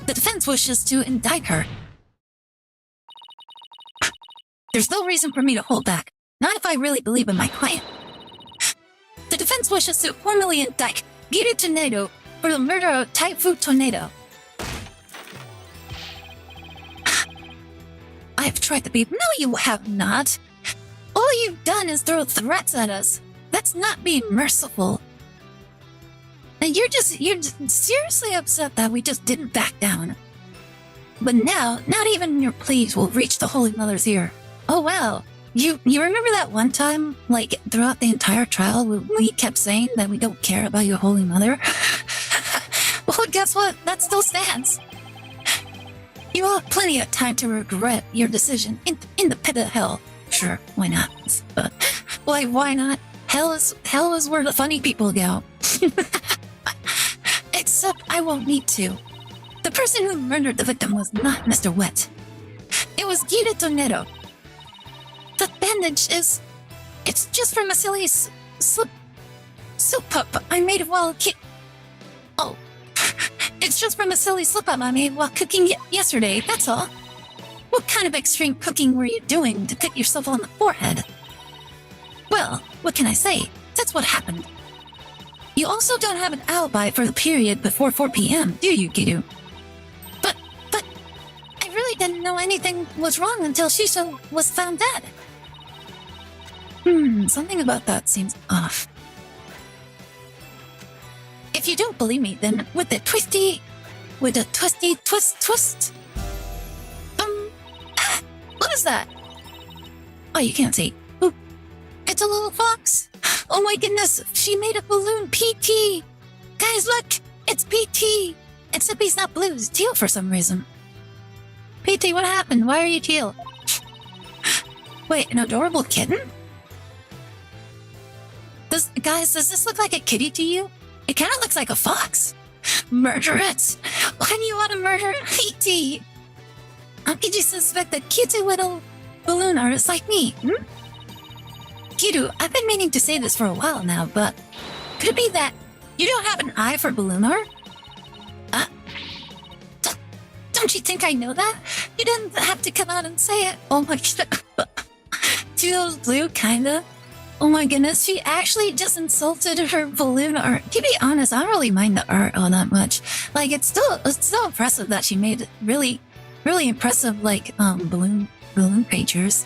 defense wishes to indict her. There's no reason for me to hold back, not if I really believe in my client. The defense wishes to formally indict Ida Tornado for the murder of Typhoon Tornado. I have tried to be— No, you have not. All you've done is throw threats at us. That's not being merciful. And you're just seriously upset that we just didn't back down. But now, not even your pleas will reach the Holy Mother's ear. Oh well, you remember that one time, like throughout the entire trial, we kept saying that we don't care about your Holy Mother? Well, guess what? That still stands. You will have plenty of time to regret your decision in the pit of hell. Sure, why not? Why not? Hell is where the funny people go. Except I won't need to. The person who murdered the victim was not Mr. Wet. It was Guido Tornado. The bandage it's just from a silly soap pup I made while a kid. Oh, It's just from a silly slip-up I made while cooking yesterday, that's all. What kind of extreme cooking were you doing to cut yourself on the forehead? Well, what can I say? That's what happened. You also don't have an alibi for the period before 4 p.m., do you, Kidu? But, I really didn't know anything was wrong until Shisho was found dead. Something about that seems off. If you don't believe me, then with the twisty twist. What is that? Oh, you can't see. Oop. It's a little fox. Oh my goodness, she made a balloon PT. Guys, look, it's PT. Except he's not blue, he's teal for some reason. PT, what happened? Why are you teal? Wait, an adorable kitten? Guys, does this look like a kitty to you? It kind of looks like a fox. Murder it! Why do you want to murder PT? How could you suspect a cute little balloon artist like me, Kidu, I've been meaning to say this for a while now, but could it be that you don't have an eye for balloon art? Don't you think I know that? You didn't have to come out and say it. Oh my god. Teal's blue, kinda. Oh my goodness, she actually just insulted her balloon art. To be honest, I don't really mind the art all that much. Like, it's still impressive that she made really impressive, like, balloon pictures.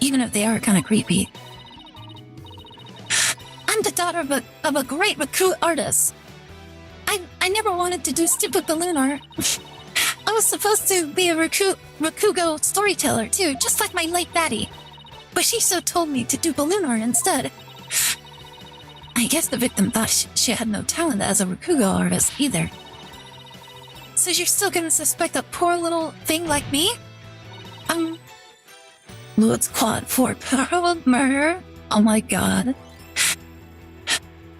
Even if they are kind of creepy. I'm the daughter of a great recruit artist. I never wanted to do stupid balloon art. I was supposed to be a Rakugo storyteller too, just like my late daddy. But Shiso told me to do balloon art instead. I guess the victim thought she had no talent as a Rakugo artist either. So you're still gonna suspect a poor little thing like me? Lord's Quad for parallel murder? Oh my god.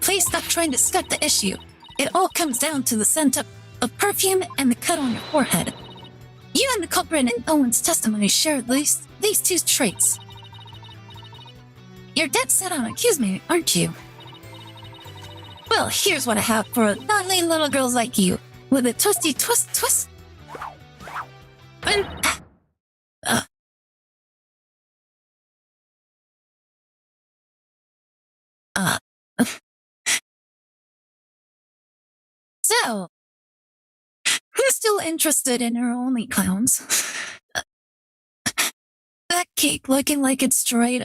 Please stop trying to skirt the issue. It all comes down to the scent of perfume and the cut on your forehead. You and the culprit in Owen's testimony share these two traits. You're dead set on accusing me, aren't you? Well, here's what I have for naughty little girls like you, with a twisty twist. And, So, who's still interested in her only clowns? That cake looking like it's straight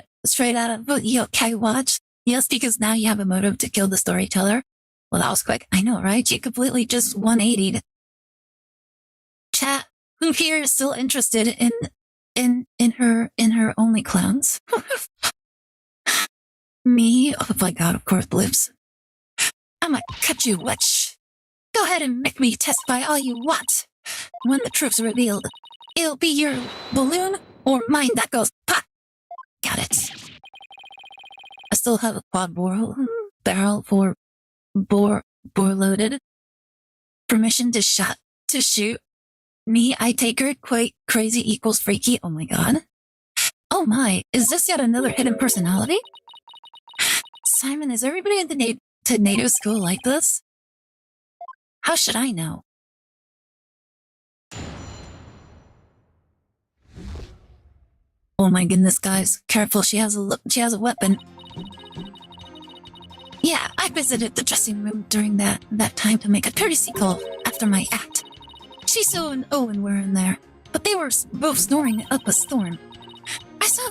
out of a yokai watch. Yes, because now you have a motive to kill the storyteller. Well, that was quick. I know, right? You completely just 180'd. Chat, who here is still interested in her only clowns? Me? Oh my god, of course, Blips. I'ma cut you, witch. Go ahead and make me testify all you want. When the truth's revealed, it'll be your balloon or mine that goes pop. Got it. I still have a quad barrel for bore loaded. Permission to shoot. Me, I take her, quite crazy equals freaky. Oh my god. Oh my, is this yet another hidden personality? Simon, is everybody in the native school like this? How should I know? Oh my goodness, guys. Careful, she has a weapon. Yeah, I visited the dressing room during that time to make a courtesy call after my act. Shiso and Owen were in there, but they were both snoring up a storm. I saw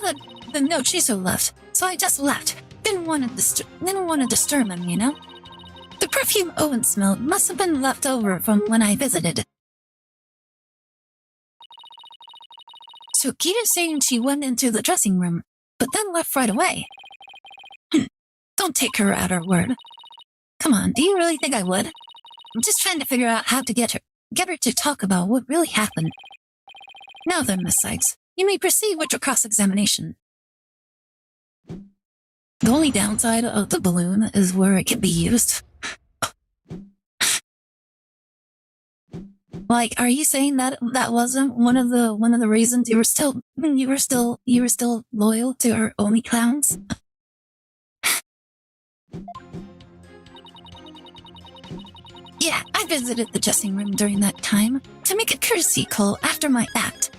the note Shiso left, so I just left. Didn't want to disturb him, you know? The perfume Owen smelled must have been left over from when I visited. So Kita's saying she went into the dressing room, but then left right away. Don't take her at her word. Come on, do you really think I would? I'm just trying to figure out how to get her to talk about what really happened. Now then, Miss Sykes, you may proceed with your cross-examination. The only downside of the balloon is where it can be used. Like, are you saying that wasn't one of the reasons you were still loyal to her only clowns? Yeah, I visited the dressing room during that time to make a courtesy call after my act.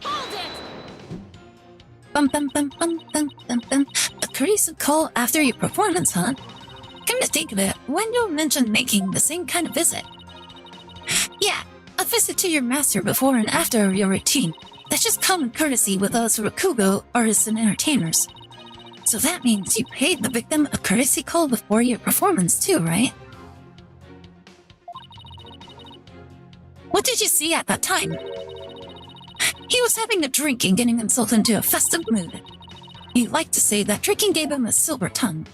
Hold it! Bum bum bum bum bum bum bum. A courtesy call after your performance, huh? Come to think of it, Wendell mentioned making the same kind of visit. Yeah, a visit to your master before and after your routine. That's just common courtesy with us Rakugo artists and entertainers. So that means you paid the victim a courtesy call before your performance too, right? What did you see at that time? He was having a drink and getting himself into a festive mood. He liked to say that drinking gave him a silver tongue.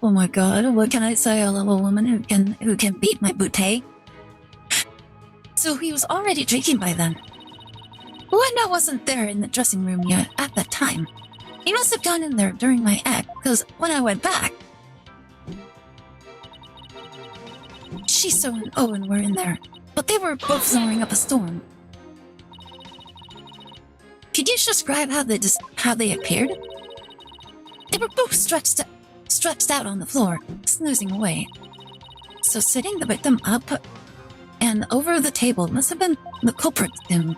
Oh my god, what can I say? I love a woman who can beat my bouteille. So he was already drinking by then. Wanda wasn't there in the dressing room yet at that time. He must have gone in there during my act, because when I went back, Shiso and Owen were in there, but they were both snoring up a storm. Could you describe how they appeared? They were both stretched out on the floor, snoozing away. So sitting the victim up and over the table must have been the culprit's doom.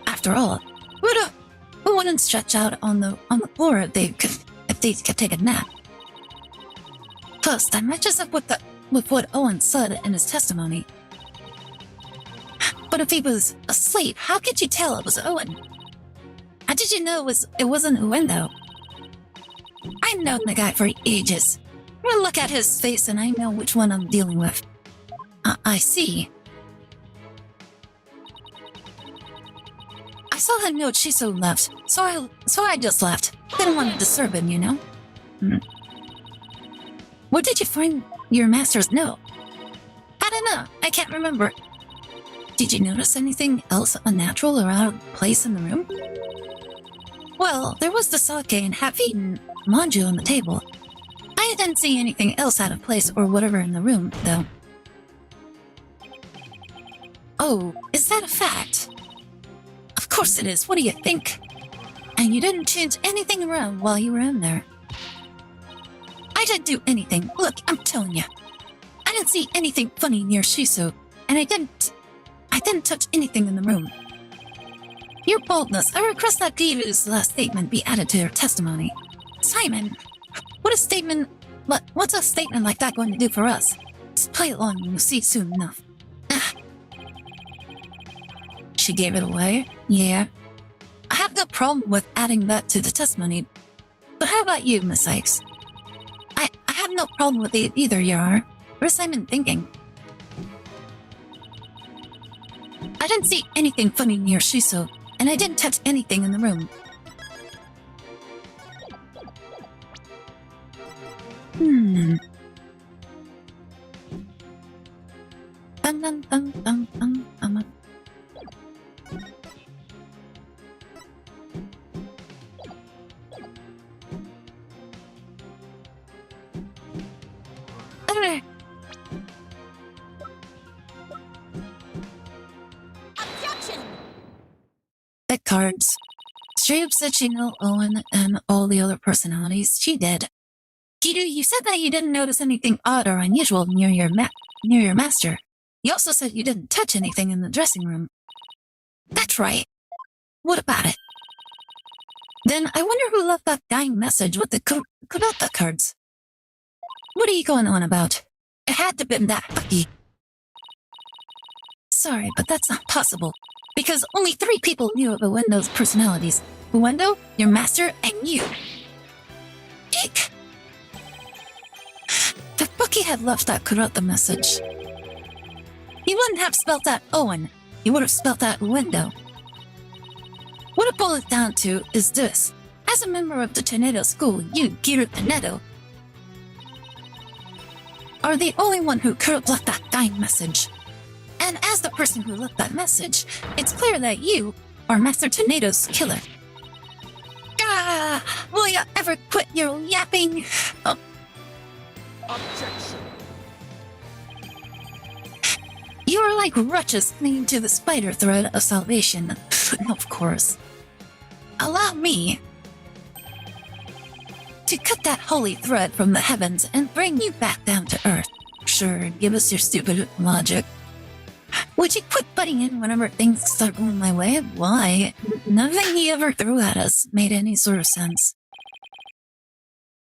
After all, who wouldn't stretch out on the floor if they could take a nap? Plus, that matches up with what Owen said in his testimony. But if he was asleep, how could you tell it was Owen? How did you know it wasn't Uendo? I've known the guy for ages. I look at his face and I know which one I'm dealing with. I see. I saw the note Shiso left, so I just left. Didn't want to disturb him, you know? Where did you find your master's note? I don't know. I can't remember. Did you notice anything else unnatural or out of place in the room? Well, there was the sake and half-eaten manju on the table. I didn't see anything else out of place or whatever in the room, though. Oh, is that a fact? Of course it is. What do you think? And you didn't change anything around while you were in there. I didn't do anything. Look, I'm telling you. I didn't see anything funny near Shiso, and I didn't touch anything in the room. Your boldness, I request that Giru's last statement be added to your testimony. Simon, what's a statement like that going to do for us? Just play along and you'll see soon enough. She gave it away? Yeah. I have no problem with adding that to the testimony. But how about you, Miss Sykes? I have no problem with it either, Yar. Where's Simon thinking? I didn't see anything funny near Shiso, and I didn't touch anything in the room. Bum bum bum bum bum bum. Objection! The cards. Straight up said she knew Owen and all the other personalities. She did. Kiru, you said that you didn't notice anything odd or unusual near your master. You also said you didn't touch anything in the dressing room. That's right. What about it? Then I wonder who left that dying message with the Kurota cards. What are you going on about? It had to have been that Bucky. Sorry, but that's not possible. Because only 3 people knew of Uendo's personalities. Uendo, your master, and you. Eek! If Bucky had left that Kurota message, he wouldn't have spelt out Owen. He would have spelt out Uendo. What it boils down to is this. As a member of the Tornado School, you, Giru Tornado, are the only one who could have left that dying message. And as the person who left that message, it's clear that you are Master Tornado's killer. Ah! Will you ever quit your yapping? Oh. Objection. You are like roaches clinging to the spider thread of salvation. Of course. Allow me. To cut that holy thread from the heavens and bring you back down to earth. Sure, give us your stupid logic. Would you quit butting in whenever things start going my way? Why? Nothing he ever threw at us made any sort of sense.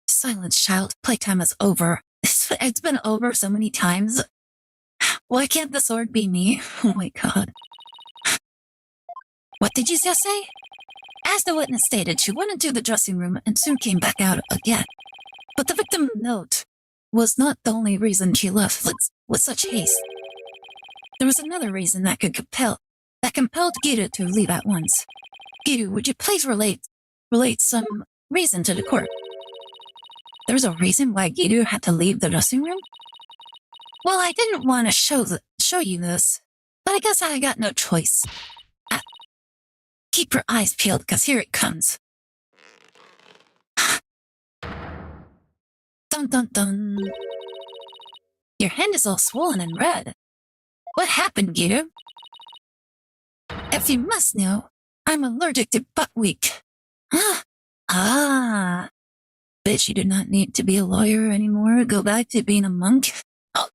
Silence, child. Playtime is over. It's been over so many times. Why can't the sword be me? Oh my god. What did you just say? As the witness stated, she went into the dressing room and soon came back out again. But the victim note was not the only reason she left with such haste. There was another reason that compelled Gita to leave at once. Gita, would you please relate some reason to the court? There was a reason why Gita had to leave the dressing room? Well, I didn't want to show you this, but I guess I got no choice. Keep your eyes peeled, because here it comes. Dun dun dun. Your hand is all swollen and red. What happened, Gita? If you must know, I'm allergic to buckwheat. Bet you do not need to be a lawyer anymore. Go back to being a monk. Oh.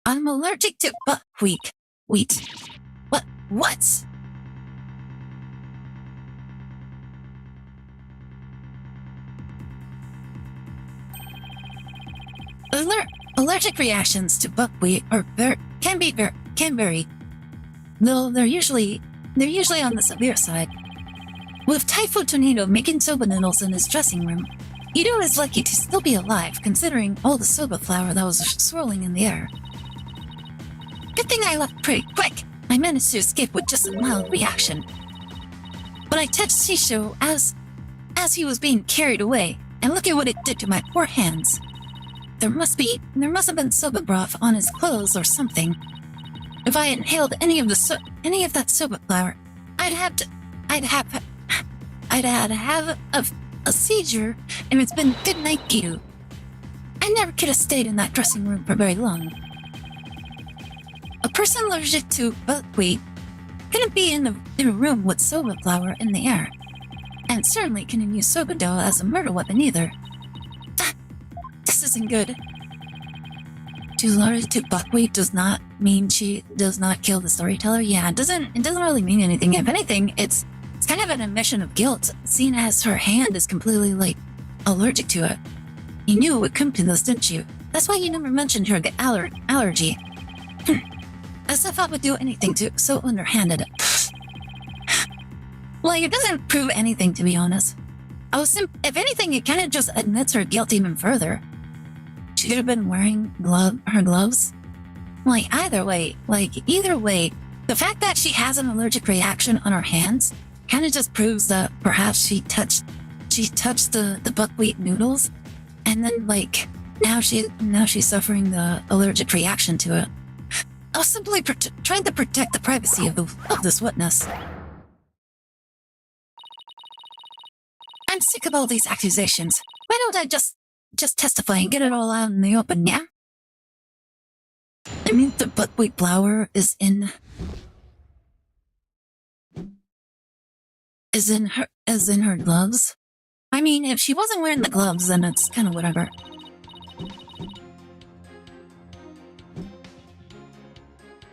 I'm allergic to buckwheat. Wheat. What? Allergic reactions to buckwheat can vary. Though they're usually on the severe side. With Typhoon Tornado making soba noodles in his dressing room, Ito is lucky to still be alive considering all the soba flour that was swirling in the air. Good thing I left pretty quick. I managed to escape with just a mild reaction. But I touched Shisho as he was being carried away, and look at what it did to my poor hands. There must have been soba broth on his clothes or something. If I inhaled any of that soba flour, I'd have to have a seizure, and it's been good night, Gitu. I never could have stayed in that dressing room for very long. A person allergic to buckwheat couldn't be in a room with soba flour in the air, and certainly couldn't use soba dough as a murder weapon either. This isn't good. Too allergic to buckwheat does not mean she does not kill the storyteller. Yeah, it doesn't really mean anything. If anything, it's kind of an admission of guilt, seeing as her hand is completely, allergic to it. You knew it would come to this, didn't you? That's why you never mentioned her allergy. As if I would do anything to so underhanded. It doesn't prove anything, to be honest. If anything, it kind of just admits her guilt even further. She could have been wearing her gloves. Either way, the fact that she has an allergic reaction on her hands kind of just proves that perhaps she touched the buckwheat noodles, and then now she's suffering the allergic reaction to it. I was simply trying to protect the privacy of this witness. I'm sick of all these accusations. Why don't I just testify and get it all out in the open, yeah? I mean, the buckwheat flour is in her gloves. I mean, if she wasn't wearing the gloves, then it's kind of whatever.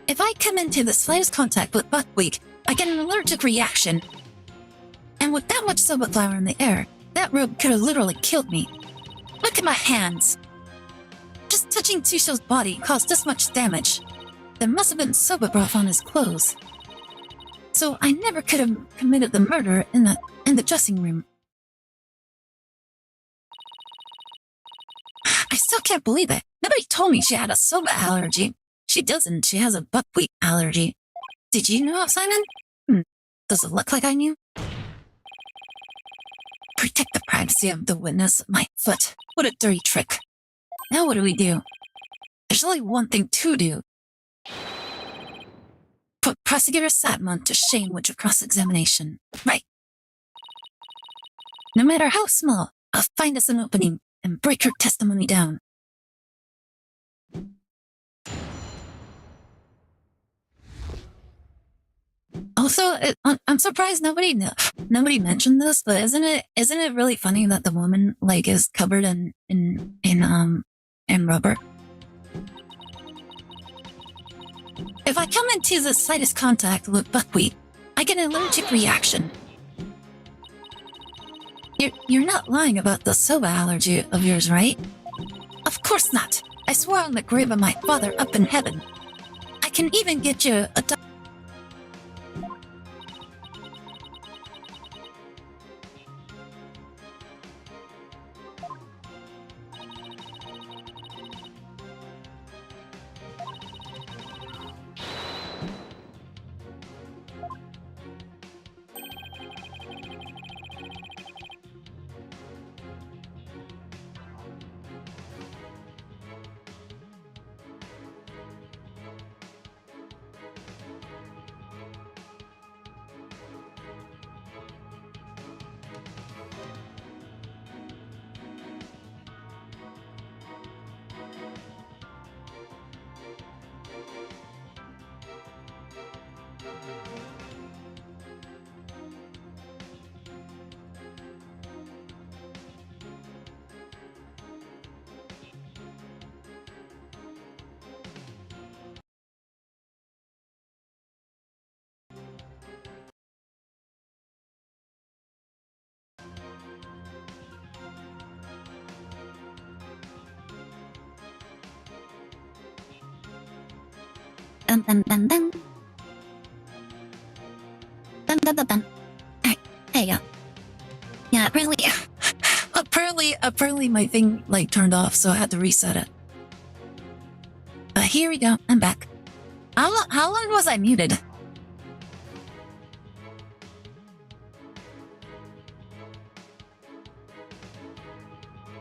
If I come into the slightest contact with buckwheat, I get an allergic reaction. And with that much soba flour in the air, that robe could have literally killed me. Look at my hands. Just touching Tsusho's body caused this much damage. There must have been soba broth on his clothes. So I never could have committed the murder in the dressing room. I still can't believe it. Nobody told me she had a soba allergy. She doesn't. She has a buckwheat allergy. Did you know, Simon? Does it look like I knew? Protect the privacy of the witness. My foot. What a dirty trick. Now what do we do? There's only one thing to do. Put Prosecutor Satmon to shame with your cross-examination. Right. No matter how small, I'll find us an opening and break her testimony down. Also, I'm surprised nobody mentioned this, but isn't it really funny that the woman like is covered in rubber? If I come into the slightest contact with buckwheat, I get an allergic reaction. You're not lying about the soba allergy of yours, right? Of course not. I swore on the grave of my father up in heaven. I can even get you a dun dun dun dun. Dun dun dun dun. Alright, there you go. Yeah, apparently my thing like turned off, so I had to reset it. But here we go, I'm back. How long was I muted?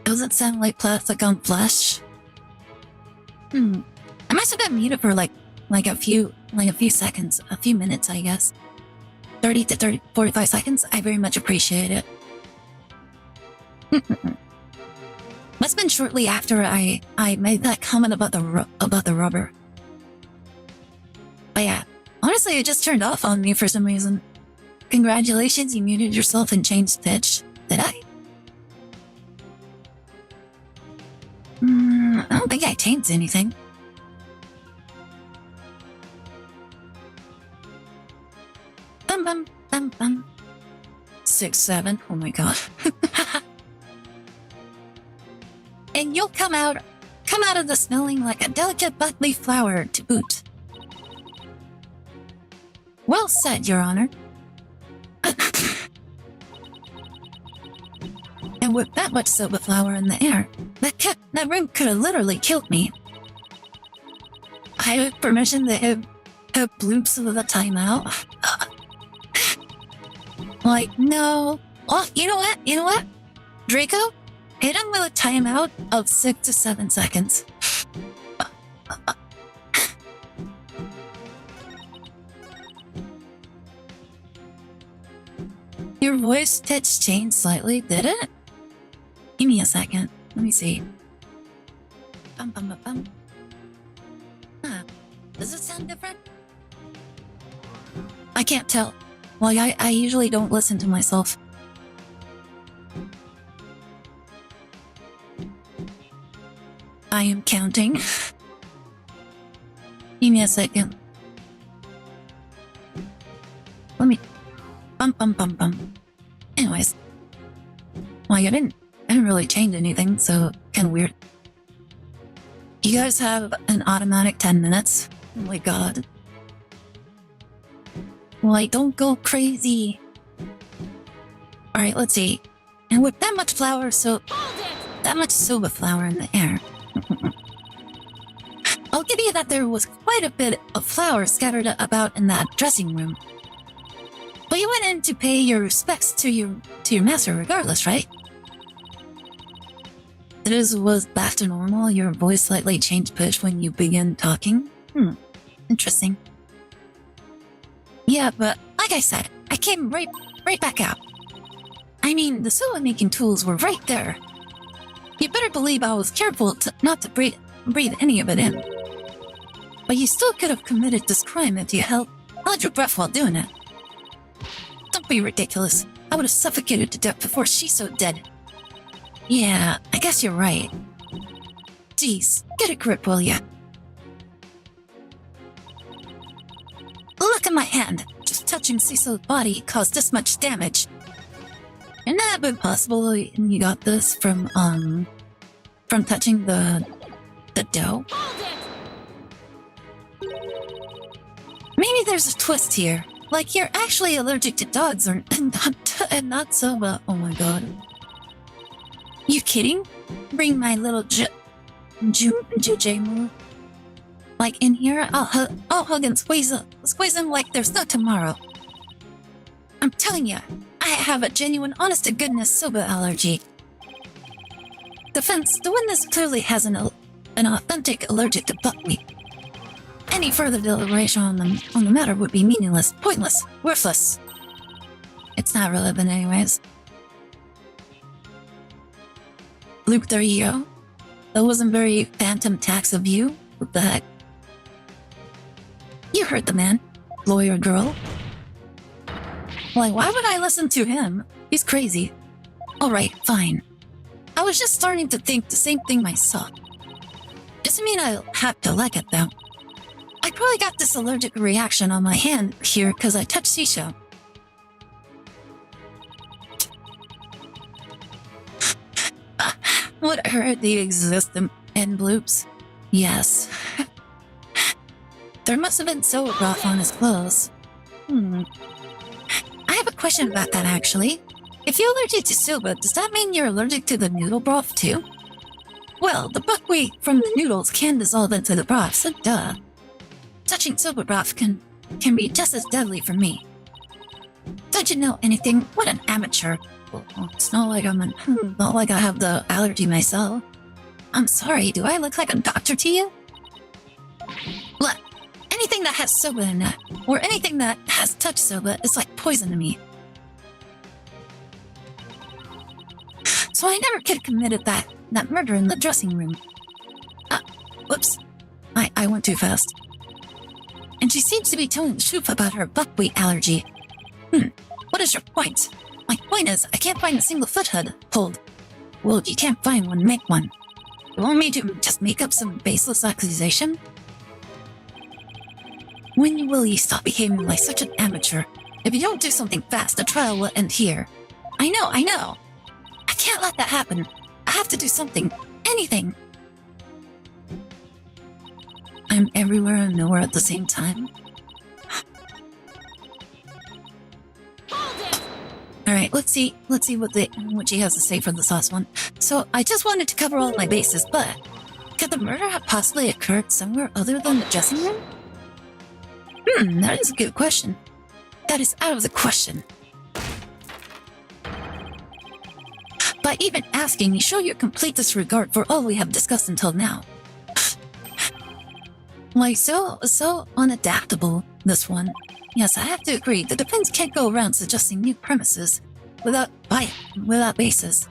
Does it sound like plastic on flesh? I must have been muted for like a few seconds, a few minutes, I guess. 30 to 45 seconds. I very much appreciate it. Must have been shortly after I made that comment about the rubber. But yeah, honestly, it just turned off on me for some reason. Congratulations, you muted yourself and changed pitch. Did I? I don't think I changed anything. Bum bum bum bum. 6, 7. Oh my god. And you'll come out of the smelling like a delicate buckwheat flower to boot. Well said, Your Honor. And with that much soba flour in the air, that room could have literally killed me. I have permission to have bloops of the timeout. Like, no. Oh, you know what? Draco, hit him with a timeout of 6 to 7 seconds. Your voice pitch changed slightly, did it? Give me a second. Let me see. Bum bum bum bum. Huh. Does it sound different? I can't tell. Well, I usually don't listen to myself. I am counting. Give me a second. Let me... Bum bum bum bum. Anyways. Well, I didn't really change anything, so kind of weird. You guys have an automatic 10 minutes. Oh my god. Like, don't go crazy. Alright, let's see. And with that much flour, that much soba flour in the air. I'll give you that there was quite a bit of flour scattered about in that dressing room. But you went in to pay your respects to your master regardless, right? This was back to normal. Your voice slightly changed pitch when you began talking. Interesting. Yeah, but like I said, I came right back out. I mean, the soda making tools were right there. You better believe I was careful not to breathe any of it in. But you still could have committed this crime if you held held your breath while doing it. Don't be ridiculous. I would have suffocated to death before she's so dead. Yeah, I guess you're right. Jeez, get a grip, will ya? Look at my hand. Just touching Cecil's body caused this much damage. Can that be possible you got this from touching the dough? Maybe there's a twist here. Like you're actually allergic to dogs or and not soba. Oh my god. You kidding? Bring my little Juj move. Like in here, I'll hug and squeeze him like there's no tomorrow. I'm telling you, I have a genuine, honest-to-goodness soba allergy. The witness clearly has an authentic allergic to buckwheat. Any further deliberation on the matter would be meaningless, pointless, worthless. It's not relevant anyways. Luke, there you go. That wasn't very phantom tax of you. What the heck? You heard the man. Lawyer girl. Like, why would I listen to him? He's crazy. Alright, fine. I was just starting to think the same thing myself. Doesn't mean I'll have to like it, though. I probably got this allergic reaction on my hand here because I touched Shisha. Would I heard the existence and bloops? Yes. There must have been soda broth on his clothes. I have a question about that, actually. If you're allergic to soba, does that mean you're allergic to the noodle broth, too? Well, the buckwheat from the noodles can dissolve into the broth, so duh. Touching soba broth can be just as deadly for me. Don't you know anything? What an amateur. Well, it's not like not like I have the allergy myself. I'm sorry, do I look like a doctor to you? Look, anything that has soba in it, or anything that has touched soba is like poison to me. So I never could have committed that murder in the dressing room. Whoops. I went too fast. And she seems to be telling the truth about her buckwheat allergy. What is your point? My point is, I can't find a single foothold. Well, if you can't find one, make one. You want me to just make up some baseless accusation? When will you stop behaving like such an amateur? If you don't do something fast, the trial will end here. I know. I can't let that happen. I have to do something. Anything. I'm everywhere and nowhere at the same time. Alright, let's see what she has to say for this last one. So, I just wanted to cover all my bases, but could the murder have possibly occurred somewhere other than the dressing room? That is a good question. That is out of the question. By even asking, you show your complete disregard for all we have discussed until now. Like, so unadaptable, this one. Yes, I have to agree, the defense can't go around suggesting new premises without basis.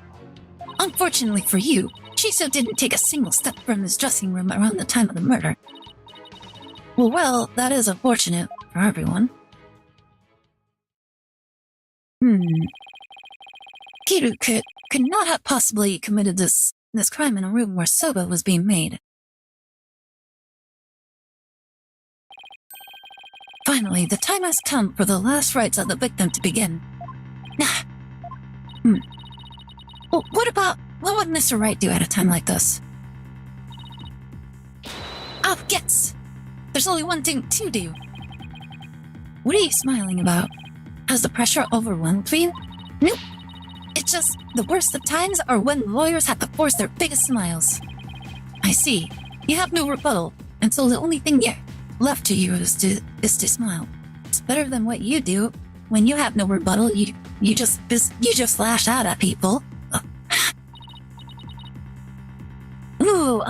Unfortunately for you, Shiso didn't take a single step from his dressing room around the time of the murder. Well, that is unfortunate for everyone. Kiru could not have possibly committed this crime in a room where soba was being made. Finally, the time has come for the last rites of the victim to begin. Well, what would Mr. Wright do at a time like this? Oh, yes! There's only one thing to do. What are you smiling about? Has the pressure overwhelmed you? Nope. It's just the worst of times are when lawyers have to force their biggest smiles. I see. You have no rebuttal, and so the only thing left to you is to smile. It's better than what you do. When you have no rebuttal, you just lash out at people. Ooh,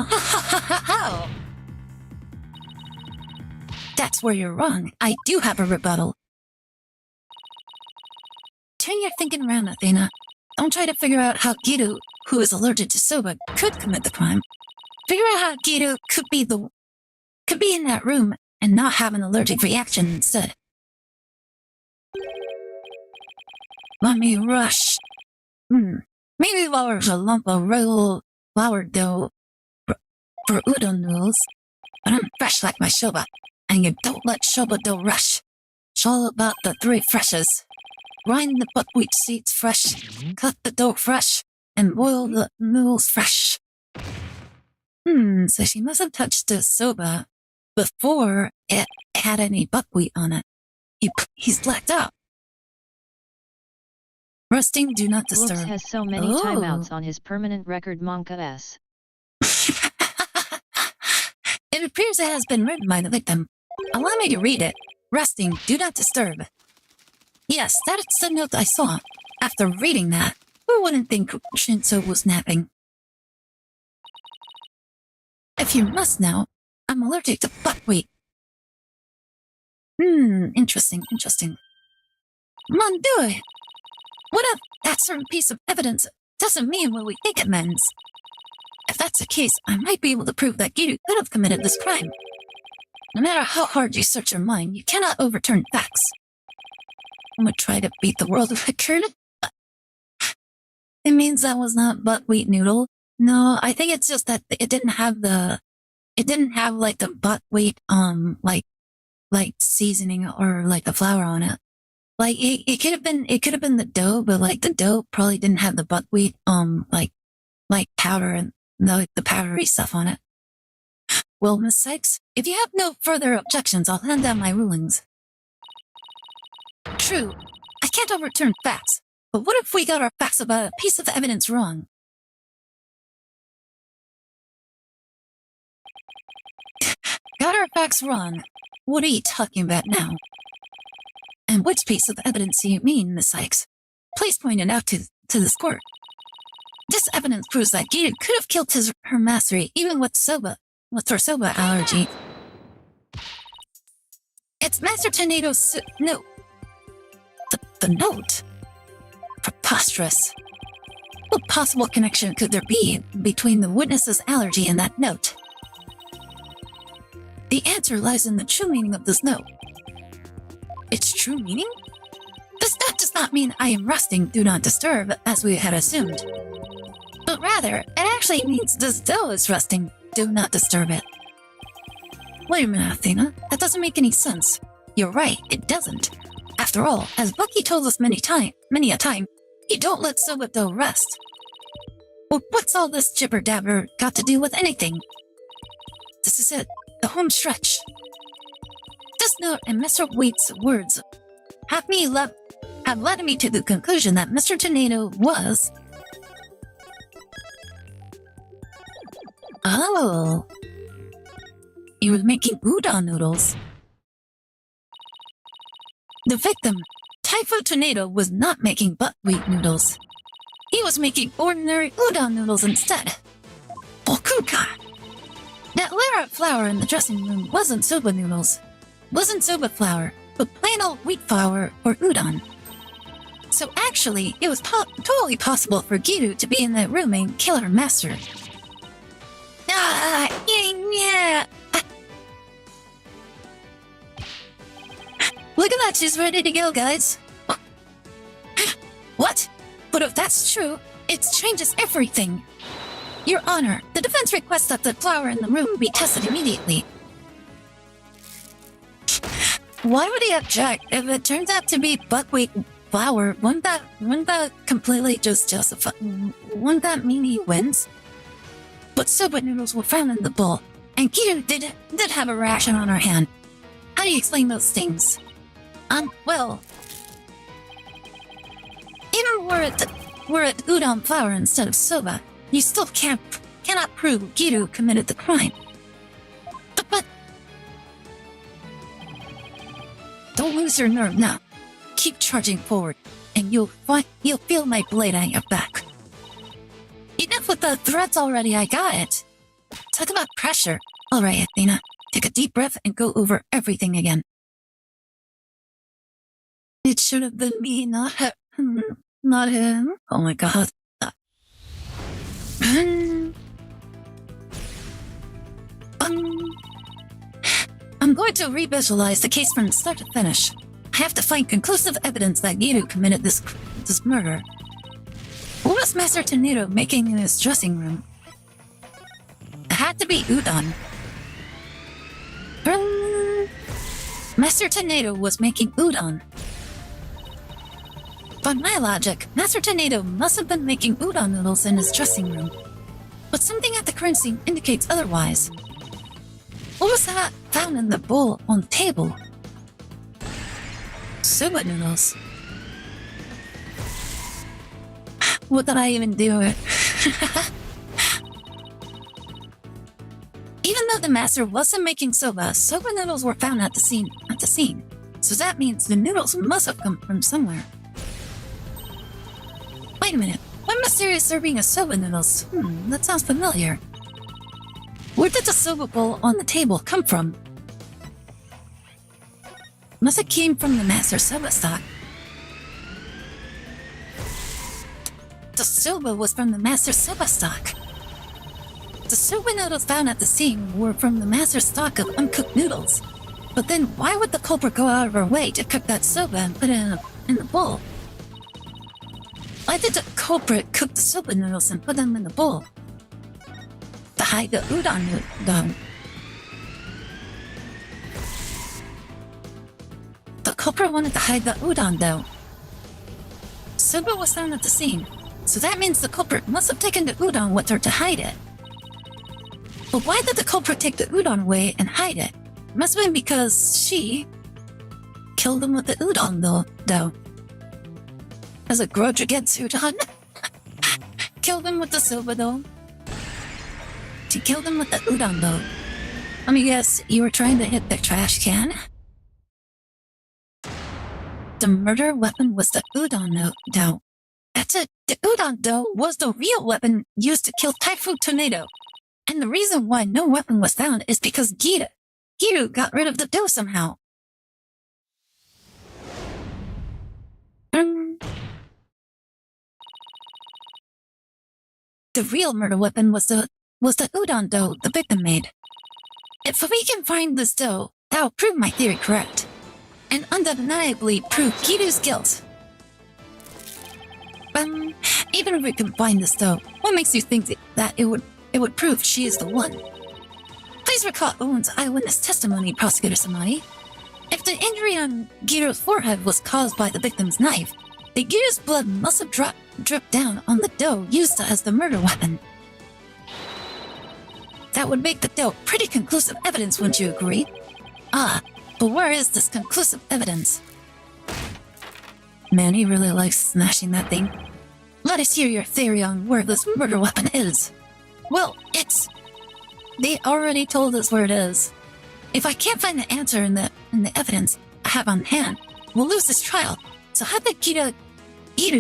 That's where you're wrong. I do have a rebuttal. Turn your thinking around, Athena. Don't try to figure out how Giru, who is allergic to soba, could commit the crime. Figure out how Giru could be in that room and not have an allergic reaction instead. Let me rush. Maybe while there's a lump of real flour dough for udon noodles, but I'm fresh like my soba, and you don't let soba dough rush. It's all about the three freshes. Grind the buckwheat seeds fresh, cut the dough fresh, and boil the noodles fresh. So she must have touched the soba before it had any buckwheat on it. He's blacked out. Rusting, do not disturb. Whoops has so many timeouts on his permanent record Monka S. It appears it has been written by the victim. Allow me to read it. Rusting, do not disturb. Yes, that's the note I saw. After reading that, who wouldn't think Shinso was napping? If you must know, I'm allergic to buckwheat. Interesting. Mon Dieu! What if that certain piece of evidence doesn't mean what we think it means? If that's the case, I might be able to prove that Giru could have committed this crime. No matter how hard you search your mind, you cannot overturn facts. I'm gonna try to beat the world record. It means that was not buckwheat noodle. No, I think it's just that it didn't have like the buckwheat, like seasoning or like the flour on it. Like it could have been the dough, but like the dough probably didn't have the buckwheat, like powder and the powdery stuff on it. Well, Miss Sykes, if you have no further objections, I'll hand down my rulings. True, I can't overturn facts, but what if we got our facts about a piece of evidence wrong? Got our facts wrong? What are you talking about now? And which piece of evidence do you mean, Miss Sykes? Please point it out to this court. This evidence proves that Giru could have killed her master even with her soba allergy. It's Master Tornado's note. The note? Preposterous. What possible connection could there be between the witness's allergy and that note? The answer lies in the true meaning of this note. Its true meaning? This note does not mean I am rusting, do not disturb, as we had assumed. But rather, it actually means this dough is rusting, do not disturb it. Wait a minute, Athena. That doesn't make any sense. You're right, it doesn't. After all, as Bucky told us many a time, you don't let soba dough rest. Well, what's all this jibber-dabber got to do with anything? This is it, the home stretch. This note and Mr. Wheat's words have led me to the conclusion that Mr. Tornado was... Oh. He was making udon noodles. The victim, Typhoon Tornado, was not making buckwheat noodles. He was making ordinary udon noodles instead. Bokuka! That layer of flour in the dressing room wasn't soba noodles. Wasn't soba flour, but plain old wheat flour or udon. So actually, it was totally possible for Giru to be in that room and kill her master. Yeah. Look at that, she's ready to go, guys. What? But if that's true, it changes everything. Your Honor, the defense requests that the flour in the room be tested immediately. Why would he object? If it turns out to be buckwheat flour, wouldn't that completely just justify? Wouldn't that mean he wins? But soba noodles were found in the bowl, and Giru did have a reaction on her hand. How do you explain those things? Well, even were it udon flour instead of soba, you still cannot prove Giru committed the crime. But don't lose your nerve now. Keep charging forward, and you'll feel my blade on your back. Enough with the threats already, I got it. Talk about pressure. Alright, Athena, take a deep breath and go over everything again. It should have been me, not her. Not him. Oh my god. I'm going to revisualize the case from start to finish. I have to find conclusive evidence that Giru committed this murder. What was Master Tornado making in his dressing room? It had to be udon. Master Tornado was making udon. By my logic, Master Tornado must have been making udon noodles in his dressing room. But something at the crime scene indicates otherwise. What was that found in the bowl on the table? Soba noodles. What did I even do? Even though the master wasn't making soba noodles were found at the scene. So that means the noodles must have come from somewhere. Wait a minute. What mysterious serving of soba noodles? That sounds familiar. Where did the soba bowl on the table come from? Must have came from the master's soba stock. The soba was from the master's soba stock. The soba noodles found at the scene were from the master's stock of uncooked noodles. But then why would the culprit go out of her way to cook that soba and put it in the bowl? Why did the culprit cook the soba noodles and put them in the bowl? To hide the udon noodle. The culprit wanted to hide the udon dough. Soba was found at the scene, so that means the culprit must have taken the udon with her to hide it. But why did the culprit take the udon away and hide it? It must have been because she killed him with the udon dough. As a grudge against udon. Killed him with the soba dough. She killed him with the udon dough. Let me guess, you were trying to hit the trash can? The murder weapon was the udon dough. That's it. The udon dough was the real weapon used to kill Typhoon Tornado. And the reason why no weapon was found is because Giru got rid of the dough somehow. The real murder weapon was the udon dough the victim made. If we can find this dough, that will prove my theory correct. And undeniably prove Giru's guilt. Even if we can find this dough, what makes you think that it would prove she is the one? Please recall Owen's eyewitness testimony, Prosecutor Samani. If the injury on Giru's forehead was caused by the victim's knife, the Giru's blood must have dripped down on the dough used as the murder weapon. That would make the dough pretty conclusive evidence, wouldn't you agree? But where is this conclusive evidence? Man, he really likes smashing that thing. Let us hear your theory on where this murder weapon is. Well, they already told us where it is. If I can't find the answer in the evidence I have on hand, we'll lose this trial. So how did Giru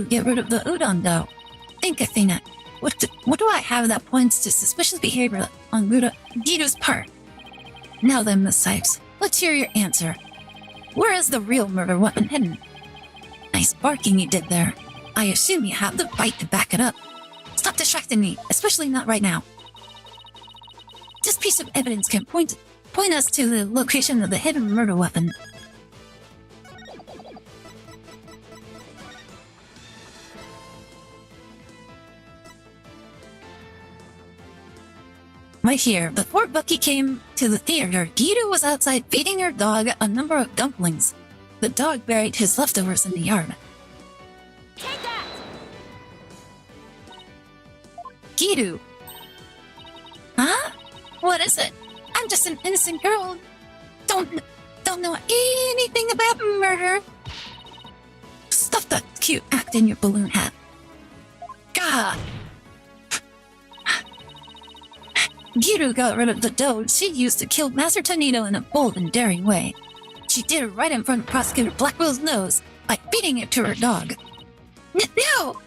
get rid of the udon dough? Think, Athena. What do I have that points to suspicious behavior on Giru's part? Now then, Miss Sipes, let's hear your answer. Where is the real murder weapon hidden? Nice barking you did there. I assume you have the bite to back it up. Stop distracting me, especially not right now. This piece of evidence can point us to the location of the hidden murder weapon. Right here, before Bucky came to the theater, Giru was outside feeding her dog a number of dumplings. The dog buried his leftovers in the yard. Take that! Giru! Huh? What is it? I'm just an innocent girl. Don't know anything about murder. Stuff that cute act in your balloon hat. Gah! Giru got rid of the dough she used to kill Master Tornado in a bold and daring way. She did it right in front of Prosecutor Blackwell's nose by feeding it to her dog. No!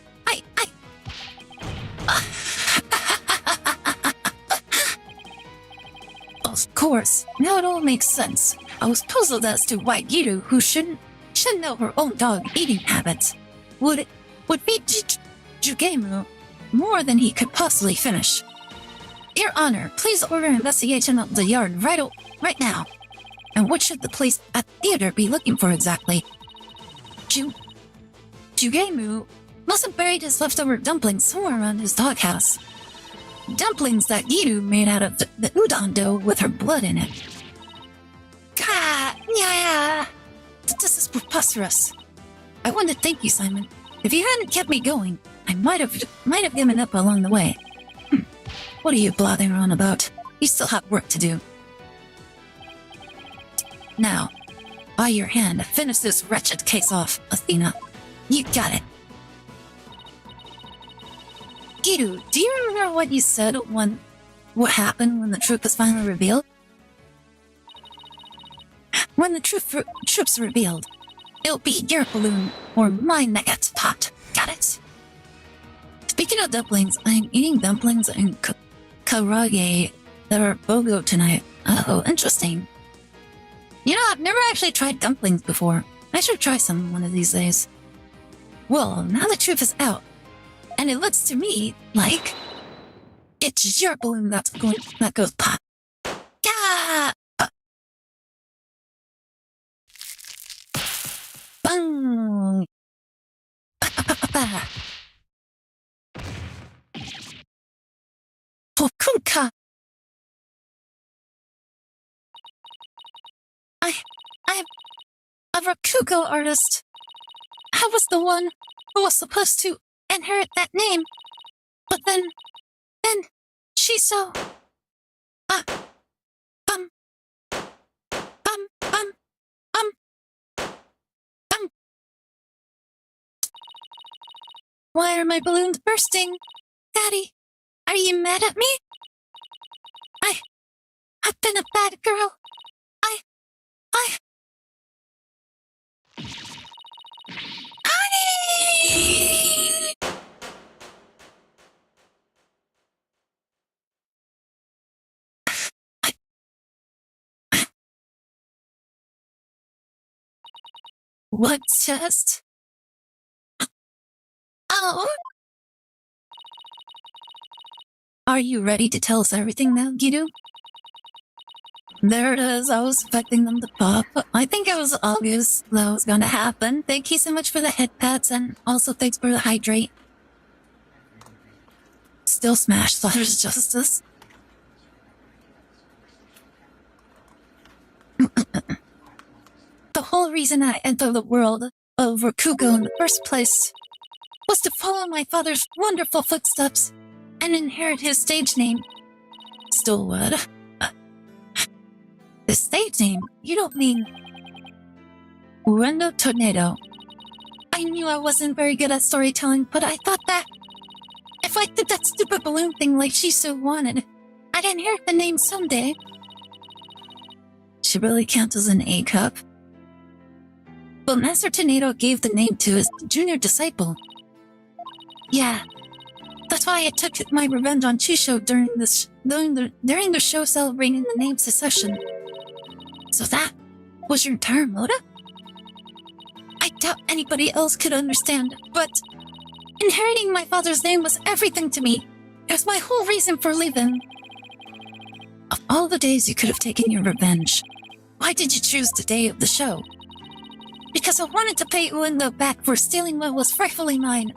Of course, now it all makes sense. I was puzzled as to why Giru, who should know her own dog eating habits, would feed Jugemu more than he could possibly finish. Your Honor, please order an investigation of the yard right now. And what should the police at the theater be looking for exactly? Jugemu must have buried his leftover dumplings somewhere around his doghouse. Dumplings that Giru made out of the udon dough with her blood in it. God, yeah. This is preposterous. I want to thank you, Simon. If you hadn't kept me going, I might have given up along the way. What are you blathering on about? You still have work to do. Now, by your hand, finish this wretched case off, Athena. You got it. Giru, do you remember what you said what happened when the truth was finally revealed? When the truth's revealed, it'll be your balloon or mine that gets popped. Got it? Speaking of dumplings, I'm eating dumplings and karage that are BOGO tonight. Oh, interesting. You know, I've never actually tried dumplings before. I should try some one of these days. Well, now the truth is out, and it looks to me like it's your balloon that goes pop. Gah! Bang! Tokunka! I'm a Rakugo artist. I was the one who was supposed to inherit that name. But then she's so... bum. Why are my balloons bursting? Daddy, are you mad at me? I've been a bad girl. What just? Oh! Are you ready to tell us everything now, Giru? There it is. I was expecting them to pop. I think it was obvious that was gonna happen. Thank you so much for the head pats, and also thanks for the hydrate. Still smash Slaughter's Justice. The whole reason I entered the world of Rakugo in the first place was to follow my father's wonderful footsteps and inherit his stage name. Still what? The stage name? You don't mean... Uendo Tornado. I knew I wasn't very good at storytelling, but I thought that if I did that stupid balloon thing like she so wanted, I'd inherit the name someday. She really counts as an A cup. But Master Tornado gave the name to his junior disciple. Yeah, that's why I took my revenge on Chusho during the show celebrating the name succession. So that was your entire motive? I doubt anybody else could understand, but inheriting my father's name was everything to me. It was my whole reason for living. Of all the days you could have taken your revenge, why did you choose the day of the show? Because I wanted to pay Uendo back for stealing what was rightfully mine.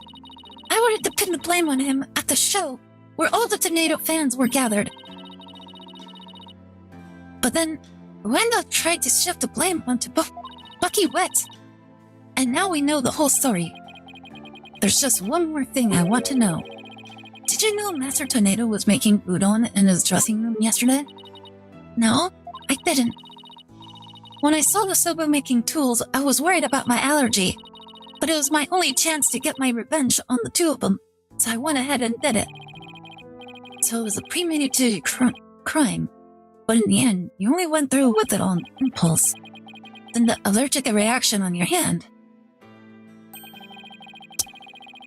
I wanted to pin the blame on him at the show, where all the Tornado fans were gathered. But then, Uendo tried to shift the blame onto Bucky Wet. And now we know the whole story. There's just one more thing I want to know. Did you know Master Tornado was making udon in his dressing room yesterday? No, I didn't. When I saw the soba making tools, I was worried about my allergy. But it was my only chance to get my revenge on the two of them, so I went ahead and did it. So it was a premeditated crime, but in the end, you only went through with it on impulse. Then the allergic reaction on your hand.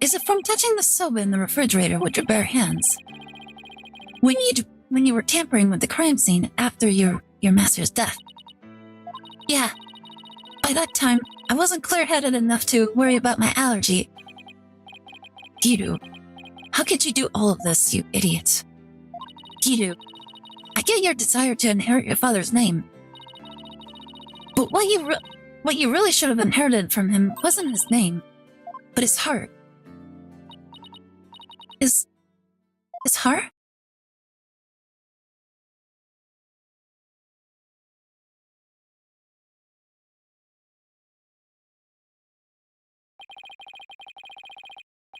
Is it from touching the soba in the refrigerator with your bare hands? When you were tampering with the crime scene after your master's death? Yeah. By that time, I wasn't clear-headed enough to worry about my allergy. Giru, how could you do all of this, you idiot? Giru, I get your desire to inherit your father's name. But What you really should have inherited from him wasn't his name, but his heart. His heart?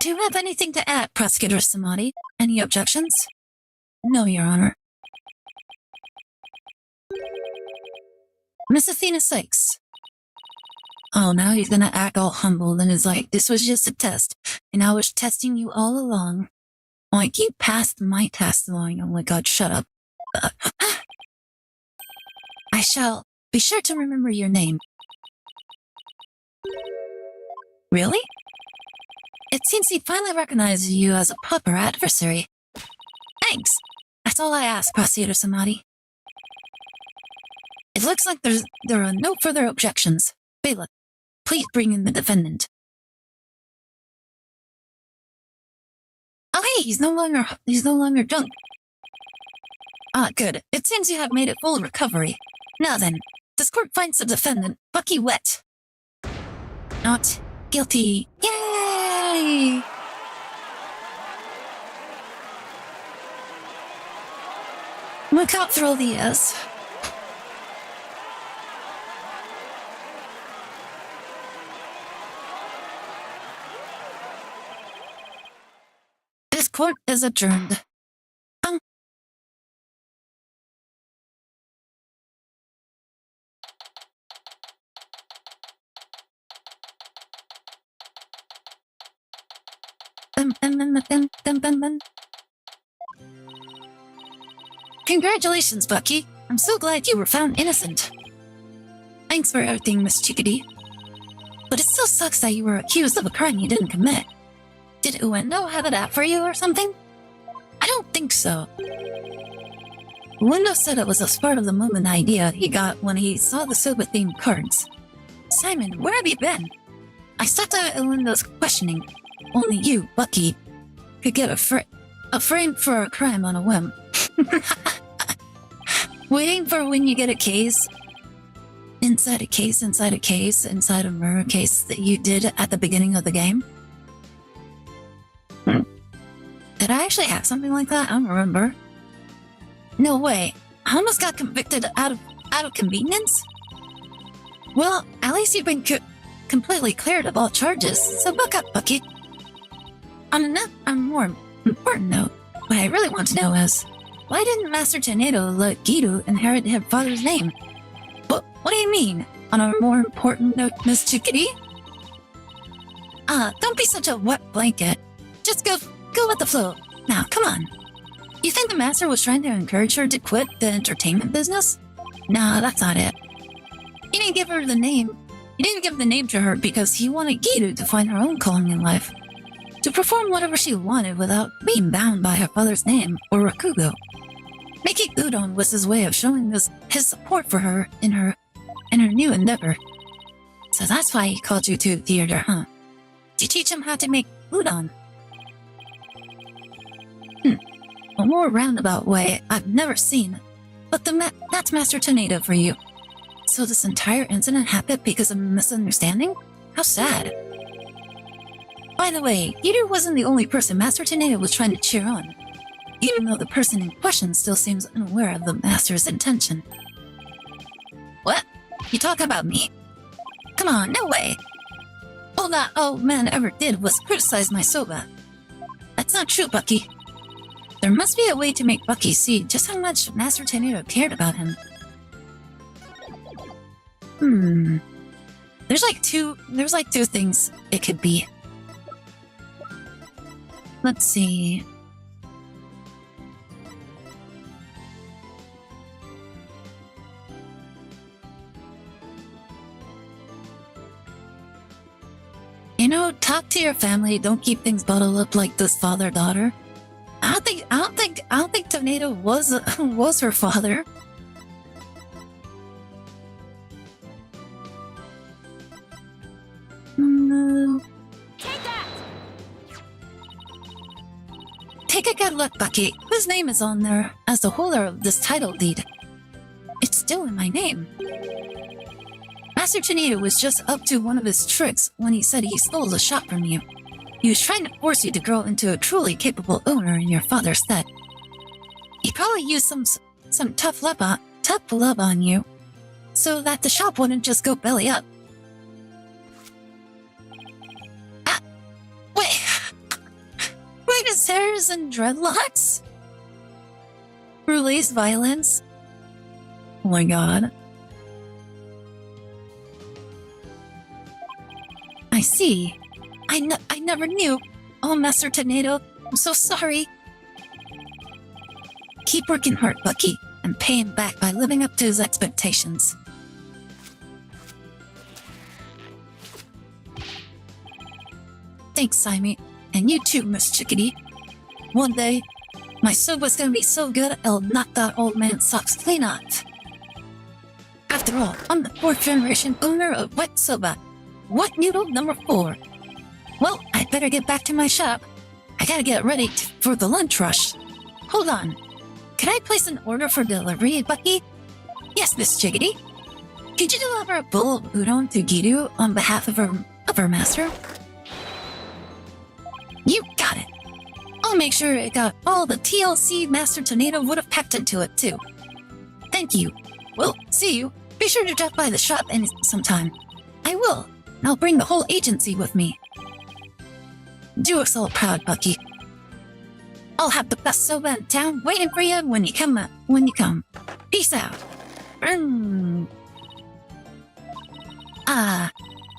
Do you have anything to add, Prosecutor Samadhi? Any objections? No, Your Honor. Miss Athena Sykes. Oh, now he's gonna act all humble and is like, this was just a test, and I was testing you all along. Like, you passed my test line. Oh my god, shut up. I shall be sure to remember your name. Really? It seems he finally recognizes you as a proper adversary. Thanks. That's all I ask, Prosecutor Samadhi. It looks like there are no further objections. Bailiff, please bring in the defendant. Oh hey, he's no longer drunk. Ah, good. It seems you have made a full recovery. Now then, this court finds the defendant, Bucky Wet, not guilty. Yay! Look out through all the years. This court is adjourned. Congratulations, Bucky. I'm so glad you were found innocent. Thanks for everything, Miss Chickadee. But it still sucks that you were accused of a crime you didn't commit. Did Uendo have it out for you or something? I don't think so. Uendo said it was a spur-of-the-moment idea he got when he saw the Soba-themed cards. Simon, where have you been? I stopped out at Uendo's questioning. Only you, Bucky, could get a frame for a crime on a whim. Waiting for when you get a case. Inside a case, inside a case, inside a murder case that you did at the beginning of the game. Did I actually have something like that? I don't remember. No way. I almost got convicted out of convenience? Well, at least you've been completely cleared of all charges, so buck up, Bucky. On a more important note, what I really want to know is, why didn't Master Tornado let Giru inherit her father's name? What do you mean? On a more important note, Miss Chickadee? Don't be such a wet blanket. Just go with the flow. Now, come on. You think the master was trying to encourage her to quit the entertainment business? Nah, that's not it. He didn't give her the name. He didn't give the name to her because he wanted Giru to find her own calling in life. To perform whatever she wanted without being bound by her father's name or Rakugo. Making udon was his way of showing his support for her in her new endeavor. So that's why he called you to the theater, huh? To teach him how to make udon. A more roundabout way I've never seen. But that's Master Tornado for you. So this entire incident happened because of a misunderstanding? How sad. By the way, Giru wasn't the only person Master Tornado was trying to cheer on. Even though the person in question still seems unaware of the master's intention. What? You talk about me? Come on, no way! All that old man ever did was criticize my soba. That's not true, Bucky. There must be a way to make Bucky see just how much Master Tornado cared about him. There's like two things it could be. Let's see. You know, talk to your family, don't keep things bottled up like this father-daughter. I don't think Tornado was her father. No. Take that! Take a good look, Bucky. Whose name is on there as the holder of this title deed? It's still in my name. Master Tornado was just up to one of his tricks when he said he stole the shop from you. He was trying to force you to grow into a truly capable owner in your father's stead. He probably used some tough love on you, so that the shop wouldn't just go belly up. Wait, his hairs and dreadlocks? Brulee's violence? Oh my god. I see. I never knew. Oh, Master Tornado, I'm so sorry. Keep working hard, Bucky, and pay him back by living up to his expectations. Thanks, Simon. And you too, Miss Chickadee. One day, my soba's gonna be so good, I'll knock that old man's socks clean off. After all, I'm the 4th generation owner of Wet Soba. Wet Noodle number 4. Well, I'd better get back to my shop. I gotta get ready for the lunch rush. Hold on. Can I place an order for delivery, Bucky? Yes, Miss Chickadee. Could you deliver a bowl of udon to Giru on behalf of her master? You got it. I'll make sure it got all the TLC Master Tornado would have packed into it, too. Thank you. Well, see you. Be sure to drop by the shop sometime. I will. I'll bring the whole agency with me. Do us all proud, Bucky. I'll have the best soba in town waiting for you when you come. Peace out.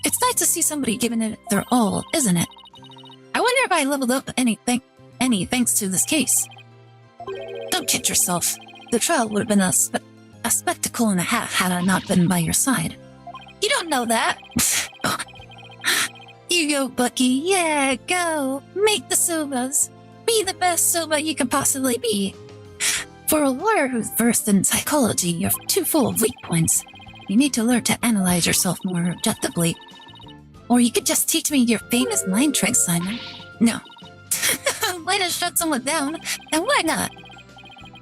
It's nice to see somebody giving it their all, isn't it? I wonder if I leveled up any thanks to this case. Don't kid yourself. The trial would have been a spectacle and a half had I not been by your side. You don't know that. You go, Bucky. Yeah, go. Make the sobas. Be the best soba you can possibly be. For a lawyer who's versed in psychology, you're too full of weak points. You need to learn to analyze yourself more objectively. Or you could just teach me your famous mind tricks, Simon. No. Way to shut someone down, and why not?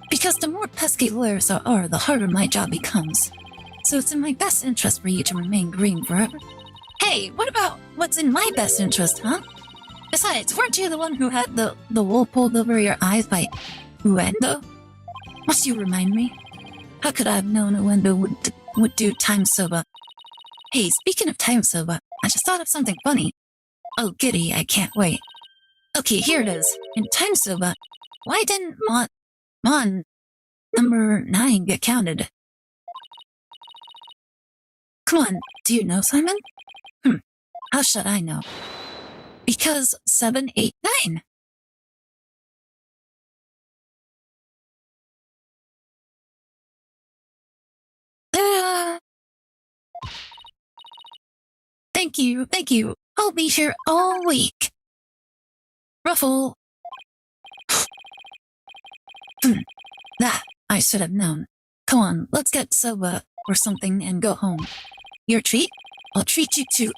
Because the more pesky lawyers there are, the harder my job becomes. So it's in my best interest for you to remain green forever. Hey, what about what's in my best interest, huh? Besides, weren't you the one who had the wool pulled over your eyes by Uendo? Must you remind me? How could I have known Uendo would do time soba? Hey, speaking of time soba, I just thought of something funny. Oh, giddy, I can't wait. Okay, here it is. In time soba, why didn't Mon number 9 get counted? Come on, do you know, Simon? How should I know? Because 7, 8, 9. Thank you. I'll be here all week. Ruffle. That I should have known. Come on, let's get soba or something and go home. Your treat? I'll treat you to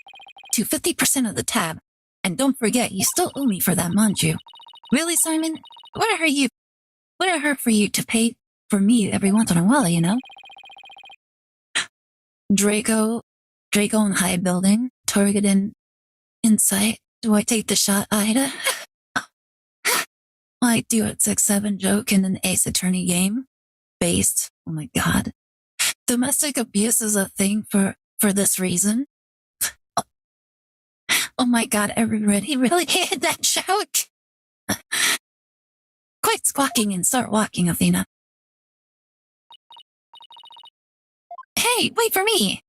50% of the tab. And don't forget, you still owe me for that manju. Really, Simon? What are her for you to pay for me every once in a while, you know? Draco in high building, target in insight. Do I take the shot, Aire? I do a 6-7 joke in an Ace Attorney game. Based. Oh my god. Domestic abuse is a thing for this reason. Oh my god, everybody really hated that joke. Quit squawking and start walking, Athena. Hey, wait for me!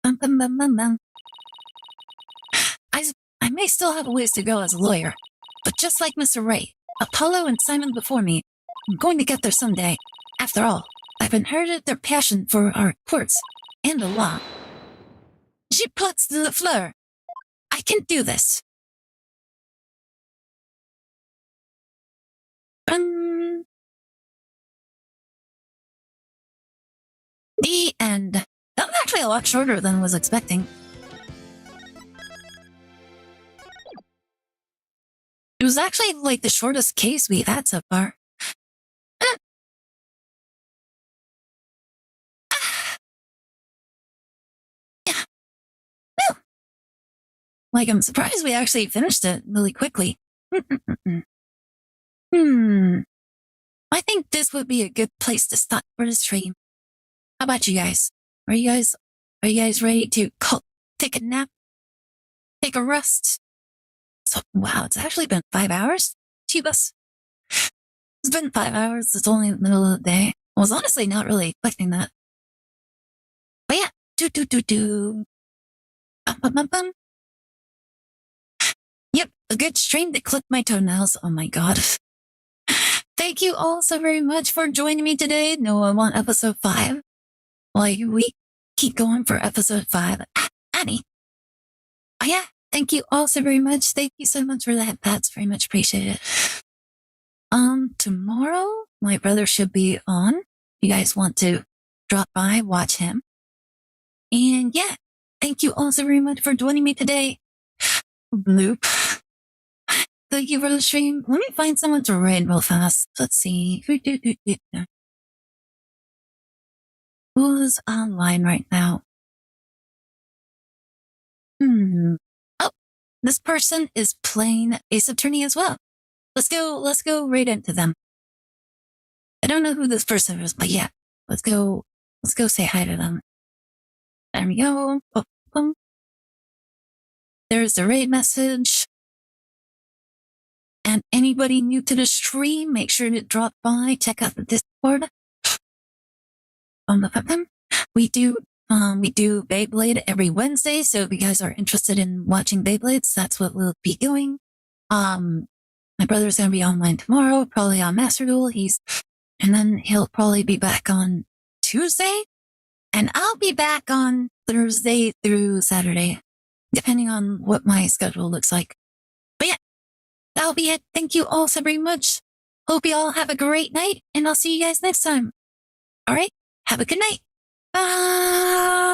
I may still have a ways to go as a lawyer, but just like Mr. Wright, Apollo and Simon before me, I'm going to get there someday. After all, I've inherited their passion for our courts and the law. Je peux le fleur. I can do this. The end. That was actually a lot shorter than I was expecting. It was actually like the shortest case we've had so far. Like, I'm surprised we actually finished it really quickly. I think this would be a good place to stop for the stream. How about you guys? Are you guys ready to take a nap? Take a rest? So, wow, it's actually been 5 hours? Tubus. It's been 5 hours. It's only the middle of the day. I was honestly not really expecting that. But yeah, Bum. Yep, a good stream to clip my toenails. Oh my god. Thank you all so very much for joining me today. No, I want episode 5. Like, we keep going for episode 5. Annie. Oh yeah, thank you all so very much. Thank you so much for that. That's very much appreciated. Tomorrow, my brother should be on. You guys want to drop by, watch him. And yeah, thank you all so very much for joining me today. Bloop. Thank you for the stream. Let me find someone to raid real fast. Let's see. Who's online right now? Oh, this person is playing Ace Attorney as well. Let's go right into them. I don't know who this person is, but yeah, let's go say hi to them. There we go. Boom. There's the raid message. And anybody new to the stream, make sure to drop by, check out the Discord. We do Beyblade every Wednesday, so if you guys are interested in watching Beyblades, that's what we'll be doing. My brother's gonna be online tomorrow, probably on Master Duel. And then he'll probably be back on Tuesday, and I'll be back on Thursday through Saturday, depending on what my schedule looks like. But yeah, that'll be it. Thank you all so very much. Hope you all have a great night, and I'll see you guys next time. All right, have a good night. Bye.